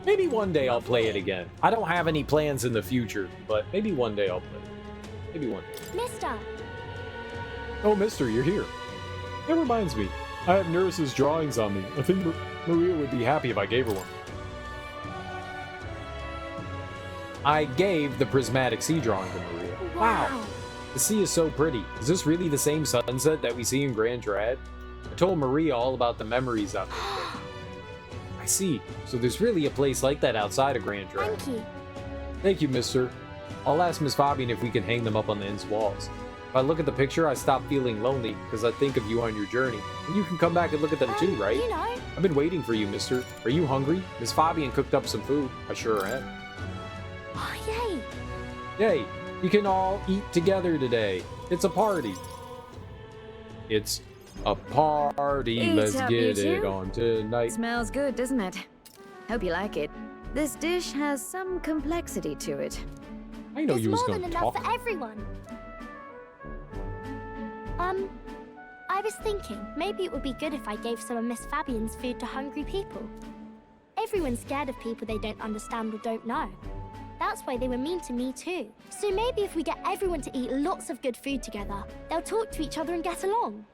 Maybe one day I'll play it again. I don't have any plans in the future, but maybe one day I'll play it. Maybe one day. Mister! Oh, mister, you're here. That reminds me. I have Nurse's drawings on me. I think Maria would be happy if I gave her one. I gave the prismatic sea drawing to Maria. Wow! The sea is so pretty. Is this really the same sunset that we see in Grand Trad? I told Maria all about the memories of it. I see. So there's really a place like that outside of Grand Trad. Thank you. Thank you, mister. I'll ask Miss Fabian if we can hang them up on the inn's walls. If I look at the picture, I stop feeling lonely because I think of you on your journey. And you can come back and look at them too, right? You know. I've been waiting for you, mister. Are you hungry? Miss Fabian cooked up some food. I sure am. Oh, yay! Yay! We can all eat together today. It's a party. It's a party. Eat Let's up, get you it two. on tonight. Smells good, doesn't it? Hope you like it. This dish has some complexity to it. I know There's you was more gonna than enough talk. for everyone. I was thinking maybe it would be good if I gave some of Miss Fabian's food to hungry people. Everyone's scared of people they don't understand or don't know. That's why they were mean to me too. So maybe if we get everyone to eat lots of good food together, they'll talk to each other and get along.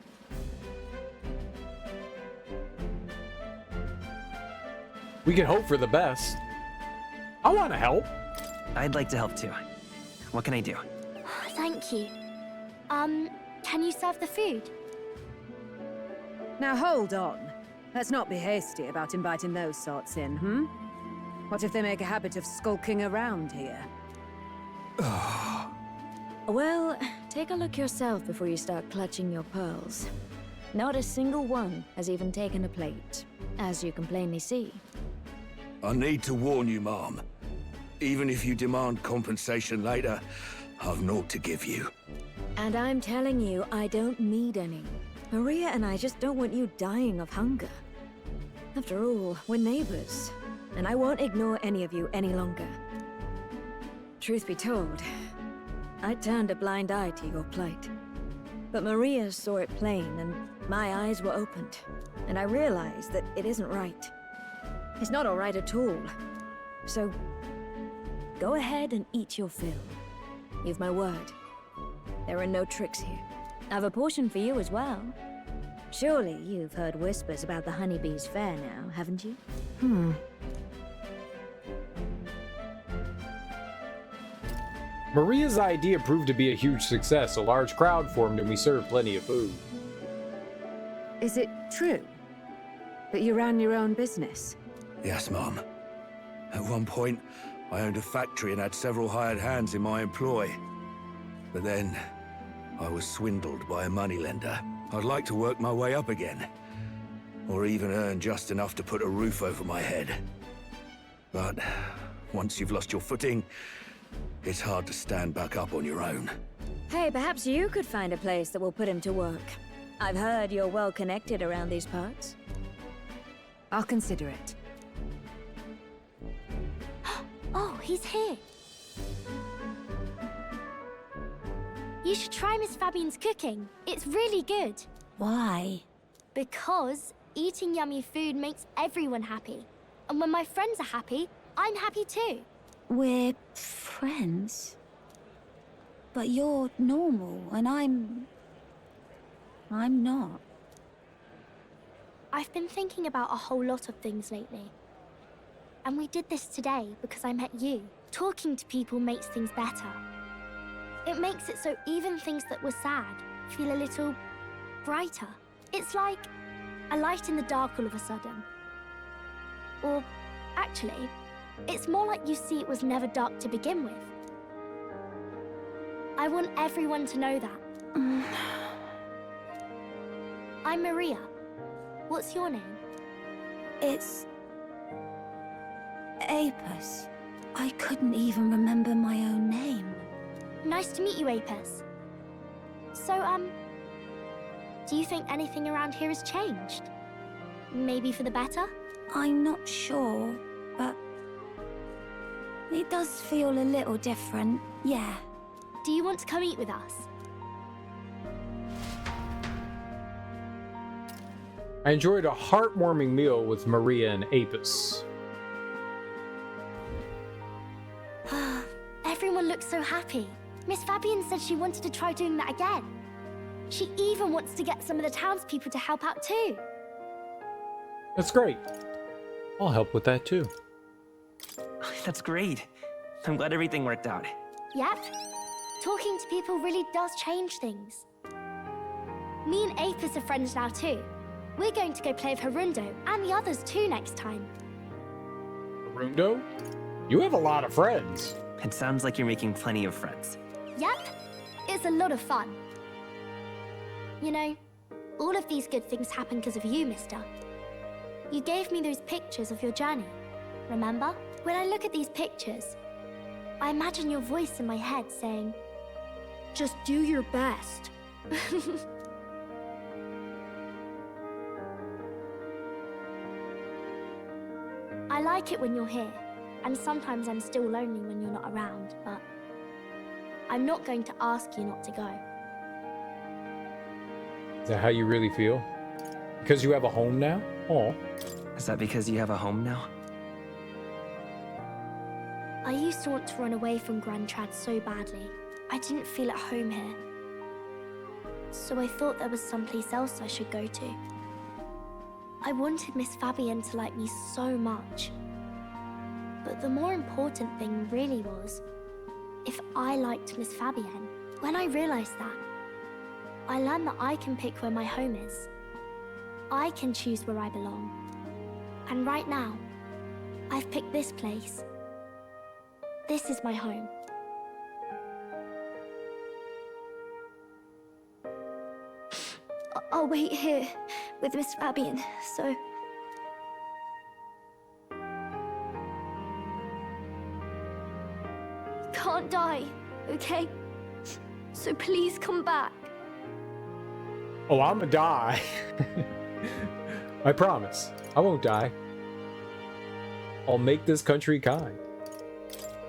We can hope for the best. I want to help. I'd like to help too. What can I do? Thank you. Can you serve the food? Now hold on. Let's not be hasty about inviting those sorts in, What if they make a habit of skulking around here? Well, take a look yourself before you start clutching your pearls. Not a single one has even taken a plate, as you can plainly see. I need to warn you, Mom. Even if you demand compensation later, I've naught to give you. And I'm telling you, I don't need any. Maria and I just don't want you dying of hunger. After all, we're neighbors, and I won't ignore any of you any longer. Truth be told, I turned a blind eye to your plight. But Maria saw it plain, and my eyes were opened, and I realized that it isn't right. It's not all right at all. So, go ahead and eat your fill. You've my word. There are no tricks here. I've a portion for you as well. Surely you've heard whispers about the honeybees fair now, haven't you? Maria's idea proved to be a huge success. A large crowd formed and we served plenty of food. Is it true that you ran your own business? Yes, Mom. At one point, I owned a factory and had several hired hands in my employ. But then, I was swindled by a moneylender. I'd like to work my way up again. Or even earn just enough to put a roof over my head. But once you've lost your footing, it's hard to stand back up on your own. Hey, perhaps you could find a place that will put him to work. I've heard you're well connected around these parts. I'll consider it. Oh, he's here. You should try Miss Fabian's cooking. It's really good. Why? Because eating yummy food makes everyone happy. And when my friends are happy, I'm happy too. We're friends. But you're normal, and I'm not. I've been thinking about a whole lot of things lately. And we did this today because I met you. Talking to people makes things better. It makes it so even things that were sad feel a little brighter. It's like a light in the dark all of a sudden. Or actually, it's more like you see it was never dark to begin with. I want everyone to know that. I'm Maria. What's your name? It's... Apis. I couldn't even remember my own name. Nice to meet you, Apis. So, do you think anything around here has changed? Maybe for the better? I'm not sure, but... it does feel a little different, yeah. Do you want to come eat with us? I enjoyed a heartwarming meal with Maria and Apis. Everyone looks so happy. Miss Fabian said she wanted to try doing that again. She even wants to get some of the townspeople to help out too. That's great. I'll help with that too. That's great. I'm glad everything worked out. Yep. Talking to people really does change things. Me and Apis are friends now too. We're going to go play with Harundo and the others too next time. Harundo? You have a lot of friends. It sounds like you're making plenty of friends. Yep. It's a lot of fun. You know, all of these good things happen because of you, mister. You gave me those pictures of your journey, remember? When I look at these pictures, I imagine your voice in my head saying, just do your best. I like it when you're here, and sometimes I'm still lonely when you're not around, but I'm not going to ask you not to go. Is that how you really feel? Because you have a home now? Oh. Is that because you have a home now? I used to want to run away from Grand Trad so badly. I didn't feel at home here. So I thought there was someplace else I should go to. I wanted Miss Fabienne to like me so much. But the more important thing really was if I liked Miss Fabienne. When I realized that, I learned that I can pick where my home is. I can choose where I belong. And right now, I've picked this place. This is my home. I'll wait here with Miss Fabienne, so... Can't die, okay? So please come back. Oh, I'ma die. I promise. I won't die. I'll make this country kind.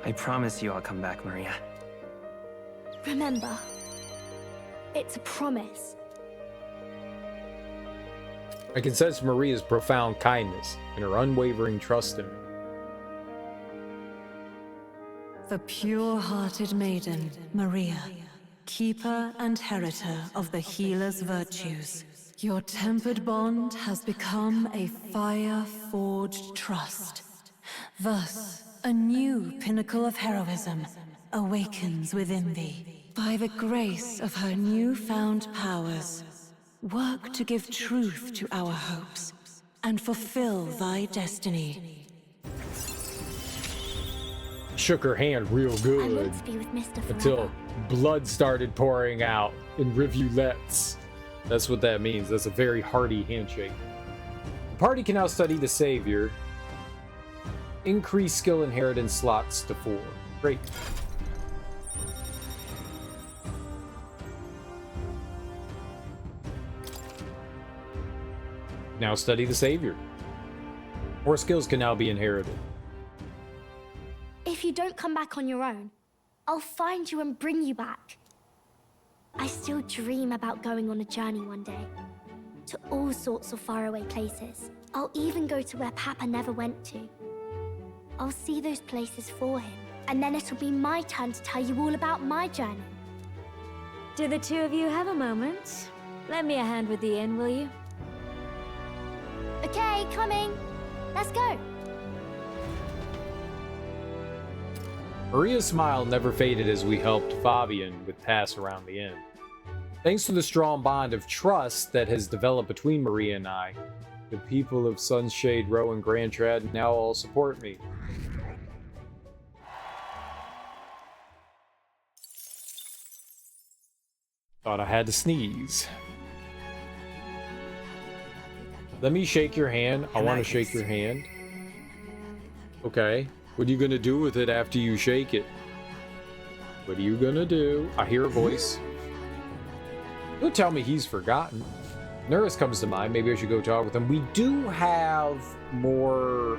I promise you I'll come back, Maria. Remember, it's a promise. I can sense Maria's profound kindness and her unwavering trust in me. The pure-hearted maiden, Maria, keeper and heritor of the healer's virtues. Your tempered bond has become a fire-forged trust. Thus, a new pinnacle of heroism awakens within thee. By the grace of her newfound powers, work to give truth to our hopes and fulfill thy destiny. Shook her hand real I good want to be with Mr. Forever. until blood started pouring out in rivulets. That's what that means. That's a very hearty handshake. The party can now study the Savior. Increase skill inheritance slots to 4. Great. Now study the Savior. More skills can now be inherited. If you don't come back on your own, I'll find you and bring you back. I still dream about going on a journey one day. To all sorts of faraway places. I'll even go to where Papa never went to. I'll see those places for him. And then it'll be my turn to tell you all about my journey. Do the two of you have a moment? Lend me a hand with the inn, will you? Okay, coming. Let's go. Maria's smile never faded as we helped Fabian with tasks around the inn. Thanks to the strong bond of trust that has developed between Maria and I, the people of Sunshade Row and Grand Trad now all support me. Thought I had to sneeze. Let me shake your hand. I want to shake your hand. Okay. What are you going to do with it after you shake it? What are you going to do? I hear a voice. Don't tell me he's forgotten. Nurse comes to mind. Maybe I should go talk with him. We do have more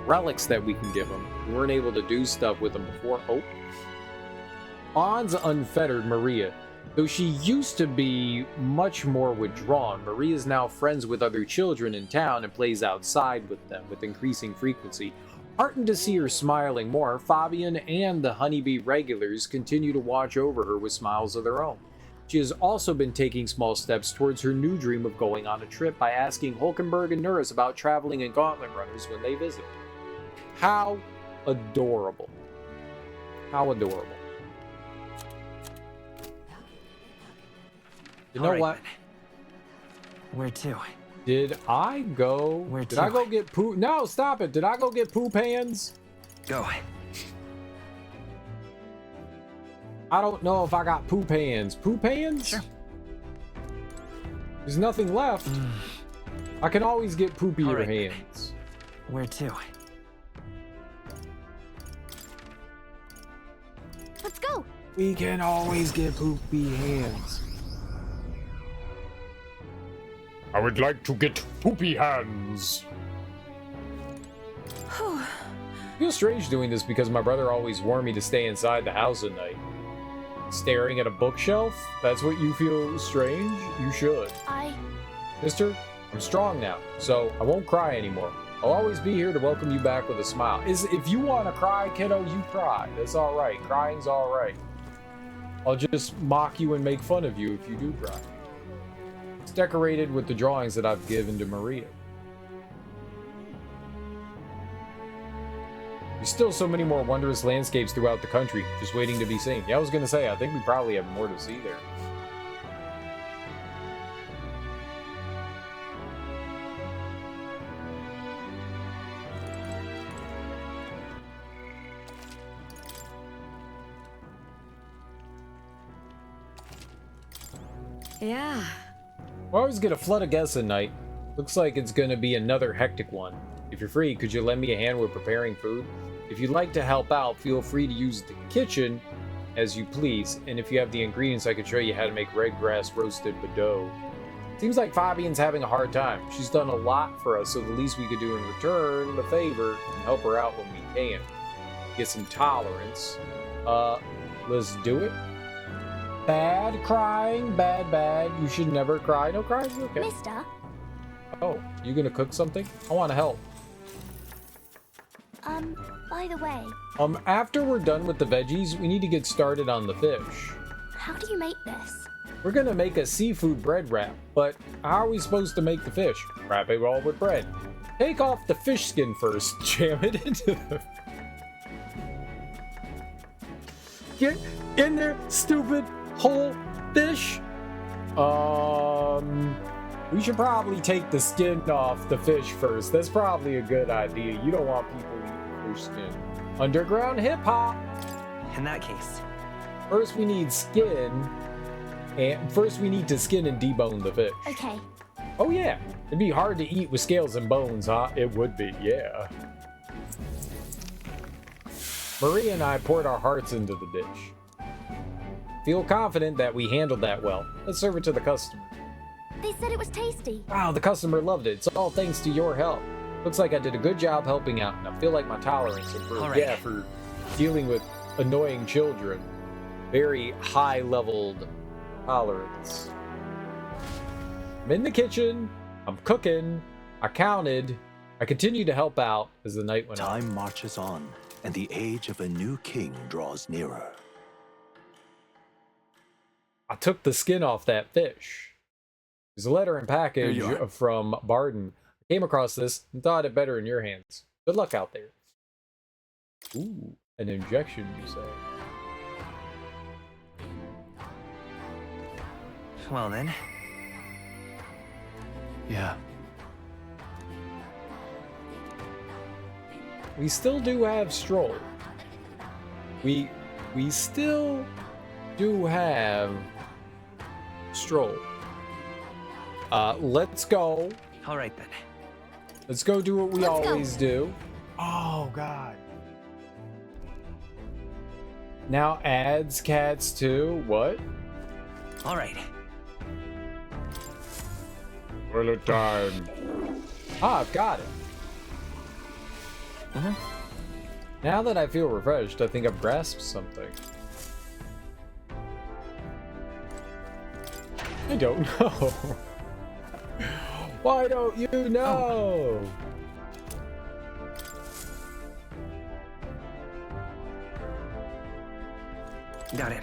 relics that we can give him. We weren't able to do stuff with him before. Oh. On's unfettered Maria. Though she used to be much more withdrawn, Maria is now friends with other children in town and plays outside with them with increasing frequency. Heartened to see her smiling more, Fabian and the honeybee regulars continue to watch over her with smiles of their own. She has also been taking small steps towards her new dream of going on a trip by asking Hulkenberg and Nurse about traveling in gauntlet runners when they visit. How adorable. How adorable. You know what? Where to? Did I go? Where Did to? I go get poop? No, stop it. Did I go get poop hands? Go. I don't know if I got poop hands. Poop hands? Sure. There's nothing left. I can always get poopier right. hands. Where to? Let's go. We can always get poopy hands. I would like to get poopy hands. Feels strange doing this because my brother always warned me to stay inside the house at night. Staring at a bookshelf? That's what you feel strange? You should. Sister, I'm strong now, so I won't cry anymore. I'll always be here to welcome you back with a smile. If you want to cry, kiddo, you cry. That's all right. Crying's all right. I'll just mock you and make fun of you if you do cry. It's decorated with the drawings that I've given to Maria. There's still so many more wondrous landscapes throughout the country, just waiting to be seen. Yeah, I was gonna say, I think we probably have more to see there. Yeah. We always get a flood of guests at night. Looks like it's gonna be another hectic one. If you're free, could you lend me a hand with preparing food? If you'd like to help out, feel free to use the kitchen as you please. And if you have the ingredients, I could show you how to make red grass roasted Bordeaux. Seems like Fabian's having a hard time. She's done a lot for us, so the least we could do in return, the favor, and help her out when we can. Get some tolerance. Let's do it. Bad crying, bad. You should never cry. No crying, okay. Mister? Oh, you gonna cook something? I want to help. By the way... After we're done with the veggies, we need to get started on the fish. How do you make this? We're gonna make a seafood bread wrap, but how are we supposed to make the fish? Wrap it all with bread. Take off the fish skin first, jam it into the... Get in there, stupid whole fish! We should probably take the skin off the fish first. That's probably a good idea. You don't want people eating fish skin. Underground hip-hop! In that case. First we need skin, and first we need to skin and debone the fish. Okay. Oh yeah, it'd be hard to eat with scales and bones, huh? It would be, yeah. Maria and I poured our hearts into the dish. Feel confident that we handled that well. Let's serve it to the customer. They said it was tasty. Wow, the customer loved it. It's all thanks to your help. Looks like I did a good job helping out, and I feel like my tolerance improved. All right. Yeah, for dealing with annoying children. Very high-leveled tolerance. I'm in the kitchen. I'm cooking. I counted. I continued to help out as the night went on. Time marches on, and the age of a new king draws nearer. I took the skin off that fish. There's a letter and package from Barden. I came across this and thought it better in your hands. Good luck out there. Ooh, an injection, you say? Well then. Yeah. We still do have Stroll. We still do have Stroll. Let's go. All right then. Let's go do what we always do. Oh God. Now adds cats too. What? All right. Toilet time. Ah, I've got it. Now that I feel refreshed, I think I've grasped something. I don't know. Why don't you know? Got it.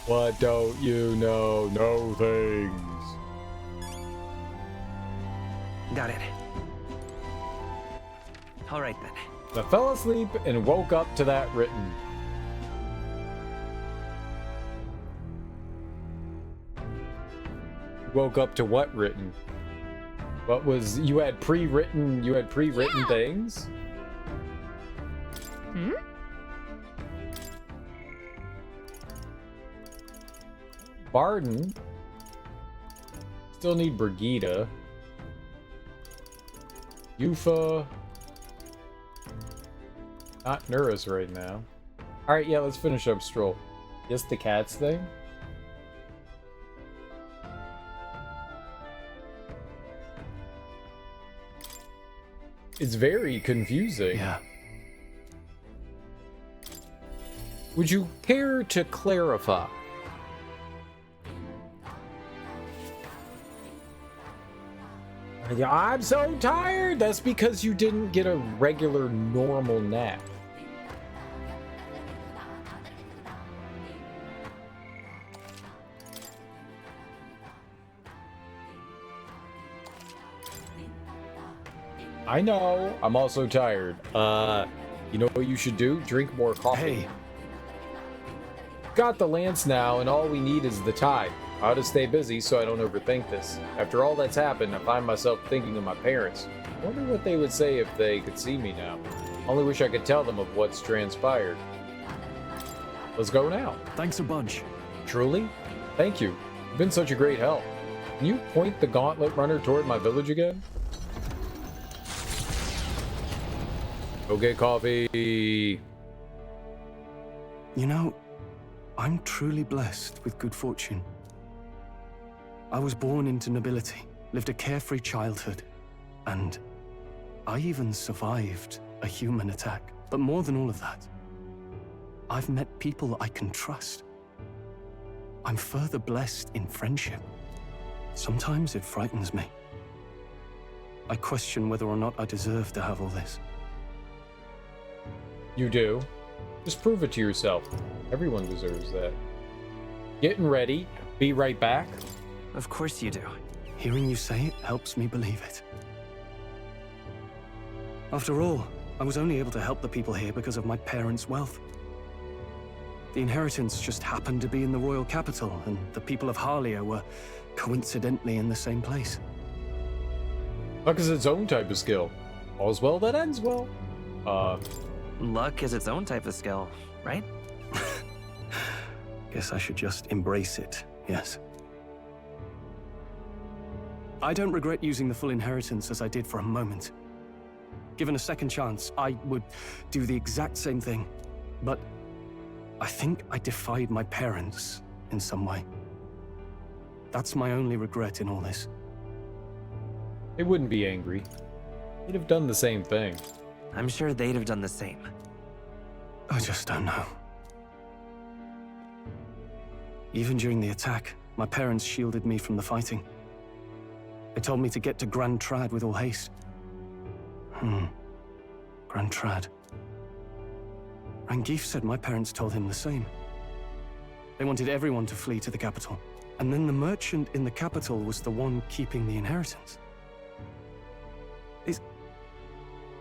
What don't you know? No things. Got it. All right then. I fell asleep and woke up to that written. Woke up to what written? What was you had pre-written? You had pre-written things? Hmm? Barden. Still need Brigida. Yufa. Not Nurus right now. Alright, yeah, let's finish up Stroll. Yes, the cats thing? It's very confusing. Yeah. Would you care to clarify? Yeah, I'm so tired. That's because you didn't get a regular normal nap. I know. I'm also tired. You know what you should do? Drink more coffee. Hey. Got the lance now, and all we need is the tide. How to stay busy so I don't overthink this. After all that's happened, I find myself thinking of my parents. I wonder what they would say if they could see me now. Only wish I could tell them of what's transpired. Let's go now. Thanks a bunch. Truly? Thank you. You've been such a great help. Can you point the gauntlet runner toward my village again? Go get coffee. You know, I'm truly blessed with good fortune. I was born into nobility, lived a carefree childhood, and I even survived a human attack. But more than all of that, I've met people I can trust. I'm further blessed in friendship. Sometimes it frightens me. I question whether or not I deserve to have all this. You do. Just prove it to yourself. Everyone deserves that. Getting ready. Be right back. Of course you do. Hearing you say it helps me believe it. After all, I was only able to help the people here because of my parents' wealth. The inheritance just happened to be in the royal capital, and the people of Harlia were coincidentally in the same place. Luck is its own type of skill. All's well that ends well. Luck is its own type of skill, right? Guess I should just embrace it, yes. I don't regret using the full inheritance as I did for a moment. Given a second chance, I would do the exact same thing. But I think I defied my parents in some way. That's my only regret in all this. They wouldn't be angry. They'd have done the same thing. I'm sure they'd have done the same. I just don't know. Even during the attack, my parents shielded me from the fighting. They told me to get to Grand Trad with all haste. Grand Trad. Rangif said my parents told him the same. They wanted everyone to flee to the capital. And then the merchant in the capital was the one keeping the inheritance. Is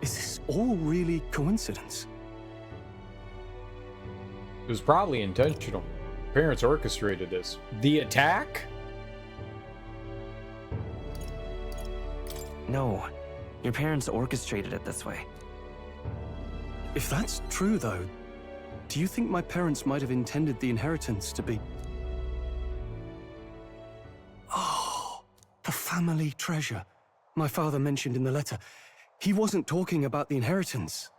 this all really coincidence? It was probably intentional. Parents orchestrated this. The attack? No. Your parents orchestrated it this way. If that's true, though, do you think my parents might have intended the inheritance to be... Oh, the family treasure my father mentioned in the letter. He wasn't talking about the inheritance.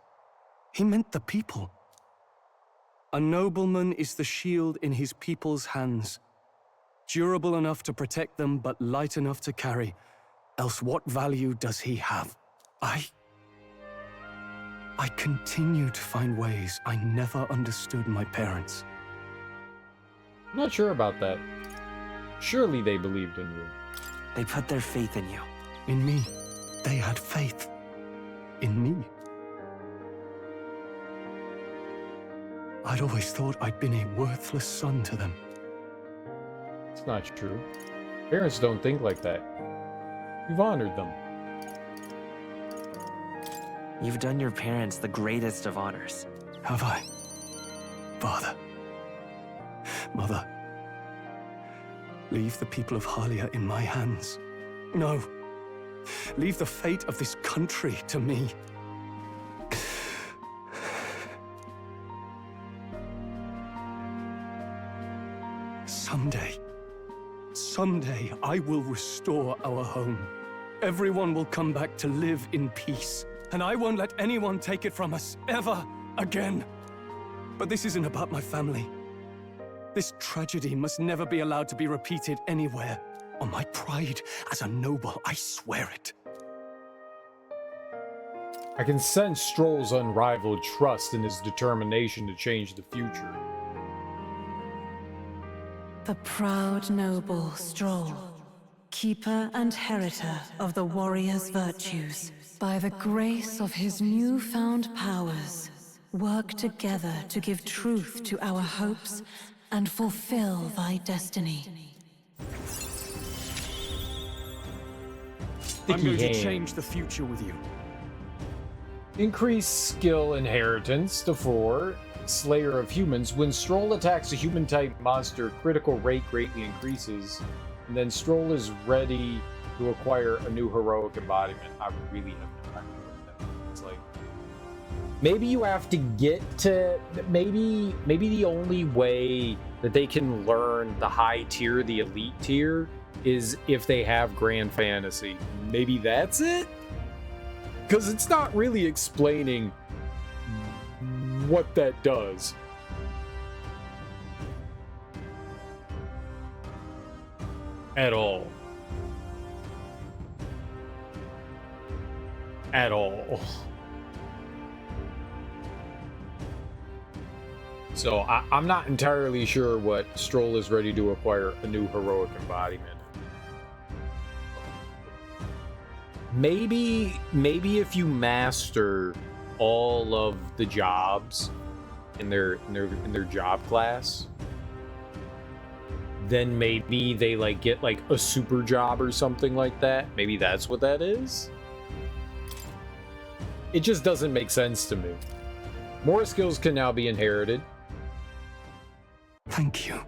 He meant the people. A nobleman is the shield in his people's hands, durable enough to protect them, but light enough to carry. Else what value does he have? I continue to find ways I never understood my parents. I'm not sure about that. Surely they believed in you. They put their faith in you. In me. They had faith. In me. I'd always thought I'd been a worthless son to them. It's not true. Parents don't think like that. You've honored them. You've done your parents the greatest of honors. Have I? Father. Mother. Leave the people of Harlia in my hands. No. Leave the fate of this country to me. Someday, I will restore our home. Everyone will come back to live in peace. And I won't let anyone take it from us, ever again. But this isn't about my family. This tragedy must never be allowed to be repeated anywhere. On my pride as a noble, I swear it. I can sense Stroll's unrivaled trust in his determination to change the future. the proud noble Stroll, keeper and heritor of the warrior's virtues, by the grace of his newfound powers, work together to give truth to our hopes and fulfill thy destiny. I'm going to hand. change the future with you. Increase skill inheritance to 4. Slayer of humans. When Stroll attacks a human-type monster, critical rate greatly increases. And then Stroll is ready to acquire a new heroic embodiment. I really have no idea what that means. Like, maybe you have to get to... Maybe the only way that they can learn the high tier, the elite tier, is if they have Grand Fantasy. Maybe that's it? Because it's not really explaining what that does. At all. At all. So I'm not entirely sure what Stroll is ready to acquire a new heroic embodiment. Maybe if you master all of the jobs in their job class, then maybe they like get like a super job or something like that. Maybe that's what that is. It just doesn't make sense to me. More skills can now be inherited. Thank you,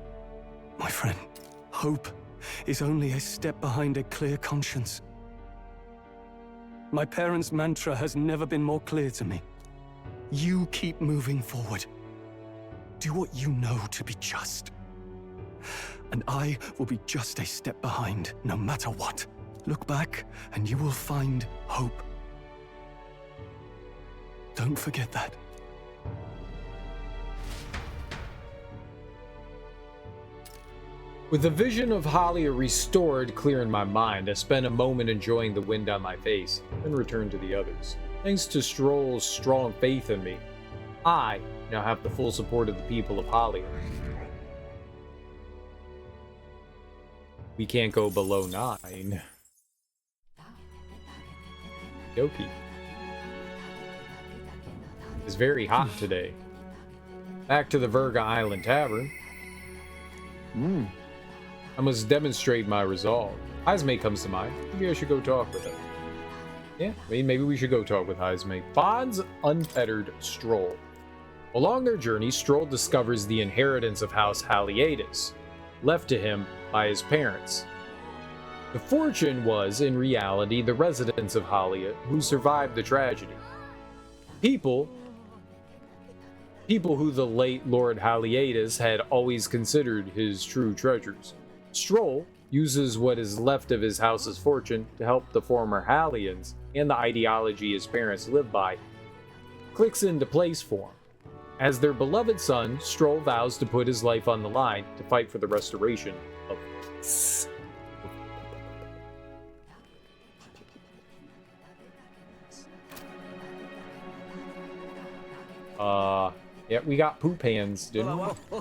my friend. Hope is only a step behind a clear conscience. My parents' mantra has never been more clear to me. You keep moving forward. Do what you know to be just. And I will be just a step behind, no matter what. Look back, and you will find hope. Don't forget that. With the vision of Halia restored clear in my mind, I spent a moment enjoying the wind on my face, then returned to the others. Thanks to Stroll's strong faith in me, I now have the full support of the people of Halia. We can't go below 9. Yoki. It's very hot today. Back to the Virga Island Tavern. I must demonstrate my resolve. Heismay comes to mind. Maybe I should go talk with him. Yeah, maybe we should go talk with Heismay. Bond's unfettered Stroll. Along their journey, Stroll discovers the inheritance of House Haliatus, left to him by his parents. The fortune was, in reality, the residents of Halia who survived the tragedy. People who the late Lord Haliatus had always considered his true treasures. Stroll uses what is left of his house's fortune to help the former Halians, and the ideology his parents lived by clicks into place for him. As their beloved son, Stroll vows to put his life on the line to fight for the restoration of peace. Yeah, we got poop hands, didn't we?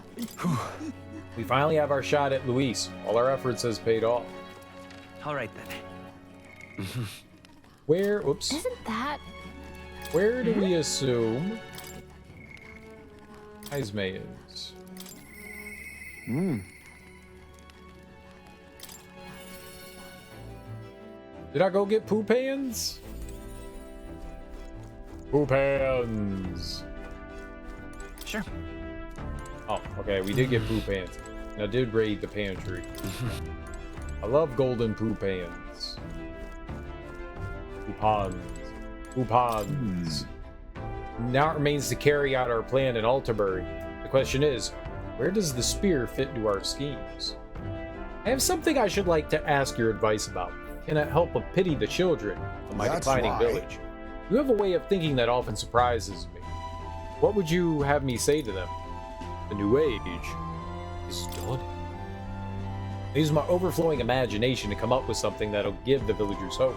We finally have our shot at Luis. All our efforts has paid off. All right then. Where? Oops. Isn't that? Where do we assume Heismay is? Did I go get poop hands? Poop hands. Sure. Oh, okay, we did get poop hands. And I did raid the pantry. I love golden poop hands. Poupons. Poupons. Now it remains to carry out our plan in Altabury. The question is, where does the spear fit into our schemes? I have something I should like to ask your advice about. Can it help but pity the children of my declining village? You have a way of thinking that often surprises me. What would you have me say to them? The new age is dawning. I use my overflowing imagination to come up with something that'll give the villagers hope.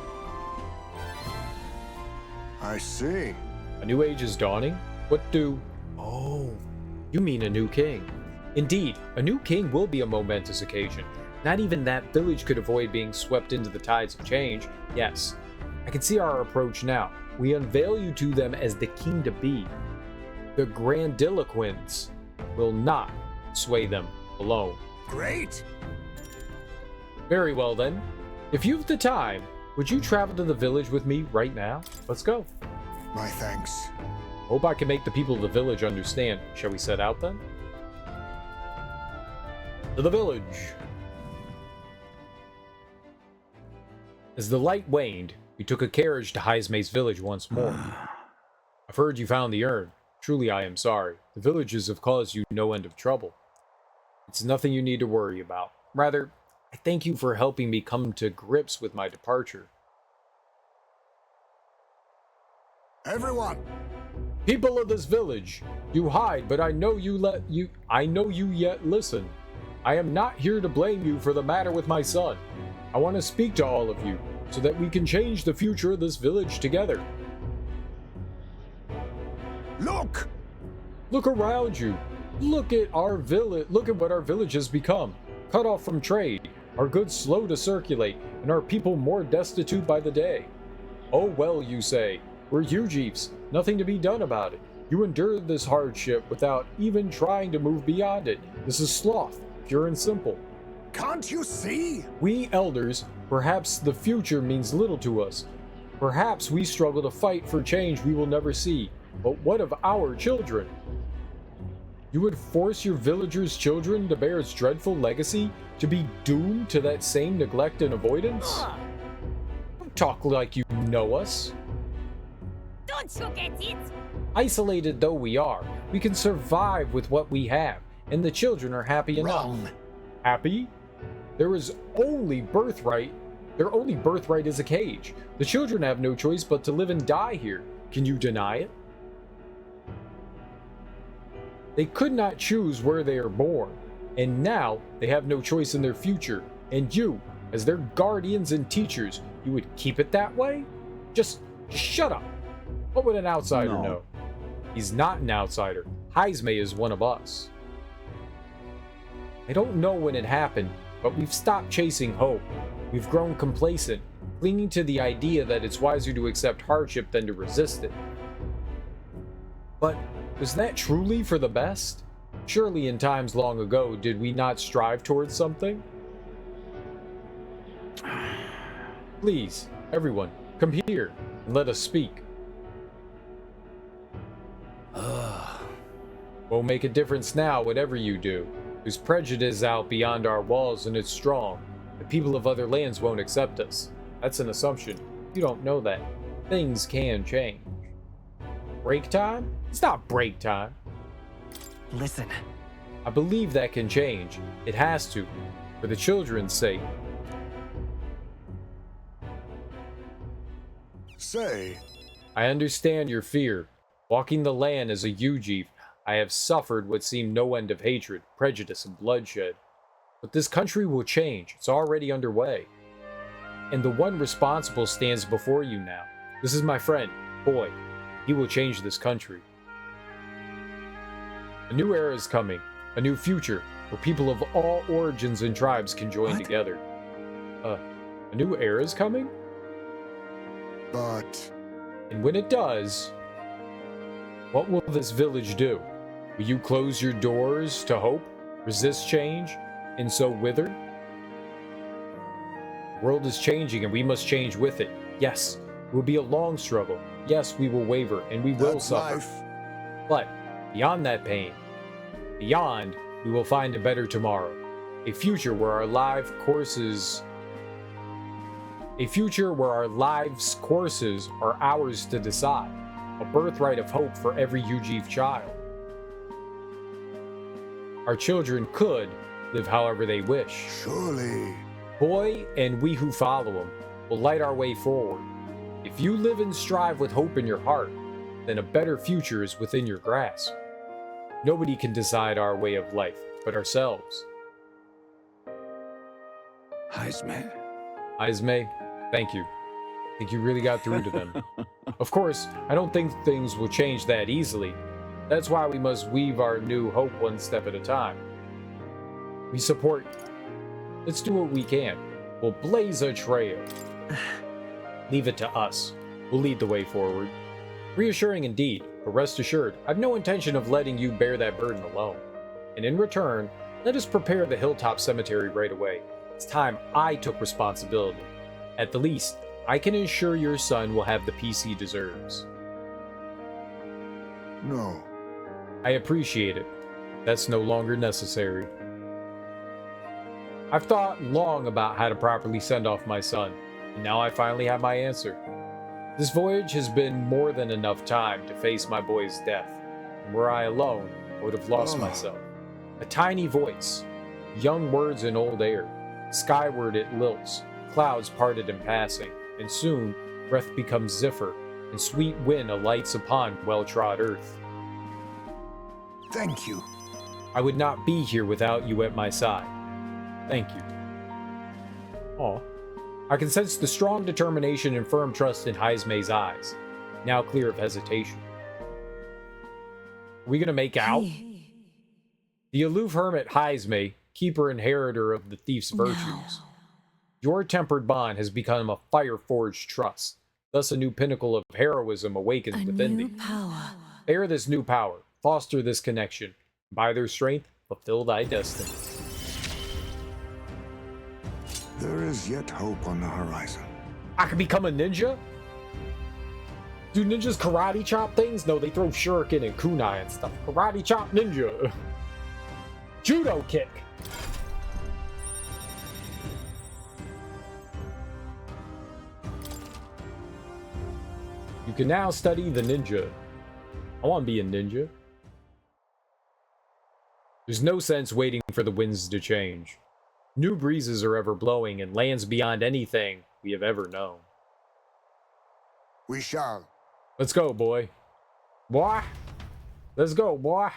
I see. A new age is dawning? What do... Oh, you mean a new king. Indeed, a new king will be a momentous occasion. Not even that village could avoid being swept into the tides of change. Yes, I can see our approach now. We unveil you to them as the king-to-be. The grandiloquents will not sway them alone. Great! Very well then. If you've the time, would you travel to the village with me right now? Let's go. My thanks. Hope I can make the people of the village understand. Shall we set out then? To the village. As the light waned, we took a carriage to Heismay's village once more. I've heard you found the urn. Truly, I am sorry. The villagers have caused you no end of trouble. It's nothing you need to worry about. Rather, I thank you for helping me come to grips with my departure. Everyone! People of this village, you hide, but I know you yet listen. I am not here to blame you for the matter with my son. I want to speak to all of you, so that we can change the future of this village together. Look! Look around you. Look at our village. Look at what our village has become. Cut off from trade, our goods slow to circulate, and our people more destitute by the day. Oh well, you say. We're Ujiefs. Nothing to be done about it. You endured this hardship without even trying to move beyond it. This is sloth, pure and simple. Can't you see? We elders, perhaps the future means little to us. Perhaps we struggle to fight for change we will never see. But what of our children? You would force your villagers' children to bear its dreadful legacy, to be doomed to that same neglect and avoidance? Don't talk like you know us. Don't you get it? Isolated though we are, we can survive with what we have, and the children are happy enough. Wrong. Happy? Their only birthright is a cage. The children have no choice but to live and die here. Can you deny it? They could not choose where they are born, and now they have no choice in their future. And you, as their guardians and teachers, you would keep it that way? Just shut up. What would an outsider know? He's not an outsider. Heismay is one of us. I don't know when it happened, but we've stopped chasing hope. We've grown complacent, clinging to the idea that it's wiser to accept hardship than to resist it. But was that truly for the best? Surely in times long ago, did we not strive towards something? Please, everyone, come here and let us speak. Won't make a difference now, whatever you do. There's prejudice out beyond our walls, and it's strong. The people of other lands won't accept us. That's an assumption. You don't know that. Things can change. Break time? It's not break time. Listen. I believe that can change. It has to, for the children's sake. Say. I understand your fear. Walking the land as a Ujief, I have suffered what seemed no end of hatred, prejudice, and bloodshed. But this country will change. It's already underway. And the one responsible stands before you now. This is my friend, Boy. He will change this country. A new era is coming. A new future, where people of all origins and tribes can join together. A new era is coming? But... And when it does, what will this village do? Will you close your doors to hope, resist change, and so wither? The world is changing and we must change with it. Yes, it will be a long struggle. Yes, we will waver and we will suffer. Life. But beyond that pain, beyond, we will find a better tomorrow. A future where our lives' courses are ours to decide. A birthright of hope for every Ujief child. Our children could live however they wish. Surely. Boy and we who follow him will light our way forward. If you live and strive with hope in your heart, then a better future is within your grasp. Nobody can decide our way of life but ourselves. Heismay. Heismay, thank you. I think you really got through to them. Of course, I don't think things will change that easily. That's why we must weave our new hope one step at a time. We support you. Let's do what we can. We'll blaze a trail. Leave it to us. We'll lead the way forward. Reassuring indeed, but rest assured, I've no intention of letting you bear that burden alone. And in return, let us prepare the Hilltop Cemetery right away. It's time I took responsibility. At the least, I can ensure your son will have the peace he deserves. No. I appreciate it. That's no longer necessary. I've thought long about how to properly send off my son, and now I finally have my answer. This voyage has been more than enough time to face my boy's death, and were I alone, I would have lost myself. A tiny voice, young words in old air, skyward it lilts, clouds parted in passing, and soon breath becomes zephyr, and sweet wind alights upon well-trod earth. Thank you. I would not be here without you at my side. Thank you. Aw. I can sense the strong determination and firm trust in Heismay's eyes, now clear of hesitation. Are we gonna make out? The aloof hermit Heismay, keeper and inheritor of the thief's virtues. Your tempered bond has become a fire-forged trust. Thus a new pinnacle of heroism awakens within thee. Power. Bear this new power, foster this connection. By their strength, fulfill thy destiny. There is yet hope on the horizon. I can become a ninja? Do ninjas karate chop things? No, they throw shuriken and kunai and stuff. Karate chop ninja. Judo kick. You can now study the ninja. I want to be a ninja. There's no sense waiting for the winds to change. New breezes are ever blowing and lands beyond anything we have ever known. We shall. Let's go, boy. Boy. Let's go, boy.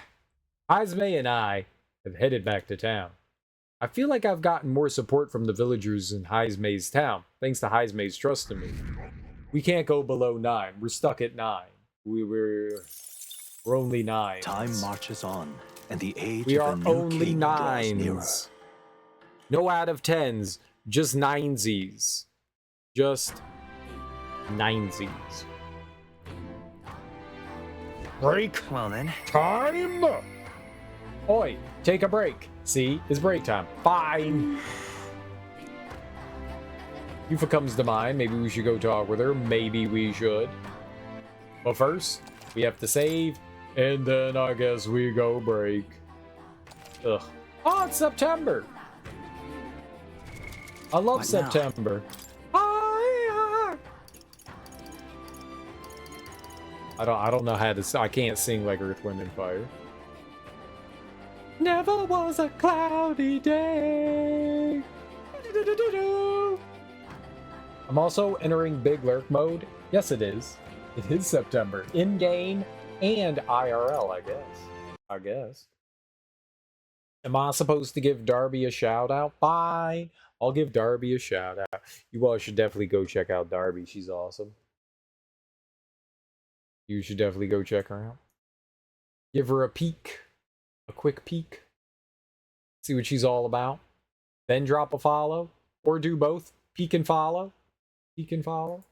Heismay and I have headed back to town. I feel like I've gotten more support from the villagers in Heismay's town, thanks to Heismay's trust in me. We can't go below 9. We're stuck at 9. We're only 9. Time marches on, and the age We are of the new only king draws nearer. 9s. No out of 10s, just 9sies. Just 9sies. Break. Well then. Time. Oi, take a break. See, it's break time. Fine. Yufa comes to mind. Maybe we should go talk with her. Maybe we should. But first, we have to save, and then I guess we go break. Ugh. Oh, it's September. I love September. I don't know how to. I can't sing like Earth, Wind, and Fire. Never was a cloudy day. I'm also entering Big Lurk mode. Yes, it is. It is September. In-game and IRL, I guess. Am I supposed to give Darby a shout out? Fine. I'll give Darby a shout out. You all should definitely go check out Darby. She's awesome. You should definitely go check her out. Give her a peek. A quick peek. See what she's all about. Then drop a follow. Or do both. Peek and follow. Peek and follow.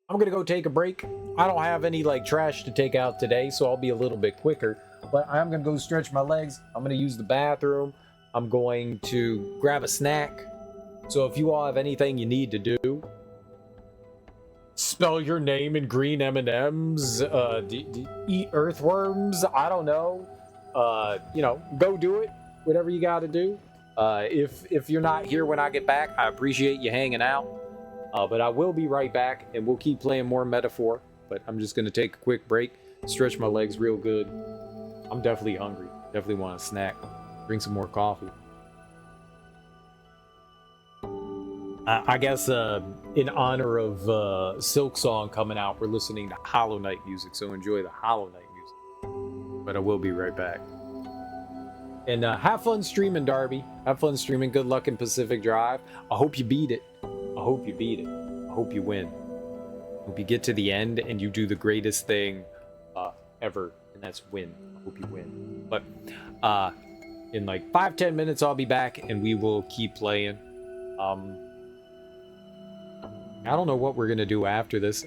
I'm gonna go take a break. I don't have any like trash to take out today, so I'll be a little bit quicker. But I'm gonna go stretch my legs. I'm gonna use the bathroom. I'm going to grab a snack. So if you all have anything you need to do, spell your name in green M&Ms, eat earthworms, I don't know. You know, go do it. Whatever you gotta do. If you're not here when I get back, I appreciate you hanging out. But I will be right back, and we'll keep playing more Metaphor. But I'm just gonna take a quick break, stretch my legs real good. I'm definitely hungry. Definitely want a snack. Drink some more coffee. I guess in honor of Silk Song coming out, we're listening to Hollow Knight music, so enjoy the Hollow Knight music. But I will be right back. And have fun streaming, Darby. Have fun streaming. Good luck in Pacific Drive. I hope you beat it. I hope you beat it. I hope you win. I hope you get to the end and you do the greatest thing ever, and that's win. I hope you win. But in like 5-10 minutes I'll be back and we will keep playing. I don't know what we're gonna do after this.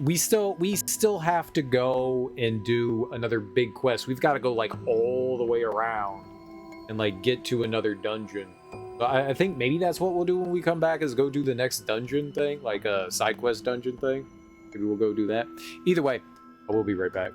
We still have to go and do another big quest. We've got to go like all the way around and like get to another dungeon. So I think maybe that's what we'll do when we come back, is go do the next dungeon thing, like a side quest dungeon thing. Maybe we'll go do that. Either way, I will be right back.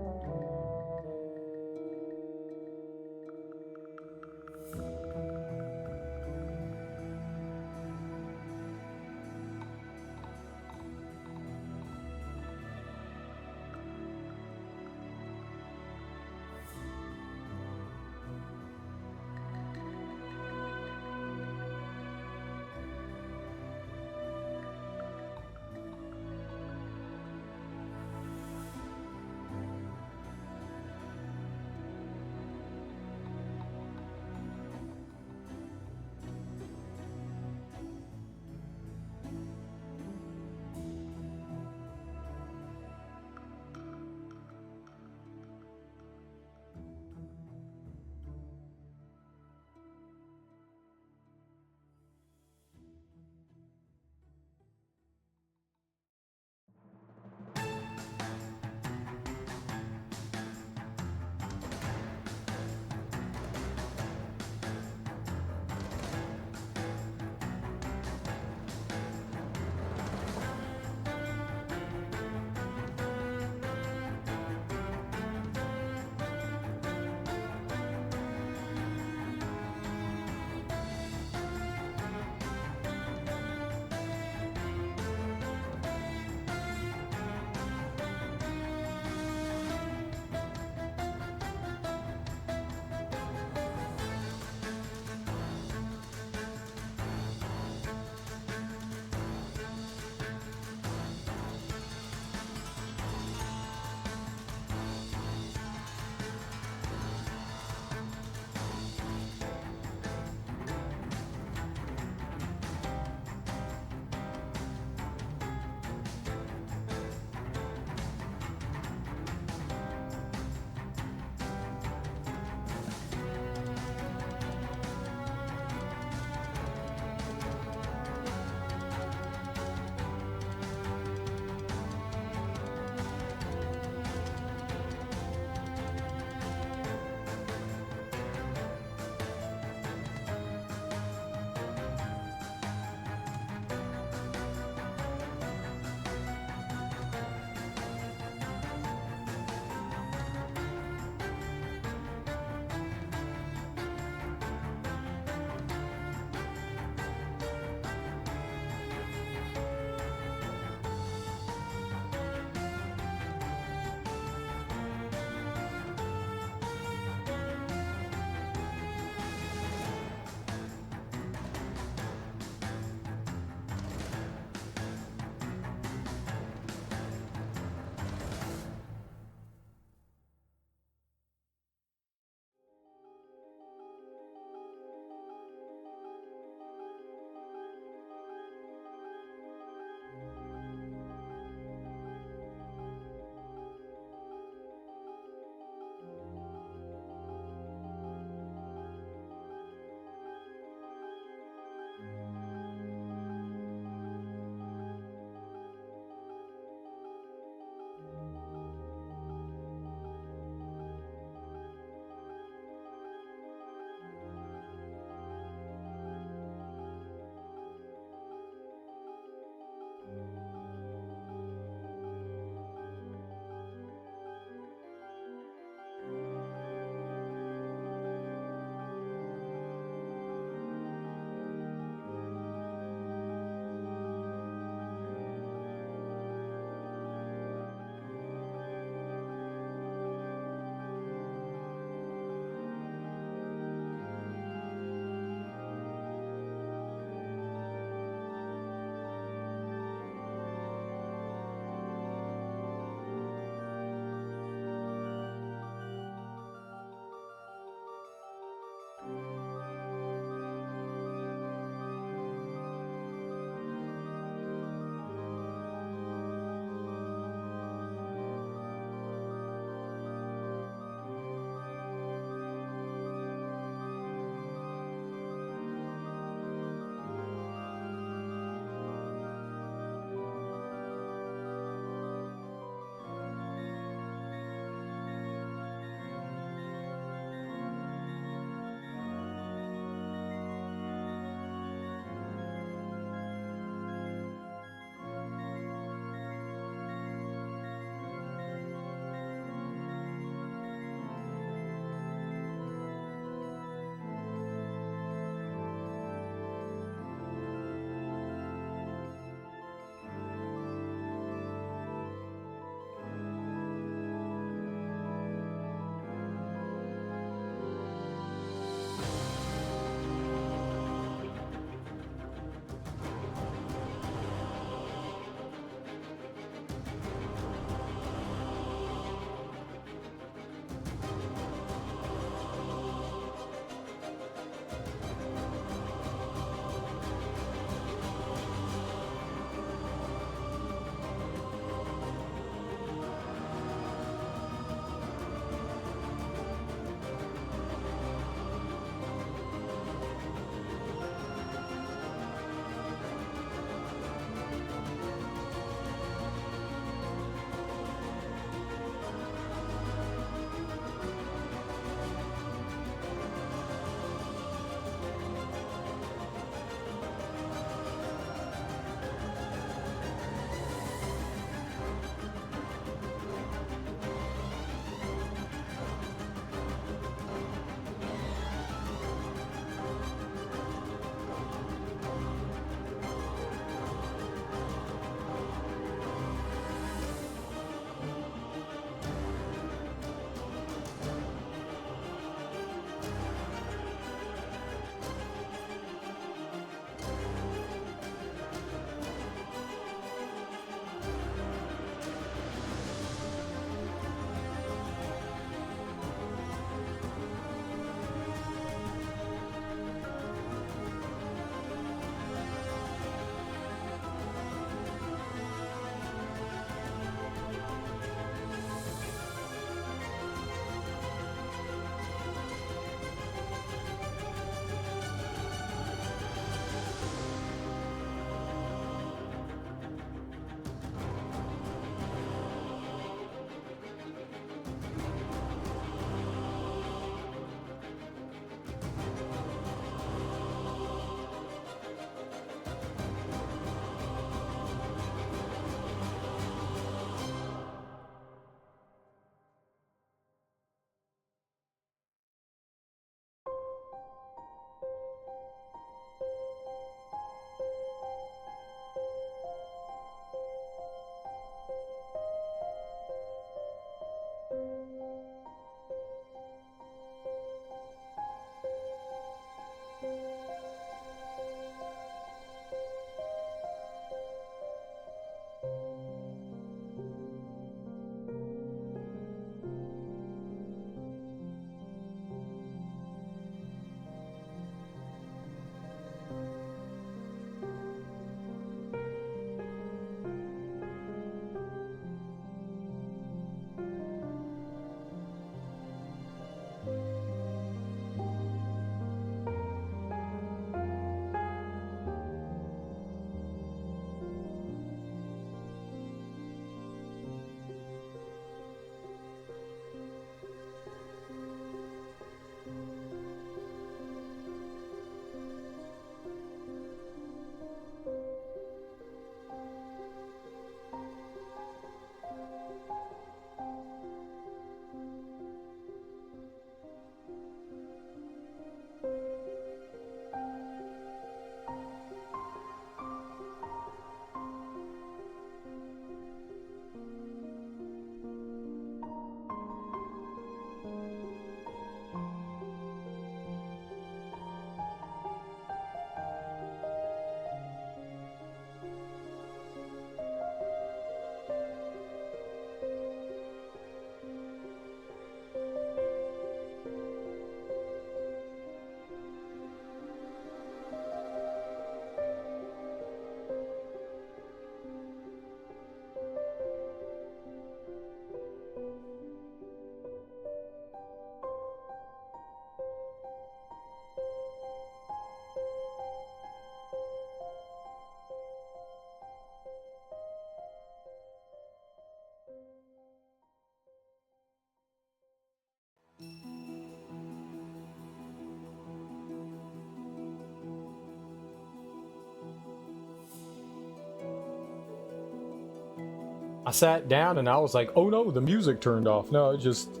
I sat down and I was like, oh no, the music turned off. No, it's just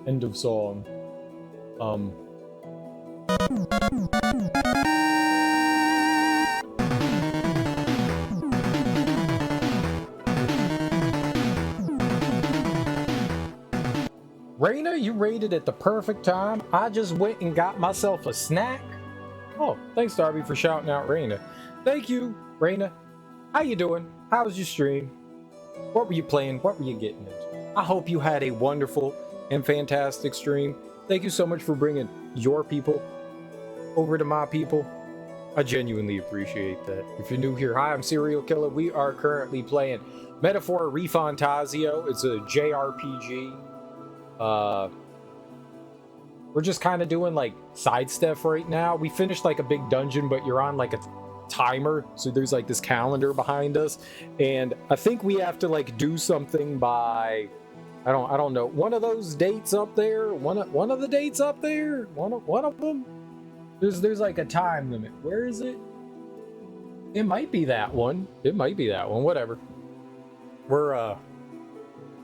end of song. Raina, you raided at the perfect time. I just went and got myself a snack. Oh, thanks Darby for shouting out Raina. Thank you, Raina. How you doing? How was your stream? What were you playing? What were you getting into? I hope you had a wonderful and fantastic stream. Thank you so much for bringing your people over to my people. I genuinely appreciate that. If you're new here, hi, I'm Serial Killer. We are currently playing Metaphor ReFantazio. It's a JRPG. We're just kind of doing like side stuff right now. We finished like a big dungeon, but you're on like a timer, so there's like this calendar behind us, and I think we have to like do something by I don't know, one of those dates up there, one of the dates up there, one of them. There's like a time limit. Where is it? It might be that one. It might be that one. Whatever. We're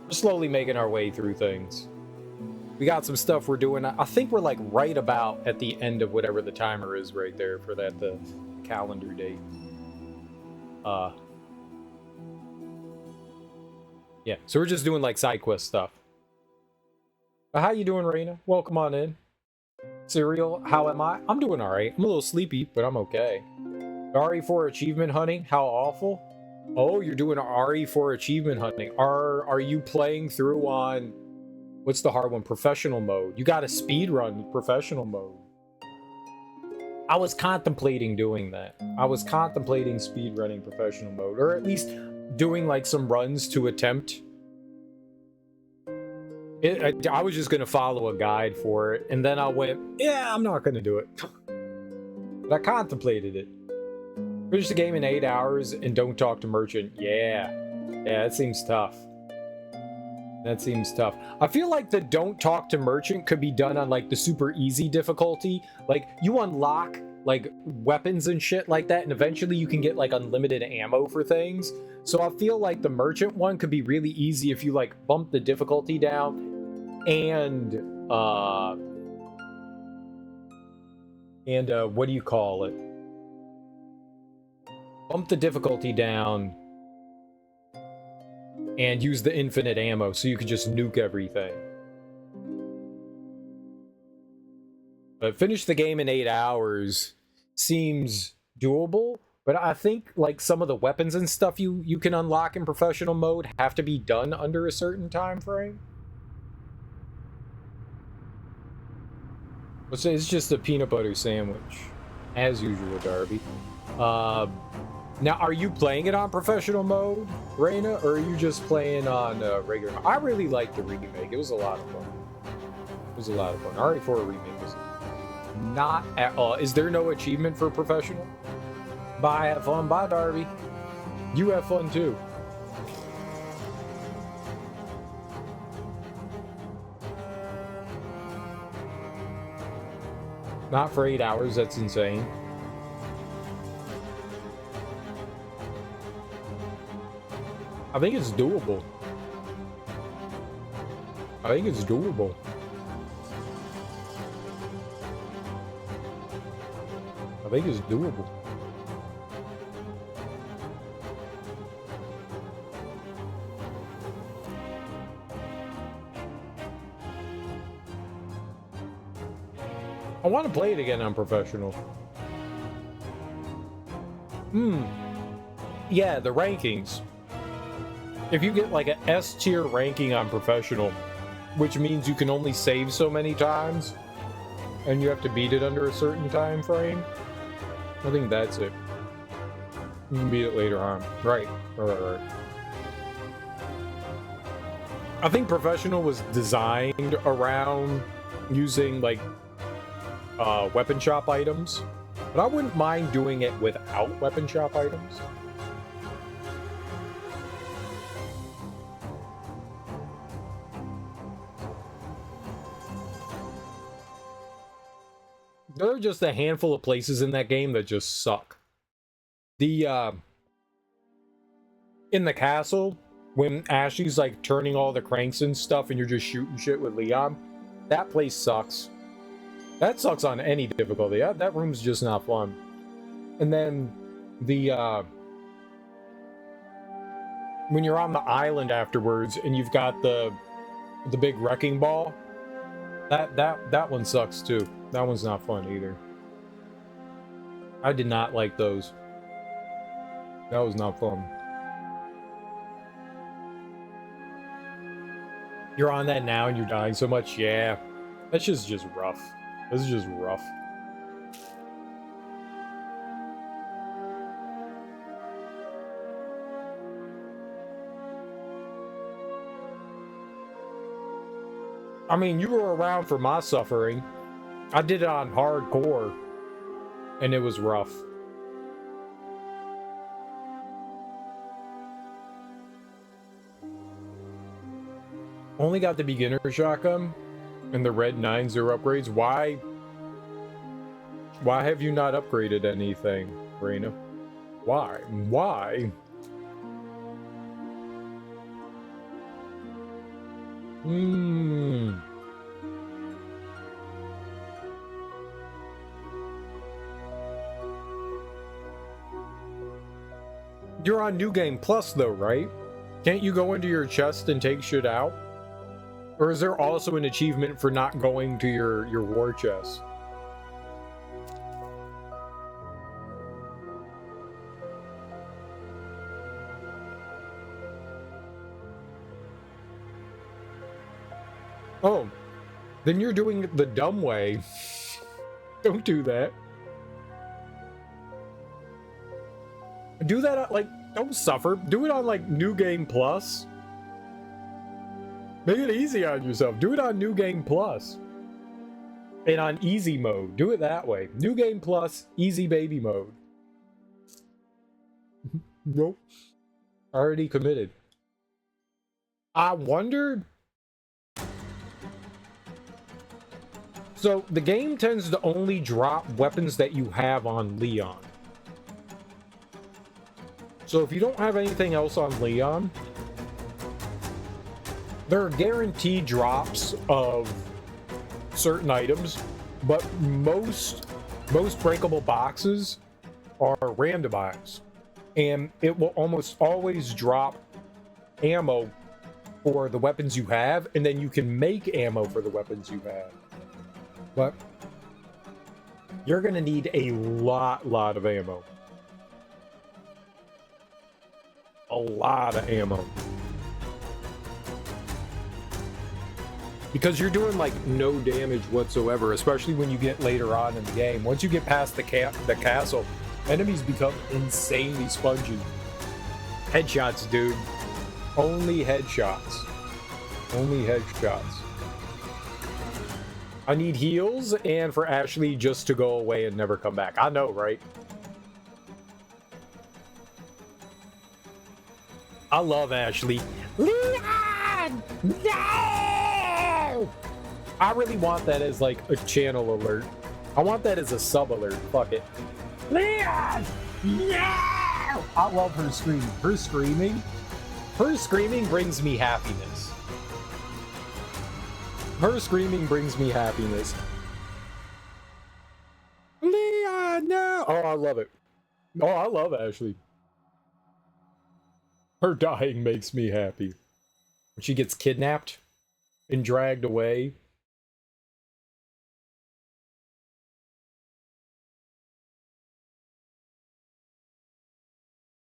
slowly making our way through things. We got some stuff we're doing. I think we're like right about at the end of whatever the timer is right there for that the calendar date. Yeah, so we're just doing like side quest stuff. How you doing, Raina? Welcome on in. Serial, how am I? I'm doing all right. I'm a little sleepy, but I'm okay. RE4 achievement hunting, how awful. Oh, you're doing RE4 achievement hunting. Are you playing through on what's the hard one? Professional mode. You got to speed run professional mode. I was contemplating doing that. I was contemplating speed running professional mode, or at least doing like some runs to attempt. I was just gonna follow a guide for it, and then I went, yeah, I'm not gonna do it. But I contemplated it. Finish the game in 8 hours and don't talk to merchant. Yeah, that seems tough. That seems tough. I feel like the don't talk to merchant could be done on like the super easy difficulty. Like you unlock like weapons and shit like that, and eventually you can get like unlimited ammo for things. So I feel like the merchant one could be really easy if you like bump the difficulty down and what do you call it? Bump the difficulty down and use the infinite ammo so you could just nuke everything. But finish the game in 8 hours seems doable, but I think like some of the weapons and stuff you can unlock in professional mode have to be done under a certain time frame. It's just a peanut butter sandwich, as usual, Darby. Now, are you playing it on professional mode, Raina, or are you just playing on regular? I really liked the remake. It was a lot of fun. It was a lot of fun. RE4 remake was not at all. Is there no achievement for professional? Bye, have fun. Bye, Darby. You have fun too. Not for 8 hours. That's insane. I think it's doable. I think it's doable. I think it's doable. I want to play it again on professional. Yeah, the rankings. If you get like an S tier ranking on professional, which means you can only save so many times, and you have to beat it under a certain time frame, I think that's it. You can beat it later on. Right. I think professional was designed around using like weapon shop items, but I wouldn't mind doing it without weapon shop items. There are just a handful of places in that game that just suck. In the castle, when Ashley's like turning all the cranks and stuff and you're just shooting shit with Leon, that place sucks. That sucks on any difficulty. That room's just not fun. And then the when you're on the island afterwards and you've got the big wrecking ball, that one sucks too. That one's not fun either. I did not like those. That was not fun. You're on that now and you're dying so much? Yeah. That's just rough. This is just rough. I mean, you were around for my suffering. I did it on hardcore, and it was rough. Only got the beginner shotgun and the red 9-0 upgrades. Why have you not upgraded anything, Reina? Why? You're on New Game Plus though, right? Can't you go into your chest and take shit out? Or is there also an achievement for not going to your war chest? Oh, then you're doing it the dumb way. Don't do that. Do that, like, don't suffer. Do it on, like, New Game Plus. Make it easy on yourself. Do it on New Game Plus. And on easy mode. Do it that way. New Game Plus, easy baby mode. Nope. Already committed. I wonder... So, the game tends to only drop weapons that you have on Leon. So if you don't have anything else on Leon, there are guaranteed drops of certain items, but most breakable boxes are randomized. And it will almost always drop ammo for the weapons you have, and then you can make ammo for the weapons you have. But you're gonna need a lot of ammo. A lot of ammo. Because you're doing like no damage whatsoever, especially when you get later on in the game. Once you get past the castle, enemies become insanely spongy. Headshots, dude. Only headshots. Only headshots. I need heals and for Ashley just to go away and never come back. I know, right? I love Ashley. Leon! No! I really want that as like a channel alert. I want that as a sub alert. Fuck it. Leon! No! I love her screaming. Her screaming brings me happiness. Her screaming brings me happiness. Leon, no! Oh, I love it. Oh, I love Ashley. Her dying makes me happy. When she gets kidnapped and dragged away.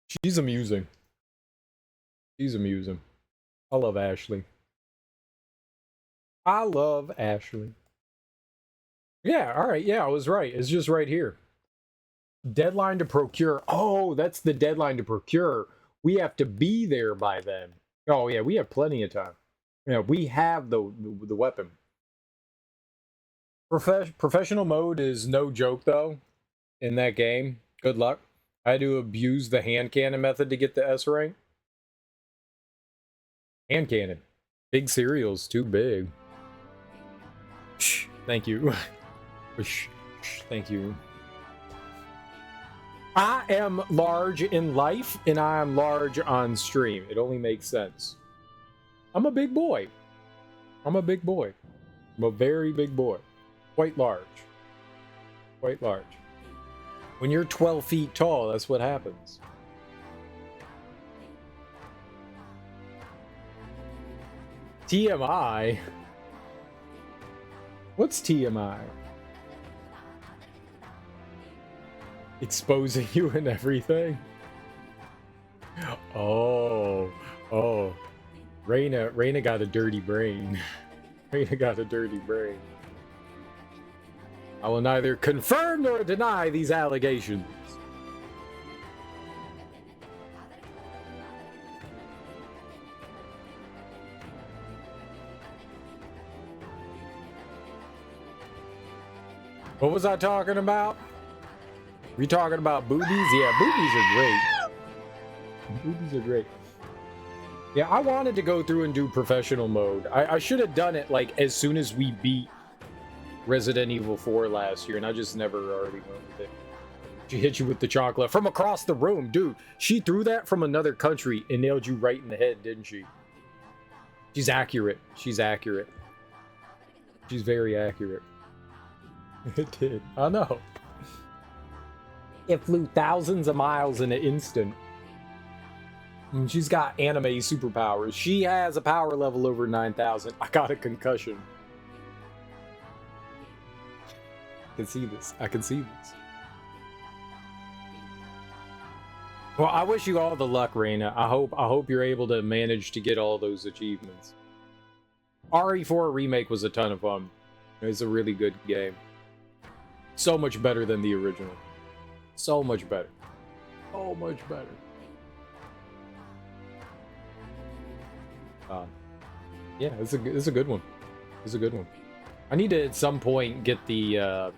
She's amusing. She's amusing. I love Ashley. I love Ashley. Yeah, alright, yeah, I was right. It's just right here. Deadline to procure. Oh, that's the deadline to procure. We have to be there by then. Oh, yeah, we have plenty of time. Yeah, we have the weapon. Professional mode is no joke, though, in that game. Good luck. I had to abuse the hand cannon method to get the S rank. Hand cannon. Big cereals, too big. Shh, thank you. Shh, thank you. I am large in life, and I am large on stream. It only makes sense. I'm a big boy. I'm a big boy. I'm a very big boy. Quite large. Quite large. When you're 12 feet tall, that's what happens. TMI? What's TMI? Exposing you and everything? Oh. Reyna got a dirty brain. Reyna got a dirty brain. I will neither confirm nor deny these allegations. What was I talking about? We talking about boobies? Yeah, boobies are great. Boobies are great. Yeah, I wanted to go through and do professional mode. I should have done it like as soon as we beat Resident Evil 4 last year, and I just never already went with it. She hit you with the chocolate from across the room. Dude, she threw that from another country and nailed you right in the head, didn't she? She's accurate. She's accurate. She's very accurate. It did. I know. It flew thousands of miles in an instant. She's got anime superpowers. She has a power level over 9,000. I got a concussion. I can see this. I can see this. Well, I wish you all the luck, Reyna. I hope you're able to manage to get all those achievements. RE4 Remake was a ton of fun. It's a really good game. So much better than the original. So much better. So much better. Yeah, it's a good one. It's a good one. I need to at some point get the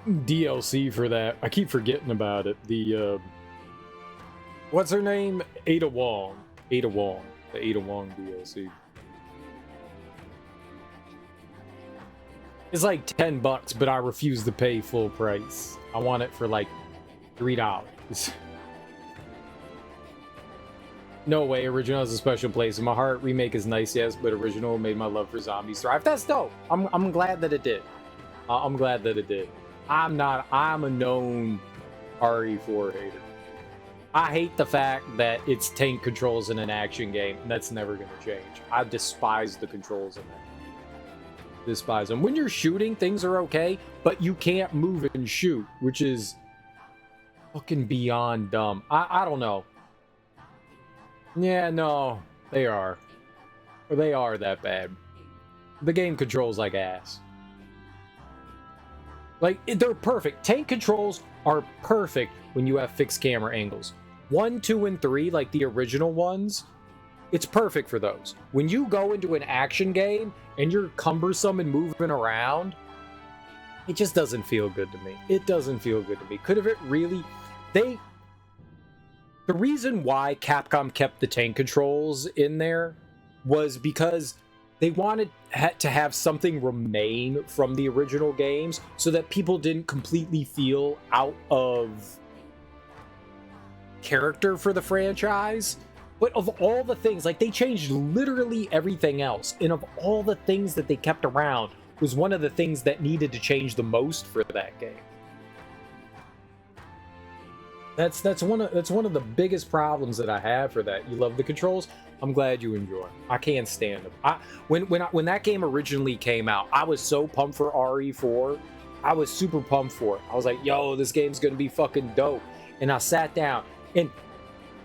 DLC for that. I keep forgetting about it. The what's her name? Ada Wong. Ada Wong. The Ada Wong DLC. It's like $10, but I refuse to pay full price. I want it for like $3. No way, original has a special place in my heart. Remake is nice, yes, but original made my love for zombies thrive. That's dope. I'm glad that it did. I'm glad that it did. I'm a known RE4 hater. I hate the fact that it's tank controls in an action game, and that's never going to change. I despise the controls in that. Despise them. When you're shooting, things are okay, but you can't move and shoot, which is fucking beyond dumb. I don't know. Yeah, no, they are. They are that bad. The game controls like ass. Like, they're perfect. Tank controls are perfect when you have fixed camera angles. 1, 2, and 3, like the original ones, it's perfect for those. When you go into an action game and you're cumbersome and moving around, it just doesn't feel good to me. It doesn't feel good to me. Could have it really... The reason why Capcom kept the tank controls in there was because they wanted to have something remain from the original games so that people didn't completely feel out of character for the franchise. But of all the things, like, they changed literally everything else, and of all the things that they kept around was one of the things that needed to change the most for that game. That's one of the biggest problems that I have for that. You love the controls. I'm glad you enjoy. I can't stand them. When that game originally came out, I was so pumped for RE4. I was super pumped for it. I was like, yo, this game's gonna be fucking dope. And I sat down, and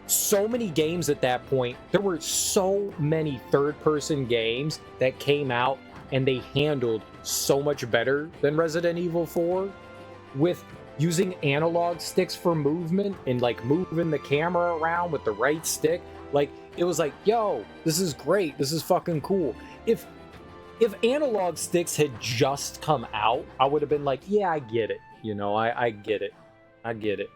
so many games at that point, there were so many third-person games that came out and they handled so much better than Resident Evil 4 with using analog sticks for movement and like moving the camera around with the right stick. Like, it was like, yo, this is great. This is fucking cool. If analog sticks had just come out, I would have been like, yeah, I get it. You know, I get it. I get it.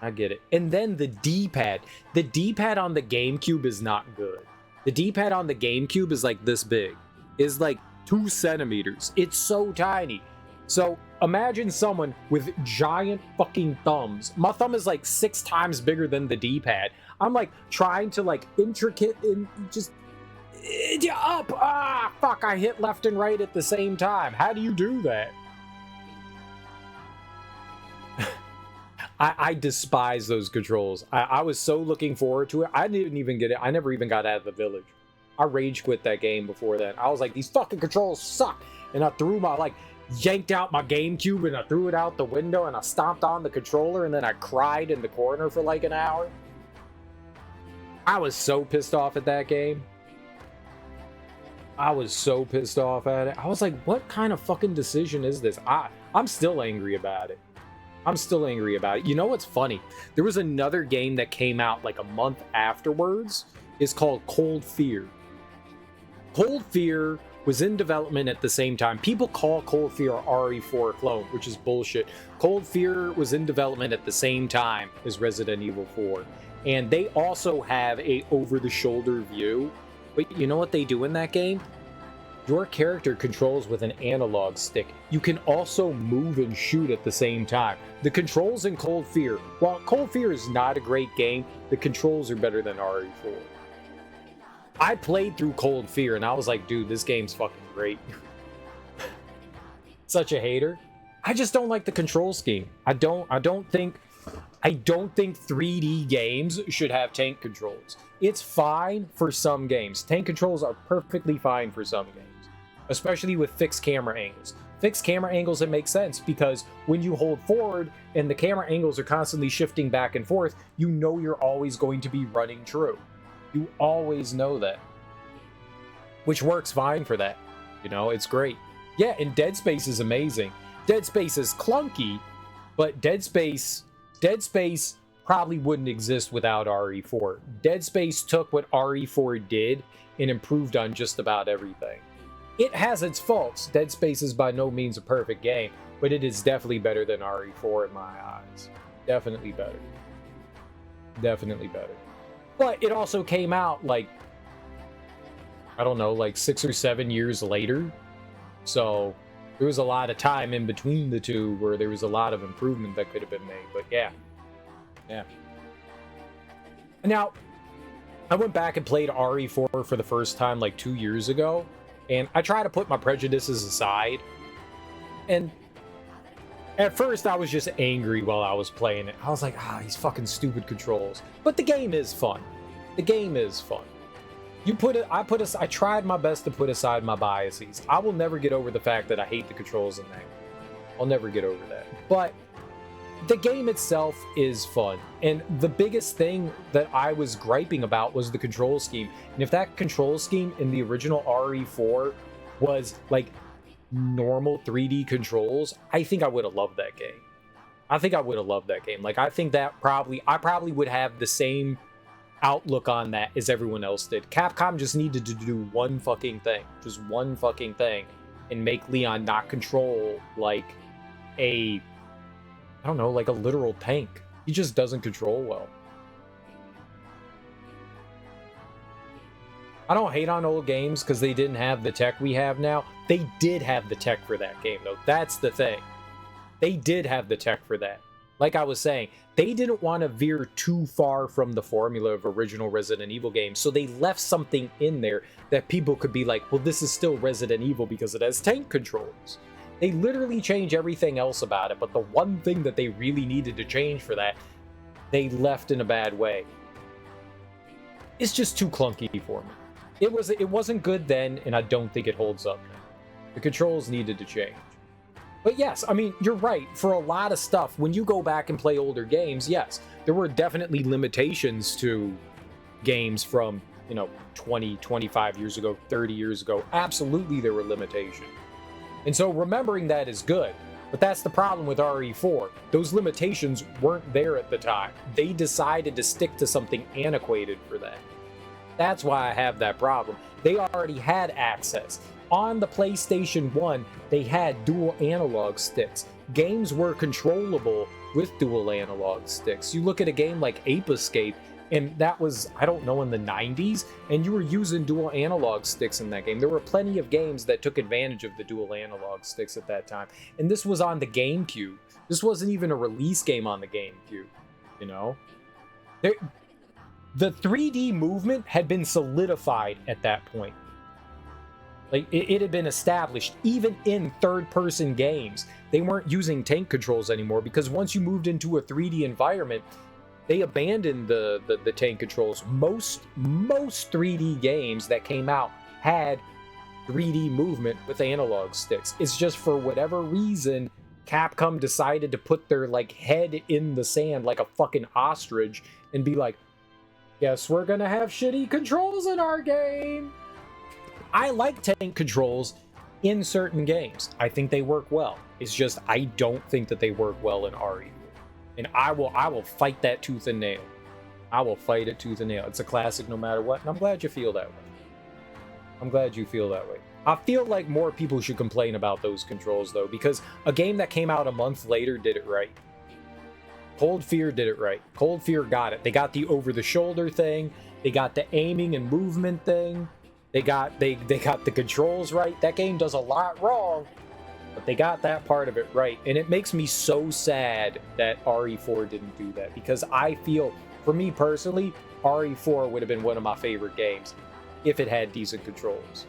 I get it. And then the D-pad. The D-pad on the GameCube is not good. The D-pad on the GameCube is like this big. Is like 2 centimeters. It's so tiny. So imagine someone with giant fucking thumbs. My thumb is like 6 times bigger than the D-pad. I'm like trying to like intricate and just up. Ah, fuck, I hit left and right at the same time. How do you do that? I despise those controls. I was so looking forward to it. I didn't even get it. I never even got out of the village. I rage quit that game before that. I was like, these fucking controls suck. And I threw my, like, yanked out my GameCube and I threw it out the window and I stomped on the controller and then I cried in the corner for like an hour. I was so pissed off at that game. I was so pissed off at it. I was like, what kind of fucking decision is this? I'm still angry about it. I'm still angry about it. You know what's funny? There was another game that came out like a month afterwards. It's called Cold Fear. Cold Fear was in development at the same time. People call Cold Fear a RE4 clone, which is bullshit. Cold Fear was in development at the same time as Resident Evil 4. And they also have a over-the-shoulder view. But you know what they do in that game? Your character controls with an analog stick. You can also move and shoot at the same time. The controls in Cold Fear, while Cold Fear is not a great game, the controls are better than RE4. I played through Cold Fear and I was like, dude, this game's fucking great. Such a hater. I just don't like the control scheme. I don't think 3D games should have tank controls. It's fine for some games. Tank controls are perfectly fine for some games, especially with fixed camera angles. Fixed camera angles, it makes sense because when you hold forward and the camera angles are constantly shifting back and forth, you know you're always going to be running true. You always know that, which works fine for that. You know, it's great. Yeah, and Dead Space is amazing. Dead Space is clunky, but Dead Space probably wouldn't exist without RE4. Dead Space took what RE4 did and improved on just about everything. It has its faults. Dead Space is by no means a perfect game, but it is definitely better than RE4 in my eyes. Definitely better. Definitely better. But it also came out like, I don't know, like 6 or 7 years later. So there was a lot of time in between the two where there was a lot of improvement that could have been made. But yeah. Yeah. Now, I went back and played RE4 for the first time like 2 years ago. And I try to put my prejudices aside. And at first, I was just angry while I was playing it. I was like, these fucking stupid controls. But the game is fun. The game is fun. I tried my best to put aside my biases. I will never get over the fact that I hate the controls in that. I'll never get over that. But the game itself is fun. And the biggest thing that I was griping about was the control scheme. And if that control scheme in the original RE4 was like normal 3D controls, I think I would have loved that game. I think I would have loved that game. Like, I think that I probably would have the same outlook on that as everyone else did. Capcom just needed to do one fucking thing. Just one fucking thing. And make Leon not control like I don't know, like a literal tank. He just doesn't control well. I don't hate on old games because they didn't have the tech we have now. They did have the tech for that game, though. That's the thing. They did have the tech for that. Like I was saying, they didn't want to veer too far from the formula of original Resident Evil games, so they left something in there that people could be like, well, this is still Resident Evil because it has tank controls. They literally change everything else about it, but the one thing that they really needed to change for that, they left in a bad way. It's just too clunky for me. It wasn't good then, and I don't think it holds up now. The controls needed to change. But yes, I mean, you're right. For a lot of stuff, when you go back and play older games, yes, there were definitely limitations to games from, 20, 25 years ago, 30 years ago. Absolutely, there were limitations. And so remembering that is good. But that's the problem with RE4. Those limitations weren't there at the time. They decided to stick to something antiquated for that. That's why I have that problem. They already had access. On the PlayStation 1, they had dual analog sticks. Games were controllable with dual analog sticks. You look at a game like Ape Escape, and that was, I don't know, in the 90s, and you were using dual analog sticks in that game. There were plenty of games that took advantage of the dual analog sticks at that time, and this was on the GameCube. This wasn't even a release game on the GameCube, you know? The 3D movement had been solidified at that point. Like, it had been established, even in third-person games. They weren't using tank controls anymore, because once you moved into a 3D environment, they abandoned the tank controls. Most 3D games that came out had 3D movement with analog sticks. It's just, for whatever reason, Capcom decided to put their, like, head in the sand like a fucking ostrich and be like, guess we're gonna have shitty controls in our game. I like tank controls in certain games. I think they work well. It's just, I don't think that they work well in RE4. And I will fight that tooth and nail. I will fight it tooth and nail. It's a classic no matter what, and I'm glad you feel that way. I'm glad you feel that way. I feel like more people should complain about those controls, though, because a game that came out a month later did it right. Cold Fear did it right. Cold Fear got it. They got the over-the-shoulder thing. They got the aiming and movement thing. They got the controls right. That game does a lot wrong, but they got that part of it right. And it makes me so sad that RE4 didn't do that, because I feel, for me personally, RE4 would have been one of my favorite games if it had decent controls.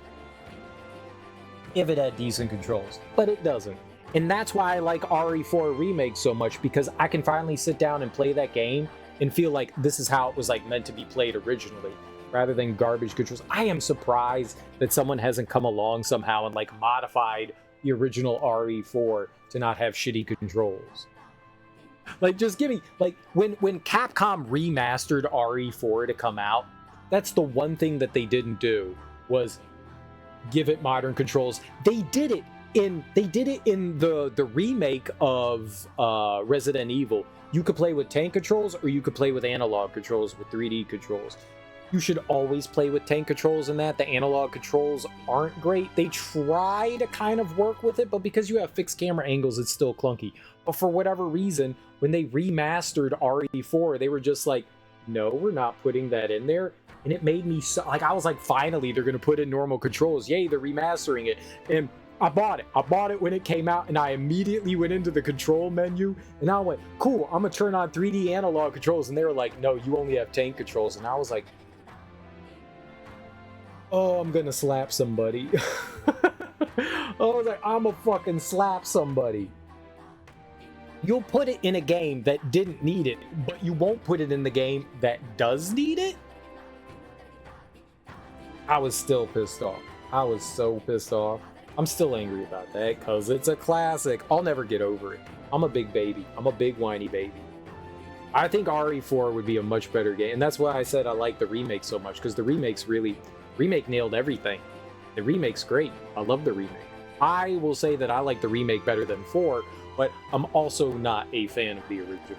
If it had decent controls, but it doesn't. And that's why I like RE4 Remake so much, because I can finally sit down and play that game and feel like this is how it was, like, meant to be played originally, rather than garbage controls. I am surprised that someone hasn't come along somehow and, like, modified the original RE4 to not have shitty controls. Like, just give me, like, when Capcom remastered RE4 to come out, that's the one thing that they didn't do, was give it modern controls. They did it in the remake of Resident Evil. You could play with tank controls, or you could play with analog controls with 3D controls. You should always play with tank controls in that. The analog controls aren't great. They try to kind of work with it, but because you have fixed camera angles, it's still clunky. But for whatever reason, when they remastered RE4, they were just like, no, we're not putting that in there. And it made me so, like, I was like, finally, they're going to put in normal controls. Yay, they're remastering it. And I bought it. I bought it when it came out, and I immediately went into the control menu, and I went, cool, I'm going to turn on 3D analog controls. And they were like, no, you only have tank controls. And I was like, oh, I'm going to slap somebody. I was like, I'm going to fucking slap somebody. You'll put it in a game that didn't need it, but you won't put it in the game that does need it? I was still pissed off. I was so pissed off. I'm still angry about that, because it's a classic. I'll never get over it. I'm a big baby. I'm a big whiny baby. I think RE4 would be a much better game, and that's why I said I like the remake so much, because the remake nailed everything. The remake's great. I love the remake. I will say that I like the remake better than 4, but I'm also not a fan of the original.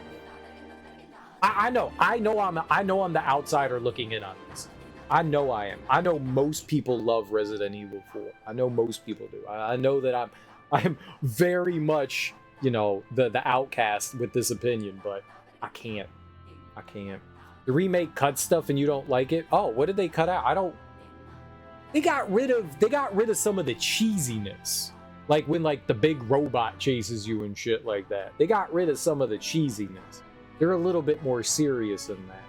I know I'm the outsider looking in on this. I know I am. I know most people love Resident Evil 4. I know most people do. I know that I'm very much, you know, the outcast with this opinion, but I can't. The remake cuts stuff and you don't like it. Oh, what did they cut out? They got rid of some of the cheesiness. Like when, like, the big robot chases you and shit like that. They got rid of some of the cheesiness. They're a little bit more serious than that.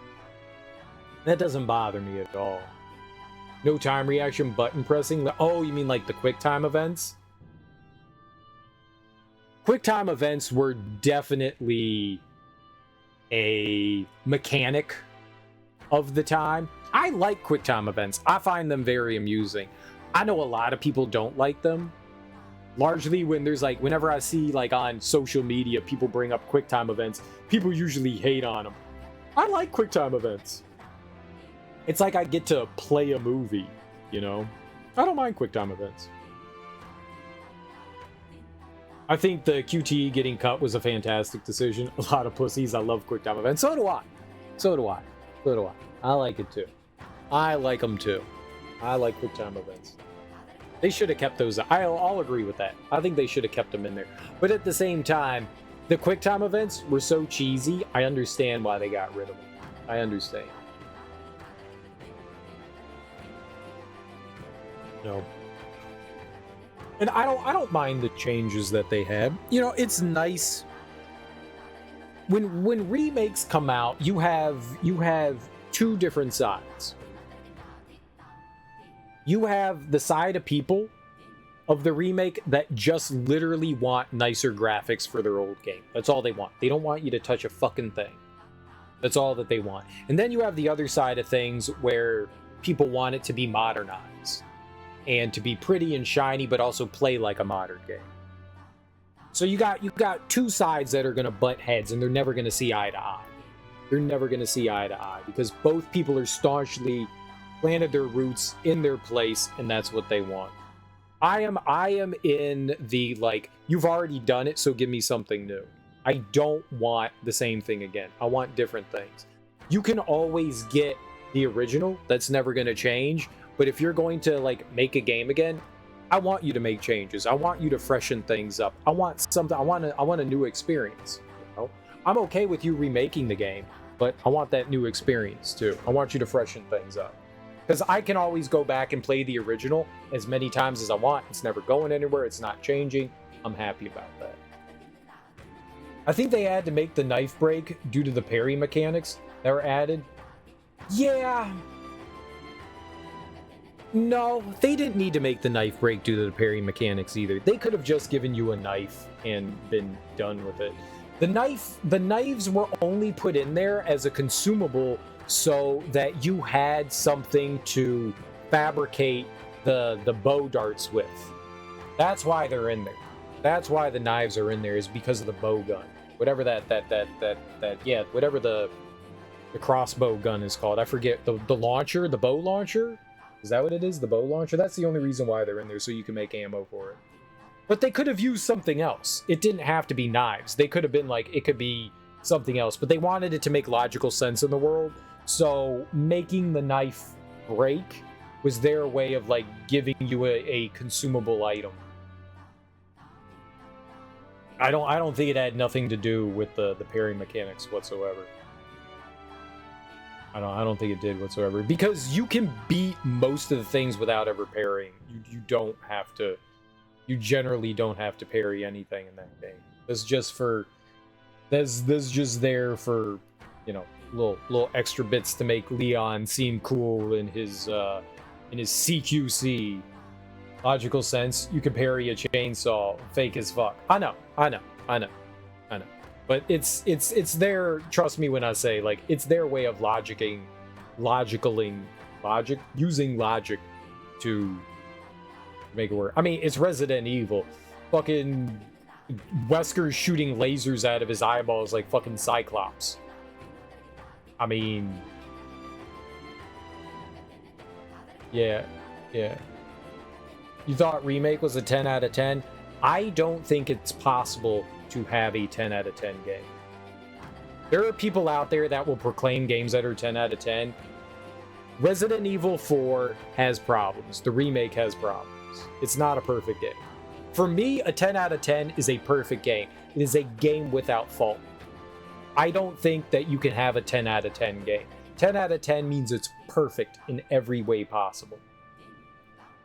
That doesn't bother me at all. No time reaction button pressing. Oh, you mean like the QuickTime events? QuickTime events were definitely a mechanic of the time. I like QuickTime events. I find them very amusing. I know a lot of people don't like them. Largely when there's, like, whenever I see, like, on social media, people bring up QuickTime events, people usually hate on them. I like QuickTime events. It's like I get to play a movie, you know? I don't mind QuickTime events. I think the QTE getting cut was a fantastic decision. A lot of pussies. I love QuickTime events. So do I. I like it too. I like them too. I like QuickTime events. They should have kept those. I'll agree with that. I think they should have kept them in there. But at the same time, the QuickTime events were so cheesy, I understand why they got rid of them. I understand. You know, and I don't mind the changes that they had. You know, it's nice when remakes come out. You have two different sides. You have the side of people of the remake that just literally want nicer graphics for their old game. That's all they want. They don't want you to touch a fucking thing. That's all that they want. And then you have the other side of things where people want it to be modernized and to be pretty and shiny, but also play like a modern game. So you got two sides that are going to butt heads, and they're never going to see eye to eye. They're never going to see eye to eye because both people are staunchly planted their roots in their place, and that's what they want. I am in the, like, you've already done it, so give me something new. I don't want the same thing again. I want different things. You can always get the original. That's never going to change. But if you're going to, like, make a game again, I want you to make changes. I want you to freshen things up. I want something. I want a new experience. You know? I'm okay with you remaking the game, but I want that new experience too. I want you to freshen things up. Because I can always go back and play the original as many times as I want. It's never going anywhere. It's not changing. I'm happy about that. I think they had to make the knife break due to the parry mechanics that were added. Yeah. No, they didn't need to make the knife break due to the parry mechanics either. They could have just given you a knife and been done with it. The knives were only put in there as a consumable so that you had something to fabricate the bow darts with. That's why they're in there. That's why the knives are in there, is because of the bow gun. Whatever whatever the crossbow gun is called. I forget. The launcher, the bow launcher? Is that what it is? The bow launcher? That's the only reason why they're in there, so you can make ammo for it. But they could have used something else. It didn't have to be knives. They could have been like, it could be something else, but they wanted it to make logical sense in the world. So making the knife break was their way of, like, giving you a consumable item. I don't think it had nothing to do with the parry mechanics whatsoever. I don't think it did whatsoever, because you can beat most of the things without ever parrying. You don't have to. You generally don't have to parry anything in that game. That's just for. That's just there for, you know, little extra bits to make Leon seem cool in his CQC. Logical sense. You can parry a chainsaw, fake as fuck. I know. But it's their, trust me when I say, like, it's their way of using logic to make it work. I mean, it's Resident Evil. Fucking Wesker's shooting lasers out of his eyeballs like fucking Cyclops. I mean, yeah. You thought Remake was a 10 out of 10? I don't think it's possible to have a 10 out of 10 game. There are people out there that will proclaim games that are 10 out of 10. Resident Evil 4 has problems. The remake has problems. It's not a perfect game. For me, a 10 out of 10 is a perfect game. It is a game without fault. I don't think that you can have a 10 out of 10 game. 10 out of 10 means it's perfect in every way possible.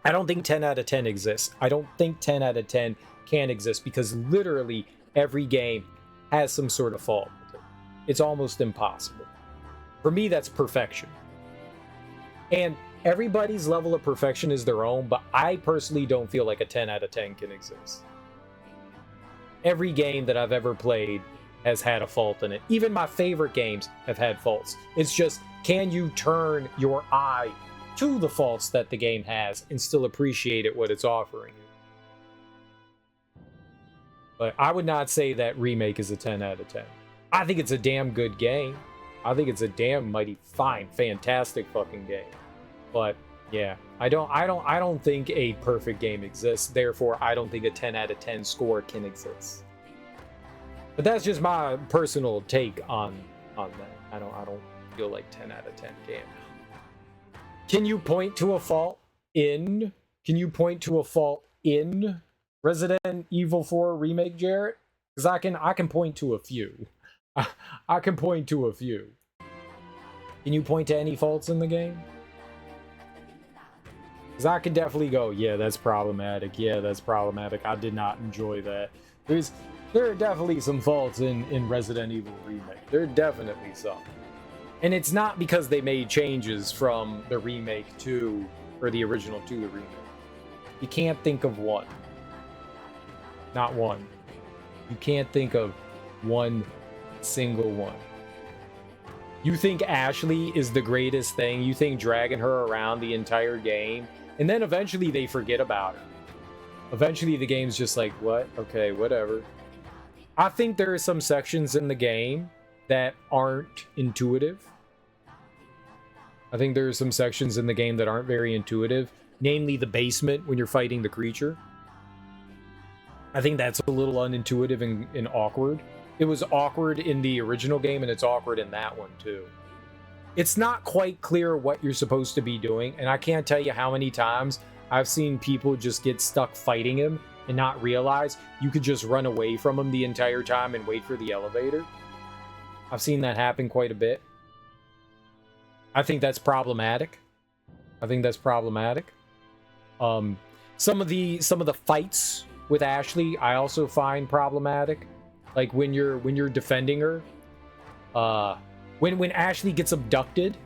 I don't think 10 out of 10 exists. I don't think 10 out of 10 can exist, because literally every game has some sort of fault with it. It's almost impossible. For me, that's perfection. And everybody's level of perfection is their own, but I personally don't feel like a 10 out of 10 can exist. Every game that I've ever played has had a fault in it. Even my favorite games have had faults. It's just, can you turn your eye to the faults that the game has and still appreciate it, what it's offering you? But I would not say that Remake is a 10 out of 10. I think it's a damn good game. I think it's a damn mighty fine, fantastic fucking game. But yeah, I don't think a perfect game exists. Therefore, I don't think a 10 out of 10 score can exist. But that's just my personal take on that. I don't feel like 10 out of 10 can. Can you point to a fault in Resident Evil 4 Remake, Jarrett? Because I can point to a few. I can point to a few. Can you point to any faults in the game? Because I could definitely go, yeah, that's problematic. Yeah, that's problematic. I did not enjoy that. There are definitely some faults in Resident Evil Remake. There are definitely some. And it's not because they made changes from the remake to, or the original to the remake. You can't think of one. Not one. You can't think of one single one. You think Ashley is the greatest thing. You think dragging her around the entire game. And then eventually they forget about her. Eventually the game's just like, what? Okay, whatever. I think there are some sections in the game that aren't intuitive. I think there are some sections in the game that aren't very intuitive. Namely the basement when you're fighting the creature. I think that's a little unintuitive and awkward. It was awkward in the original game, and it's awkward in that one, too. It's not quite clear what you're supposed to be doing, and I can't tell you how many times I've seen people just get stuck fighting him and not realize you could just run away from him the entire time and wait for the elevator. I've seen that happen quite a bit. I think that's problematic. I think that's problematic. Some of the fights with Ashley, I also find problematic. Like when you're defending her, when Ashley gets abducted,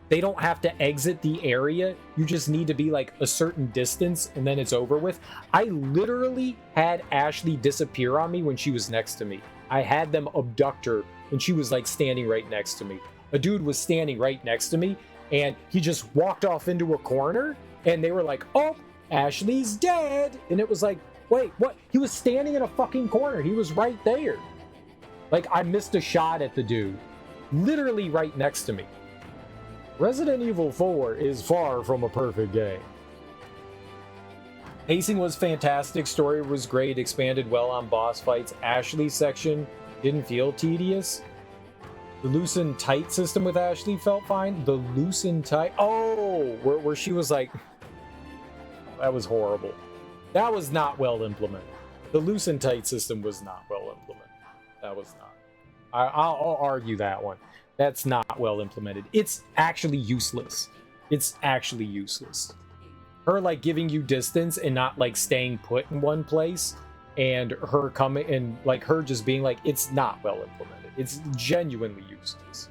they don't have to exit the area. You just need to be like a certain distance and then it's over with. I literally had Ashley disappear on me when she was next to me. I had them abduct her when she was like standing right next to me. A dude was standing right next to me and he just walked off into a corner and they were like, oh, Ashley's dead. And it was like, wait, what? He was standing in a fucking corner. He was right there. Like, I missed a shot at the dude. Literally right next to me. Resident Evil 4 is far from a perfect game. Pacing was fantastic. Story was great. Expanded well on boss fights. Ashley's section didn't feel tedious. The loose and tight system with Ashley felt fine. The loose and tight... Oh! Where she was like... That was horrible. That was not well implemented. The loose and tight system was not well implemented. That was not. I'll argue that one. That's not well implemented. It's actually useless. It's actually useless. Her like giving you distance and not like staying put in one place, and her coming and like her just being like, it's not well implemented. It's genuinely useless.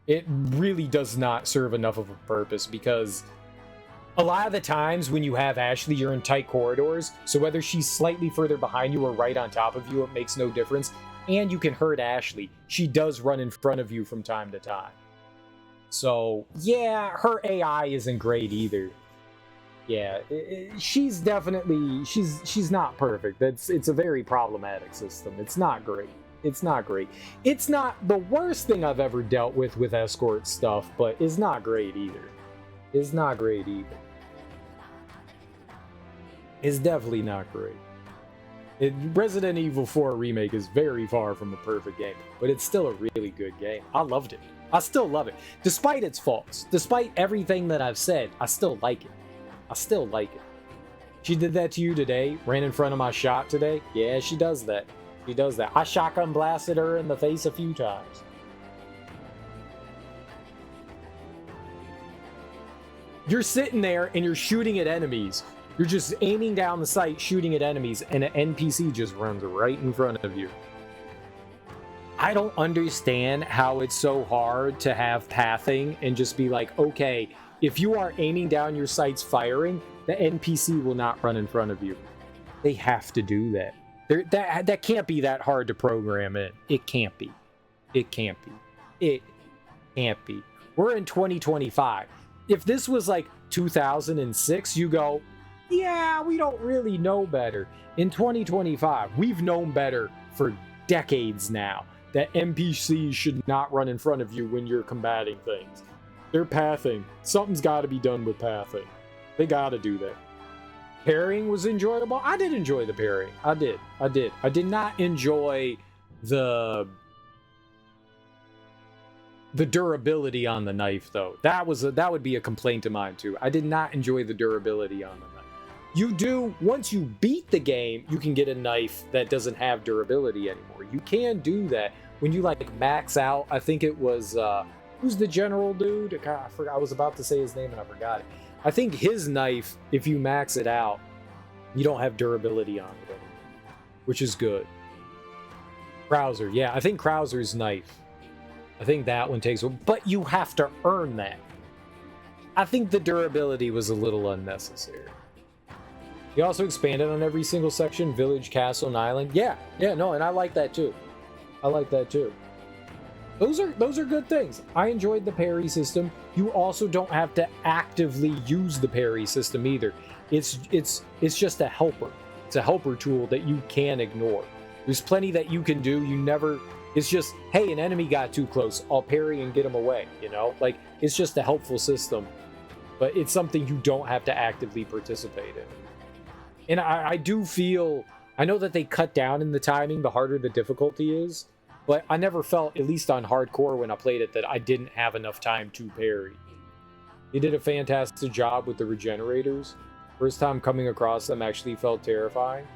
It really does not serve enough of a purpose because a lot of the times when you have Ashley, you're in tight corridors, so whether she's slightly further behind you or right on top of you, it makes no difference. And you can hurt Ashley. She does run in front of you from time to time. So, yeah, her AI isn't great either. Yeah, she's definitely, she's not perfect. It's a very problematic system. It's not great. It's not great. It's not the worst thing I've ever dealt with escort stuff, but it's not great either. It's not great either. It's definitely not great. Resident Evil 4 Remake is very far from a perfect game, but it's still a really good game. I loved it. I still love it. Despite its faults, despite everything that I've said, I still like it. I still like it. She did that to you today, ran in front of my shot today. Yeah, she does that. She does that. I shotgun blasted her in the face a few times. You're sitting there and you're shooting at enemies. You're just aiming down the sight, shooting at enemies, and an NPC just runs right in front of you. I don't understand how it's so hard to have pathing and just be like, okay, if you are aiming down your sights firing, the NPC will not run in front of you. They have to do that. That can't be that hard to program in. It can't be. It can't be. It can't be. We're in 2025. If this was like 2006, you go, yeah, we don't really know better. In 2025, we've known better for decades now that NPCs should not run in front of you when you're combating things. They're pathing. Something's got to be done with pathing. They got to do that. Parrying was enjoyable. I did enjoy the parrying. I did. I did not enjoy the durability on the knife, though. That would be a complaint of mine, too. I did not enjoy the durability on the knife. You do, once you beat the game, you can get a knife that doesn't have durability anymore. You can do that when you like max out. I think it was who's the general dude? God, I forgot. I was about to say his name and I forgot it. I think his knife, if you max it out, you don't have durability on it anymore, which is good. Krauser, yeah, I think Krauser's knife. I think that one takes, but you have to earn that. I think the durability was a little unnecessary. He also expanded on every single section, village, castle, and island. Yeah, no, and I like that too. I like that too. Those are good things. I enjoyed the parry system. You also don't have to actively use the parry system either. It's just a helper. It's a helper tool that you can ignore. There's plenty that you can do. You never. It's just, hey, an enemy got too close. I'll parry and get him away. You know, like it's just a helpful system, but it's something you don't have to actively participate in. And I do feel, I know that they cut down in the timing the harder the difficulty is. But I never felt, at least on hardcore when I played it, that I didn't have enough time to parry. They did a fantastic job with the regenerators. First time coming across them actually felt terrifying.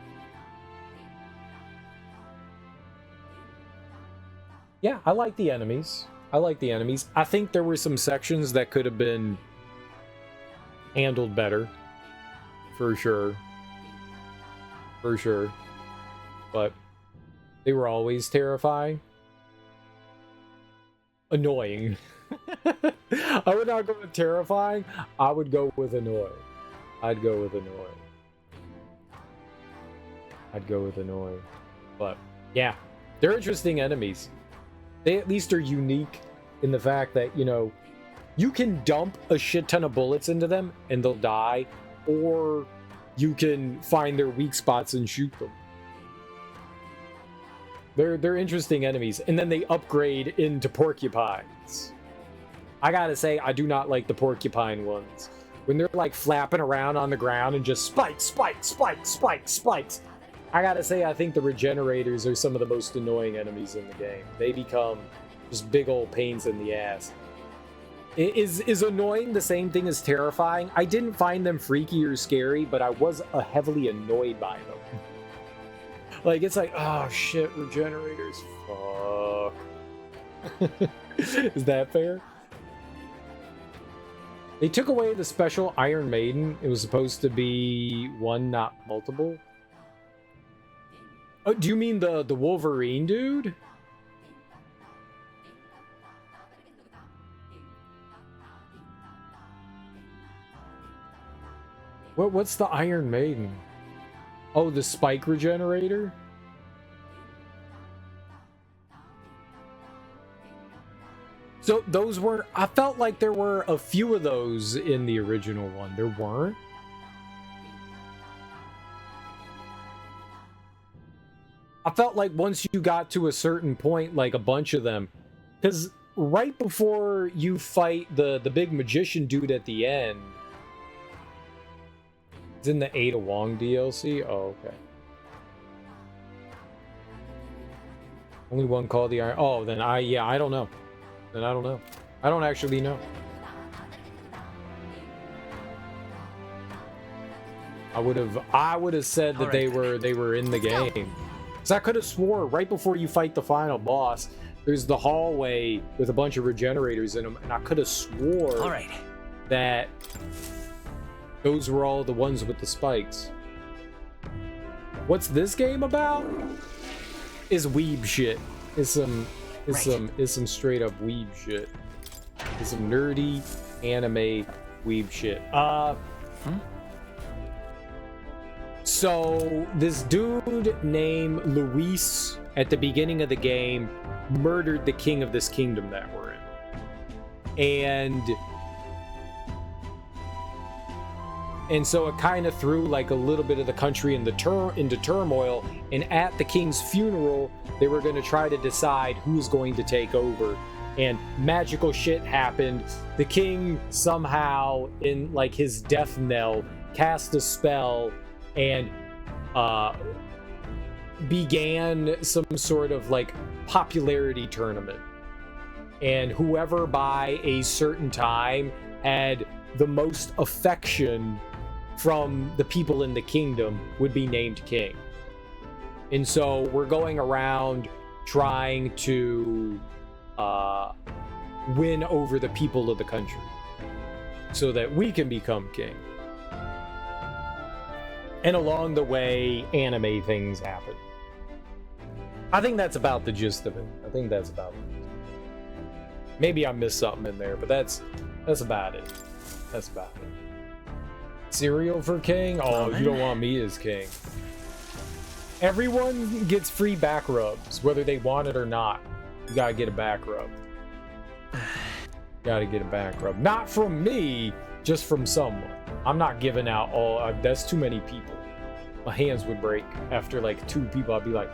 Yeah, I like the enemies. I think there were some sections that could have been handled better. For sure. But they were always terrifying. Annoying. I would not go with terrifying. I would go with annoying. I'd go with annoying. But yeah, they're interesting enemies. They at least are unique in the fact that, you know, you can dump a shit ton of bullets into them and they'll die, or you can find their weak spots and shoot them. They're interesting enemies, and then they upgrade into porcupines. I gotta say, I do not like the porcupine ones. When they're like flapping around on the ground and just spikes. I gotta say, I think the regenerators are some of the most annoying enemies in the game. They become just big old pains in the ass. Is annoying the same thing as terrifying? I didn't find them freaky or scary, but I was heavily annoyed by them. Like, it's like, oh shit, regenerators. Fuck. Is that fair? They took away the special Iron Maiden. It was supposed to be one, not multiple. Oh, do you mean the Wolverine dude? What's the Iron Maiden? Oh, the spike regenerator? So those were, I felt like there were a few of those in the original one. There weren't? I felt like once you got to a certain point, like a bunch of them, because right before you fight the big magician dude at the end, it's in the Ada Wong DLC? Oh, okay. Only one called the Iron... Oh, then I don't know. Then I don't know. I don't actually know. I would have said that they were in the game. Because I could have swore right before you fight the final boss, there's the hallway with a bunch of regenerators in them, and I could have swore that those were all the ones with the spikes. What's this game about? Is weeb shit. Is some straight up weeb shit. Is some nerdy anime weeb shit. So this dude named Luis at the beginning of the game murdered the king of this kingdom that we're in. And so it kind of threw like a little bit of the country into turmoil. And at the king's funeral, they were going to try to decide who's going to take over. And magical shit happened. The king somehow, in like his death knell, cast a spell and began some sort of like popularity tournament. And whoever by a certain time had the most affection from the people in the kingdom would be named king. And so we're going around trying to win over the people of the country so that we can become king. And along the way, anime things happen. I think that's about the gist of it. I think that's about it. Maybe I missed something in there, but that's about it. That's about it. Cereal for king? Oh, you don't want me as king. Everyone gets free back rubs, whether they want it or not. You gotta get a back rub. Gotta get a back rub. Not from me, just from someone. I'm not giving out all... that's too many people. My hands would break after like 2 people. I'd be like,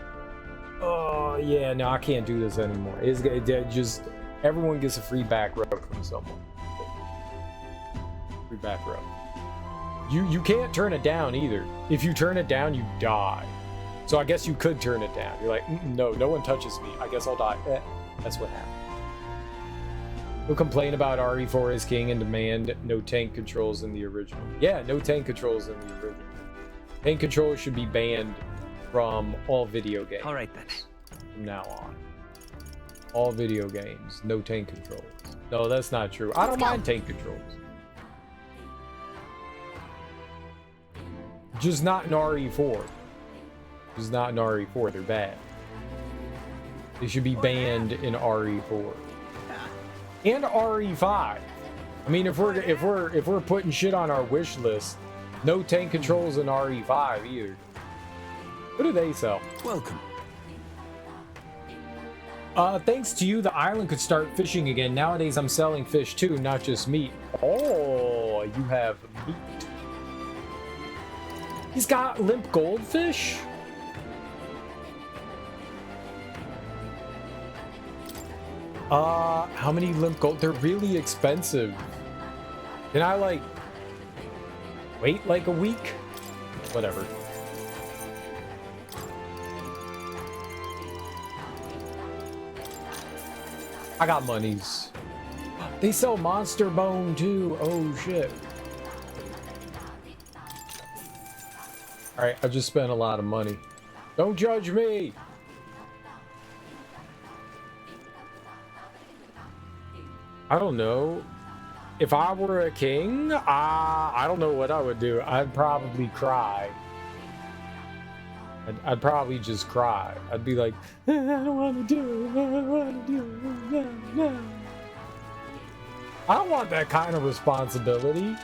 oh, yeah, no, I can't do this anymore. It's just... Everyone gets a free back rub from someone. Free back rub. You can't turn it down either. If you turn it down, you die. So I guess you could turn it down. You're like, no one touches me. I guess I'll die. That's what happened. He'll complain about RE4 as king and demand no tank controls in the original. Yeah, no tank controls in the original. Tank controls should be banned from all video games. All right then. From now on. All video games, no tank controls. No, that's not true. I don't mind tank controls. Just not in RE4. Just not in RE4. They're bad. They should be banned in RE4 and RE5. I mean, if we're putting shit on our wish list, no tank controls in RE5 either. What do they sell? Welcome. Thanks to you, the island could start fishing again. Nowadays, I'm selling fish too, not just meat. Oh, you have meat. He's got limp goldfish? How many limp gold? They're really expensive. Can I, like, wait like a week? Whatever. I got monies. They sell monster bone too. Oh shit. Alright, I just spent a lot of money. Don't judge me. I don't know. If I were a king, I don't know what I would do. I'd probably cry. I'd probably just cry. I'd be like, I don't want to do it. I don't want to do it. No. I don't want that kind of responsibility.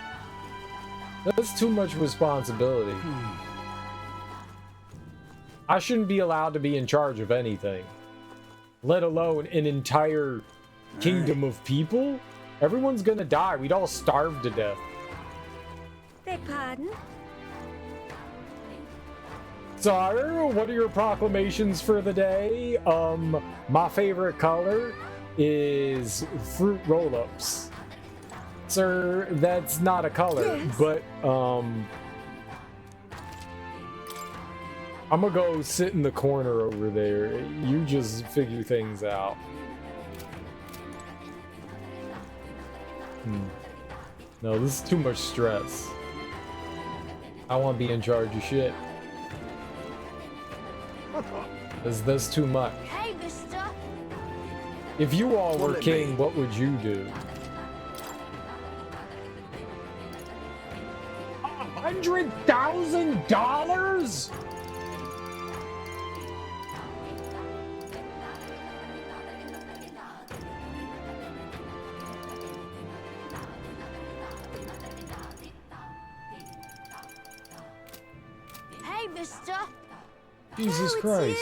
That's too much responsibility. I shouldn't be allowed to be in charge of anything, let alone an entire kingdom of people. Everyone's gonna die. We'd all starve to death. Beg pardon? Sire, what are your proclamations for the day? My favorite color is fruit roll-ups. Sir, that's not a color, yes. But I'm gonna go sit in the corner over there. You just figure things out. No, this is too much stress. I want to be in charge of shit. That's too much. Hey, mister. If you all were king, what would you do? $100,000? Hey, mister. Jesus Christ.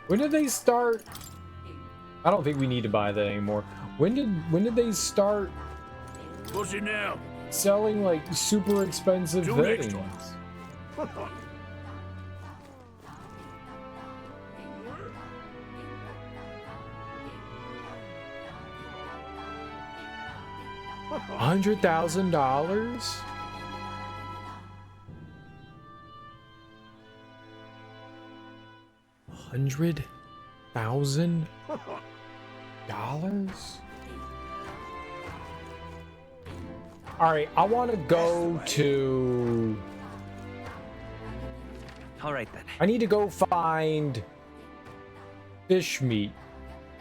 When did they start? I don't think we need to buy that anymore. When did they start What's it now? selling like super expensive things? $100,000? $100,000? All right, I want to go to. All right then. I need to go find fish meat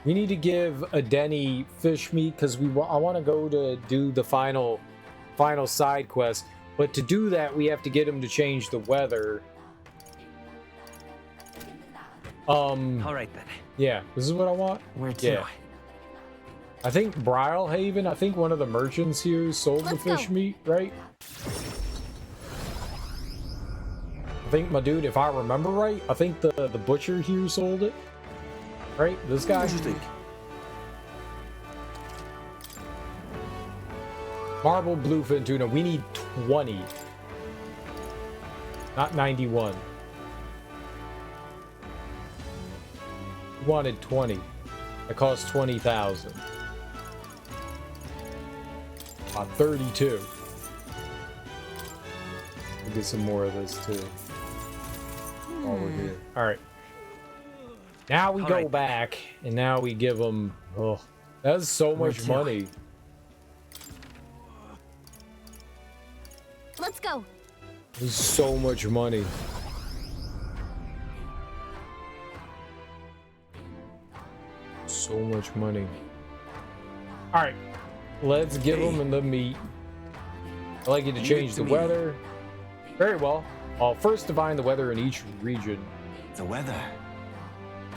We need to give a Denny fish meat because I want to go to do the final side quest. But to do that, we have to get him to change the weather. All right then. Yeah, this is what I want. Where to? Yeah. I think Brylehaven, I think one of the merchants here sold the fish meat, right? I think, my dude, if I remember right, I think the butcher here sold it. Right? This guy? Interesting. Marble bluefin tuna. We need 20. Not 91. We wanted 20. It cost 20,000. 32. We'll get some more of this too. While we're here. Alright. Now we go back, and now we give them... Oh, that's so much money. Let's go. There's so much money. So much money. Alright. Let's give them the meat. I'd like you to change the weather. Very well. I'll first define the weather in each region. The weather?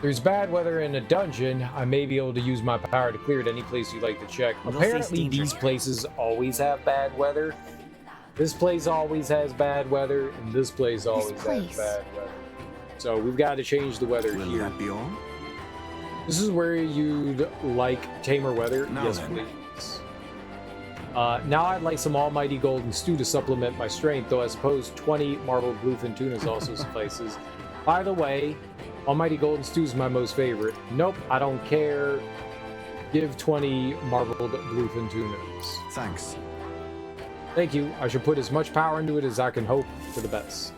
There's bad weather in a dungeon. I may be able to use my power to clear it any place you'd like to check. Apparently, these places always have bad weather. This place always has bad weather, and this place always has bad weather. So we've got to change the weather here. Will that be all? This is where you'd like tamer weather. Now yes, then. please. Now I'd like some almighty golden stew to supplement my strength, though I suppose 20 marbled bluefin tunas also suffices. By the way, almighty golden stew is my most favorite. Nope, I don't care. Give 20 marbled bluefin tunas. Thanks. Thank you. I should put as much power into it as I can hope for the best.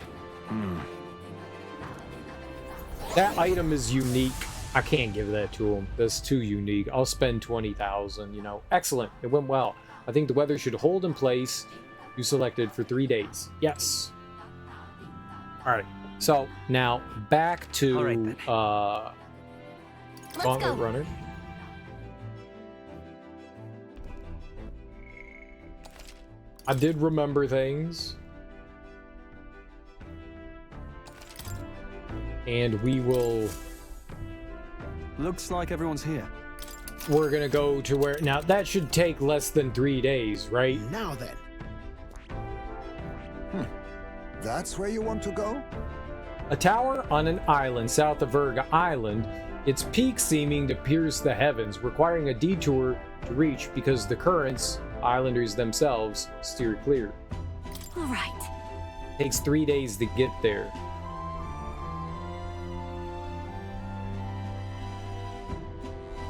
That item is unique. I can't give that to him. That's too unique. I'll spend 20,000, you know. Excellent. It went well. I think the weather should hold in place. You selected for 3 days. Yes. All right. So now back to Gauntlet Runner. I did remember things. And we will... Looks like everyone's here. We're gonna go to where... Now, that should take less than 3 days, right? Now then. That's where you want to go? A tower on an island south of Verga Island. Its peak seeming to pierce the heavens, requiring a detour to reach because the currents, islanders themselves, steer clear. All right. Takes 3 days to get there.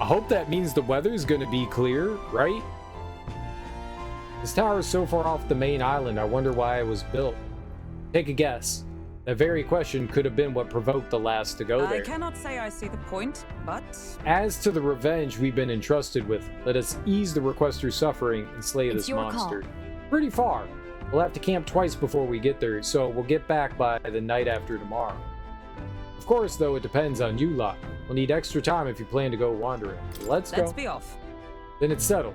I hope that means the weather's gonna be clear, right? This tower is so far off the main island, I wonder why it was built. Take a guess. That very question could have been what provoked the last to go there. I cannot say I see the point, but... As to the revenge we've been entrusted with, let us ease the requester's suffering and slay this monster. Pretty far. We'll have to camp twice before we get there, so we'll get back by the night after tomorrow. Of course, though, it depends on you lot. We'll need extra time if you plan to go wandering. Let's go. Let's be off. Then it's settled.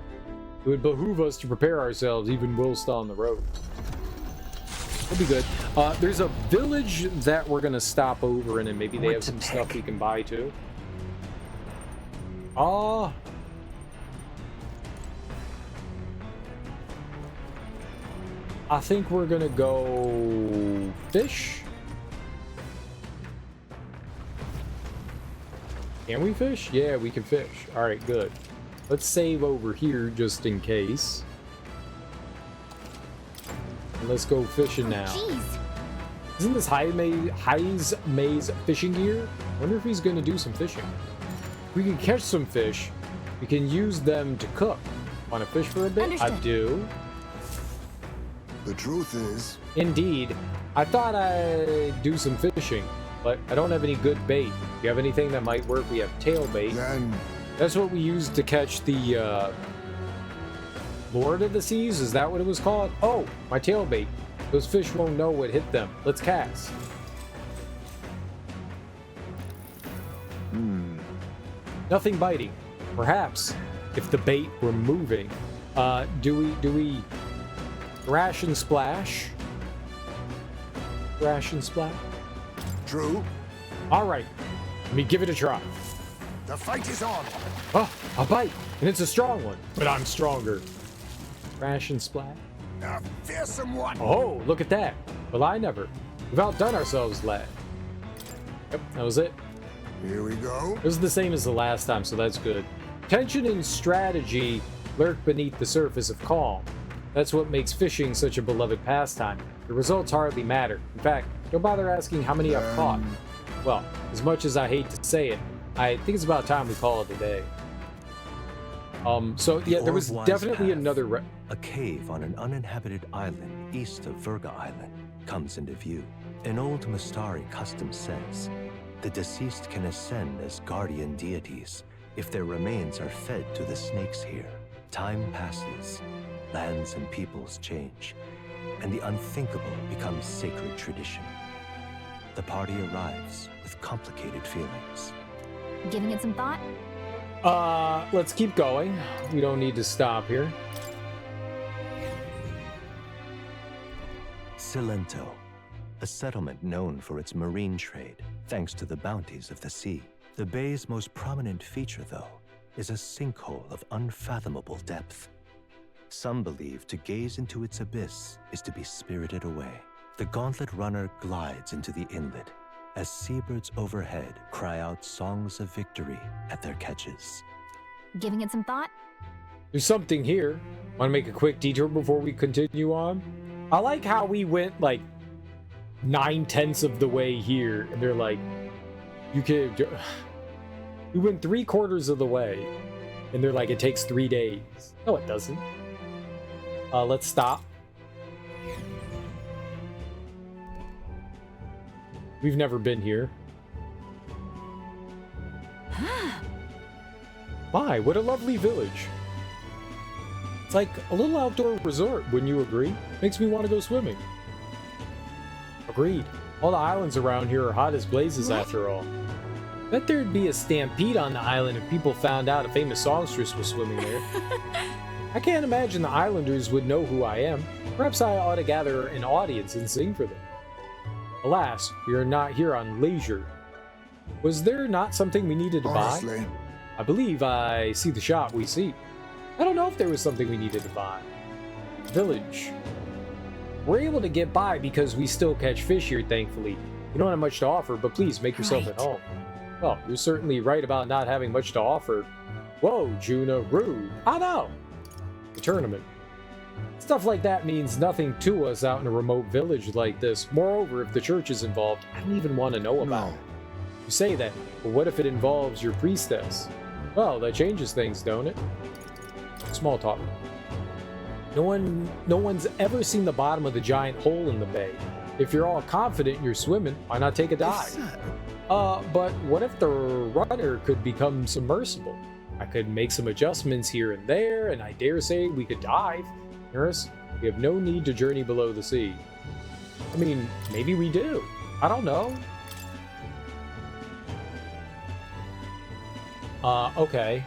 It would behoove us to prepare ourselves even whilst on the road. It'll be good. There's a village that we're gonna stop over in, and maybe they have some stuff we can buy too. I think we're gonna go fish. Can we fish? Yeah, we can fish. All right, good. Let's save over here just in case. And let's go fishing now. Jeez. Isn't this Hei's Maze fishing gear? I wonder if he's going to do some fishing. If we can catch some fish, we can use them to cook. Want to fish for a bit? Understood. I do. The truth is... Indeed. I thought I'd do some fishing, but I don't have any good bait. If you have anything that might work, we have tail bait. Then... That's what we used to catch the Lord of the Seas. Is that what it was called? Oh, my tail bait. Those fish won't know what hit them. Let's cast. Nothing biting. Perhaps if the bait were moving. Do we ration splash? Ration splash? True. All right. Let me give it a try. The fight is on. Oh, a bite. And it's a strong one. But I'm stronger. Ration splash. A fearsome one. Oh, look at that. Well, I never. We've outdone ourselves, lad. Yep, that was it. Here we go. It was the same as the last time, so that's good. Tension and strategy lurk beneath the surface of calm. That's what makes fishing such a beloved pastime. The results hardly matter. In fact, don't bother asking how many I've caught. Well, as much as I hate to say it, I think it's about time we call it a day. So yeah, there was definitely another... A cave on an uninhabited island east of Virga Island comes into view. An old Mustari custom says, the deceased can ascend as guardian deities if their remains are fed to the snakes here. Time passes, lands and peoples change, and the unthinkable becomes sacred tradition. The party arrives with complicated feelings. Giving it some thought? Let's keep going. We don't need to stop here. Cilento, a settlement known for its marine trade, thanks to the bounties of the sea. The bay's most prominent feature, though, is a sinkhole of unfathomable depth. Some believe to gaze into its abyss is to be spirited away. The gauntlet runner glides into the inlet as seabirds overhead cry out songs of victory at their catches. Giving it some thought? There's something here. Want to make a quick detour before we continue on? I like how we went like 9/10 of the way here, and they're like, you could... We went 3/4 of the way, and they're like, it takes 3 days. No, it doesn't. Let's stop. We've never been here. My, what a lovely village. It's like a little outdoor resort, wouldn't you agree? Makes me want to go swimming. Agreed. All the islands around here are hot as blazes after all. Bet there'd be a stampede on the island if people found out a famous songstress was swimming there. I can't imagine the islanders would know who I am. Perhaps I ought to gather an audience and sing for them. Alas, we are not here on leisure. Was there not something we needed to Honestly. buy? I believe I see the shop we seek. I don't know if there was something we needed to buy. Village. We're able to get by because we still catch fish here, thankfully. We don't have much to offer, but please make yourself at home. Well, you're certainly right about not having much to offer. Whoa, Juna, rude. I know. The tournament. Stuff like that means nothing to us out in a remote village like this. Moreover, if the church is involved, I don't even want to know about it. You say that, but what if it involves your priestess? Well, that changes things, don't it? Small talk. No one's ever seen the bottom of the giant hole in the bay. If you're all confident you're swimming, why not take a dive? But what if the rudder could become submersible? I could make some adjustments here and there, and I dare say we could dive. Nurse, we have no need to journey below the sea. I mean, maybe we do. I don't know. Okay.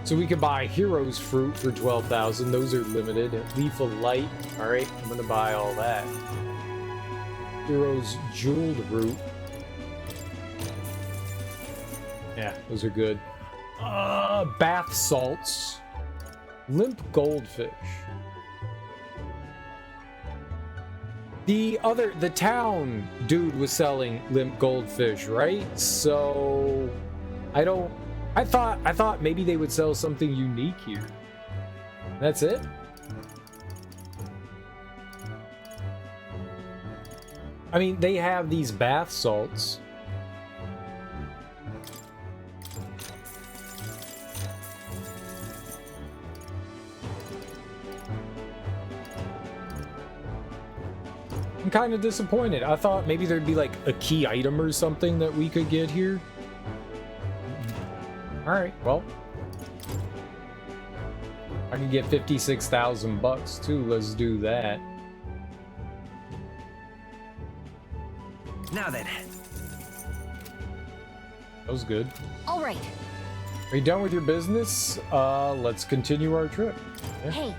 So we could buy Hero's Fruit for 12,000. Those are limited. Leaf of Light. Alright, I'm gonna buy all that. Hero's Jeweled Root. Yeah, those are good. Bath Salts. Limp Goldfish. The town dude was selling limp goldfish, right? So I thought maybe they would sell something unique here. That's it? I mean, they have these bath salts. I'm kind of disappointed. I thought maybe there'd be like a key item or something that we could get here. Alright, well. I can get 56,000 bucks too. Let's do that. Now then. That was good. All right, Are you done with your business? Let's continue our trip. Yeah. Hey.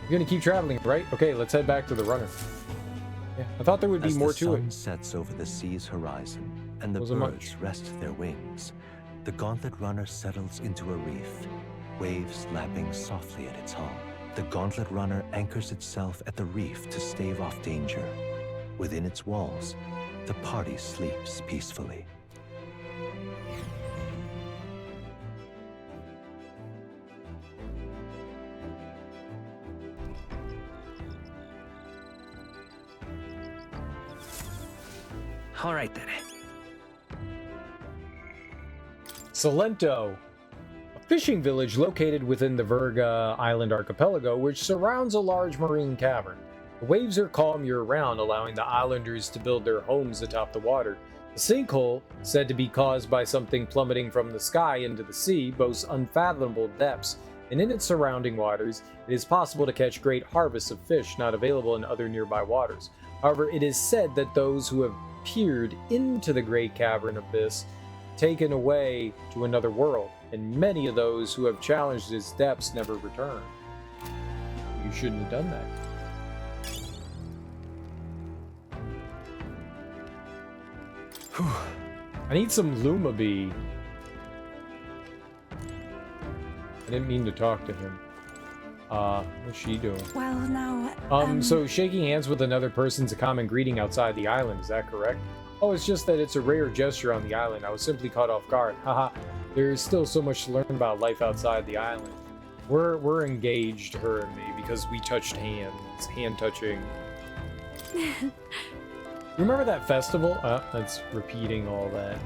You're gonna keep traveling, right? Okay, let's head back to the runner. Yeah, I thought there would be more to it. As the sun sets over the sea's horizon and the Wasn't birds much. rest their wings, the gauntlet runner settles into a reef, waves lapping softly at its hull. The gauntlet runner anchors itself at the reef to stave off danger. Within its walls, the party sleeps peacefully. All right then. Salento, a fishing village located within the Virga Island archipelago, which surrounds a large marine cavern. The waves are calm year-round, allowing the islanders to build their homes atop the water. The sinkhole, said to be caused by something plummeting from the sky into the sea, boasts unfathomable depths, and in its surrounding waters, it is possible to catch great harvests of fish not available in other nearby waters. However, it is said that those who have peered into the great cavern abyss taken away to another world, and many of those who have challenged its depths never return. You shouldn't have done that. I need some Lumabee. I didn't mean to talk to him. What's she doing? Well, now, So shaking hands with another person's a common greeting outside the island, is that correct? Oh, it's just that it's a rare gesture on the island. I was simply caught off guard. Haha. There's still so much to learn about life outside the island. We're engaged, her and me, because we touched hands. Hand touching. Remember that festival? That's repeating all that.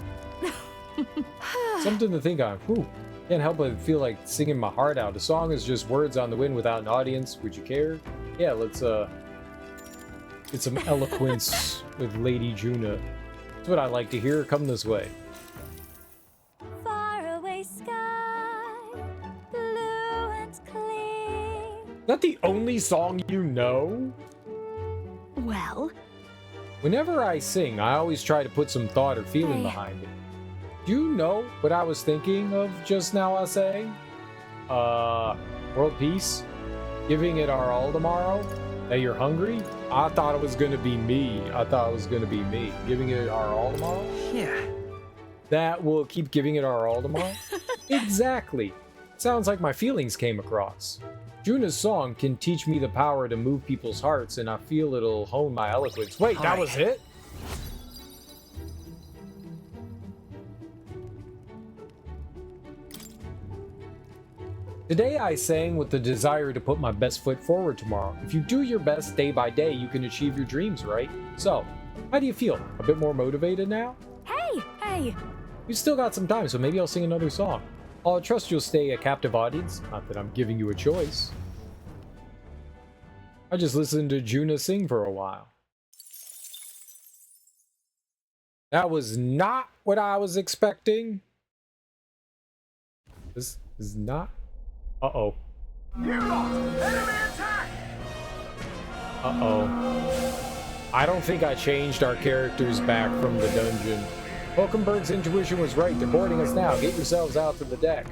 Something to think on. Whew. Can't help but feel like singing my heart out. The song is just words on the wind without an audience. Would you care? Yeah, let's get some eloquence with Lady Juna. That's what I like to hear. Come this way. Faraway sky, blue and clear. Is that the only song you know? Well, Whenever I sing, I always try to put some thought or feeling behind it. Do you know what I was thinking of just now, I say? World peace? Giving it our all tomorrow? That you're hungry? I thought it was gonna be me. Giving it our all tomorrow? Yeah. That will keep giving it our all tomorrow? Exactly. Sounds like my feelings came across. Juna's song can teach me the power to move people's hearts, and I feel it'll hone my eloquence. Wait, that was it? Today I sang with the desire to put my best foot forward tomorrow. If you do your best day by day, you can achieve your dreams, right? So, how do you feel? A bit more motivated now? Hey! We've still got some time, so maybe I'll sing another song. I'll trust you'll stay a captive audience. Not that I'm giving you a choice. I just listened to Juna sing for a while. That was not what I was expecting. This is not... Uh-oh. Uh-oh. I don't think I changed our characters back from the dungeon. Hulkenberg's intuition was right. They're boarding us now. Get yourselves out to the deck.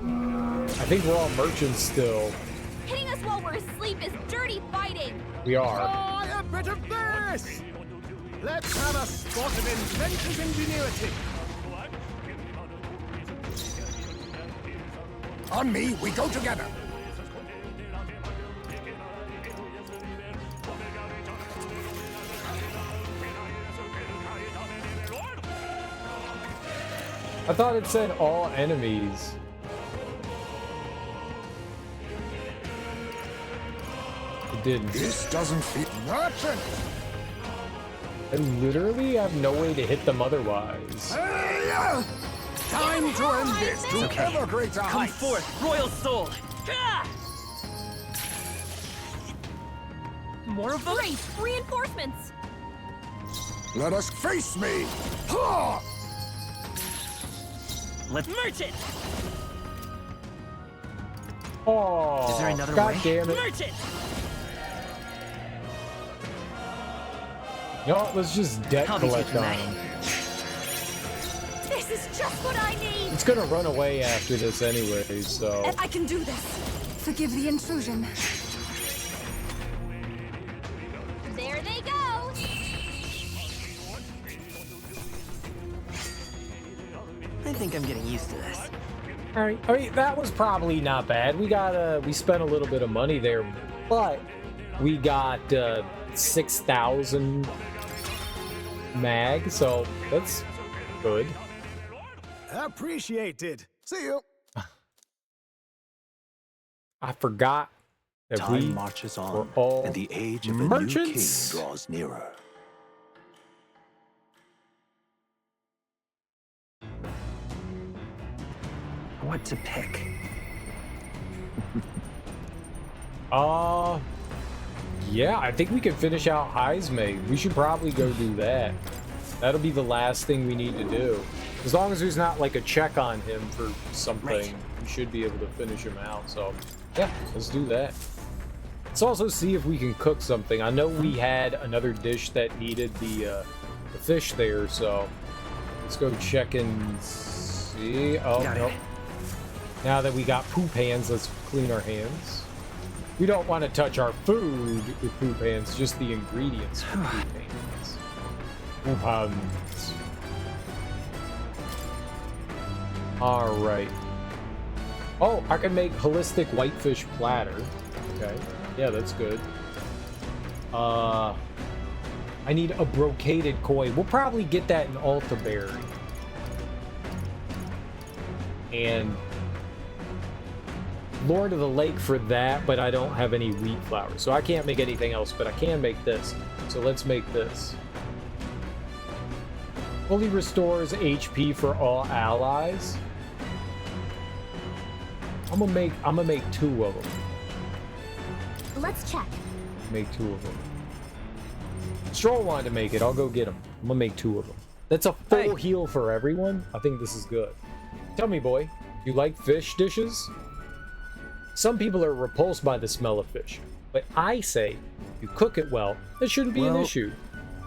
I think we're all merchants still. hitting us while we're asleep is dirty fighting. We are. Try a bit of this! Let's have a spot of inventor's ingenuity. On me, we go together. I thought it said all enemies. It didn't. This doesn't feel merchant. I literally have no way to hit them otherwise. Time to end this to ever greater Come heights. forth, royal soul! More of them? Great! Reinforcements! Let us face me. Let's merge it! Oh, Is there another God way? damn it. Merge it! No, let's just debt I'll be collect taking on that. them. This This is just what I need. It's gonna run away after this anyway, so... I can do this. Forgive the intrusion. There they go. I think I'm getting used to this. All right, I mean, that was probably not bad. We spent a little bit of money there, but we got 6,000 mag, so that's good. Appreciated. See you. I forgot that Time marches on, and the age of a new king draws nearer. What to pick? Yeah, I think we can finish out Heisme. We should probably go do that. That'll be the last thing we need to do. As long as there's not like a check on him for something, we should be able to finish him out. So, yeah, let's do that. Let's also see if we can cook something. I know we had another dish that needed the fish there, so let's go check and see. Oh, no. Now that we got poop hands, let's clean our hands. We don't want to touch our food with poop hands, just the ingredients with poop hands. Poop hands. All right. Oh, I can make holistic whitefish platter. Okay. Yeah, that's good. I need a brocaded koi. We'll probably get that in Altaberry. And Lord of the Lake for that, but I don't have any wheat flour, so I can't make anything else, but I can make this. So let's make this. Fully restores HP for all allies. I'm gonna make 2 of them. Let's check. Make 2 of them. Stroll wanted to make it. I'll go get them. I'm gonna make 2 of them. That's a full heal for everyone. I think this is good. Tell me, boy, you like fish dishes? Some people are repulsed by the smell of fish, but I say you cook it well, it shouldn't be an issue.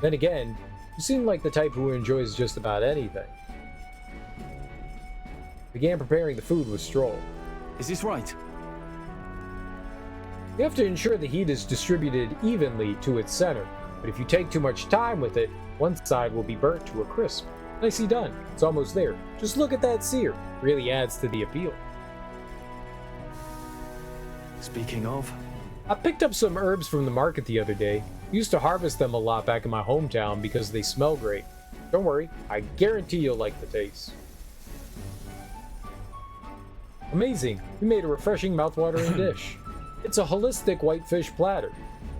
Then again, you seem like the type who enjoys just about anything. Began preparing the food with Stroll. Is this right? You have to ensure the heat is distributed evenly to its center, but if you take too much time with it, one side will be burnt to a crisp. Nicely done. It's almost there. Just look at that sear. Really adds to the appeal. Speaking of, I picked up some herbs from the market the other day. Used to harvest them a lot back in my hometown because they smell great. Don't worry, I guarantee you'll like the taste. Amazing, you made a refreshing mouth-watering dish. It's a holistic whitefish platter.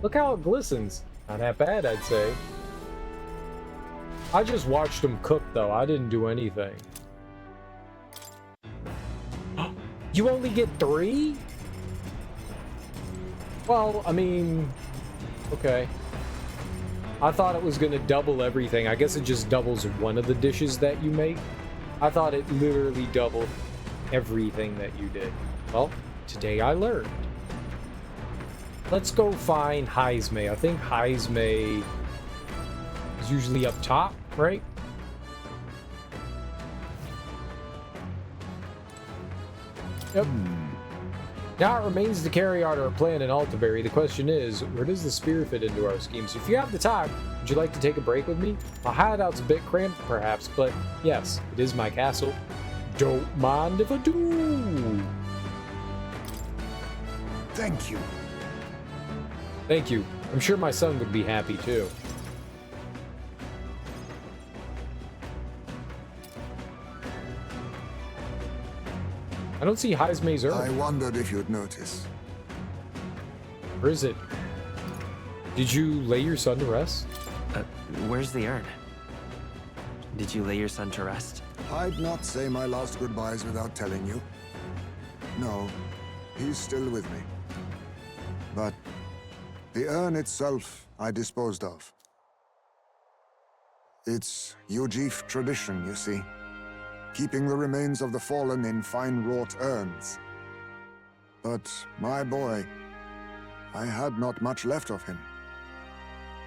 Look how it glistens. Not that bad, I'd say. I just watched them cook though, I didn't do anything. You only get 3? Well, I mean, okay. I thought it was gonna double everything. I guess it just doubles one of the dishes that you make. I thought it literally doubled everything that you did. Well, today I learned. Let's go find Heisme. I think Heisme is usually up top, right? Yep. Now it remains to carry out our plan in Altaberry. The question is, where does the spear fit into our scheme? So if you have the time, would you like to take a break with me? My hideout's a bit cramped, perhaps, but yes, it is my castle. Don't mind if I do. Thank you. Thank you. I'm sure my son would be happy too. I don't see Heisme's herb. I wondered if you'd notice. Where is it? Did you lay your son to rest? Where's the urn? Did you lay your son to rest? I'd not say my last goodbyes without telling you. No, he's still with me. But the urn itself I disposed of. It's Ujif tradition, you see. Keeping the remains of the fallen in fine-wrought urns. But my boy, I had not much left of him.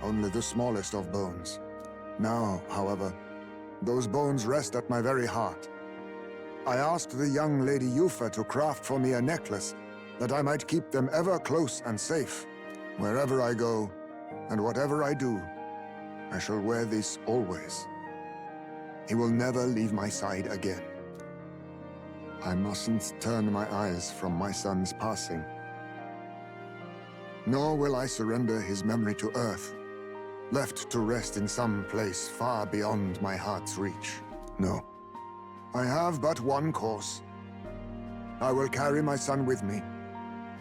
Only the smallest of bones. Now, however, those bones rest at my very heart. I asked the young Lady Yufa to craft for me a necklace that I might keep them ever close and safe. Wherever I go, and whatever I do, I shall wear this always. He will never leave my side again. I mustn't turn my eyes from my son's passing. Nor will I surrender his memory to Earth, left to rest in some place far beyond my heart's reach. No. I have but one course. I will carry my son with me,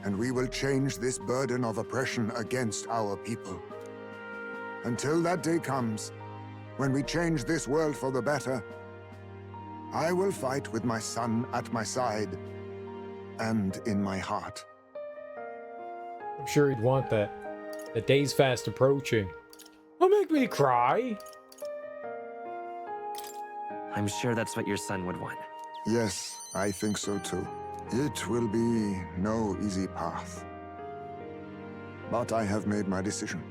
and we will change this burden of oppression against our people. Until that day comes, when we change this world for the better, I will fight with my son at my side and in my heart. I'm sure he'd want that. The day's fast approaching. Don't make me cry. I'm sure that's what your son would want. Yes, I think so too. It will be no easy path. But I have made my decision.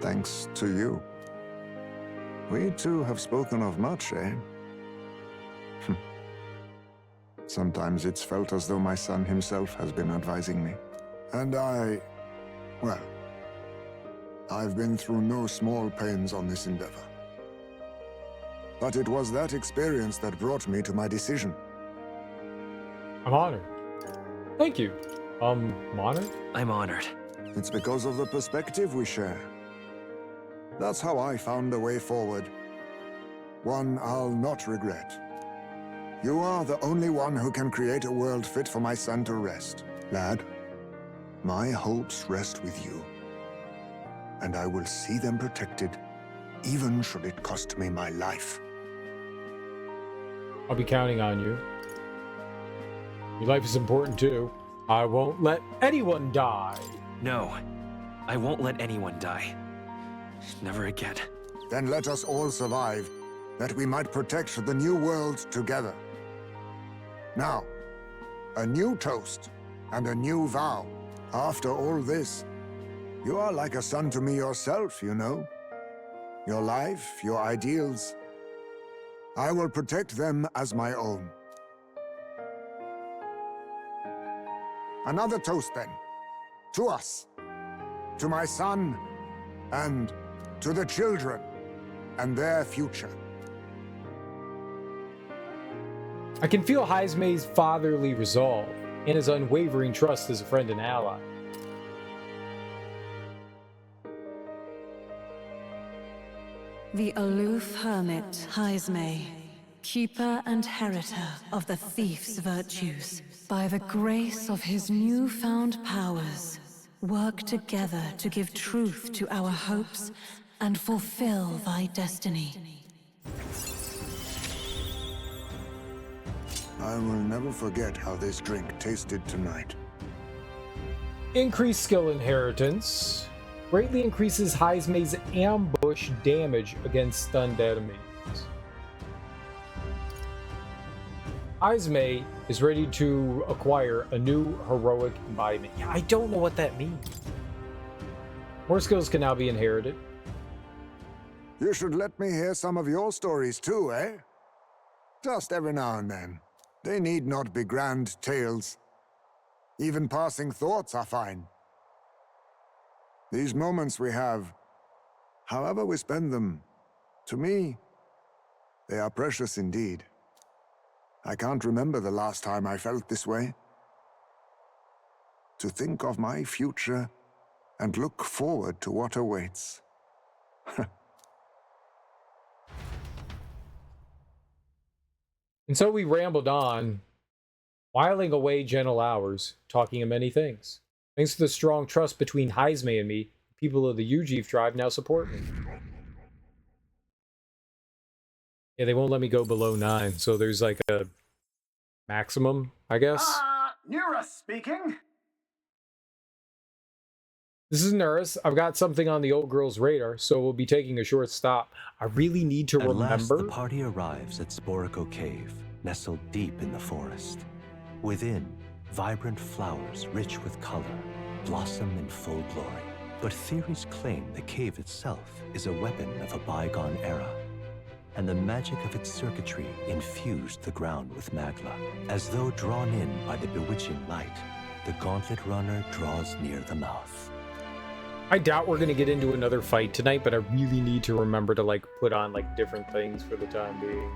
Thanks to you. We two have spoken of much, eh? Sometimes it's felt as though my son himself has been advising me. And well, I've been through no small pains on this endeavor. But it was that experience that brought me to my decision. I'm honored. Thank you. Honored? I'm honored. It's because of the perspective we share. That's how I found a way forward. One I'll not regret. You are the only one who can create a world fit for my son to rest. Lad, my hopes rest with you. And I will see them protected, even should it cost me my life. I'll be counting on you. Your life is important too. I won't let anyone die. No, I won't let anyone die. Never again. Then let us all survive, that we might protect the new world together. Now, a new toast and a new vow. After all this, you are like a son to me yourself, you know. Your life, your ideals, I will protect them as my own. Another toast then, to us, to my son, and to the children and their future. I can feel Heismay's fatherly resolve and his unwavering trust as a friend and ally. The aloof hermit Heismay, keeper and heritor of the thief's virtues, by the grace of his newfound powers, work together to give truth to our hopes and fulfill thy destiny. I will never forget how this drink tasted tonight. Increased skill inheritance greatly increases Heismay's ambush damage against stunned enemies. Heismay is ready to acquire a new heroic embodiment. Yeah, I don't know what that means. More skills can now be inherited. You should let me hear some of your stories too, eh? Just every now and then. They need not be grand tales. Even passing thoughts are fine. These moments we have, however we spend them, to me, they are precious indeed. I can't remember the last time I felt this way. To think of my future and look forward to what awaits. And so we rambled on, whiling away gentle hours, talking of many things. Thanks to the strong trust between Heismay and me, people of the Ujiv tribe now support me. Yeah, they won't let me go below 9, so there's like a maximum, I guess. Nura speaking. This is Nurse. I've got something on the old girl's radar, so we'll be taking a short stop. I really need to remember. At last, the party arrives at Sporico Cave, nestled deep in the forest. Within, vibrant flowers rich with color blossom in full glory. But theories claim the cave itself is a weapon of a bygone era, and the magic of its circuitry infused the ground with magla. As though drawn in by the bewitching light, the Gauntlet Runner draws near the mouth. I doubt we're gonna get into another fight tonight, but I really need to remember to like put on like different things for the time being.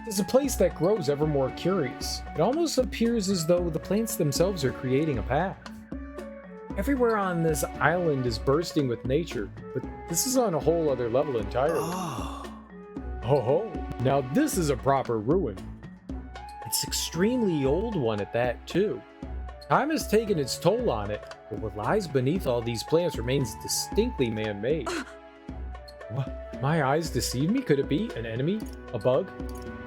It's a place that grows ever more curious. It almost appears as though the plants themselves are creating a path. Everywhere on this island is bursting with nature, but this is on a whole other level entirely. Oh, now this is a proper ruin. It's extremely old one at that too. Time has taken its toll on it, but what lies beneath all these plants remains distinctly man-made. What? My eyes deceive me? Could it be an enemy? A bug?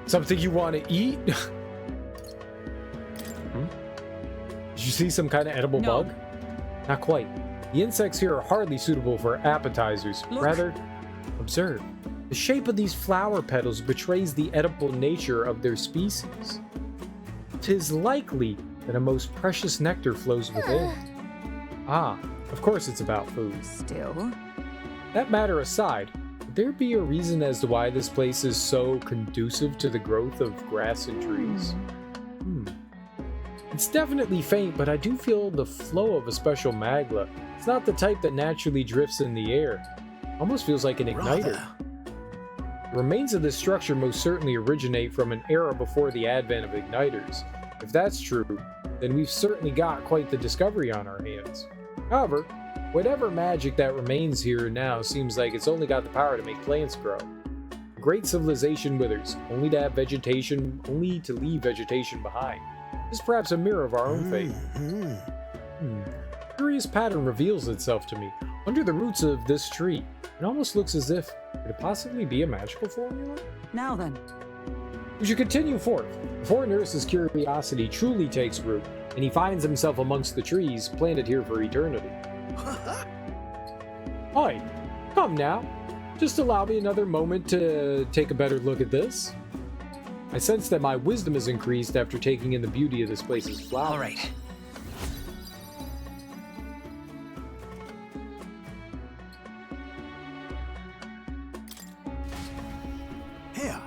Something you want to eat? Did you see some kind of edible bug? Not quite. The insects here are hardly suitable for appetizers. Look. Rather, observe. The shape of these flower petals betrays the edible nature of their species. 'Tis likely that a most precious nectar flows within. Ah, of course it's about food. Still? That matter aside, would there be a reason as to why this place is so conducive to the growth of grass and trees? It's definitely faint, but I do feel the flow of a special magla. It's not the type that naturally drifts in the air. Almost feels like an igniter. The remains of this structure most certainly originate from an era before the advent of igniters. If that's true, then we've certainly got quite the discovery on our hands. However, whatever magic that remains here now seems like it's only got the power to make plants grow. A great civilization withers, only to have vegetation, only to leave vegetation behind. This is perhaps a mirror of our own fate. Curious pattern reveals itself to me. Under the roots of this tree, it almost looks as if could it possibly be a magical formula? Now then. We should continue forth. Before Nurse's curiosity truly takes root, and he finds himself amongst the trees planted here for eternity. Hi, come now. Just allow me another moment to take a better look at this. I sense that my wisdom has increased after taking in the beauty of this place's flowers. All right. Here.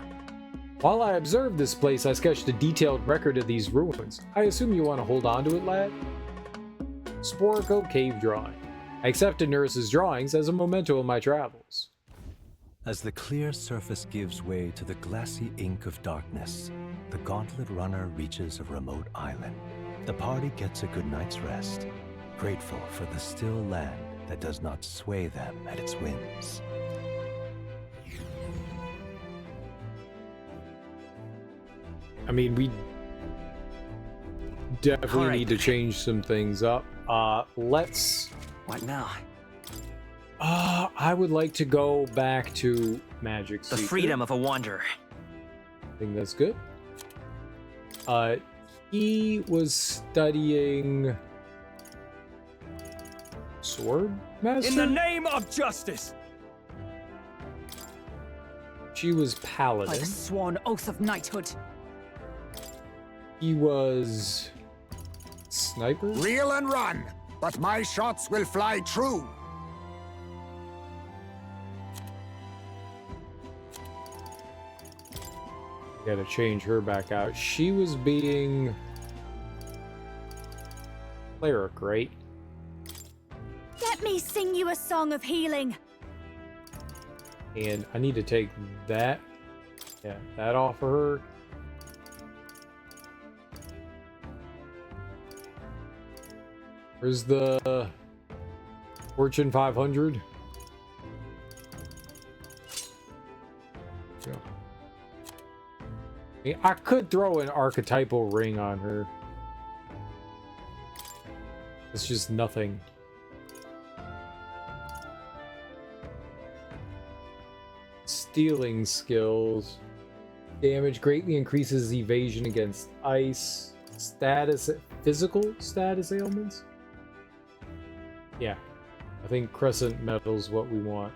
While I observed this place, I sketched a detailed record of these ruins. I assume you want to hold on to it, lad? Sporico Cave Drawing. I accepted Nurse's drawings as a memento of my travels. As the clear surface gives way to the glassy ink of darkness, the Gauntlet Runner reaches a remote island. The party gets a good night's rest, grateful for the still land that does not sway them at its whims. I mean, we definitely need to change some things up. Let's... What now? I would like to go back to Magic The Seeker. freedom of a wanderer. I think that's good. He was studying Sword Master? In the name of justice! She was By Paladin. the sworn oath of knighthood. He was Sniper? Reel and run, but my shots will fly true. Gotta change her back out. She was being Cleric, right? Let me sing you a song of healing. And I need to take that. Yeah, that off of her. Where's the Fortune 500? Go. I mean, I could throw an archetypal ring on her. It's just nothing. Stealing skills. Damage greatly increases evasion against ice. Physical status ailments? Yeah. I think Crescent Metal's what we want.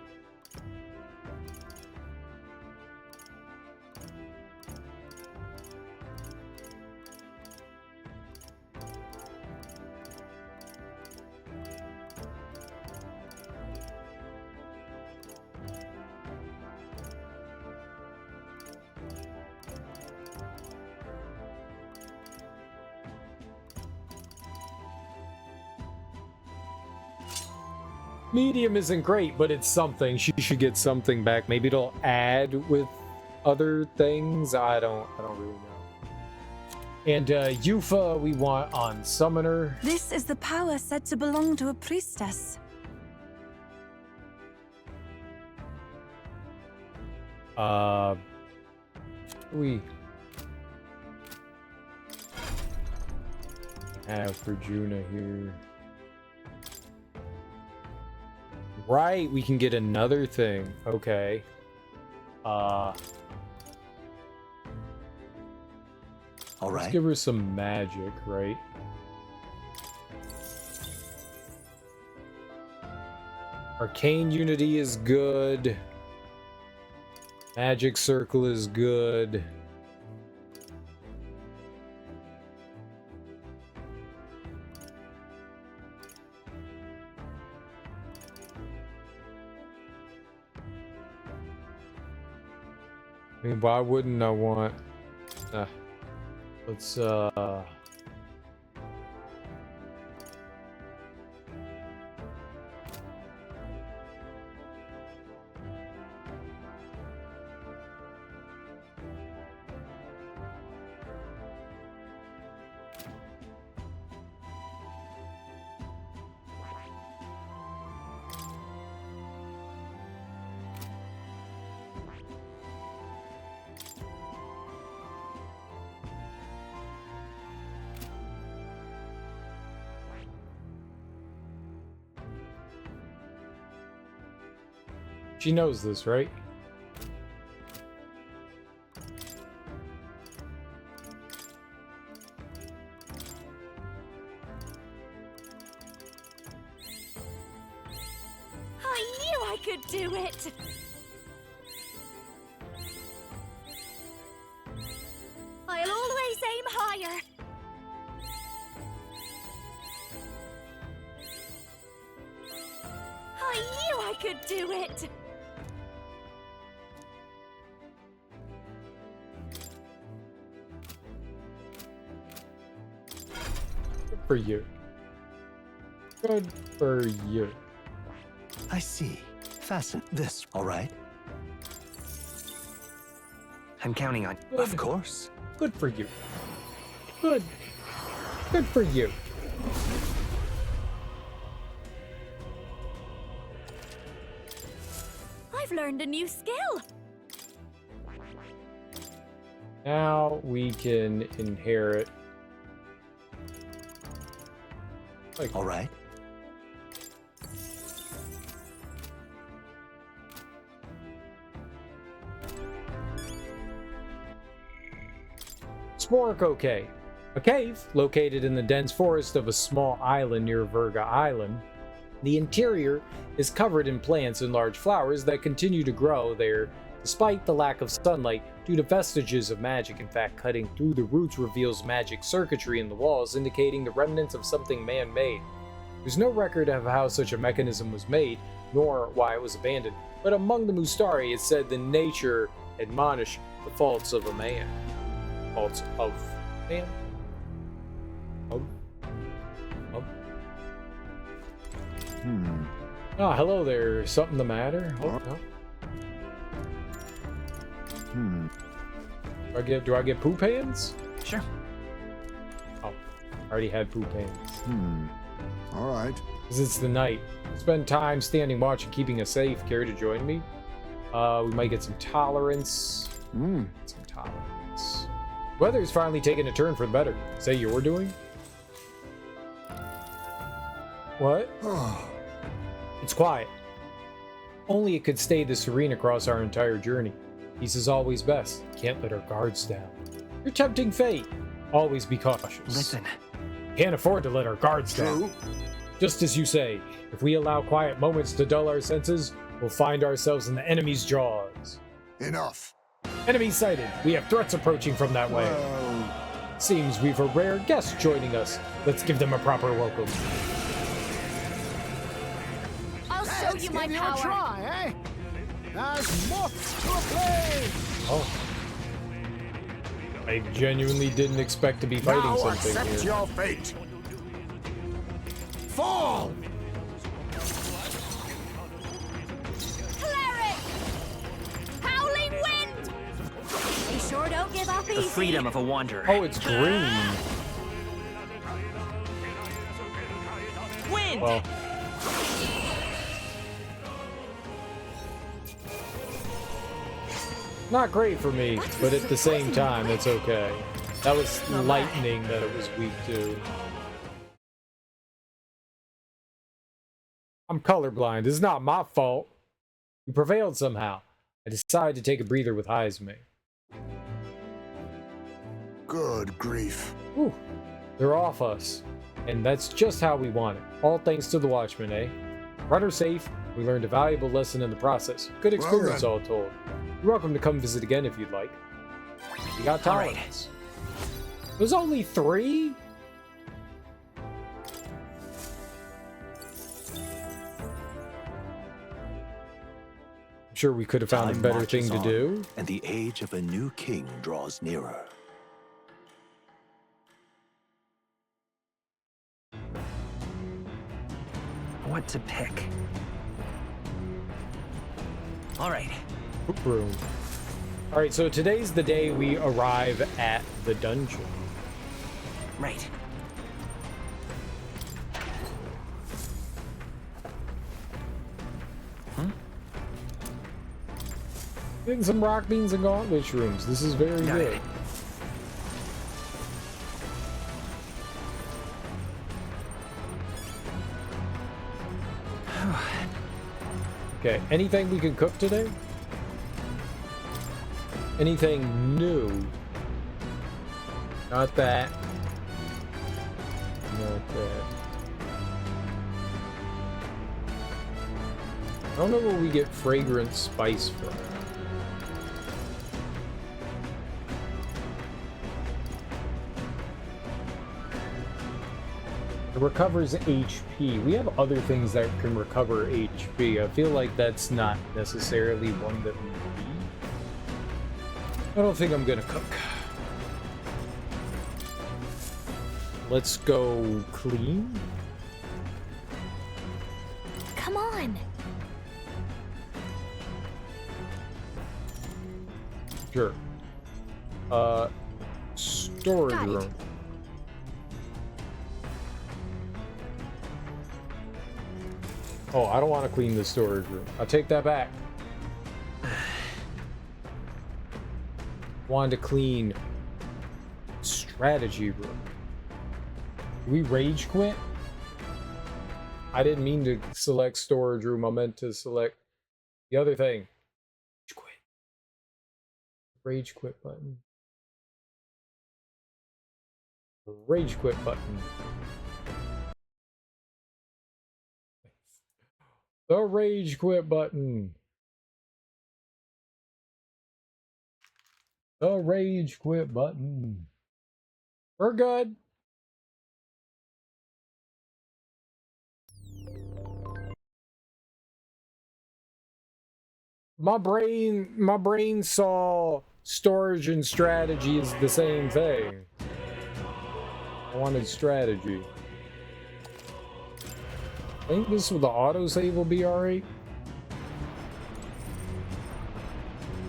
Medium isn't great, but it's something. She should get something back. Maybe it'll add with other things. I don't really know. And Yufa we want on Summoner. This is the power said to belong to a priestess. We have for Juna here. Right, we can get another thing. Okay. All let's right. give her some magic, right? Arcane Unity is good. Magic Circle is good. I mean, why wouldn't I want... let's, she knows this, right? I knew I could do it! I'll always aim higher! I knew I could do it! Good for you. Good for you. I see. Fasten this, all right? I'm counting on you. Of course. Good for you. Good. Good for you. I've learned a new skill! Now we can inherit. Like, all right. Spork, okay. A cave located in the dense forest of a small island near Virga Island. The interior is covered in plants and large flowers that continue to grow there despite the lack of sunlight due to vestiges of magic. In fact, cutting through the roots reveals magic circuitry in the walls, indicating the remnants of something man-made. There's no record of how such a mechanism was made, nor why it was abandoned, but among the Mustari it said the nature admonish the faults of a man. Faults of man? Of? Oh, hello there. Something the matter? Oh, no. Do I get poop hands? Sure. Oh, I already had poop hands. All right. Because it's the night. Spend time standing watch and keeping us safe. Care to join me? We might get some tolerance. Some tolerance. Weather's finally taking a turn for the better. Say you're doing? What? It's quiet. Only it could stay this serene across our entire journey. Peace is always best. Can't let our guards down. You're tempting fate. Always be cautious. Listen. Can't afford to let our guards down. Just as you say, if we allow quiet moments to dull our senses, we'll find ourselves in the enemy's jaws. Enough. Enemy sighted. We have threats approaching from that way. Seems we've a rare guest joining us. Let's give them a proper welcome. I'll show you my power! Try, eh? As moths to a flame! Oh. I genuinely didn't expect to be fighting Now something accept here. your fate. Fall! sure don't give up easy. The freedom of a wanderer. Oh, it's green. Wind! Well. Not great for me, but at the same time, it's okay. That was lightning that it was weak to. I'm colorblind. This is not my fault. You prevailed somehow. I decided to take a breather with Heisme. Good grief. Whew. They're off us. And that's just how we want it. All thanks to the Watchmen, eh? Runner safe. We learned a valuable lesson in the process. Good experience, all told. You're welcome to come visit again if you'd like. You got tolerance. There's only 3? I'm sure we could have found a better thing to do. And the age of a new king draws nearer. What to pick? All right. Poop room. All right, so today's the day we arrive at the dungeon. Right. Getting some rock beans and gauntlet rooms. This is very good. Okay, anything we can cook today? Anything new? Not that. Not that. I don't know where we get fragrant spice from. It recovers HP. We have other things that can recover HP. I feel like that's not necessarily one that we need. I don't think I'm gonna cook. Let's go clean. Come on. Sure. Storage room. Oh, I don't want to clean the storage room. I'll take that back. Wanted to clean strategy room. Did we rage quit? I didn't mean to select storage room. I meant to select the other thing. Rage quit. Rage quit button. Rage quit button. The rage quit button. The rage quit button. We're good. My brain saw storage and strategy as the same thing. I wanted strategy. I think this with the autosave will be alright.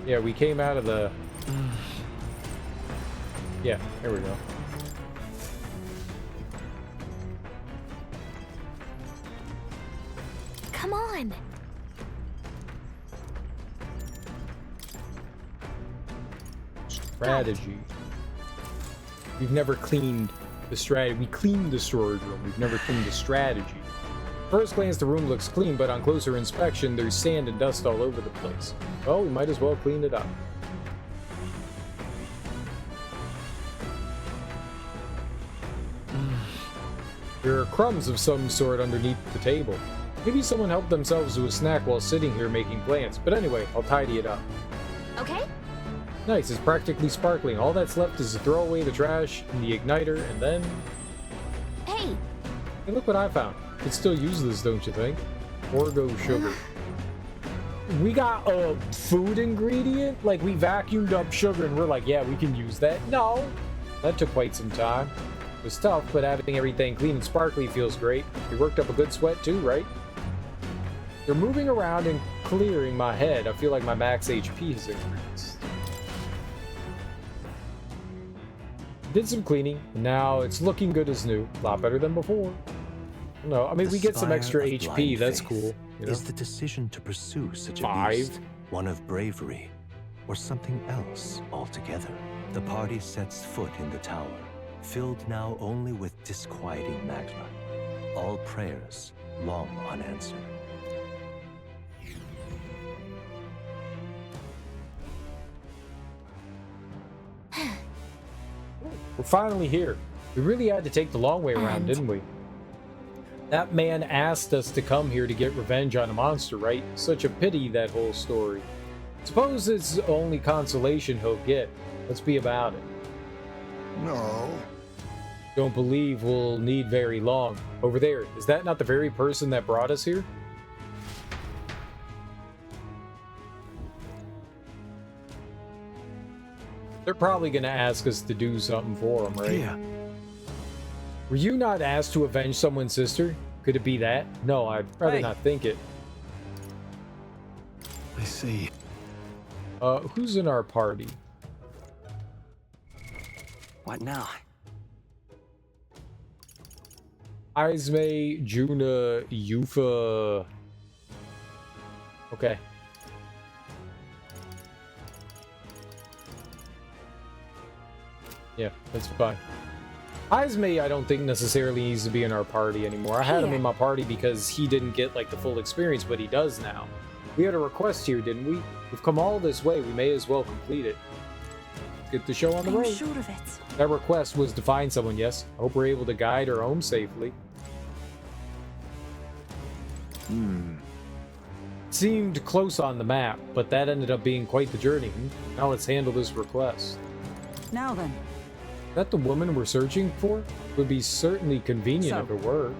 Yeah, we came out of the... Yeah, there we go. Come on. Strategy. We've never cleaned the strategy. We cleaned the storage room. We've never cleaned the strategy. First glance, the room looks clean, but on closer inspection, there's sand and dust all over the place. Well, we might as well clean it up. There are crumbs of some sort underneath the table. Maybe someone helped themselves to a snack while sitting here making plans. But anyway, I'll tidy it up. Okay. Nice, it's practically sparkling. All that's left is to throw away the trash in the igniter, and then... Hey! Hey, look what I found. Could still use this, don't you think? Orgo sugar. We got a food ingredient? Like, we vacuumed up sugar and we're like, yeah, we can use that. No! That took quite some time. It was tough, but having everything clean and sparkly feels great. You worked up a good sweat too, right? You're moving around and clearing my head. I feel like my max HP has increased. Did some cleaning, and now it's looking good as new. A lot better than before. No, I mean, we get some extra HP. That's cool. You know? Is the decision to pursue such a 5. beast one of bravery or something else altogether? The party sets foot in the tower, filled now only with disquieting magma. All prayers long unanswered. We're finally here. We really had to take the long way around, didn't we? That man asked us to come here to get revenge on a monster, right? Such a pity, that whole story. Suppose it's the only consolation he'll get. Let's be about it. No. Don't believe we'll need very long. Over there, is that not the very person that brought us here? They're probably gonna ask us to do something for them, right? Yeah. Were you not asked to avenge someone's sister? Could it be that? No, I'd rather not think it. I see. Who's in our party? What now? Ismay, Juna, Yufa. Okay. Yeah, that's fine. Ismay, I don't think necessarily needs to be in our party anymore. I had him in my party because he didn't get like the full experience, but he does now. We had a request here, didn't we? We've come all this way. We may as well complete it. Get the show on the road. I'm sure of it. That request was to find someone, yes. I hope we're able to guide her home safely. Seemed close on the map, but that ended up being quite the journey. Now let's handle this request. Now then. That the woman we're searching for? Would be certainly convenient if it were.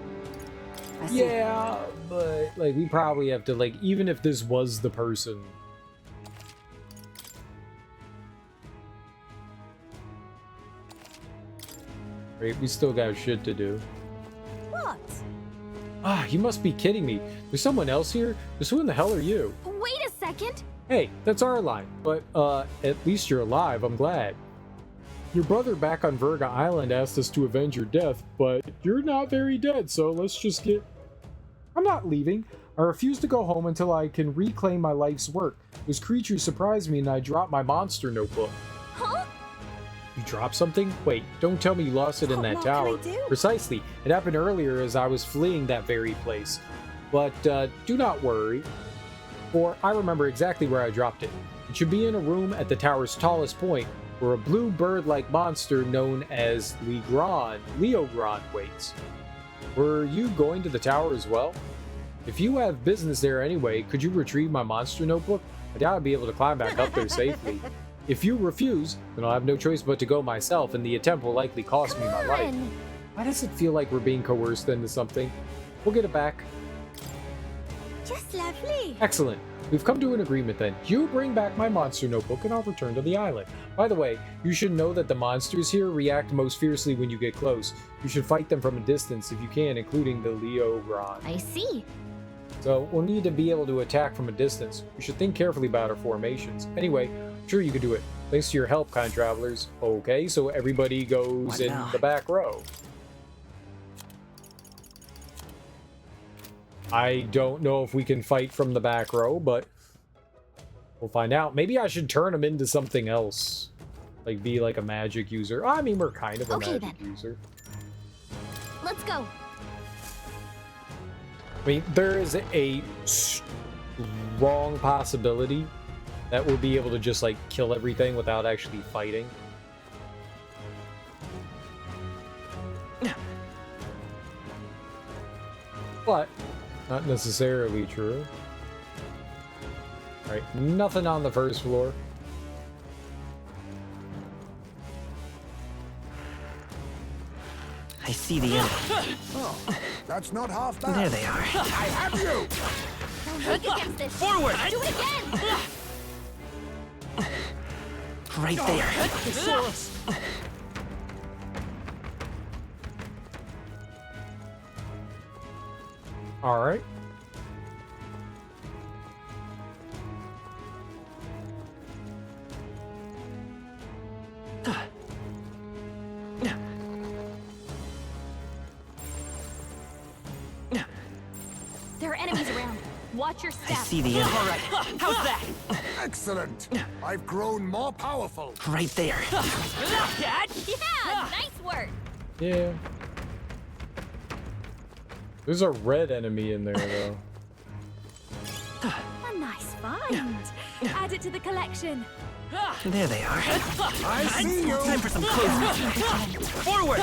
I see. Yeah, but like we probably have to like, even if this was the person. Right, we still got shit to do. What? Ah, you must be kidding me. There's someone else here? Just who in the hell are you? Wait a second. Hey, that's our line. But, at least you're alive. I'm glad. Your brother back on Virga Island asked us to avenge your death, but you're not very dead, so let's just get... I'm not leaving. I refuse to go home until I can reclaim my life's work. Those creatures surprised me and I dropped my monster notebook. Huh? You dropped something? Wait, don't tell me you lost it in that tower. Precisely. It happened earlier as I was fleeing that very place. But, do not worry, for I remember exactly where I dropped it. It should be in a room at the tower's tallest point, where a blue bird-like monster known as Leogron waits. Were you going to the tower as well? If you have business there anyway, could you retrieve my monster notebook? I doubt I'd be able to climb back up there safely. If you refuse, then I'll have no choice but to go myself, and the attempt will likely cost me my life. Why does it feel like we're being coerced into something? We'll get it back. Just lovely. Excellent. We've come to an agreement then. You bring back my monster notebook and I'll return to the island. By the way, you should know that the monsters here react most fiercely when you get close. You should fight them from a distance if you can, including the Leogron. I see. So we'll need to be able to attack from a distance. We should think carefully about our formations. Anyway, I'm sure you can do it. Thanks to your help, kind travelers. Okay, so everybody goes in the back row. I don't know if we can fight from the back row, but we'll find out. Maybe I should turn him into something else. Like, be like a magic user. I mean, we're kind of a magic user. Let's go. I mean, there is a strong possibility that we'll be able to just, like, kill everything without actually fighting. But not necessarily true. Alright, nothing on the first floor. I see the enemy. Oh, that's not half bad. There they are. I have you! Look against this. Forward! Do it again. Right there. Alright. Watch your step. I see the end. All right. How's that? Excellent. I've grown more powerful. Right there. Dad? Yeah, nice work. Yeah. There's a red enemy in there, though. A nice find. Add it to the collection. There they are. I see you. Time for some close. Forward.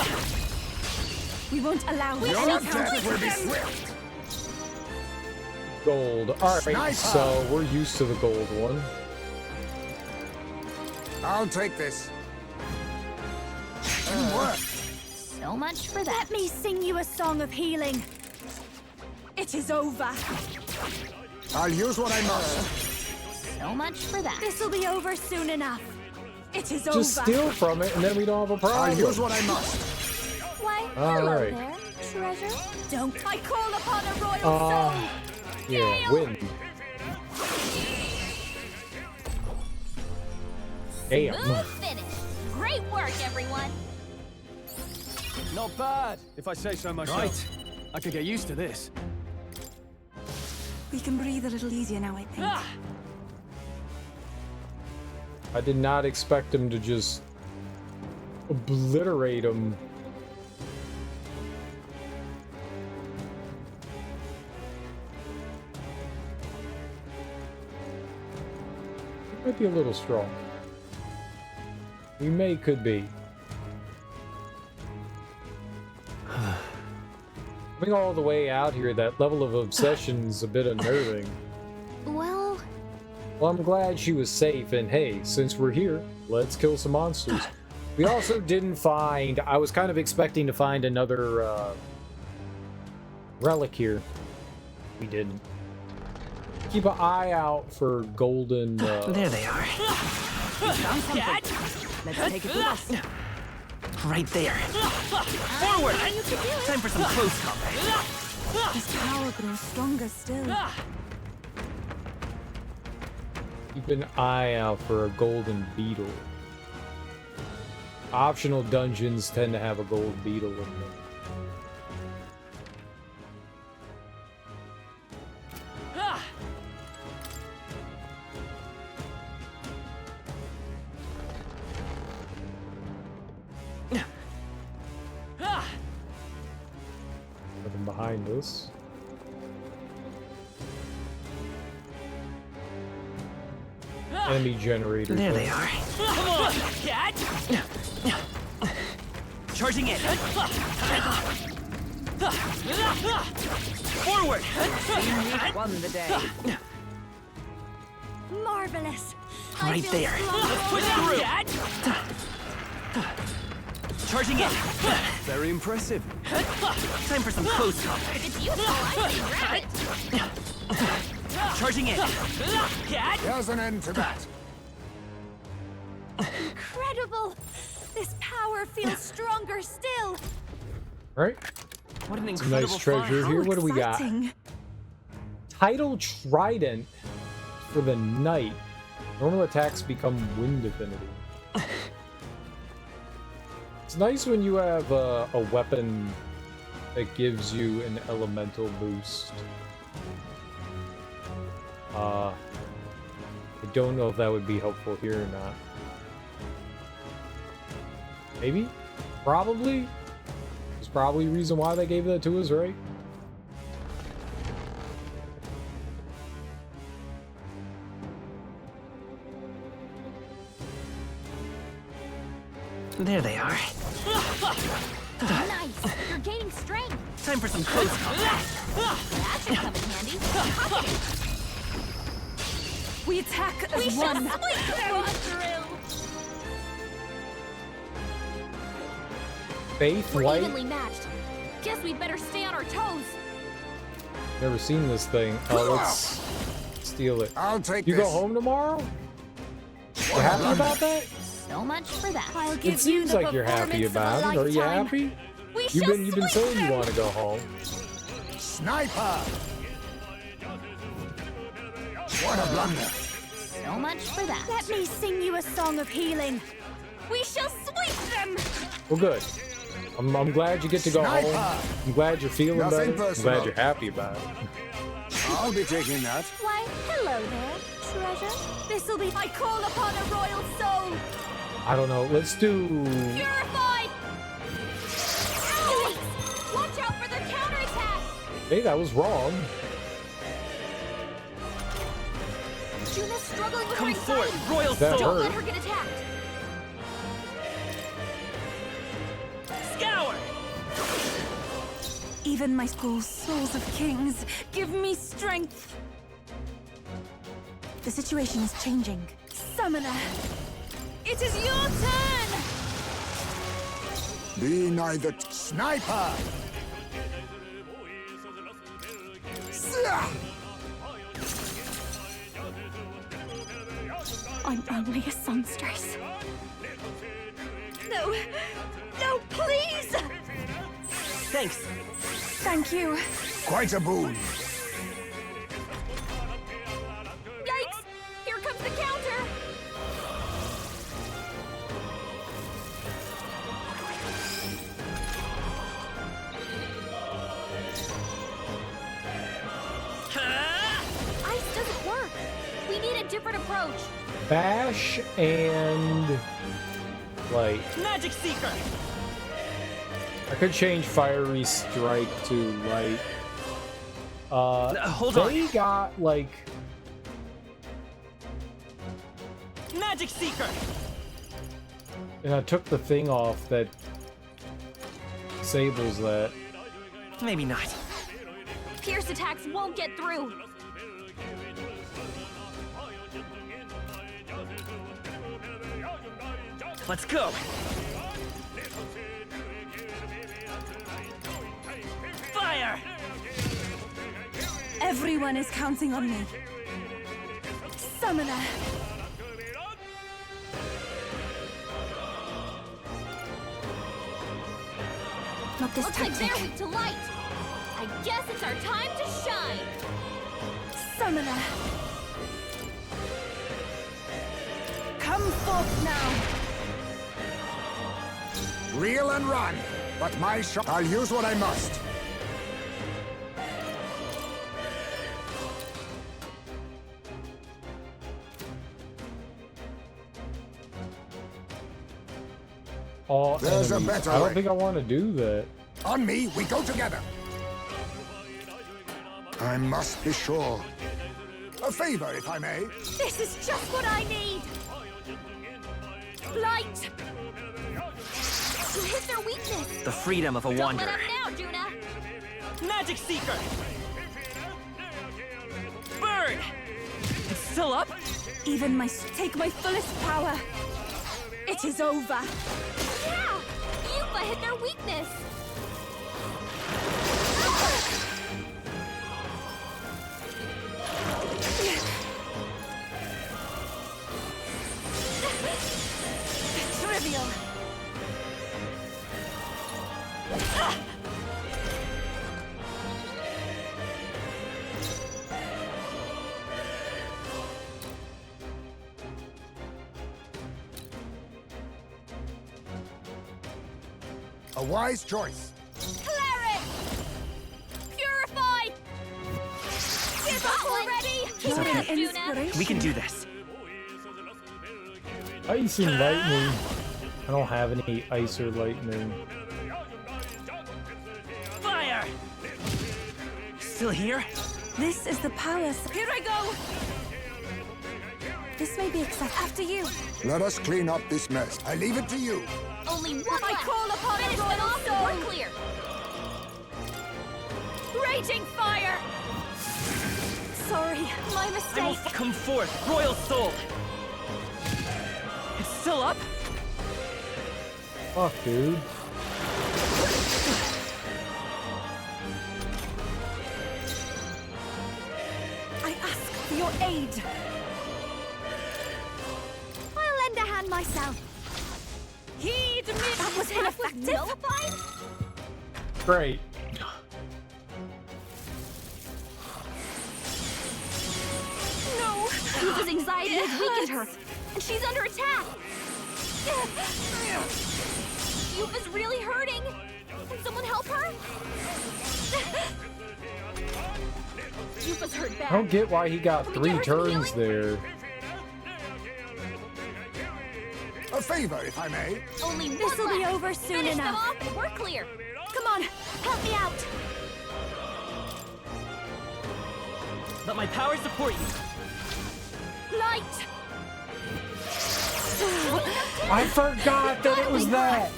We won't allow this. Your death will be swift. Gold. Alright, Sniper. so we're used to the gold one. I'll take this. Good work. So much for that. Let me sing you a song of healing. It is over. I'll use what I must. So much for that. This will be over soon enough. It is Just over. steal from it, and then we don't have a problem. I'll use what I must. Why, All hello right. there, treasure. Don't I call upon a royal soul? Yeah, win. Damn. Smooth finish. Great work, everyone. Not bad, if I say so myself. Right. I could get used to this. We can breathe a little easier now, I think. I did not expect him to just obliterate him. It might be a little strong. We could be. Coming all the way out here, that level of obsession's a bit unnerving. Well, Well, I'm glad she was safe, and hey, since we're here, let's kill some monsters. We also didn't find... I was kind of expecting to find another relic here. We didn't. Keep an eye out for golden... There they are. Let's take it with us. Right there. Forward. Time for some close combat. His power grows stronger still. Keep an eye out for a golden beetle. Optional dungeons tend to have a gold beetle in them. Nothing behind us. Enemy generator. There they are. Come on, cat! Charging in. Forward! Won the day. Marvelous. Right there. Let's push through. Charging in. Very impressive. Time for some close combat. If it's useful, I say grab it. Charging in. Cat! There's an end to that. Incredible. This power feels stronger still. Right? What an Some incredible nice treasure find. here. What do we got? Exciting. Tidal Trident for the Knight. Normal attacks become wind affinity. It's nice when you have a weapon that gives you an elemental boost. I don't know if that would be helpful here or not. Maybe? Probably? There's probably a reason why they gave that to us, right? There they are. Nice. You're gaining strength. Time for some close combat. That should come in handy. Pocket it. We attack as We shall one. split them through. Faith We're Light? evenly matched. Guess we'd better stay on our toes. Never seen this thing. Oh, let's steal it. I'll take You this. go home tomorrow? You happy about that? So much for that. I'll give It seems you the like you're happy performance of a about it. Are you lifetime. happy? We You've shall been split saying you them. want to go home. Sniper! What a blunder. So much for that. Let me sing you a song of healing. We shall sweep them. Well, good. I'm glad you get to go Sniper! home. I'm glad you're feeling Nothing better. I'm personal. glad you're happy about it. I'll be taking that. Why, hello there, treasure. This'll be. I call upon a royal soul. I don't know. Let's do. Purify. Elite, watch out for their counterattack. Hey, that was wrong. Juna's struggling with her Come anxiety. forth, royal That soul. Don't let hurt. her get attacked. Scour. Even my souls of kings, give me strength. The situation is changing. Summoner, it is your turn. Be neither sniper. I'm only a songstress. No, no, please. Thanks. Thank you. Quite a boon. Yikes! Here comes the counter. Ice doesn't work. We need a different approach. Bash and light. Magic Seeker. I could change Fiery Strike to light. Hold they on. got like Magic Seeker. and I took the thing off that disables that. Maybe not. Pierce attacks won't get through. Let's go. Fire. Everyone is counting on me. Summoner. Not this Looks like tactic. they're weak to light. I guess it's our time to shine. Summoner. Come forth now. Reel and run. But my shot. I'll use what I must. All There's a enemies. better I don't way. think I want to do that. On me, we go together. I must be sure. A favor, if I may. This is just what I need. Light. You hit their weakness. The freedom of a Don't let wanderer. up now, Juna. Magic Seeker. Burn. It's still up. Even take my fullest power. It is over. Yeah, Yupa hit their weakness. Trivial. A wise choice. Cleric! Purify! Give up already! Keep it up, Juna! We can do this. Ice and lightning. I don't have any ice or lightning. Fire. Still here? This is the power. Here I go! This may be accepted. After you. Let us clean up this mess. I leave it to you. Only one left! I call upon a royal soul! We're clear! Raging fire! Sorry, my I will mistake. come forth, royal soul. It's still up. Fuck, dude. I ask for your aid. I'll lend a hand myself. Heed me! That was ineffective. Nullified? Great. No! Yupa's anxiety has weakened her, and she's under attack! Yupa's really hurting! Can someone help her? Yupa's hurt bad. I don't get why he got 3 turns there. A favor, if I may. Only This'll be over soon Finish enough. them off and we're clear. Come on, help me out. Let my power support you. Light. I forgot that it was that.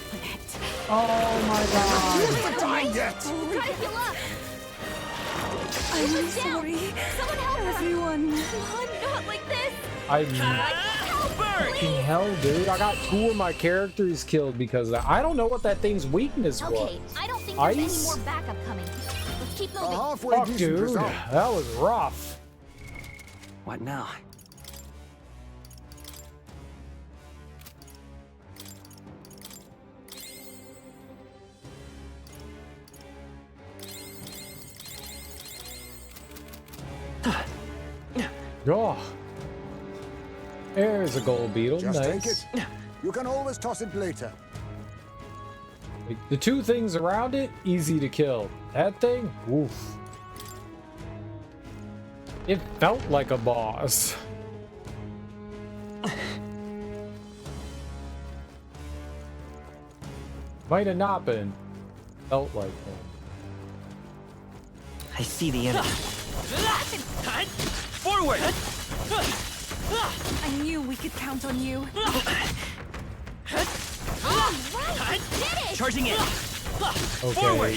Oh my god. Not yet. Try to heal up. I'm Yupa's down. sorry. Someone help her. Everyone. Not like this. Fucking hell, dude. I got 2 of my characters killed because of that. I don't know what that thing's weakness was. Okay, I don't think there's Ice? any more backup coming. Let's keep moving. Fuck, dude. That was rough. What now? Oh. There's a gold beetle. Just nice. take it. You can always toss it later. Like, the 2 things around it, easy to kill. That thing, oof. It felt like a boss. Might have not been. Felt like one. I see the enemy. Forward! I knew we could count on you. Charging in. Okay,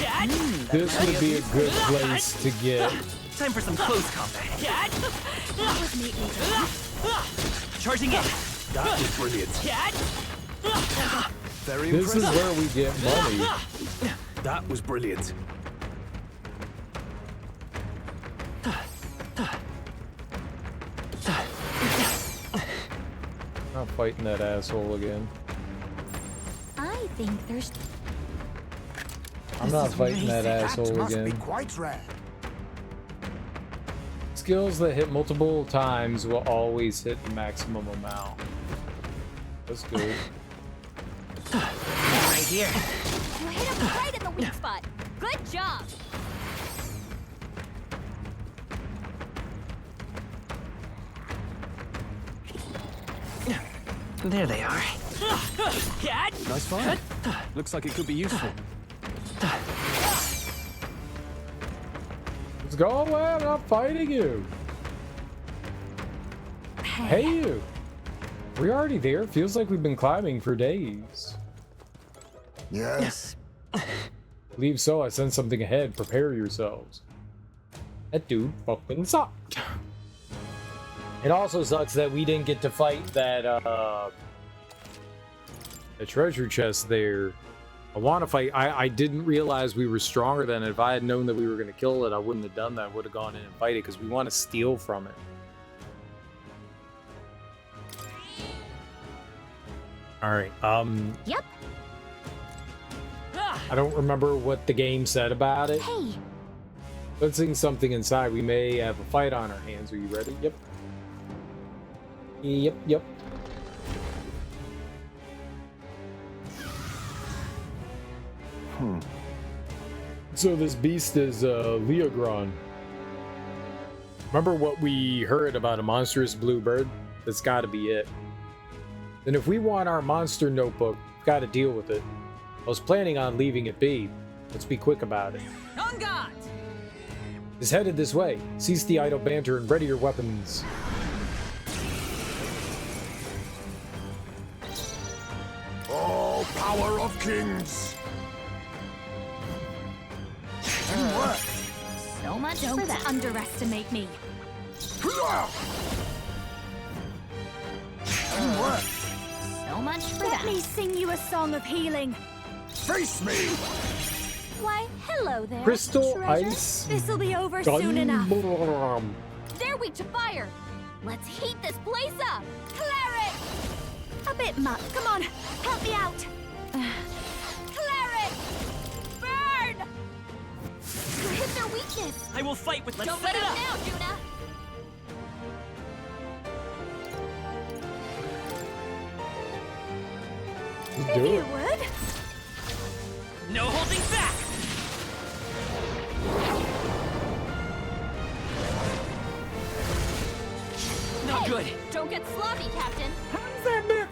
this would be a good place to get. Time for some close combat. That was neatly done. Charging in. That was brilliant. Very This is impressive. where we get money. That was brilliant. Not fighting that asshole again. I think there's. I'm not fighting that asshole That must be again. quite rare. Skills that hit multiple times will always hit the maximum amount. That's good. Right here. You hit him right in the weak spot. Good job. There they are. Nice fight. Looks like it could be useful. Let's go away. I'm not fighting you. Hey, you. We're already there. Feels like we've been climbing for days. Yes. Believe so. I sent something ahead. Prepare yourselves. That dude fucking sucked. It also sucks that we didn't get to fight that the treasure chest there. I want to fight. I didn't realize we were stronger than it. If I had known that we were going to kill it, I wouldn't have done that. I would have gone in and fight it because we want to steal from it. All right. Yep. I don't remember what the game said about it. Hey. Sensing something inside, we may have a fight on our hands. Are you ready? Yep. Yep. So this beast is Leogron. Remember what we heard about a monstrous blue bird? That's got to be it. Then if we want our monster notebook, we've got to deal with it. I was planning on leaving it be. Let's be quick about it. On guard! Is headed this way. Cease the idle banter and ready your weapons. Oh, power of kings! So much Don't for that. underestimate me. So much for Let that. me sing you a song of healing. Face me! Why, hello there. Crystal treasure. ice. This'll be over soon enough. Gunbomb. They're weak to fire. Let's heat this place up. Clear it. A bit much. Come on, help me out. Clear it. Burn. You hit their weakness. I will fight with. Let's Don't set let it them up. down, Juna. Just If do you it. would. No holding back. Good. Don't get sloppy, Captain. How's that bit?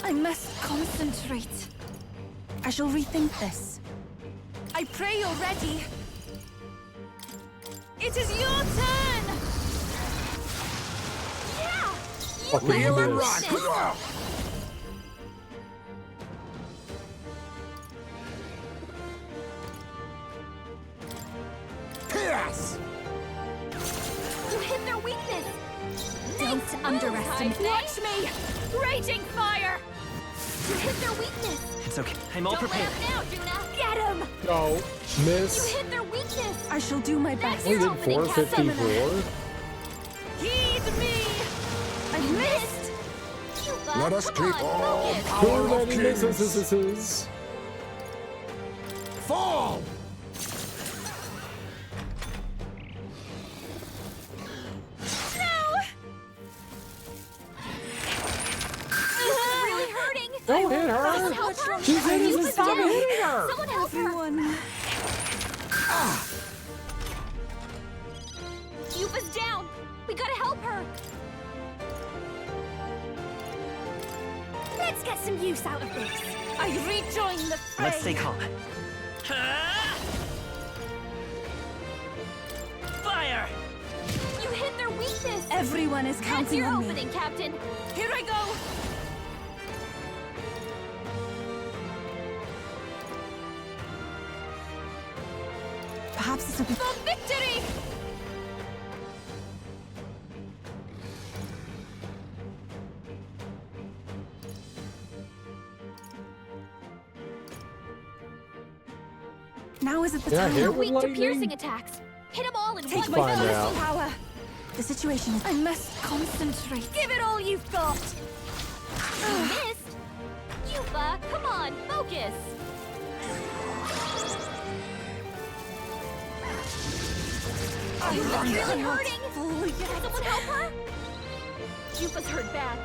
I must concentrate. I shall rethink this. I pray you're ready. It is your turn! Yeah! Fucking Wheel and miss. run! Pierce! You hit their weakness! Don't underestimate. Watch me! Raging fire! You hit their weakness! It's okay. I'm all Don't let prepared. him now, Juna! Get him! No, You miss. hit their weakness! I shall do my best. We did opening, 454. Heed me! I missed! You bug! Let us Come keep on, all focus. power Too of many kings. misses. Fall! Really hurting! Don't hit her. Help her! She's in You this was stop down. hitting her. Someone help her! Everyone. Yuba's down! We gotta help her! Let's get some use out of this. I rejoin the fray. Let's stay calm. Fire! You hit their weakness! Everyone is That's counting your on me. opening, Captain! Here I go. Perhaps this will be... For victory! Now is it the Yeah, time? here Weak with to lightning. piercing attacks! Hit them all in Take one my Find go! out. power. The situation is... I must concentrate. Give it all you've got. You missed! Yuba, come on, focus! Yuba's really hurting! Can someone help her? Yuba's hurt bad.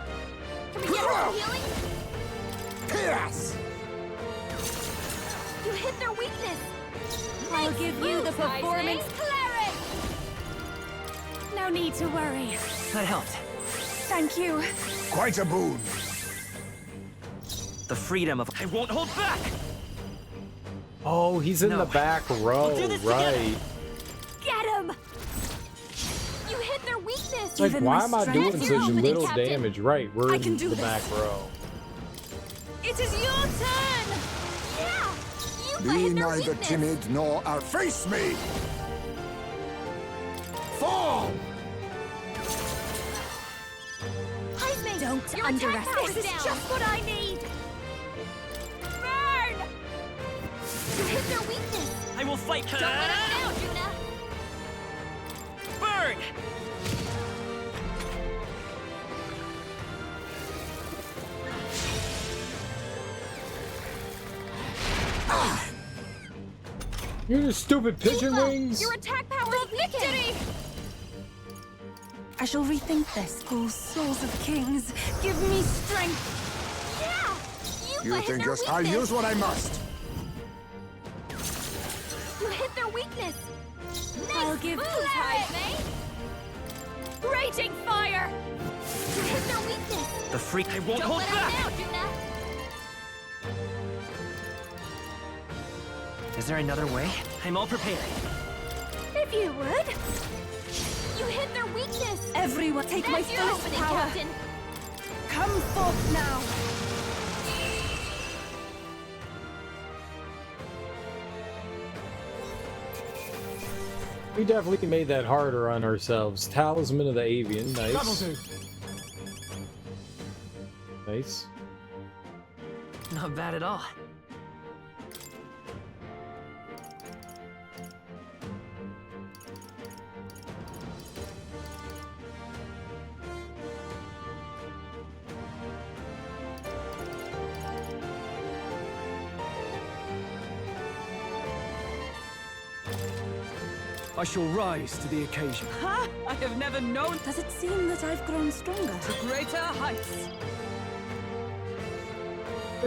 Can we get her some healing? Pierce! You hit their weakness! I'll give you the moves, Heisman. performance. Cleric! No need to worry. That helped. Thank you. Quite a boon. The freedom of... I won't hold back! Oh, he's in No. the back row, We'll do this together. right? Get him! You hit their weakness! Like, Even why my am I strength- doing That's such your opening, little Captain. damage? Right, we're I in can do the this. back row. It is your turn. Yeah! Yuba Be hit their neither weakness! timid nor face me. Fall! Heisman, Don't your attack underestimate. power's This is down! just what I need. Burn! You hit their weakness! I will fight. Don't let us down, Juna! Burn! You stupid pigeon Yuba, wings! your attack power's weakened! I shall rethink this. Oh, souls of kings, give me strength. Yeah! Yuba You hit think their yes, I'll weakness! use what I must. You hit their weakness! I'll Nice give moves, Cleric. Heisman! Raging fire. You hit their weakness! The freak... I won't Don't hold let back! us down, Juna! Is there another way? I'm all prepared. If you would. You hit their weakness! Everyone, take my That's your first opening, power. Captain! Come forth now. We definitely made that harder on ourselves. Talisman of the Avian, nice. Nice. Not bad at all. I shall rise to the occasion. Ha! I have never known Does it seem that I've grown stronger? to greater heights.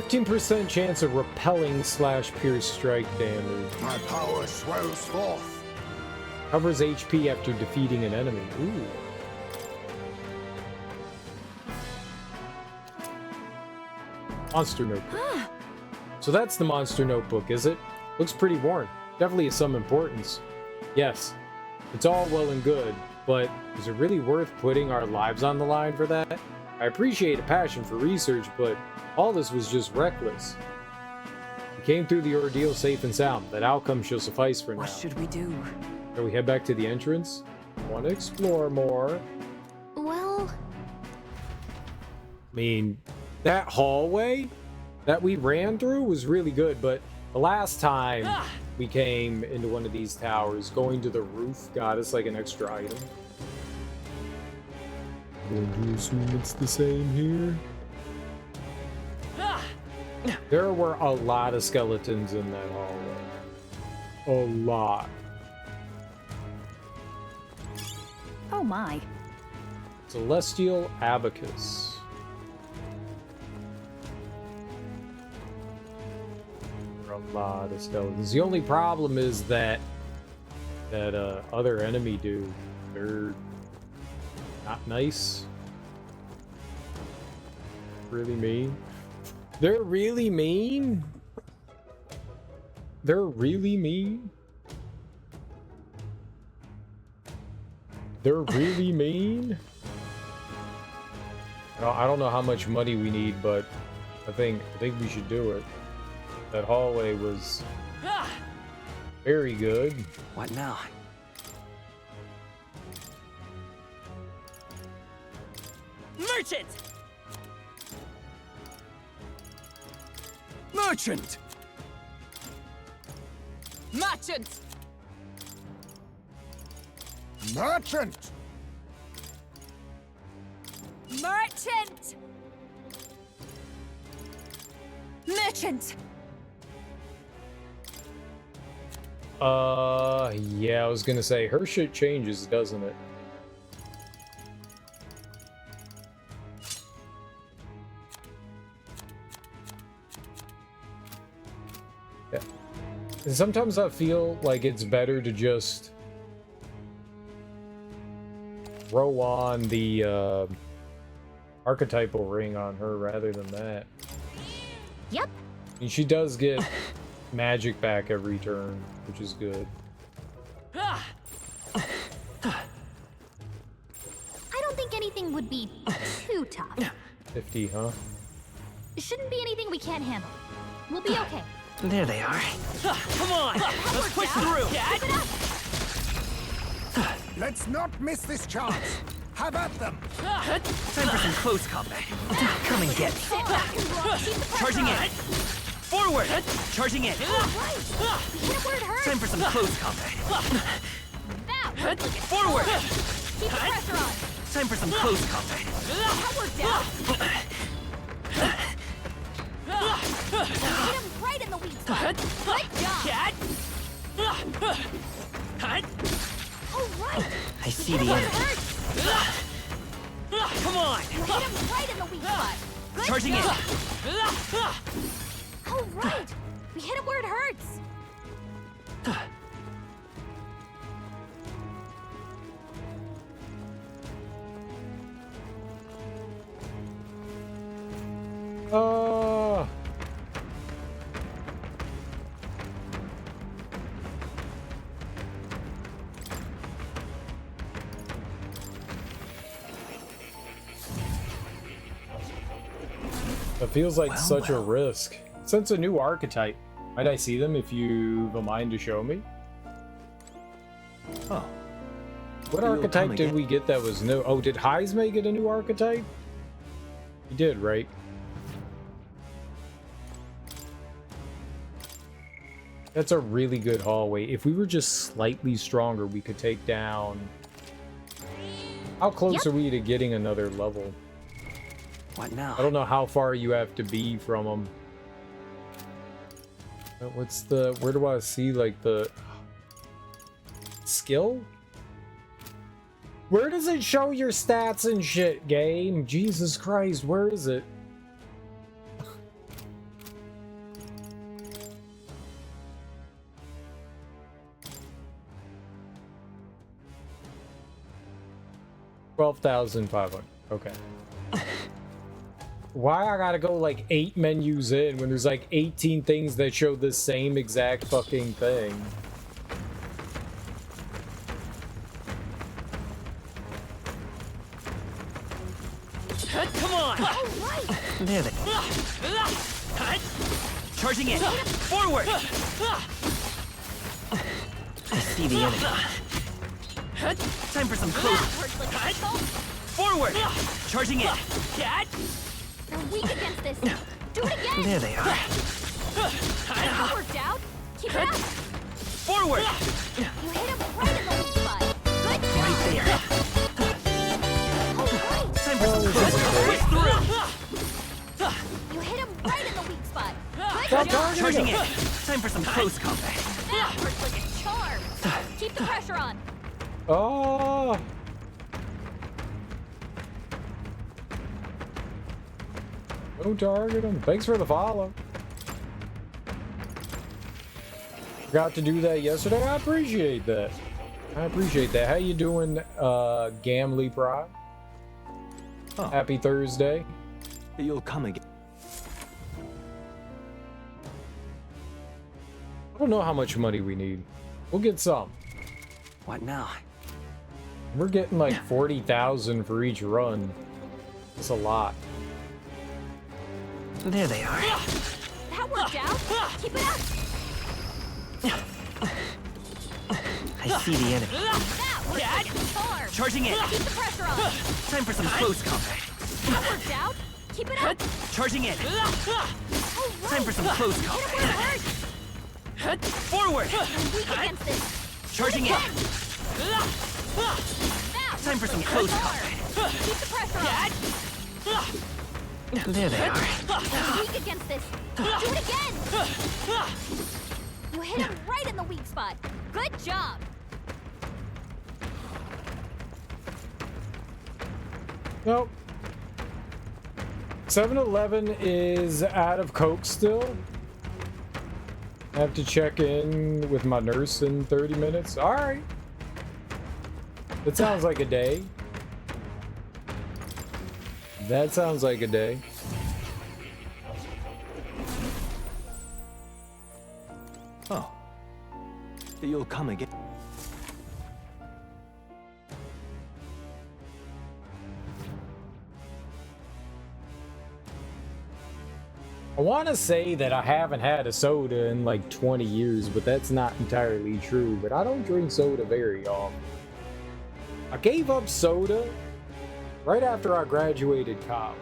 15% chance of repelling / pierce strike damage. My power swells forth. Covers HP after defeating an enemy. Ooh. Monster Notebook. So that's the Monster Notebook, is it? Looks pretty worn. Definitely of some importance. Yes, it's all well and good, but is it really worth putting our lives on the line for that? I appreciate a passion for research, but all this was just reckless. We came through the ordeal safe and sound. That outcome shall suffice for now. What should we do? Shall we head back to the entrance? Want to explore more? Well... I mean, that hallway that we ran through was really good, but the last time we came into one of these towers, going to the roof got us like an extra item. Going to assume it's the same here. There were a lot of skeletons in that hallway. A lot. Oh my. Celestial Abacus. A lot of skeletons. The only problem is that other enemy dude, they're not nice. Really mean. They're really mean. They're really mean. They're really mean. I don't know how much money we need, but I think we should do it. That hallway was very good. What now? Merchant! Merchant! Merchant! Merchant! Merchant! Merchant! Yeah, I was gonna say, her shit changes, doesn't it? Yeah. And sometimes I feel like it's better to just throw on the archetypal ring on her rather than that. Yep. I mean, she does get magic back every turn, which is good. I don't think anything would be too tough. 50, huh? It shouldn't be anything we can't handle. We'll be okay. There they are. Come on! Let's push through! Let's not miss this chance. Have at them. Time for some close combat. Come and get me. Charging in. Forward! Charging in. Time for some close combat. Forward! Keep the pressure on. Time for some close combat. That worked out. Hit him right in the weak spot. Good job. All right. I see the enemy. Come on. You hit him right in the weak spot. Good Charging job. in. All right. We hit him where it hurts. It feels like such a risk. Since a new archetype, might I see them if you've a mind to show me? Oh. What archetype did we get that was new? Oh, did Heisme get a new archetype? He did, right? That's a really good hallway. If we were just slightly stronger, we could take down... How close are we to getting another level? What now? I don't know how far you have to be from them. What's the... Where do I see, like, the... Skill? Where does it show your stats and shit, game? Jesus Christ, where is it? 12,500. Okay. Why I gotta go like 8 menus in when there's like 18 things that show the same exact fucking thing? Come on! There they Charging in! Forward! I see the enemy. Time for some close. Forward! Charging in! They're weak against this. Do it again. There they are. That worked out. Keep it up. Forward! You hit him right in the weak spot. Good job. Right there. Time for some close. Push through! You hit him right in the weak spot. Good Stop job. charging in! Time for some close combat. That worked like a charm. Keep the pressure on. Oh. Don't target him. Thanks for the follow. Forgot to do that yesterday. I appreciate that. I appreciate that. How you doing, Gamly Pride? Oh. Happy Thursday. You'll come again. I don't know how much money we need. We'll get some. What now? We're getting like 40,000 for each run. That's a lot. There they are. That worked out. Keep it up. I see the enemy. That worked like a charm. Charging in! Keep the pressure on. Time for some close combat. That worked out. Keep it up. Charging in! Time for some close Hit him combat. where it hurts. Forward! They're weak against this. Charging in! Time for some close combat. Keep the pressure on. There they are. They're weak against this. Do it again. You hit him right in the weak spot. Good job. Nope. 7-Eleven is out of Coke still. I have to check in with my nurse in 30 minutes. All right. That sounds like a day. That sounds like a day. Oh. You'll come again. I want to say that I haven't had a soda in like 20 years, but that's not entirely true. But I don't drink soda very often. I gave up soda right after I graduated college.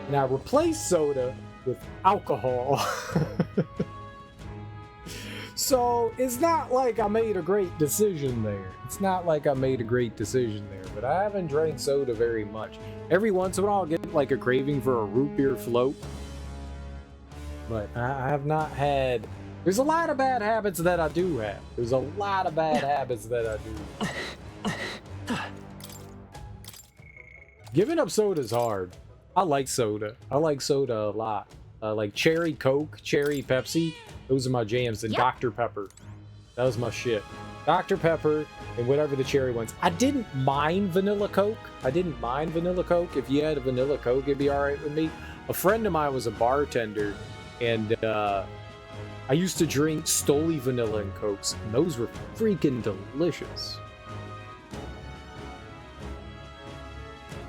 And I replaced soda with alcohol. So it's not like I made a great decision there. It's not like I made a great decision there, but I haven't drank soda very much. Every once in a while I'll get like a craving for a root beer float. But I have not had... There's a lot of bad habits that I do have. There's a lot of bad habits that I do. Giving up soda is hard. I like soda. I like soda a lot. Like cherry Coke, cherry Pepsi. Those are my jams. And Dr. Pepper. That was my shit. Dr. Pepper and whatever the cherry ones. I didn't mind vanilla Coke. I didn't mind vanilla Coke. If you had a vanilla Coke, it'd be alright with me. A friend of mine was a bartender. And I used to drink Stoli vanilla and Cokes. And those were freaking delicious.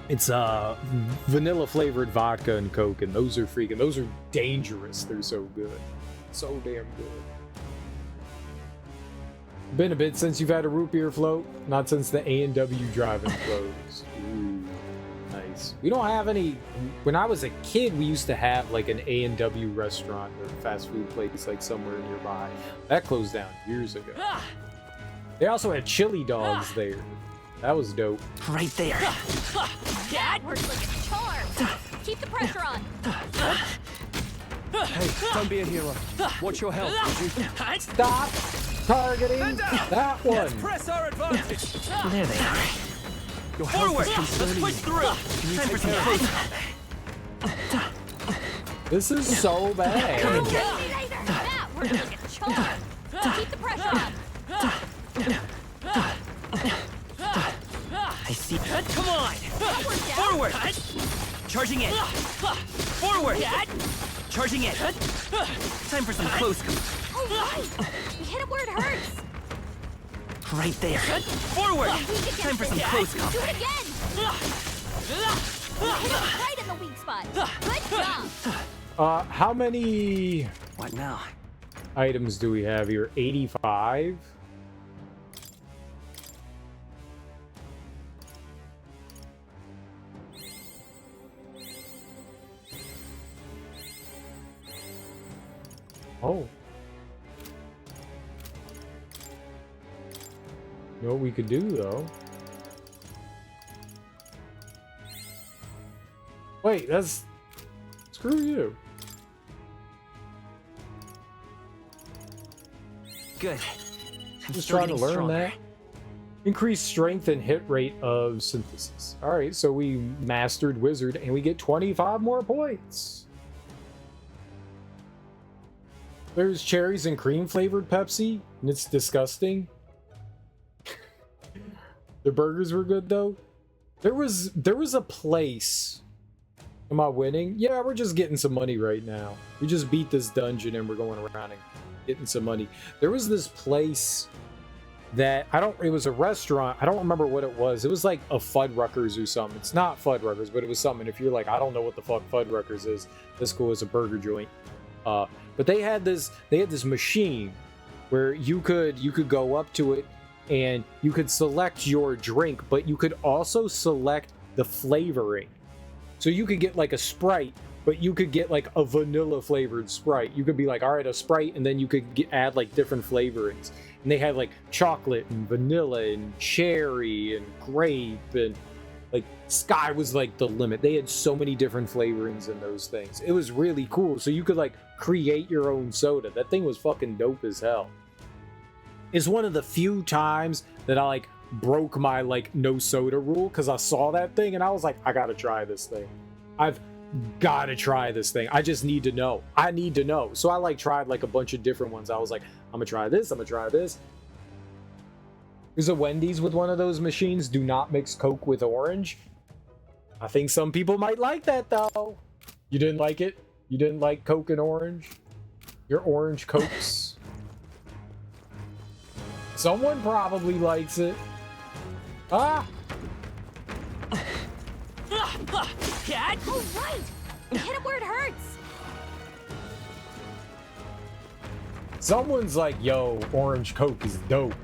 It's vanilla flavored vodka and Coke, and those are dangerous. They're so good. So damn good. Been a bit since you've had a root beer float, not since the A&W drive-in closed. Ooh, nice. We don't have any. When I was a kid, we used to have like an A&W restaurant or fast food place like somewhere nearby. That closed down years ago. They also had chili dogs there. That was dope. Right there. That works like a charm. Keep the pressure on. Hey, don't be a hero. Watch your health, would you? Stop targeting that one. Let's press our advantage. There they are. Your Forward! health is Let's push through! Can you Time for take some care close of combat. This is so bad. That works like a charm. Keep the pressure on. I see. Come on! Forward! Charging in! Forward! Charging in! Time for some close combat. All right! We hit it where it hurts! Right there. Forward! Time for some close Do combat. it again! We hit it right in the weak spot! Good job! How many What now? items do we have here? 85? Oh. You know what we could do, though? Wait, that's... Screw you. Good. I'm Just still trying to getting learn stronger. that. Increase strength and hit rate of synthesis. Alright, so we mastered wizard and we get 25 more points. There's cherries and cream flavored Pepsi, and it's disgusting. The burgers were good though. There was a place. Am I winning? Yeah, we're just getting some money right now. We just beat this dungeon and we're going around and getting some money. There was this place that it was a restaurant. I don't remember what it was. It was like a Fuddruckers or something. It's not Fuddruckers, but it was something. If you're like, I don't know what the fuck Fuddruckers is, this school is a burger joint. But they had this machine where you could go up to it and you could select your drink, but you could also select the flavoring. So you could get like a Sprite, but you could get like a vanilla flavored Sprite. You could be like, all right, a Sprite, and then you could add like different flavorings. And they had like chocolate and vanilla and cherry and grape, and like sky was like the limit. They had so many different flavorings in those things. It was really cool. So you could like create your own soda. That thing was fucking dope as hell. It's one of the few times that I like broke my like no soda rule, because I saw that thing and I was like, I gotta try this thing. I've gotta try this thing. I just need to know. I need to know. So I like tried like a bunch of different ones. I was like, I'm gonna try this, I'm gonna try this. There's a Wendy's with one of those machines. Do not mix Coke with orange. I think some people might like that though. You didn't like it? You didn't like Coke and orange? Your orange Cokes? Someone probably likes it. Ah! All right! We hit it where it hurts! Someone's like, yo, orange Coke is dope.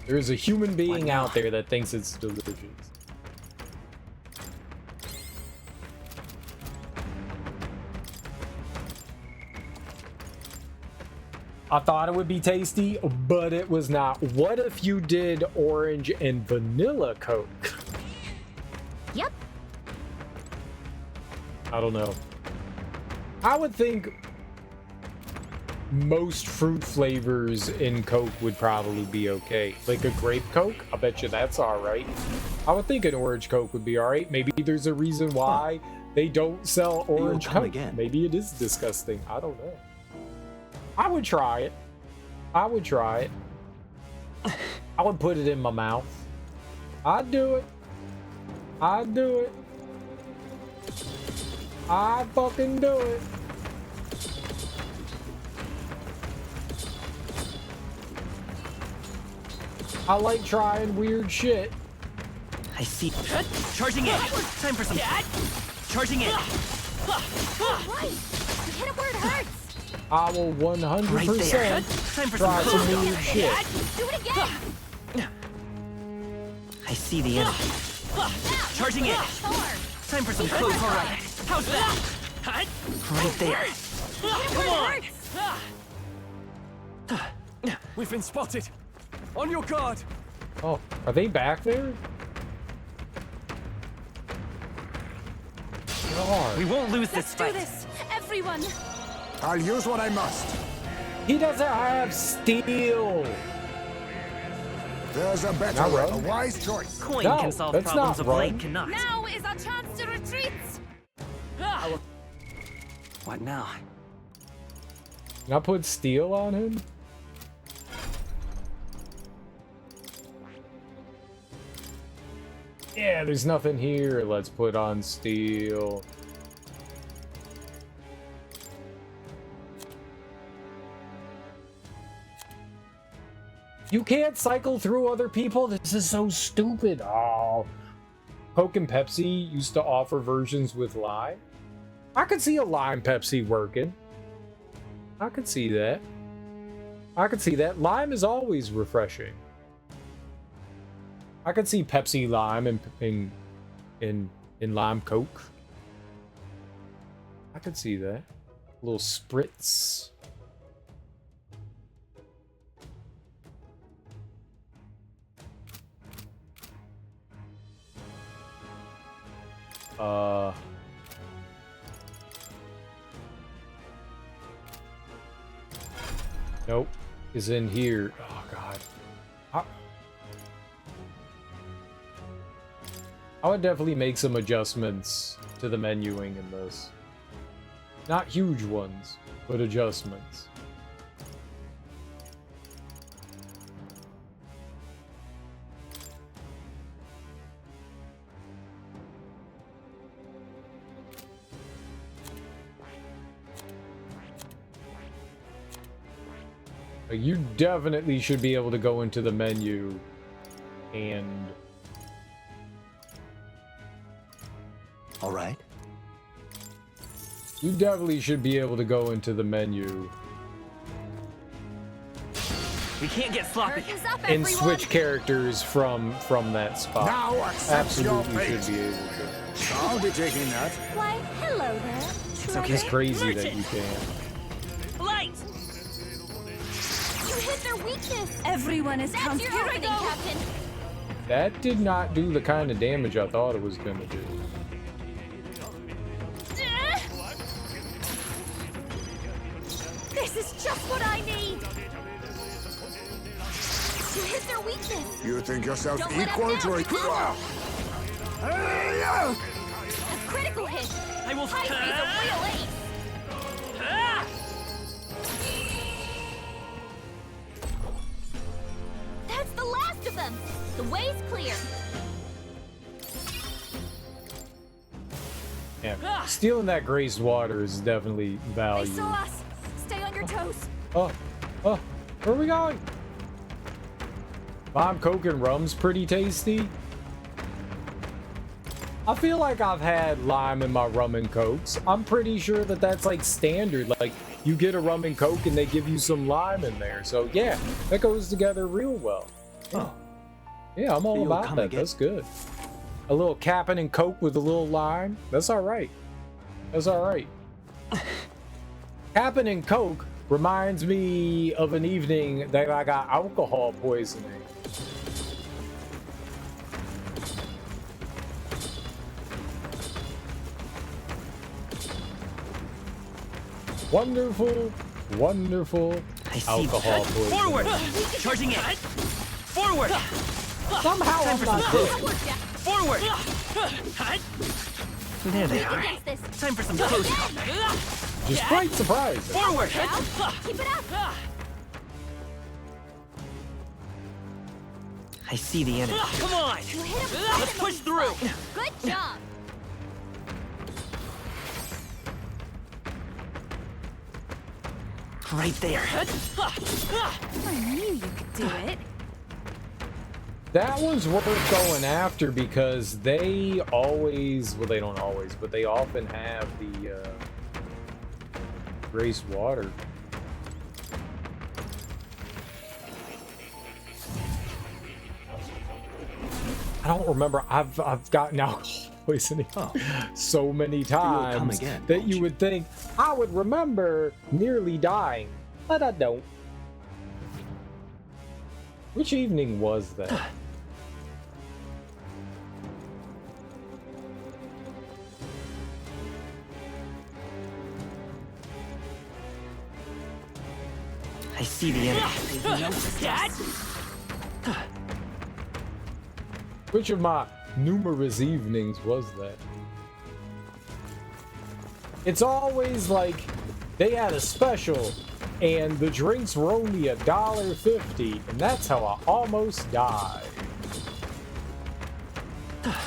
There's a human being out there that thinks it's delicious. I thought it would be tasty, but it was not. What if you did orange and vanilla Coke? Yep. I don't know. I would think most fruit flavors in Coke would probably be okay. Like a grape Coke, I bet you that's alright. I would think an orange Coke would be alright. Maybe there's a reason why they don't sell orange Coke. Again. Maybe it is disgusting. I don't know. I would try it. I would try it. I would put it in my mouth. I'd do it. I'd do it. I'd fucking do it. I like trying weird shit. I see. Charging in. Time for some. Charging in. All right! We hit it where it hurts! I will 100% try some weird shit. Do it again! I see the enemy. Charging in. Time for some close. All right. How's that? Right there. Come on! We've been spotted. On your guard. Oh, are they back there? God. We won't lose this fight. Let's do this, everyone! I'll use what I must. He doesn't have steel. There's a better way, a wise choice. Coin can solve problems of blade cannot. Now is our chance to retreat! What now? Can I put steel on him? Yeah, there's nothing here. Let's put on steel. You can't cycle through other people? This is so stupid. Oh. Coke and Pepsi used to offer versions with lime. I could see a lime Pepsi working. I could see that. I could see that. Lime is always refreshing. I could see Pepsi lime in lime Coke. I could see that. A little spritz. Nope. Is in here. Oh, God. I would definitely make some adjustments to the menuing in this. Not huge ones, but adjustments. You definitely should be able to go into the menu and... All right. You definitely should be able to go into the menu We can't get sloppy. and switch characters from that spot. Now accept your Absolutely fate. should be able to. I'll be taking that. Why, hello there. It's okay. It's crazy that you can. Light! You hit their weakness! Everyone is That's your opening, Captain! That did not do the kind of damage I thought it was gonna do. This is just what I need! You hit their weakness! You think yourself Don't let equal him to a... down, Hey, yeah. A critical hit! I will... Hydra's a real ace! That's the last of them! The way's clear! Yeah, stealing that Grace water is definitely They value. saw us! Stay on your toes! Oh, where are we going? Lime Coke and rum's pretty tasty. I feel like I've had lime in my rum and cokes. I'm pretty sure that that's like standard. Like you get a rum and coke and they give you some lime in there. So yeah, that goes together real well. Oh. Yeah, I'm all You'll about come that. again. That's good. A little Cap'n and Coke with a little lime. That's all right. That's all right. Cap'n and Coke reminds me of an evening that I got alcohol poisoning. Wonderful, wonderful alcohol poisoning. Forward! Charging in! Forward! Somehow I'm not dead. Forward! There they are. Against this. Time for some close combat. Just quite surprised. Forward! Keep it up! I see the enemy. Come on! You hit him Let's push through! Good job! Right there. I knew you could do it. That one's worth going after because they always, well, they don't always, but they often have the Grace water. I don't remember. I've gotten alcohol poisoning so many times again, that you would think I would remember nearly dying, but I don't. Which evening was that? I see the enemy. Dad? Which of my numerous evenings was that? It's always like they had a special and the drinks were only $1.50, and that's how I almost died.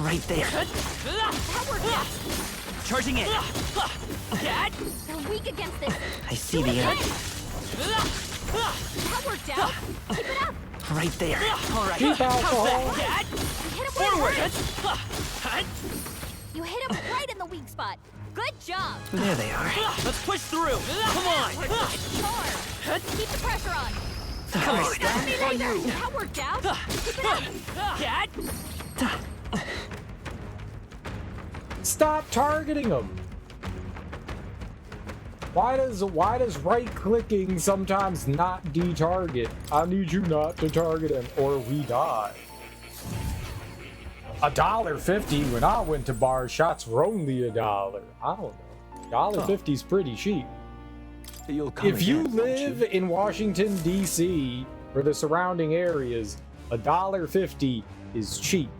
Right there. That worked out. Charging in. They're weak against this. I see the end. That worked out. Keep it up. Right there. All right. Keep alcohol. You hit him Forward. You hit him right in the weak spot. Good job. There they are. Let's push through. Come on. Charge. Keep the pressure on. Come on. Got me later. That worked out. Keep it up. Stop targeting them. Why does right clicking sometimes not detarget? I need you not to target him or we die. $1.50 when I went to bar, shots were only $1. I don't know. $1.50 is pretty cheap. If you live in Washington, D.C. or the surrounding areas, $1.50 is cheap.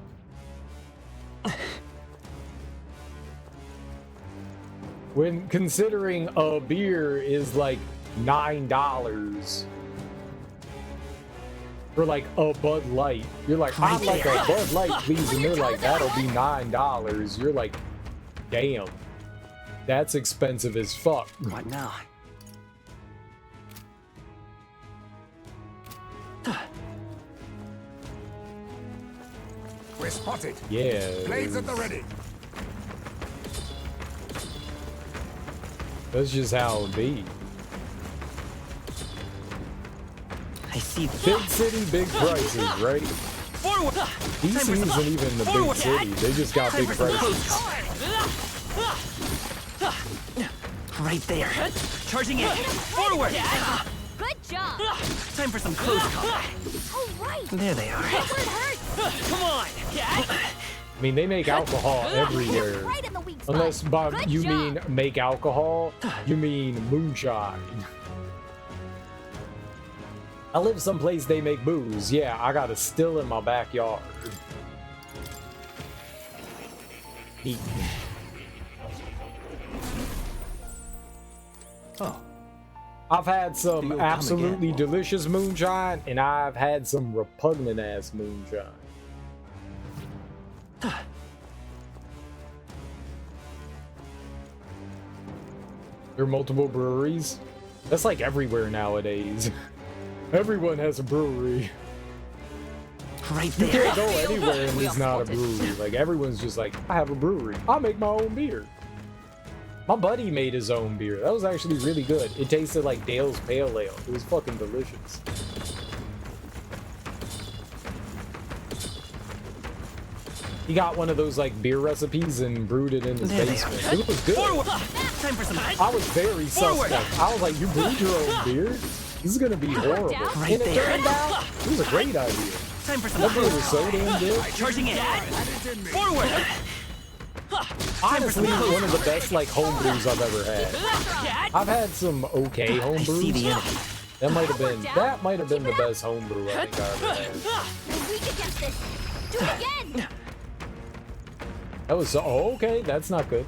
When considering a beer is like $9 for like a Bud Light, you're like, I'd like a Bud Light, please, and they're like, that'll be $9. You're like, damn, that's expensive as fuck. What now? We're spotted. Yeah. Blades at the ready. That's just how it be. I see. Big city, big prices, right? Forward. DC isn't even the big city. They just got big prices. Right there. Charging in. Forward. Good job. Time for some close combat. All right. There they are. That's where it hurts. Come on. I mean, they make alcohol everywhere. Right in the weak spot. Unless, Bob, Good you job. mean make alcohol, you mean moonshine. I live someplace they make booze. Yeah, I got a still in my backyard. Neat. Oh. I've had some You'll come absolutely again. delicious moonshine, and I've had some repugnant ass moonshine. There are multiple breweries. That's like everywhere nowadays. Everyone has a brewery. Right You there. can't go anywhere and there's not a brewery. Like everyone's just like, I have a brewery. I'll make my own beer. My buddy made his own beer. That was actually really good. It tasted like Dale's Pale Ale. It was fucking delicious. He got one of those like beer recipes and brewed it in his There they basement. are. It was good. Forward. Time for some. I was very Forward. suspect. I was like, you brewed your own beer? This is gonna be horrible. Right And it there. turned out, it was a great idea. Time for some That beer close was so damn good. Charging in. Forward. Honestly, one of the best like homebrews I've ever had. I've had some okay I see the homebrews. enemy. That might have been the best homebrew I think I ever had. You're weak against this. Do it again. That was so okay. That's not good.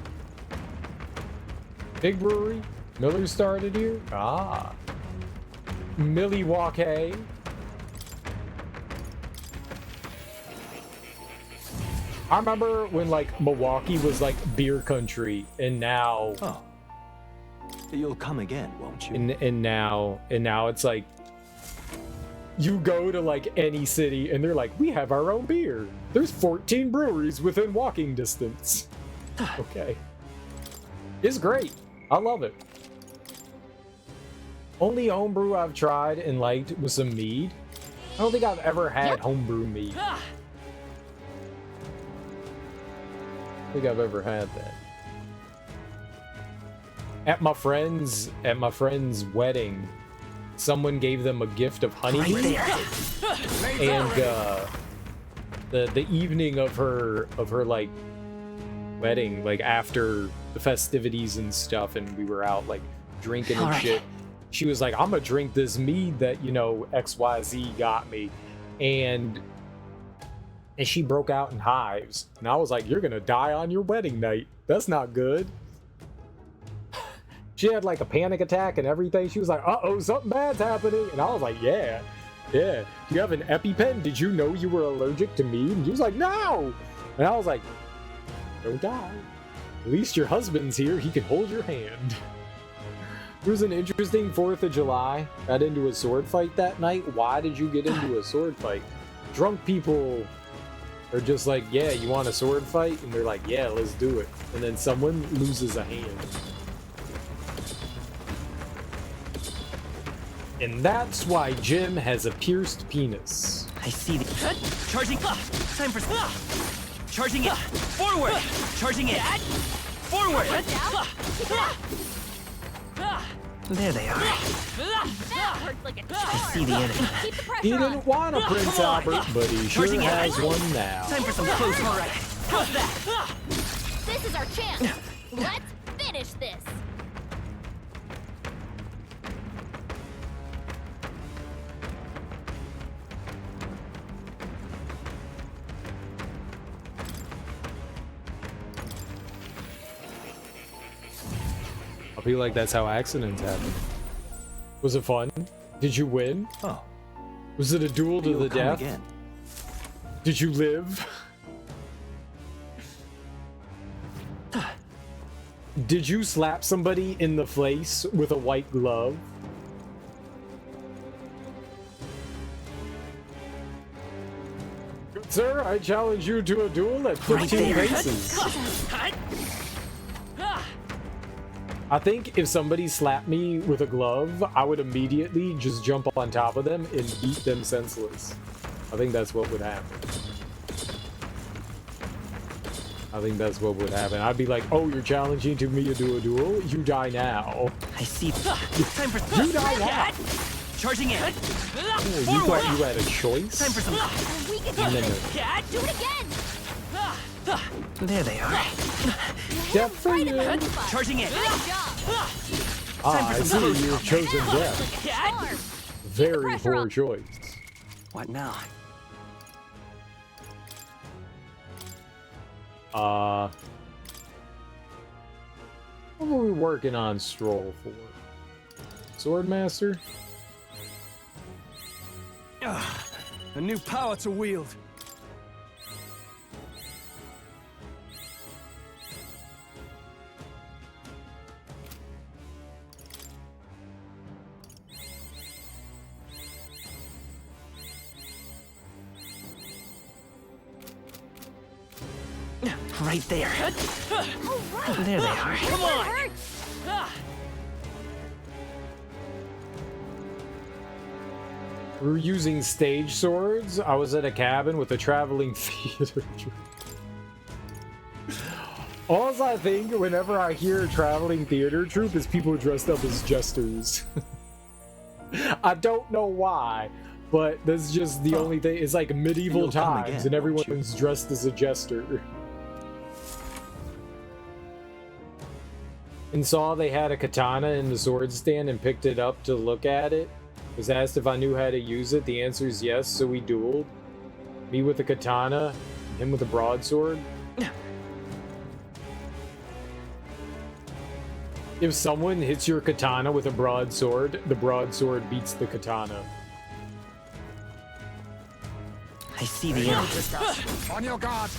Big brewery. Miller started here. Ah, Milwaukee. I remember when like Milwaukee was like beer country, and now Oh. You'll come again, won't you? and now it's like you go to like any city and they're like, we have our own beer. There's 14 breweries within walking distance. Okay. It's great. I love it. Only homebrew I've tried and liked was some mead. I don't think I've ever had homebrew mead. I don't think I've ever had that. At my friend's wedding, someone gave them a gift of honeydew, and the evening of her like wedding, like after the festivities and stuff, and we were out like drinking and shit. She was like, "I'm gonna drink this mead that XYZ got me," and she broke out in hives, and I was like, "You're gonna die on your wedding night. That's not good." She had like a panic attack and everything. She was like, uh-oh, something bad's happening. And I was like, yeah. Yeah. Do you have an EpiPen? Did you know you were allergic to me? And he was like, no! And I was like, don't die. At least your husband's here. He can hold your hand. It was an interesting 4th of July. Got into a sword fight that night. Why did you get into a sword fight? Drunk people are just like, yeah, you want a sword fight? And they're like, yeah, let's do it. And then someone loses a hand. And that's why Jim has a pierced penis. I see the... Charging... Time for... Charging it! Forward! Charging it! Forward! There they are. I see the enemy. He didn't want a Prince Albert, but he sure has one now. Time for some close already. How's that? This is our chance. Let's finish this. I feel like that's how accidents happen. Was it fun? Did you win? Oh. Was it a duel to the death? Again. Did you live? Did you slap somebody in the face with a white glove? Good sir, I challenge you to a duel at 15 paces. I think if somebody slapped me with a glove, I would immediately just jump on top of them and beat them senseless. I think that's what would happen. I think that's what would happen. I'd be like, oh, you're challenging to me to do a duel? You die now. I see. Time for... You die now. Charging it. Oh, you thought you had a choice? Time for some... No. Do it again. There they are. Death for you. Charging it. Ah, I see you've chosen death. Very poor choice. What now? What were we working on Stroll for? Swordmaster? A new power to wield. Right there. There they are. Come on. We were using stage swords. I was at a cabin with a traveling theater troupe. All I think whenever I hear a traveling theater troupe is people dressed up as jesters. I don't know why, but that's just the only thing. It's like medieval times again, and everyone's dressed as a jester. And saw they had a katana in the sword stand and picked it up to look at it. Was asked if I knew how to use it. The answer is yes, so we dueled. Me with a katana, him with a broadsword. If someone hits your katana with a broadsword, the broadsword beats the katana. I see the enemy. On your guard.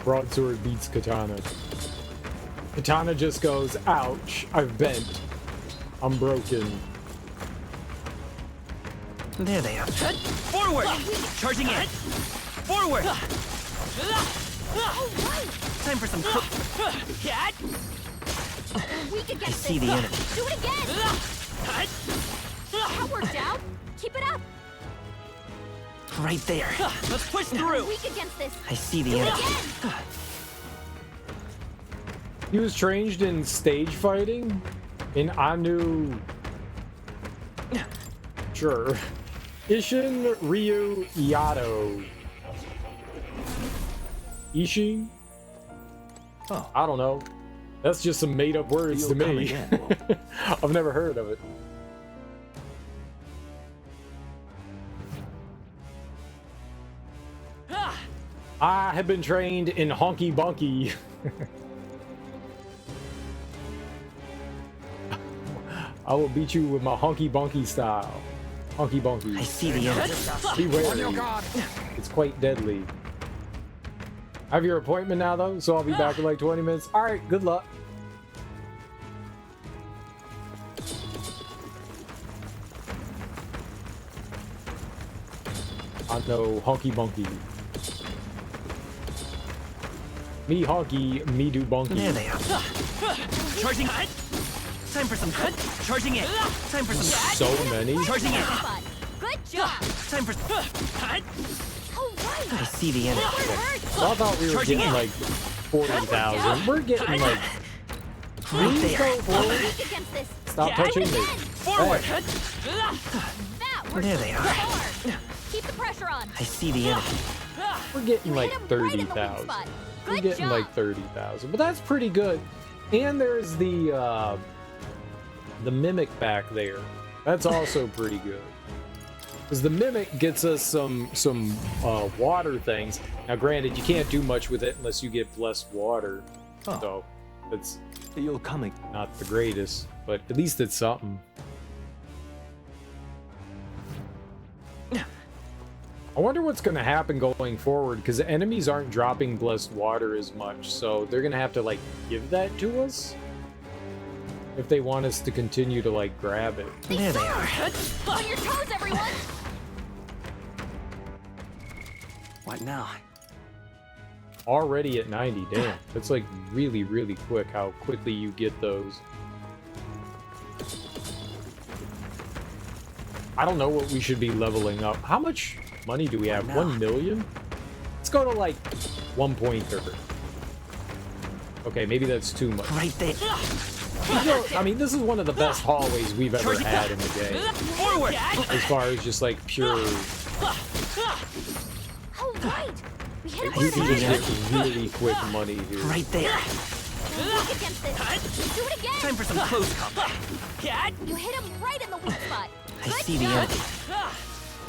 Broadsword beats katana. Katana just goes, ouch, I've bent. I'm broken. There they are. Forward! Charging in! Forward! Time for some... I see the enemy. Do it again. That worked out. Keep it up. Right there. Let's push through. Weak against this. I see the enemy. He was trained in stage fighting, and I knew... Sure. Ishin Ryu Yato. Ishin? Oh. I don't know. That's just some made-up words to me. I've never heard of it. I have been trained in honky bunky. I will beat you with my honky bunky style. Honky bunky. I see the enemy. Be wary. It's quite deadly. I have your appointment now, though, so I'll be back in like 20 minutes. All right, good luck. I know honky bunky. Me honky, me do bunky. There they are. Charging. Time for some cut. Charging in. Time for some. So many. Charging in. Good job. Time for cut. All right. I see the enemy. Well, I thought we were getting like 40,000. We're getting like. Please go forward. Stop touching me. Forward. Hey. There they are. Keep the pressure on. I see the enemy. We're getting like 30,000. We're getting like 30,000, but that's pretty good. And there's the mimic back there. That's also pretty good. Because the mimic gets us some water things. Now, granted, you can't do much with it unless you get blessed water. Oh. So it's You'll come not the greatest, but at least it's something. I wonder what's going to happen going forward, because the enemies aren't dropping blessed water as much, so they're going to have to, like, give that to us if they want us to continue to, like, grab it. There they are. On your toes, everyone. What now? Already at 90, damn. That's, like, really, really quick how quickly you get those. I don't know what we should be leveling up. How much money do we have? 1 million? Let's go to like 1.3. Okay, maybe that's too much. Right there. I mean, this is one of the best hallways we've ever had in the game. Forward. As far as just like pure. All right. We hit You can just get really quick money here. Right there. Weak against this. Do it again. Time for some close combat. You hit him right in the weak spot. I see the enemy.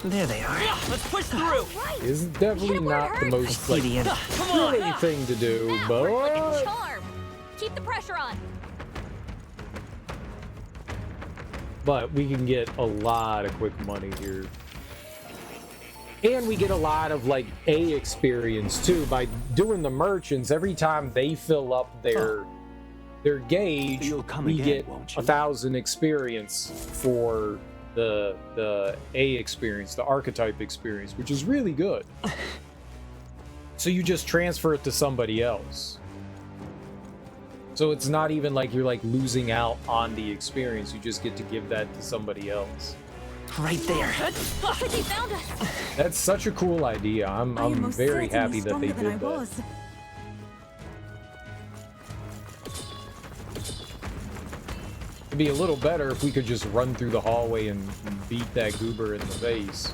There they are. Let's push through. It's definitely not the most like Come on. silly thing to do, We're like a but charm. Keep the pressure on. we can get a lot of quick money here. And we get a lot of like A experience too by doing the merchants. Every time they fill up their gauge, we get 1,000 experience for the A experience, the archetype experience, which is really good. So you just transfer it to somebody else. So it's not even like you're like losing out on the experience. You just get to give that to somebody else. Right there. They found us. That's such a cool idea. I'm very happy that they did that. It'd be a little better if we could just run through the hallway and beat that goober in the face.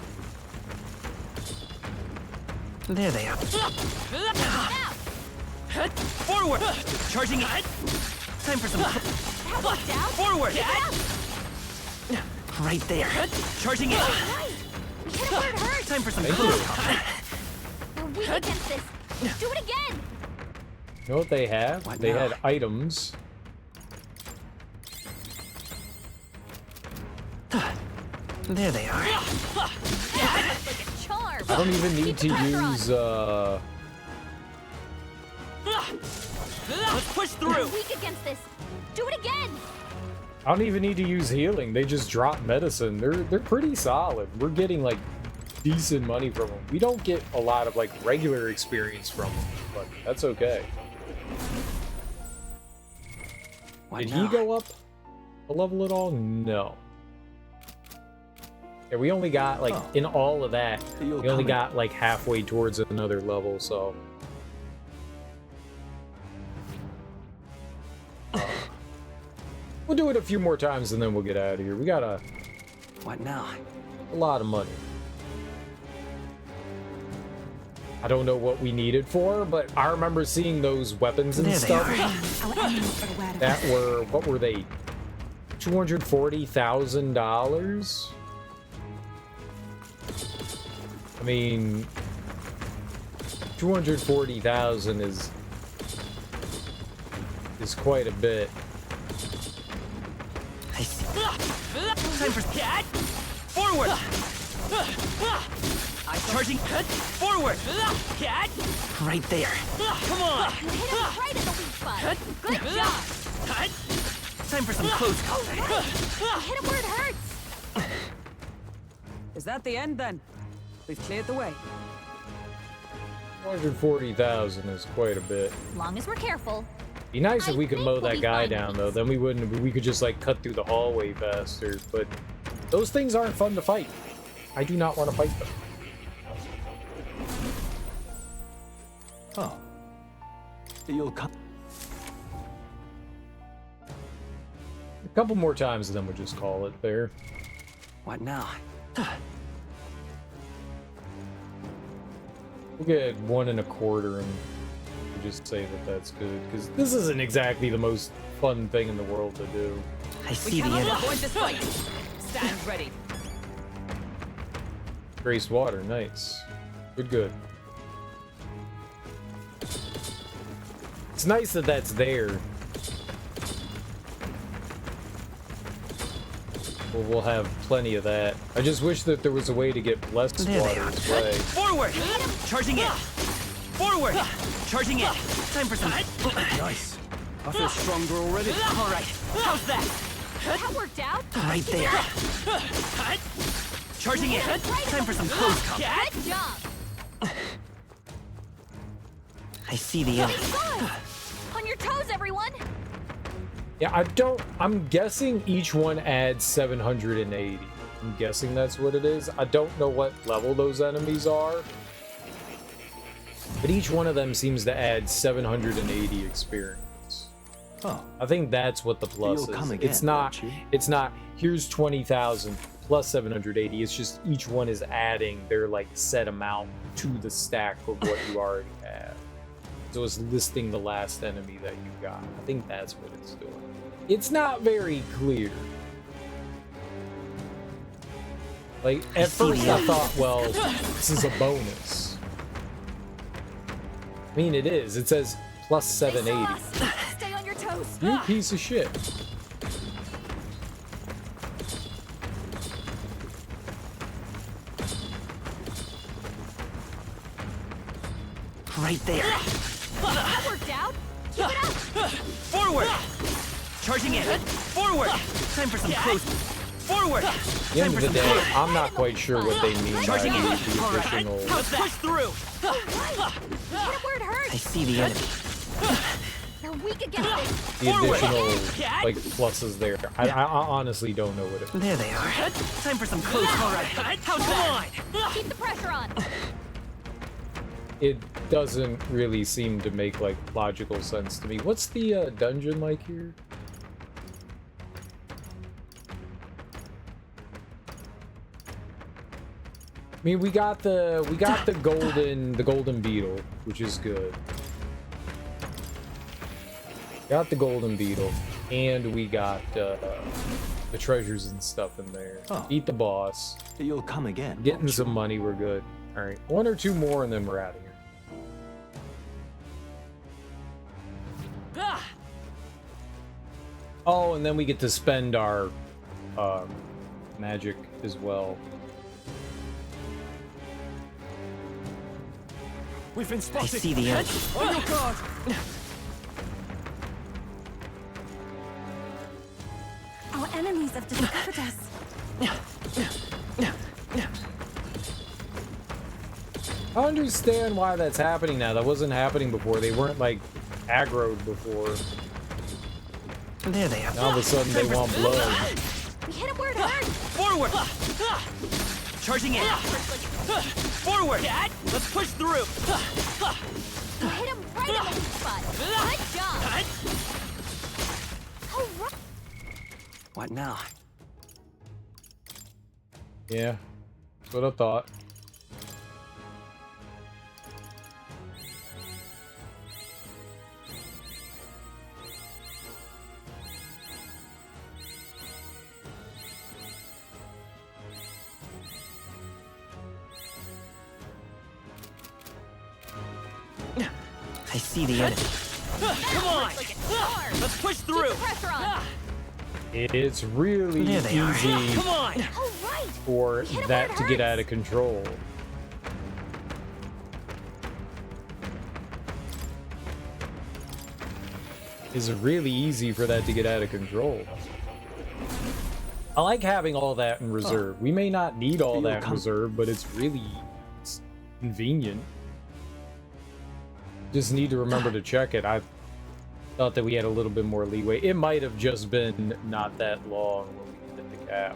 There they are. Forward. Charging it. Time for some. Forward. Right there. Charging it. Time for some. We're weak against this. Do it again. You know what they have? They had items. There they are. I don't even need to use Let's push through. Weak against this. Do it again. I don't even need to use healing. They just drop medicine. They're pretty solid. We're getting like decent money from them. We don't get a lot of like regular experience from them, but that's okay. Did he go up a level at all? No. Yeah, we only got like in all of that. We only got like halfway towards another level, so. We'll do it a few more times and then we'll get out of here. We got a lot of money. I don't know what we need it for, but I remember seeing those weapons and stuff that were, what were they? $240,000? I mean, 240,000 is quite a bit. I see. Time for cat. Forward. Charging. Forward. Cat. Right there. Come on. You hit him right at the weak spot. Good job. Time for some close combat. You hit him where it hurts. Is that the end then? We've cleared the way. 240,000 is quite a bit. As long as we're careful. Be nice if we could mow we'll that be guy fine, down, though. Then we could just like cut through the hallway faster. But those things aren't fun to fight. I do not want to fight them. Oh. You'll come. A couple more times, and then we'll just call it there. What now? We'll get 1 1/4 and we'll just say that that's good, because this isn't exactly the most fun thing in the world to do. I see the enemy. Point this fight. Stand ready. Grace water, nice. Good. It's nice that that's there. We'll have plenty of that. I just wish that there was a way to get blessed water's way. Forward. Charging in. Forward. Charging in. Time for some. Nice. I feel stronger already. All right. How's that? That worked out. Right there. Charging in. Time for some close combat. Good job. I see the enemy. Good. On your toes, everyone. Yeah, I'm guessing each one adds 780. I'm guessing that's what it is. I don't know what level those enemies are. But each one of them seems to add 780 experience. Oh. I think that's what the plus You'll is. come again, It's not won't you? here's 20,000 plus 780. It's just each one is adding their like set amount to the stack of what you already have. So it's listing the last enemy that you got. I think that's what it's doing. It's not very clear. Like, at first I thought, well, this is a bonus. I mean, it is. It says plus 780. Stay on your toes. You piece of shit. Right there. That worked out. Keep it up. Forward. Charging in. Forward. Time for some close. Forward. At the end of the day, I'm not quite sure what they mean by Charging in. the All additional. right. Let's push through. Hit him where it hurts. I see the enemy. You're weak against it. The additional like pluses there. I honestly don't know what it is. There they are. Time for some close. All right. How's that? Keep the pressure on. It doesn't really seem to make like logical sense to me. What's the dungeon like here? I mean, we got the golden beetle, which is good. Got the golden beetle, and we got the treasures and stuff in there. Oh. Beat the boss. You'll come again. Getting won't you? some money, we're good. All right, 1 or 2 more, and then we're out of here. Oh, and then we get to spend our magic as well. We've been spotted. I see the enemy. On your guard. Our enemies have discovered us. I understand why that's happening now. That wasn't happening before. They weren't like aggroed before. There they are. Now all of a sudden they want blood. We hit him where it hurts. Forward. Charging in. Forward. Let's push through. You hit him right at the weak spot. Good job. All right. What now? Yeah, that's what I thought. I see the enemy. Come on! Let's push through! It's really There they are. easy Come on! for that to get out of control. It's really easy for that to get out of control. I like having all that in reserve. We may not need all that in reserve, but it's really convenient. Just need to remember to check it. I thought that we had a little bit more leeway. It might have just been not that long when we hit the cap.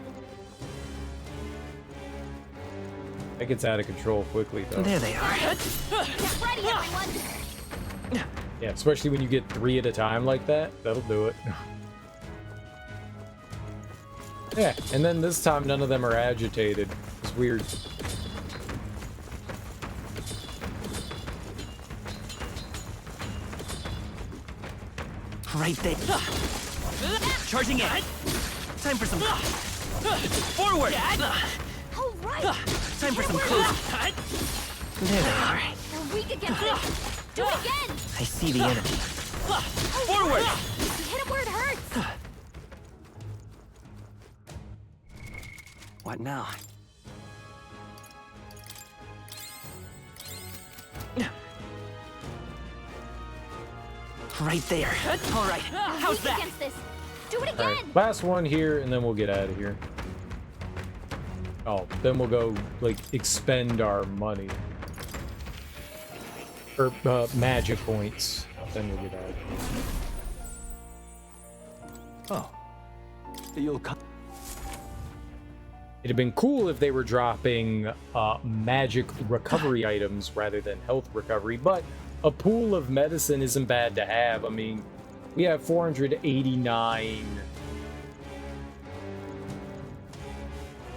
That gets out of control quickly, though. There they are. Get ready, everyone! Yeah, especially when you get 3 at a time like that. That'll do it. Yeah, and then this time none of them are agitated. It's weird. Right there. Charging in. Time for some. Forward. All right. Time for some close. There they are. They're weak against this. Do it again. I see the enemy. Forward. Hit it where it hurts. What now? Right there. All right. How's that? Against this. Do it All again. right, last one here, and then we'll get out of here. Oh, then we'll go, like, expend our money. Or, magic points. Then we'll get out. Oh. You'll come. It'd have been cool if they were dropping magic recovery items rather than health recovery, but a pool of medicine isn't bad to have. I mean, we have 489.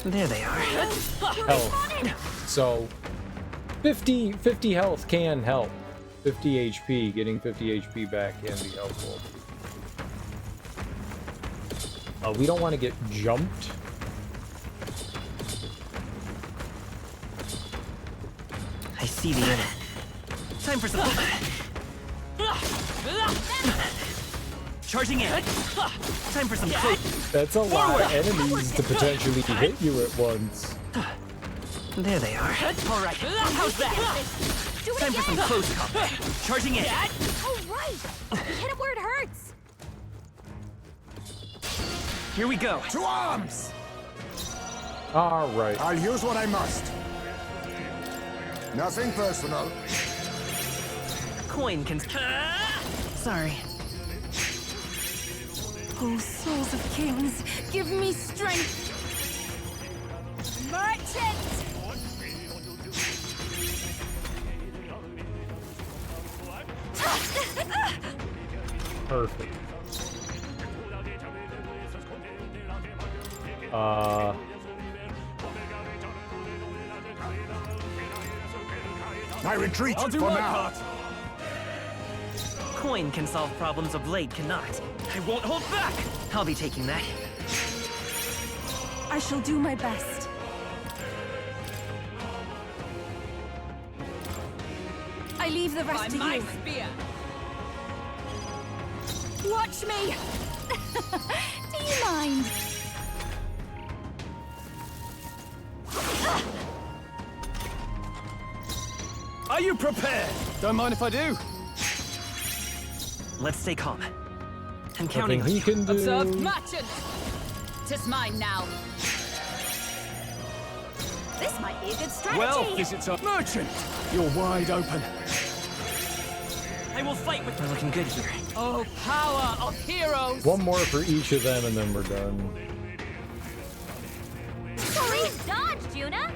There they are. Health. So 50 health can help. 50 HP, getting 50 HP back can be helpful. We don't want to get jumped. I see the enemy. Time for some. Charging in. Time for some close. That's a lot of enemies to potentially hit you at once. There they are. All right. How's that? Time for some close combat. Charging in. All right. Hit it where it hurts. Here we go. To arms! All right. I'll use what I must. Nothing personal. Coin can. Sorry. Oh, souls of kings, give me strength! Merchant! Perfect. I retreat I'll do for my now. part. Coin can solve problems a blade cannot. I won't hold back. I'll be taking that. I shall do my best. I leave the rest to you. Spear. Watch me! Do you mind? Are you prepared? Don't mind if I do. Let's stay calm. I'm counting on Nothing he you. can do. Observe merchant. Tis mine now. This might be a good strategy. Well, is it a merchant? You're wide open. I will fight with. We're looking good here. Oh, power of heroes. One more for each of them, and then we're done. Sorry, dodge, Juna.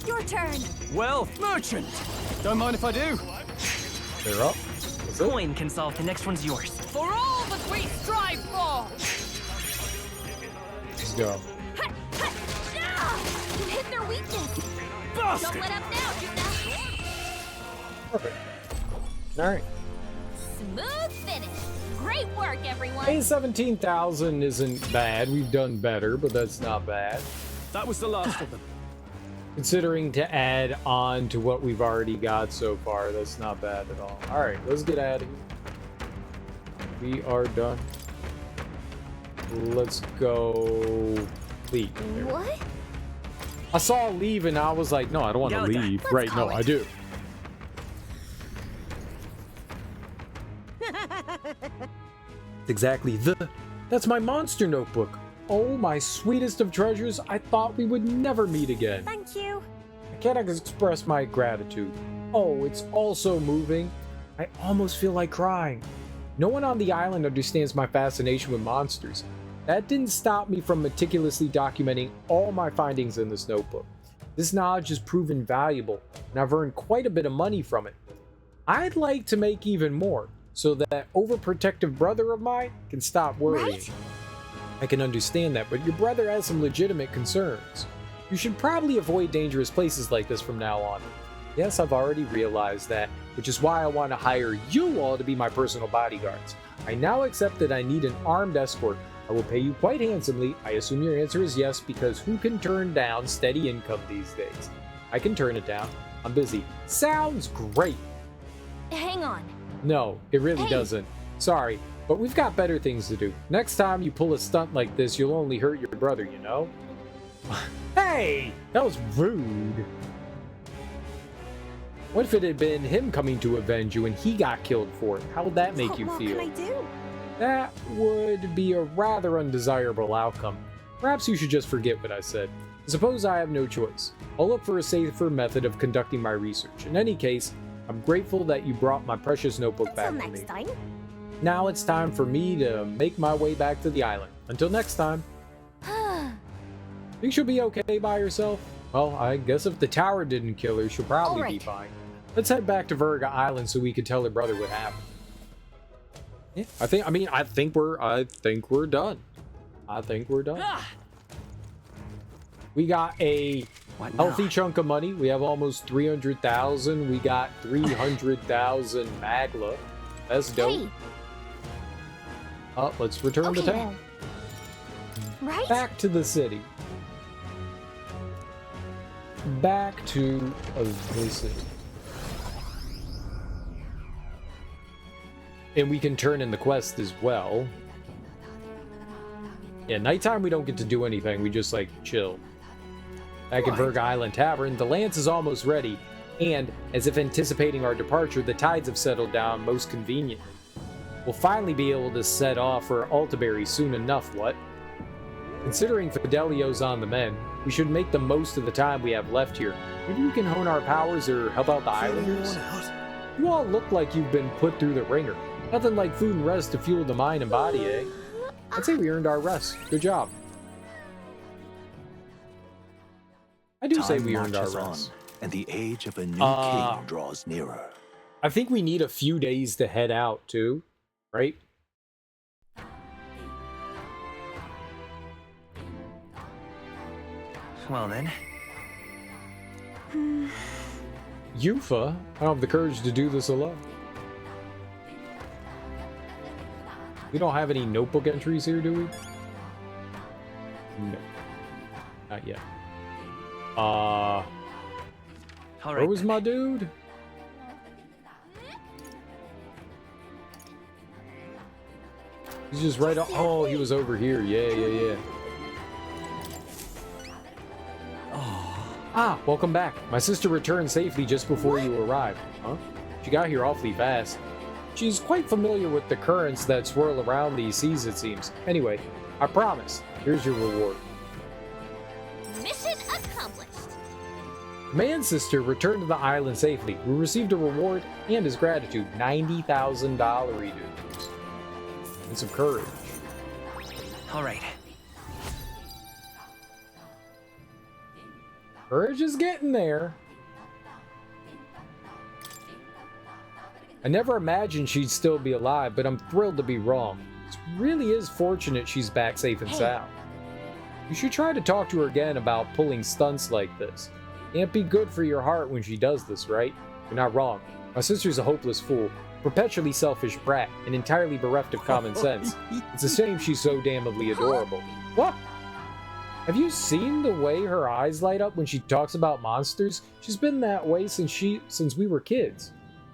Your turn. Well, merchant. Don't mind if I do. They're up. That's it. Coin can solve. The next one's yours. For all that we strive for. Let's go. You hit their weakness. Bastard. Don't let up now, Juna. Perfect. All right. Smooth finish. Great work, everyone. Hey, 17,000 isn't bad. We've done better, but that's not bad. That was the last of them. Considering to add on to what we've already got so far, that's not bad at all. Alright, let's get out of here. We are done. Let's go. Leave. What? I saw leave and I was like, no, I don't want to leave. Right, no, I do. Exactly that's my monster notebook. Oh, my sweetest of treasures. I thought we would never meet again. Thank you. I can't express my gratitude. Oh, it's all so moving. I almost feel like crying. No one on the island understands my fascination with monsters. That didn't stop me from meticulously documenting all my findings in this notebook. This knowledge has proven valuable, and I've earned quite a bit of money from it. I'd like to make even more, so that overprotective brother of mine can stop worrying. Right? I can understand that, but your brother has some legitimate concerns. You should probably avoid dangerous places like this from now on. Yes, I've already realized that, which is why I want to hire you all to be my personal bodyguards. I now accept that I need an armed escort. I will pay you quite handsomely. I assume your answer is yes, because who can turn down steady income these days? I can turn it down. I'm busy. Sounds great. Hang on. No, it really doesn't. Sorry, but we've got better things to do. Next time you pull a stunt like this, you'll only hurt your brother, you know? Hey! That was rude. What if it had been him coming to avenge you and he got killed for it? How would that make you feel? What can I do? That would be a rather undesirable outcome. Perhaps you should just forget what I said. Suppose I have no choice. I'll look for a safer method of conducting my research. In any case, I'm grateful that you brought my precious notebook back to me. Time. Now it's time for me to make my way back to the island. Until next time. Think she'll be okay by herself? Well, I guess if the tower didn't kill her, she'll probably be fine. Let's head back to Verga Island so we can tell her brother what happened. Yeah, I think we're done. I think we're done. We got a healthy chunk of money. We have almost 300,000. We got 300,000 magla. That's dope. Let's return to town. Right? Back to the city. Back to the city. And we can turn in the quest as well. Yeah, nighttime we don't get to do anything. We just, like, chill. Back at Verga Island Tavern, the lance is almost ready. And, as if anticipating our departure, the tides have settled down most conveniently. We'll finally be able to set off for Altaberry soon enough, what? Considering Fidelio's on the mend, we should make the most of the time we have left here. Maybe we can hone our powers or help out the islanders? You all look like you've been put through the ringer. Nothing like food and rest to fuel the mind and body, eh? I'd say we earned our rest. Good job. I do say we earned our rest. And the age of a new king draws nearer. I think we need a few days to head out, too. Right? Well then. Yufa, I don't have the courage to do this alone. We don't have any notebook entries here, do we? No. Not yet. Where was my dude? He's just right on. Oh, he was over here. Yeah. Ah, welcome back. My sister returned safely just before you arrived. Huh? She got here awfully fast. She's quite familiar with the currents that swirl around these seas, it seems. Anyway, I promise. Here's your reward. Mission accomplished. Man's sister returned to the island safely. We received a reward and his gratitude, $90,000 dues. And some courage. All right. Courage is getting there. I never imagined she'd still be alive, but I'm thrilled to be wrong. It really is fortunate she's back safe and sound. You should try to talk to her again about pulling stunts like this. Can't be good for your heart when she does this, right? You're not wrong. My sister's a hopeless fool, perpetually selfish brat, and entirely bereft of common sense. It's a shame she's so damnably adorable. What? Have you seen the way her eyes light up when she talks about monsters? She's been that way since we were kids.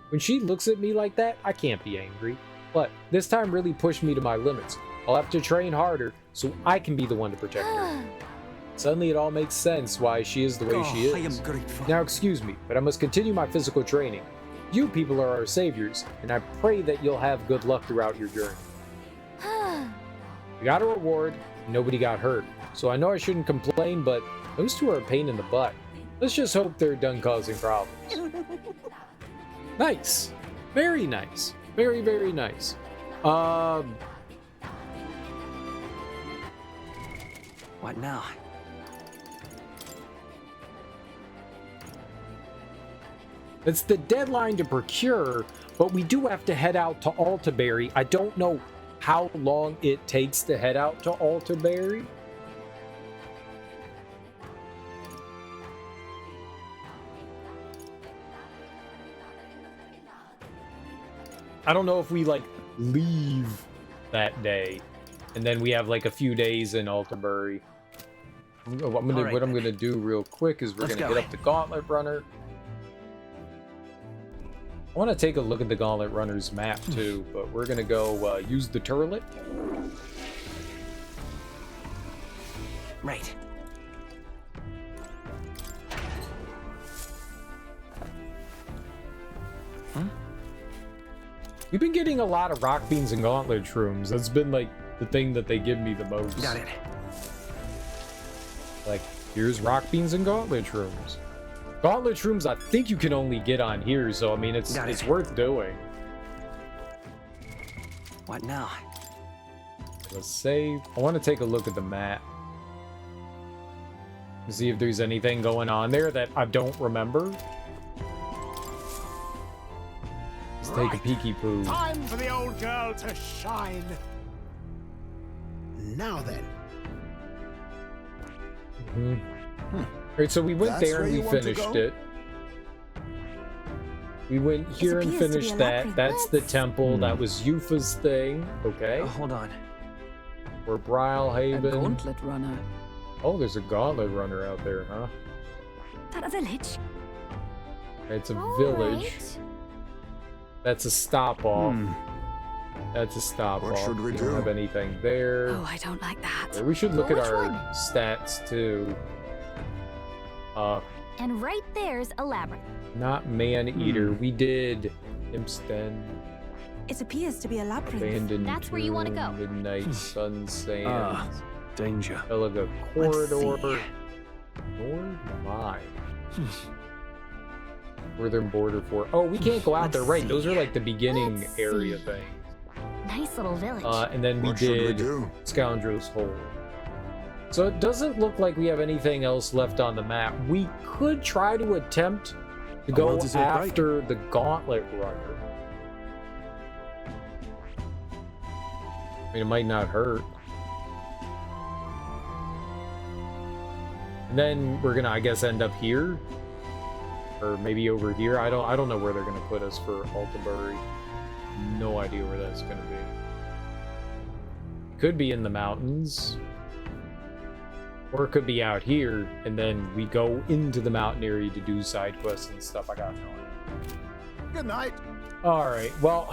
When she looks at me like that, I can't be angry. But this time really pushed me to my limits. I'll have to train harder so I can be the one to protect her. Suddenly it all makes sense why she is the way she is. I am grateful. Now excuse me, but I must continue my physical training. You people are our saviors, and I pray that you'll have good luck throughout your journey. We got a reward, nobody got hurt. So I know I shouldn't complain, but those two are a pain in the butt. Let's just hope they're done causing problems. Nice. Very nice. Very, very nice. What now? It's the deadline to procure, but we do have to head out to Altaberry. I don't know how long it takes to head out to Altaberry. I don't know if we, like, leave that day, and then we have, like, a few days in Altaberry. What I'm gonna do real quick is we're gonna hit up the Gauntlet Runner. I want to take a look at the Gauntlet Runner's map, too, but we're gonna go use the turlet. Right. We've been getting a lot of rock beans and gauntlet shrooms. That's been like the thing that they give me the most. Got it. Like, here's rock beans and gauntlet shrooms. Gauntlet shrooms, I think you can only get on here, so I mean, it's worth doing. What now? Let's save. I want to take a look at the map. See if there's anything going on there that I don't remember. Let's take a peeky poo. Time for the old girl to shine. Now then. Alright, so we went there and we finished it. We went here and finished that. That's the temple. That was Yufa's thing. Okay. Hold on. We're Brylehaven. A gauntlet runner. Oh, there's a gauntlet runner out there, huh? Is that a village? It's a village. That's a stop-off. That's a stop-off. What should we do? Don't have anything there. Oh, I don't like that. Yeah, we should look at Which our one? stats, too. And right there's a labyrinth. Not Man-Eater. We did Impsten. It appears to be a labyrinth. Abandoned That's where you want to Tomb, go. Midnight Sun Sands. Danger. Elega Corridor. North Mine. Northern Border for. Oh, we can't go out there, right? Those are like the beginning area things. Nice little village. And then we did Scoundrel's Hole. So it doesn't look like we have anything else left on the map. We could try to attempt to go after the Gauntlet Runner. I mean, it might not hurt. And then we're gonna, I guess, end up here. Or maybe over here. I don't know where they're gonna put us for Altaberry. No idea where that's gonna be. Could be in the mountains. Or it could be out here, and then we go into the mountain area to do side quests and stuff. I got no idea. Good night. Alright, well,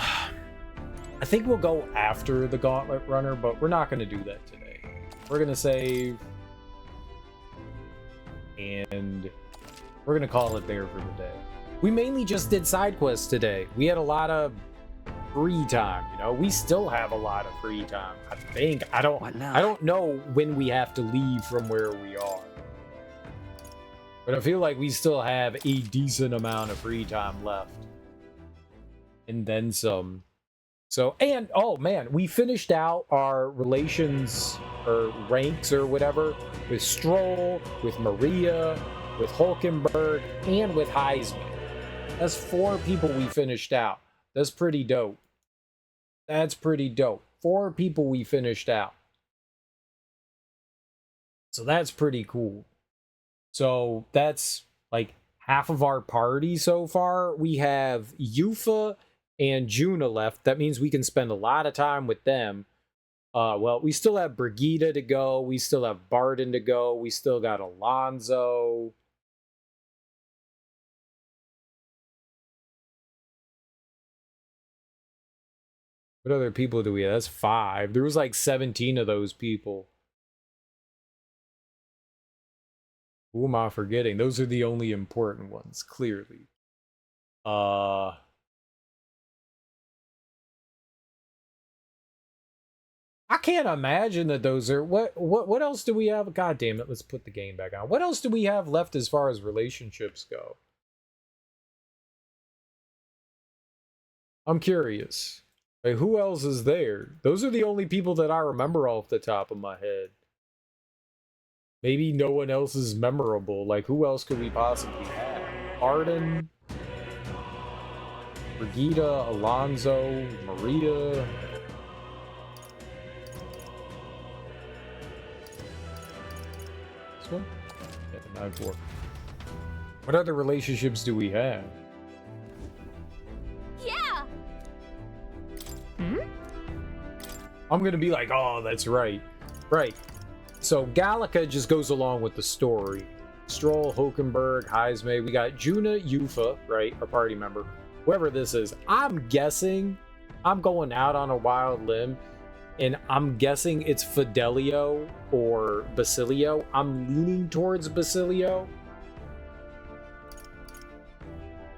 I think we'll go after the Gauntlet Runner, but we're not gonna do that today. We're gonna save. And we're gonna call it there for the day. We mainly just did side quests today. We had a lot of free time, you know. We still have a lot of free time. I think. I don't know when we have to leave from where we are. But I feel like we still have a decent amount of free time left. And then some. So, and oh man, we finished out our relations or ranks or whatever with Stroll, with Maria, with Hulkenberg, and with Heisman. That's 4 people we finished out. That's pretty dope. That's pretty dope. 4 people we finished out. So that's pretty cool. So that's like half of our party so far. We have Yufa and Juna left. That means we can spend a lot of time with them. Well, we still have Brigida to go. We still have Barden to go. We still got Alonso. What other people do we have? That's 5. There was like 17 of those people. Who am I forgetting? Those are the only important ones, clearly. I can't imagine that those are what else do we have? God damn it, let's put the game back on. What else do we have left as far as relationships go? I'm curious. Like, who else is there? Those are the only people that I remember off the top of my head. Maybe no one else is memorable. Like, who else could we possibly have? Arden, Brigida, Alonso, Maria. This one? Yeah, 9-4. What other relationships do we have? Yeah. I'm gonna be like, oh, that's right. Right. So Gallica just goes along with the story. Stroll, Hulkenberg, Heisme. We got Juna, Yufa, right? Our party member. Whoever this is. I'm guessing, I'm going out on a wild limb, and I'm guessing it's Fidelio or Basilio. I'm leaning towards Basilio.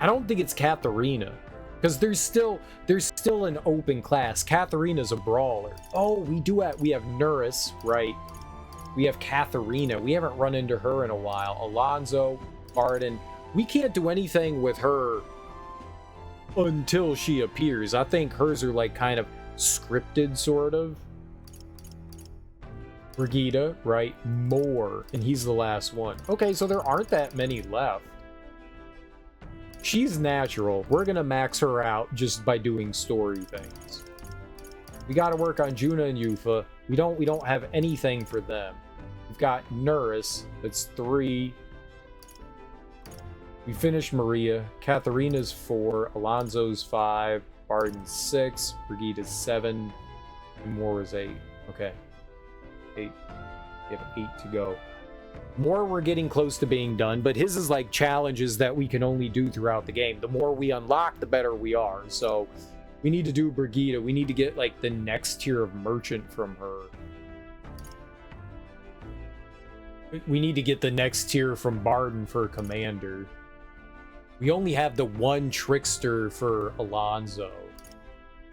I don't think it's Katharina. Because there's still an open class. Katharina's a brawler. Oh, we have Nuris, right? We have Katharina. We haven't run into her in a while. Alonso, Barden. We can't do anything with her until she appears. I think hers are like kind of scripted, sort of. Brigida, right? More. And he's the last one. Okay, so there aren't that many left. She's natural. We're gonna max her out just by doing story things. We gotta work on Juna and Yufa. We don't have anything for them. We've got Nuris. That's 3. We finished Maria. Katharina's 4. Alonso's 5. Barden's 6. Brigida's 7. And Moore is 8. Okay. 8. We have 8 to go. More we're getting close to being done, but his is like challenges that we can only do throughout the game. The more we unlock, the better we are. So we need to do Brigida. We need to get like the next tier of merchant from her. We need to get the next tier from Barden for commander. We only have the one trickster for Alonso.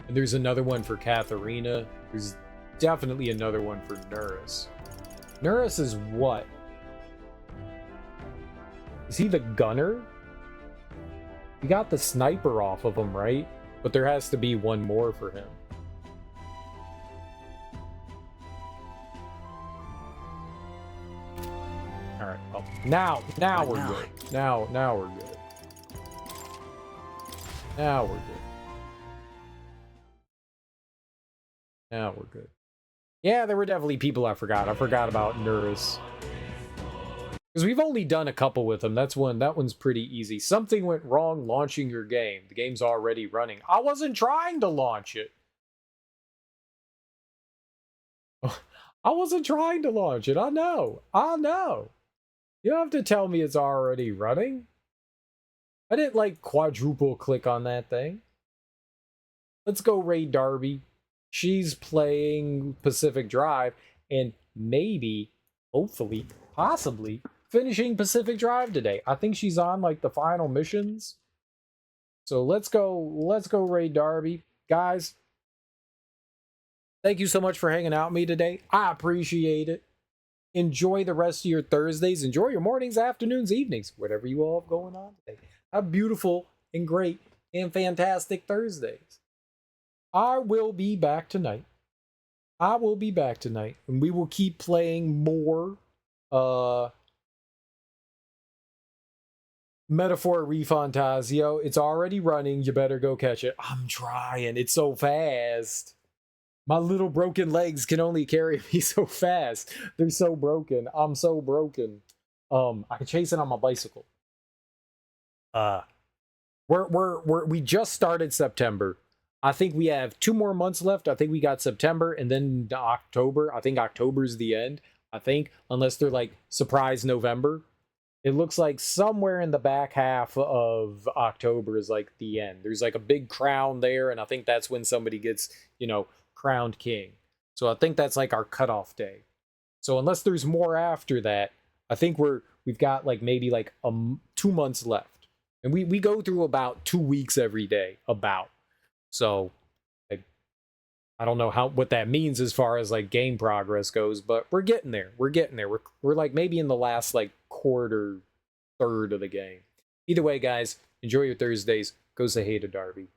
And there's another one for Katharina. There's definitely another one for Nuris. Nuris is what? Is he the gunner? We got the sniper off of him, right? But there has to be one more for him. Alright, well, now we're good. Now we're good. Now we're good. Now we're good. Yeah, there were definitely people I forgot. I forgot about Nuris. Because we've only done a couple with them. That one's pretty easy. Something went wrong launching your game. The game's already running. I wasn't trying to launch it. I wasn't trying to launch it. I know. You don't have to tell me it's already running. I didn't like quadruple click on that thing. Let's go raid Darby. She's playing Pacific Drive and maybe, hopefully, possibly finishing Pacific Drive today. I think she's on like the final missions. So let's go raid Darby. Guys, thank you so much for hanging out with me today. I appreciate it. Enjoy the rest of your Thursdays. Enjoy your mornings, afternoons, evenings, whatever you all have going on today. Have beautiful and great and fantastic Thursdays. I will be back tonight. And we will keep playing more Metaphor ReFantazio. It's already running. You better go catch it. I'm trying. It's so fast. My little broken legs can only carry me so fast. They're so broken. I'm so broken. I can chase it on my bicycle. We just started September. I think we have 2 more months left. I think we got September and then October. I think October's the end. I think, unless they're like surprise November. It looks like somewhere in the back half of October is like the end. There's like a big crown there, and I think that's when somebody gets, you know, crowned king. So I think that's like our cutoff day. So unless there's more after that, I think we've got like maybe like 2 months left. And we go through about 2 weeks every day, about. So I don't know what that means as far as like game progress goes, but we're getting there. We're getting there. We're like maybe in the last like quarter, third of the game. Either way, guys, enjoy your Thursdays. Go say hey to Darby.